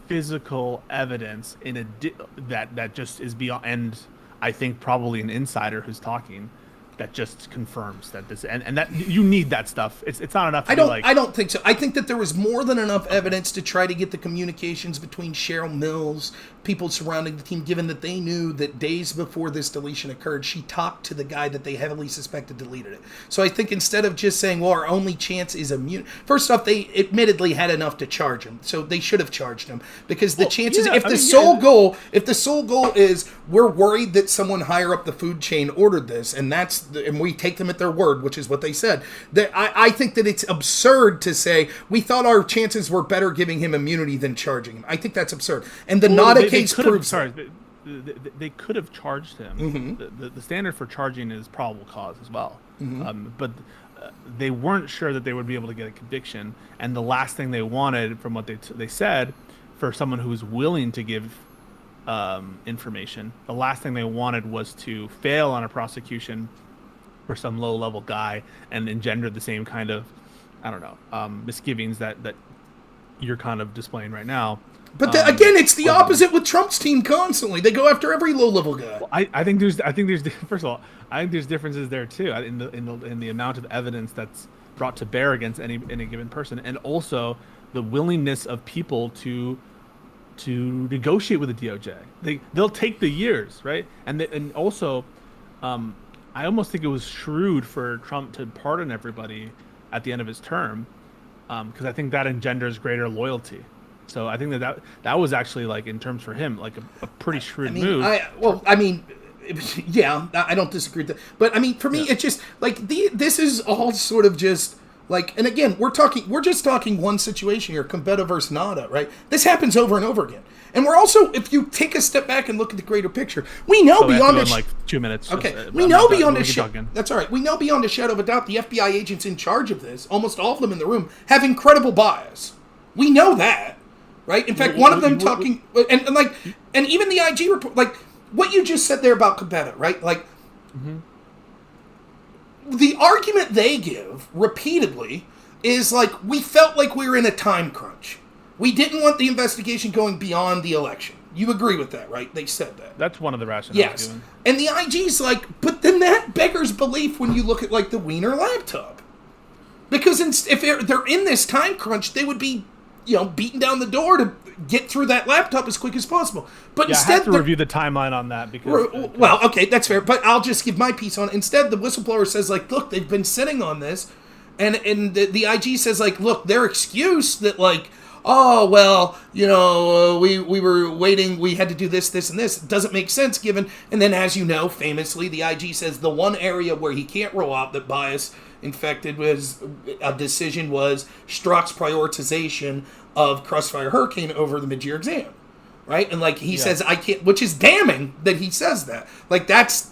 physical evidence that just is beyond, and I think probably an insider who's talking, that just confirms that this and that you need that stuff. It's not enough. I don't think so. I think that there was more than enough evidence to try to get the communications between Cheryl Mills, people surrounding the team, given that they knew that days before this deletion occurred, she talked to the guy that they heavily suspected deleted it. So I think instead of just saying, well, our only chance is immunity. First off, they admittedly had enough to charge him, so they should have charged him, because the chances, if the sole goal is we're worried that someone higher up the food chain ordered this, and and we take them at their word, which is what they said, that I think that it's absurd to say we thought our chances were better giving him immunity than charging him. I think that's absurd. And the Nada case proves they could have charged him. Mm-hmm. The standard for charging is probable cause as well. Mm-hmm. But they weren't sure that they would be able to get a conviction. And the last thing they wanted, from what they said, for someone who was willing to give information, the last thing they wanted was to fail on a prosecution for some low-level guy and engender the same kind of, I don't know, misgivings that you're kind of displaying right now. But again, it's the opposite with Trump's team constantly. They go after every low-level guy. Well, I think there's first of all, I think there's differences there too in the amount of evidence that's brought to bear against any given person, and also the willingness of people to negotiate with the DOJ. They'll take the years, right? And also, I almost think it was shrewd for Trump to pardon everybody at the end of his term, because I think that engenders greater loyalty. So I think that was actually, like, in terms for him, like a pretty shrewd move. Yeah, I don't disagree with that. But I mean, for me, it's just like this is all sort of just like, and again, we're just talking one situation here, Competa versus Nada, right? This happens over and over again. And we're also, if you take a step back and look at the greater picture, we know beyond in like 2 minutes. Okay, we know beyond a that's all right. We know beyond a shadow of a doubt the FBI agents in charge of this, almost all of them in the room, have incredible bias. We know that, right? In fact, one of them talking, and even the IG report, like what you just said there about Competa, right? Like, the argument they give repeatedly is like, we felt like we were in a time crunch. We didn't want the investigation going beyond the election. You agree with that, right? They said that. That's one of the rationales. Yes. Given. And the IG's like, but then that beggars belief when you look at like the Wiener laptop. Because if they're in this time crunch, they would be, beating down the door to get through that laptop as quick as possible. But instead, I have to review the timeline on that because. Well, okay, that's fair. But I'll just give my piece on it. Instead, the whistleblower says, like, look, they've been sitting on this, and the IG says, like, look, their excuse that, like, oh, well, we were waiting, we had to do this, this, and this, doesn't make sense given. And then, as you know, famously, the IG says the one area where he can't rule out that bias infected was a decision was Strzok's prioritization of Crossfire Hurricane over the mid-year exam, right? And like he says, I can't, which is damning that he says that. Like that's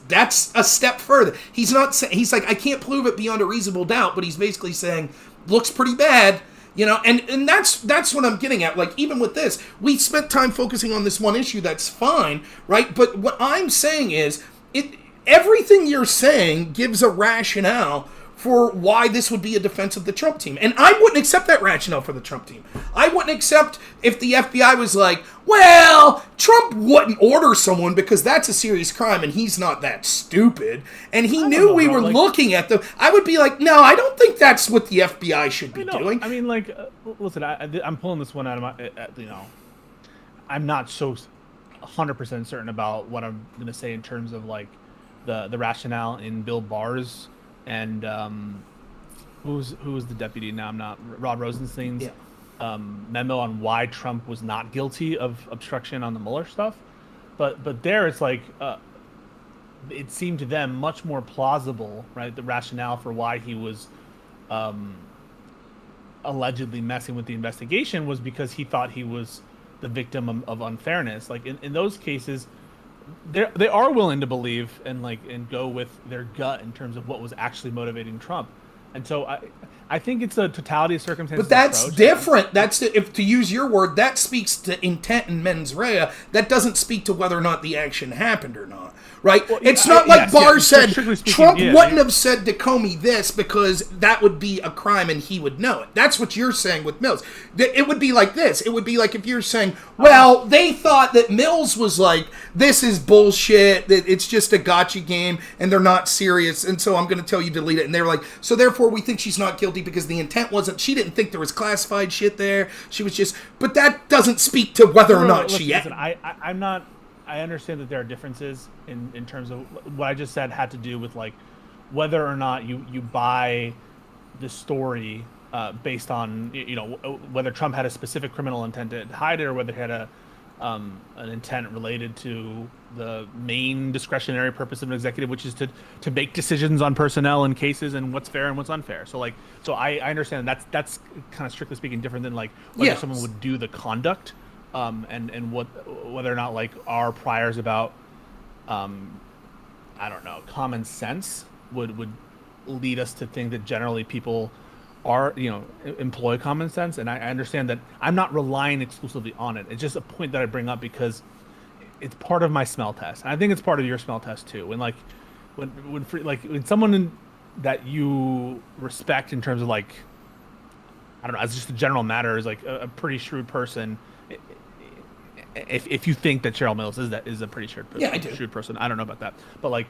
a step further. He's like, I can't prove it beyond a reasonable doubt, but he's basically saying looks pretty bad. And that's what I'm getting at. Like, even with this, we spent time focusing on this one issue. That's fine, right? But what I'm saying is, everything you're saying gives a rationale for why this would be a defense of the Trump team. And I wouldn't accept that rationale for the Trump team. I wouldn't accept if the FBI was like, well, Trump wouldn't order someone because that's a serious crime and he's not that stupid. And he knew we were looking at them. I would be like, no, I don't think that's what the FBI should be doing. I mean, like, listen, I'm pulling this one out of my, I'm not so 100% certain about what I'm going to say in terms of, like, the rationale in Bill Barr's and who was the deputy now? I'm not Rod Rosenstein's memo on why Trump was not guilty of obstruction on the Mueller stuff, but there it's like it seemed to them much more plausible, right? The rationale for why he was allegedly messing with the investigation was because he thought he was the victim of unfairness. Like in those cases, they are willing to believe and go with their gut in terms of what was actually motivating Trump. And so I think it's a totality of circumstances. But that's approach. different. That's if to use your word, that speaks to intent and mens rea. That doesn't speak to whether or not the action happened or not. Right? Well, it's not like Barr said strictly speaking, Trump wouldn't have said to Comey this because that would be a crime and he would know it. That's what you're saying with Mills. It would be like this. It would be like if you're saying, well, they thought that Mills was like, this is bullshit, that it's just a gotcha game and they're not serious, and so I'm going to tell you to delete it. And they were like, so therefore we think she's not guilty because the intent wasn't, she didn't think there was classified shit there. She was just, but that doesn't speak to whether or not she... Listen, I'm not... I understand that there are differences in terms of what I just said had to do with like whether or not you buy the story based on whether Trump had a specific criminal intent to hide it or whether he had an intent related to the main discretionary purpose of an executive, which is to make decisions on personnel and cases and what's fair and what's unfair. So I understand that's kind of strictly speaking different than like whether someone would do the conduct. And whether or not like our priors about I don't know, common sense would lead us to think that generally people are employ common sense, and I understand that I'm not relying exclusively on it. It's just a point that I bring up because it's part of my smell test, and I think it's part of your smell test too. When someone that you respect in terms of like I don't know, as just a general matter, is like a pretty shrewd person. If you think that Cheryl Mills is a pretty shrewd person, I don't know about that, but like,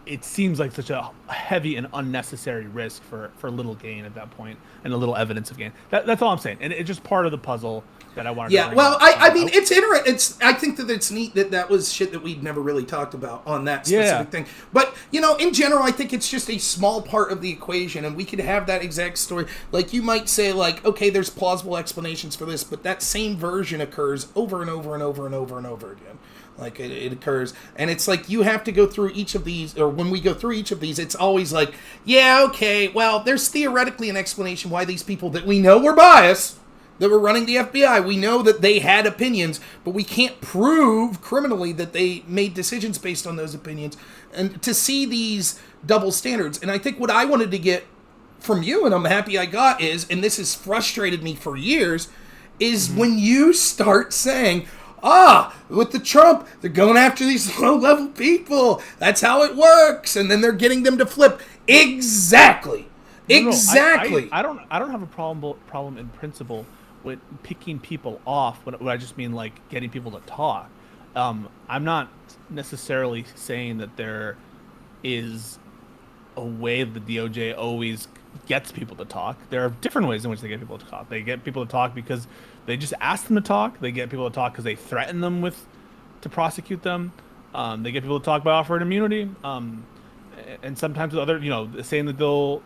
it seems like such a heavy and unnecessary risk for little gain at that point and a little evidence of gain. That's all I'm saying, and it's just part of the puzzle that I wanted. Yeah, well, I mean, it's interesting. I think that it's neat that was shit that we'd never really talked about on that specific thing. But in general, I think it's just a small part of the equation, and we could have that exact story. Like you might say, like, okay, there's plausible explanations for this, but that same version occurs over and over and over and over and over again. Like it occurs, and it's like you have to go through each of these, or when we go through each of these, it's always like, yeah, okay, well, there's theoretically an explanation why these people that we know were biased, that were running the FBI, we know that they had opinions, but we can't prove criminally that they made decisions based on those opinions. And to see these double standards, and I think what I wanted to get from you, and I'm happy I got, is, and this has frustrated me for years, is when you start saying, with the Trump, they're going after these low-level people. That's how it works. And then they're getting them to flip. Exactly. Exactly. I don't have a problem in principle with picking people off. What I just mean, like, getting people to talk. I'm not necessarily saying that there is a way the DOJ always gets people to talk. There are different ways in which they get people to talk. They get people to talk because they just ask them to talk. They get people to talk because they threaten them to prosecute them. They get people to talk by offering immunity. And sometimes with other, saying that they'll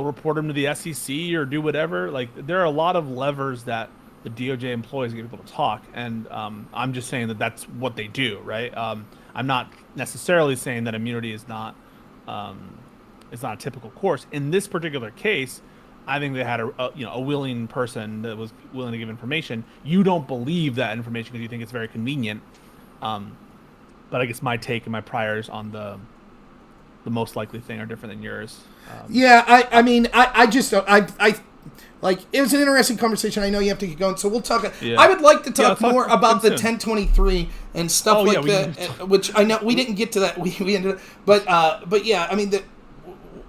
report them to the SEC or do whatever. Like, there are a lot of levers that the DOJ employs to get people to talk. And I'm just saying that that's what they do, right? I'm not necessarily saying that immunity is not a typical course. In this particular case, I think they had a willing person that was willing to give information. You don't believe that information because you think it's very convenient. But I guess my take and my priors on the most likely thing are different than yours. I mean, I just don't. I like, it was an interesting conversation. I know you have to get going, so we'll talk. Yeah. I would like to talk more about the 1023 and stuff like that, which I know we didn't get to that. We ended up, but yeah, I mean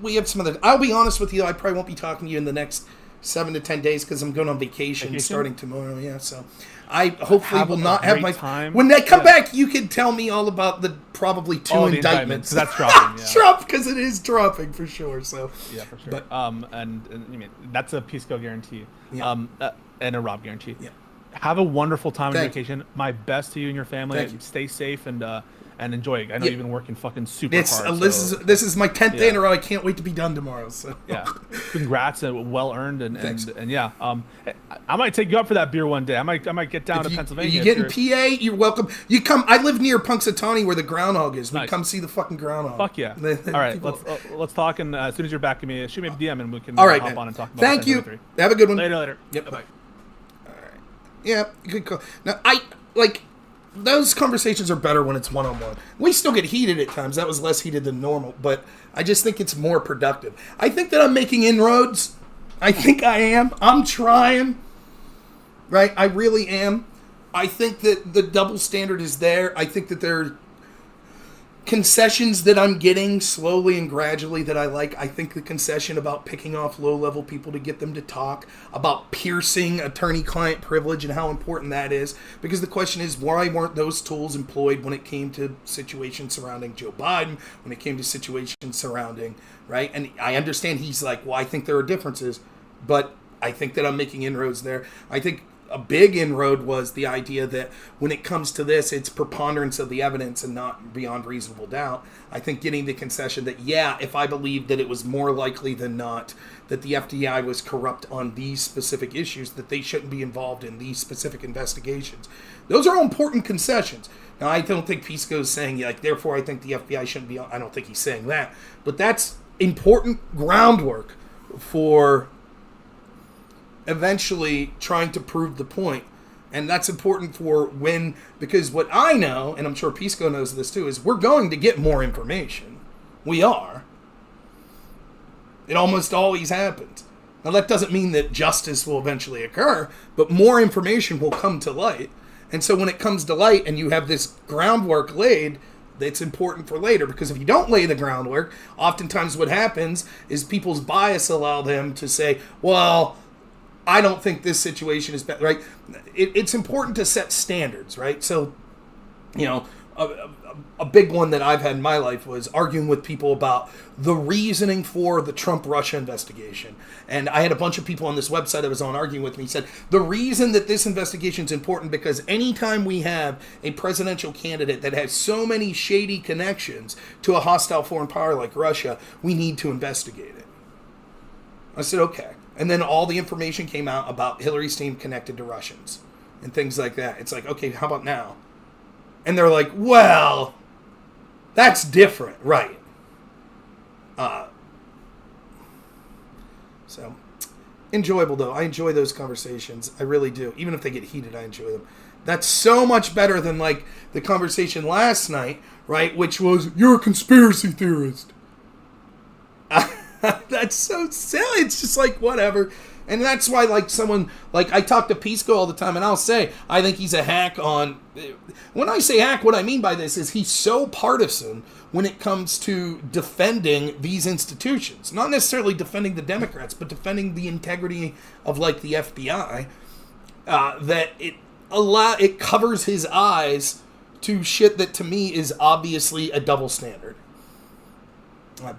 we have some other. I'll be honest with you, I probably won't be talking to you in the next 7 to 10 days because I'm going on vacation starting tomorrow. Yeah, so I hopefully will not have my time. When I come back, you can tell me all about the probably two indictments. So that's dropping. Yeah. Trump, because it is dropping for sure. So yeah, for sure. But, and I mean, that's a Pisco guarantee. Yeah. And a Rob guarantee. Yeah. Have a wonderful time on vacation. My best to you and your family. Thank you. Stay safe and enjoy it. I know you've been working fucking super hard. This is my 10th day in a row. I can't wait to be done tomorrow. So yeah, congrats and well earned and yeah. I might take you up for that beer one day. I might get down to Pennsylvania. You get in PA, you're welcome. You come. I live near Punxsutawney where the groundhog is. We come see the fucking groundhog. Fuck yeah! All right, let's talk. And as soon as you're back, shoot me a DM and we can hop on and talk about. Thank you. Have a good one. Later. Yep. Bye. All right. Yeah, good call. Now I like. those conversations are better when it's one-on-one. We still get heated at times. That was less heated than normal, but I just think it's more productive. I think that I'm making inroads. I think I am. I'm trying. Right? I really am. I think that the double standard is there. I think that there are concessions that I'm getting slowly and gradually that I like. I think the concession about picking off low-level people to get them to talk, about piercing attorney-client privilege and how important that is. Because the question is, why weren't those tools employed when it came to situations surrounding Joe Biden, when it came to situations surrounding, right? And I understand he's like, well, I think there are differences, but I think that I'm making inroads there. I think a big inroad was the idea that when it comes to this, it's preponderance of the evidence and not beyond reasonable doubt. I think getting the concession that, yeah, if I believed that it was more likely than not that the FBI was corrupt on these specific issues, that they shouldn't be involved in these specific investigations. Those are all important concessions. Now, I don't think Pisco's saying, like, therefore I think the FBI shouldn't be, I don't think he's saying that. But that's important groundwork for eventually trying to prove the point. And that's important for when, because what I know, and I'm sure Pisco knows this too, is we're going to get more information. We are. It almost always happens. Now that doesn't mean that justice will eventually occur, but more information will come to light. And so when it comes to light and you have this groundwork laid, it's important for later, because if you don't lay the groundwork, oftentimes what happens is people's bias allow them to say, well, I don't think this situation is better, right? It's important to set standards, right? So, you know, a big one that I've had in my life was arguing with people about the reasoning for the Trump-Russia investigation. And I had a bunch of people on this website that was on arguing with me, said, the reason that this investigation is important because anytime we have a presidential candidate that has so many shady connections to a hostile foreign power like Russia, we need to investigate it. I said, okay. And then all the information came out about Hillary's team connected to Russians and things like that. It's like, okay, how about now? And they're like, well, that's different, right? So, enjoyable though. I enjoy those conversations. I really do. Even if they get heated, I enjoy them. That's so much better than like the conversation last night, right? Which was, you're a conspiracy theorist. That's so silly. It's just like, whatever. And that's why, like, someone, like, I talk to Pisco all the time, and I'll say, I think he's a hack on... When I say hack, what I mean by this is he's so partisan when it comes to defending these institutions. Not necessarily defending the Democrats, but defending the integrity of, like, the FBI, that it covers his eyes to shit that, to me, is obviously a double standard.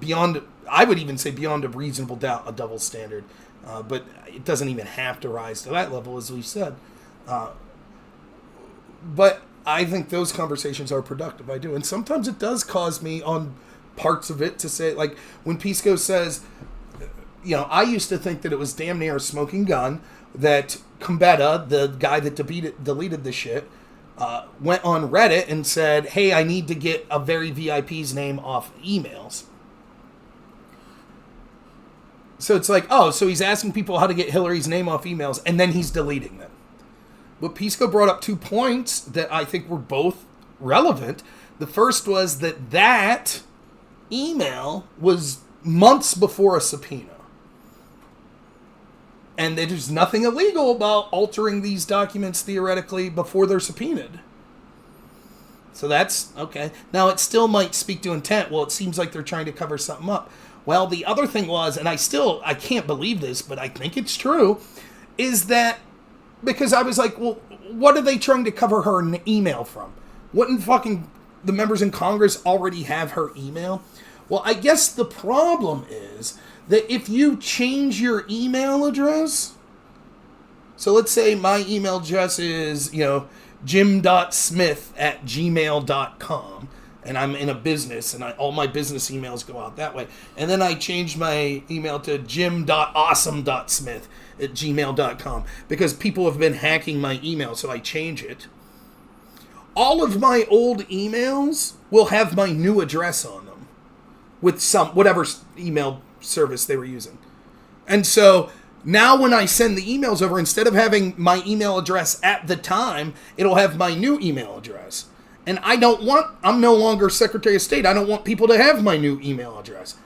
Beyond... I would even say beyond a reasonable doubt, a double standard. But it doesn't even have to rise to that level, as we said. But I think those conversations are productive. I do. And sometimes it does cause me on parts of it to say, like, when Pisco says, you know, I used to think that it was damn near a smoking gun that Combetta, the guy that deleted the shit, went on Reddit and said, hey, I need to get a very VIP's name off emails. So it's like, oh, so he's asking people how to get Hillary's name off emails, and then he's deleting them. But Pisco brought up 2 points that I think were both relevant. The first was that email was months before a subpoena. And there's nothing illegal about altering these documents theoretically before they're subpoenaed. So that's okay. Now, it still might speak to intent. Well, it seems like they're trying to cover something up. Well, the other thing was, and I can't believe this, but I think it's true, is that, because I was like, well, what are they trying to cover her email from? Wouldn't fucking the members in Congress already have her email? Well, I guess the problem is that if you change your email address, so let's say my email address is, jim.smith@gmail.com, and I'm in a business, and all my business emails go out that way. And then I changed my email to jim.awesome.smith@gmail.com because people have been hacking my email, so I change it. All of my old emails will have my new address on them with whatever email service they were using. And so Now when I send the emails over, instead of having my email address at the time, it'll have my new email address. And I'm no longer Secretary of State. I don't want people to have my new email address.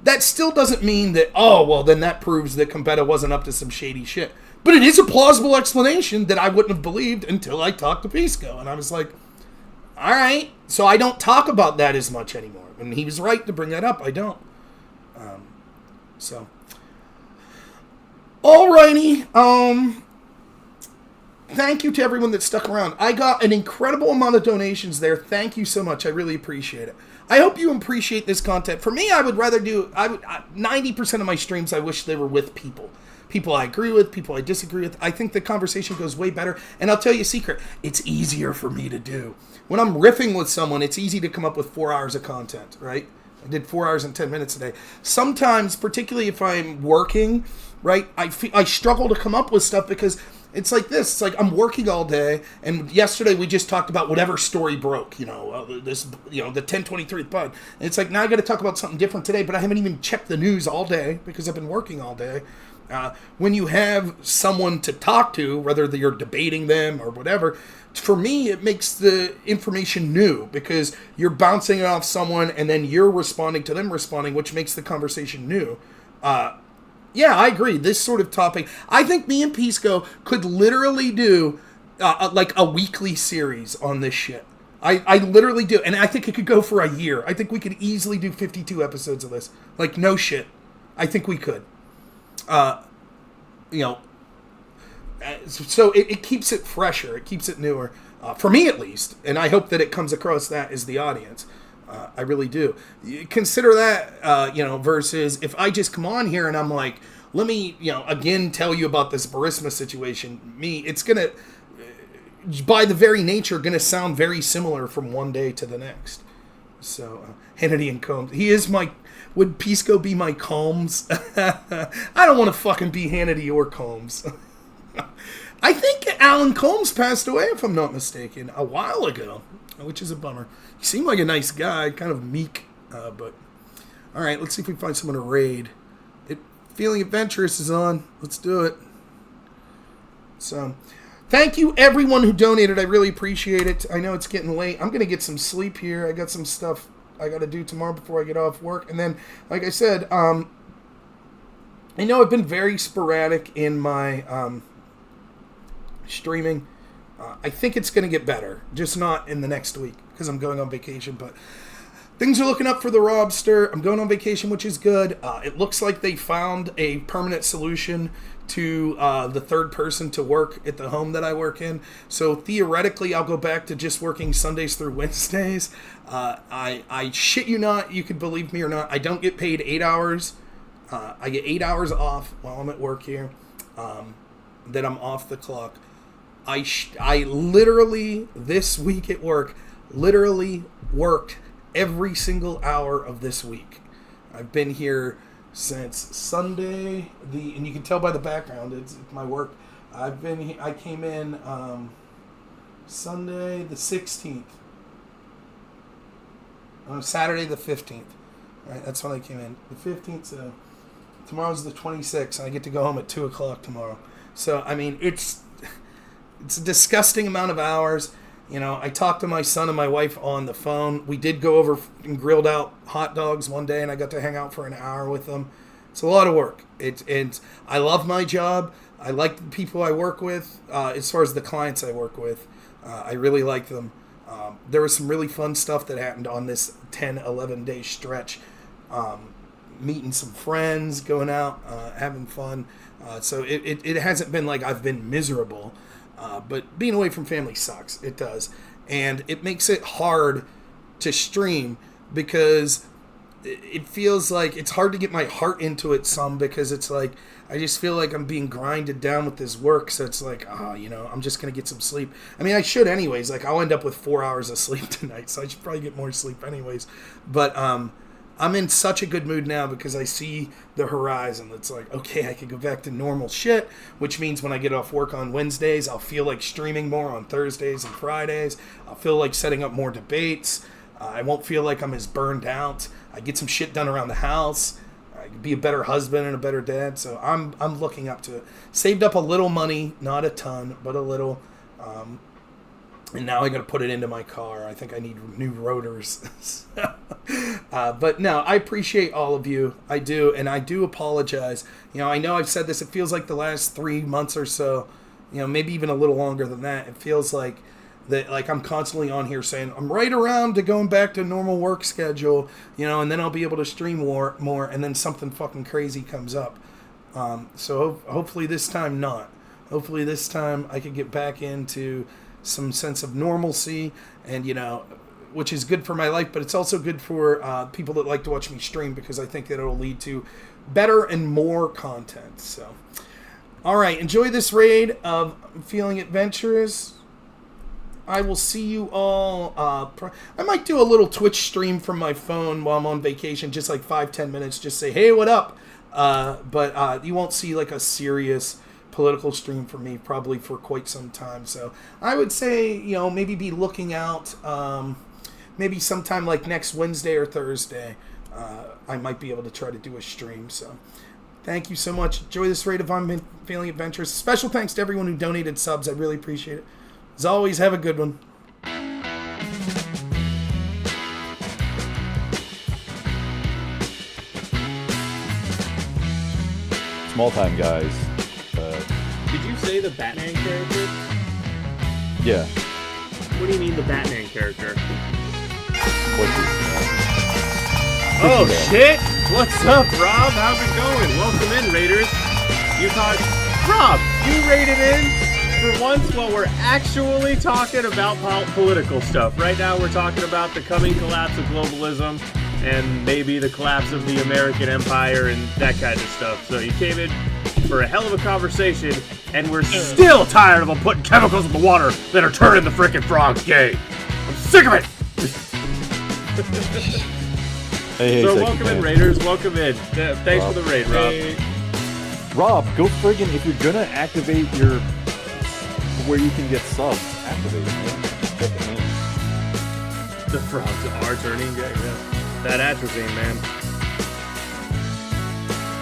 That still doesn't mean that, oh, well, then that proves that Competta wasn't up to some shady shit. But it is a plausible explanation that I wouldn't have believed until I talked to Pisco. And I was like, all right. So I don't talk about that as much anymore. And he was right to bring that up. I don't. So... Alrighty, thank you to everyone that stuck around. I got an incredible amount of donations there. Thank you so much. I really appreciate it. I hope you appreciate this content. For me, I would rather 90% of my streams, I wish they were with people. People I agree with, people I disagree with. I think the conversation goes way better. And I'll tell you a secret. It's easier for me to do. When I'm riffing with someone, it's easy to come up with 4 hours of content, right? I did 4 hours and 10 minutes today. Sometimes, particularly if I'm working... right? I struggle to come up with stuff because it's like this. It's like I'm working all day, and yesterday we just talked about whatever story broke, the 1023th bud. And it's like, now I got to talk about something different today, but I haven't even checked the news all day because I've been working all day. When you have someone to talk to, whether you're debating them or whatever, for me, it makes the information new because you're bouncing it off someone and then you're responding to them responding, which makes the conversation new. Yeah, I agree. This sort of topic, I think me and Pisco could literally do like a weekly series on this shit. I literally do. And I think it could go for a year. I think we could easily do 52 episodes of this. Like, no shit. I think we could. So it keeps it fresher. It keeps it newer. For me, at least. And I hope that it comes across that as the audience. I really do. Consider that, versus if I just come on here and I'm like, let me, again tell you about this Burisma situation. It's going to, by the very nature, going to sound very similar from one day to the next. So, Hannity and Combs. He is would Pisco be my Combs? I don't want to fucking be Hannity or Combs. I think Alan Combs passed away, if I'm not mistaken, a while ago, which is a bummer. He seemed like a nice guy, kind of meek, but... Alright, let's see if we can find someone to raid. Feeling Adventurous is on. Let's do it. So, thank you everyone who donated. I really appreciate it. I know it's getting late. I'm going to get some sleep here. I got some stuff I got to do tomorrow before I get off work. And then, like I said, I know I've been very sporadic in my streaming. I think it's going to get better, just not in the next week because I'm going on vacation, but things are looking up for the Robster. I'm going on vacation, which is good. It looks like they found a permanent solution to the third person to work at the home that I work in. So theoretically, I'll go back to just working Sundays through Wednesdays. I shit you not, you could believe me or not, I don't get paid 8 hours. I get 8 hours off while I'm at work here. Then I'm off the clock. I literally, this week at work, literally worked every single hour of this week. I've been here since Sunday, and you can tell by the background, it's my work. I came in Sunday the 16th. Saturday the 15th. Right, that's when I came in. The 15th, so tomorrow's the 26th, and I get to go home at 2 o'clock tomorrow. So, I mean, it's a disgusting amount of hours. I talked to my son and my wife on the phone. We did go over and grilled out hot dogs one day, and I got to hang out for an hour with them. It's a lot of work. I love my job. I like the people I work with. As far as the clients I work with, I really like them. There was some really fun stuff that happened on this 10, 11-day stretch. Meeting some friends, going out, having fun. So it hasn't been like I've been miserable. But being away from family sucks. It does. And it makes it hard to stream because it feels like it's hard to get my heart into it some because it's like I just feel like I'm being grinded down with this work. So it's like, I'm just going to get some sleep. I mean, I should anyways. Like, I'll end up with 4 hours of sleep tonight. So I should probably get more sleep anyways. But I'm in such a good mood now because I see the horizon. It's like, okay, I can go back to normal shit, which means when I get off work on Wednesdays, I'll feel like streaming more on Thursdays and Fridays. I'll feel like setting up more debates. I won't feel like I'm as burned out. I get some shit done around the house. I could be a better husband and a better dad. So I'm looking up to it. Saved up a little money, not a ton, but a little. And now I got to put it into my car. I think I need new rotors. But no, I appreciate all of you. I do, and I do apologize. I know I've said this. It feels like the last 3 months or so, maybe even a little longer than that. It feels like that, like I'm constantly on here saying I'm right around to going back to normal work schedule, and then I'll be able to stream more, and then something fucking crazy comes up. So hopefully this time not. Hopefully this time I can get back into some sense of normalcy, and which is good for my life, but it's also good for people that like to watch me stream, because I think that it'll lead to better and more content. So, all right, enjoy this raid of Feeling Adventurous. I will see you all. I might do a little Twitch stream from my phone while I'm on vacation, just like 5-10 minutes, just say, hey, what up? But you won't see like a serious political stream for me probably for quite some time. So I would say, maybe be looking out, maybe sometime like next Wednesday or Thursday, I might be able to try to do a stream. So thank you so much. Enjoy this raid of I'm Feeling Adventurous. Special thanks to everyone who donated subs. I really appreciate it. As always, have a good one. Small time, guys. Did you say the Batman character? Yeah. What do you mean the Batman character? Oh shit! What's up, Rob? How's it going? Welcome in, Raiders. You thought, Rob, you raided in for once while we're actually talking about political stuff. Right now we're talking about the coming collapse of globalism and maybe the collapse of the American empire and that kind of stuff. So you came in for a hell of a conversation, and we're still tired of them putting chemicals in the water that are turning the frickin' frogs gay. I'm sick of it! Hey, so welcome in, Raiders. Welcome in. Thanks for the raid, Rob. Hey. Rob, go friggin', if you're gonna activate your where you can get subs, activate it. The frogs are turning gay. Yeah. That atrazine, man.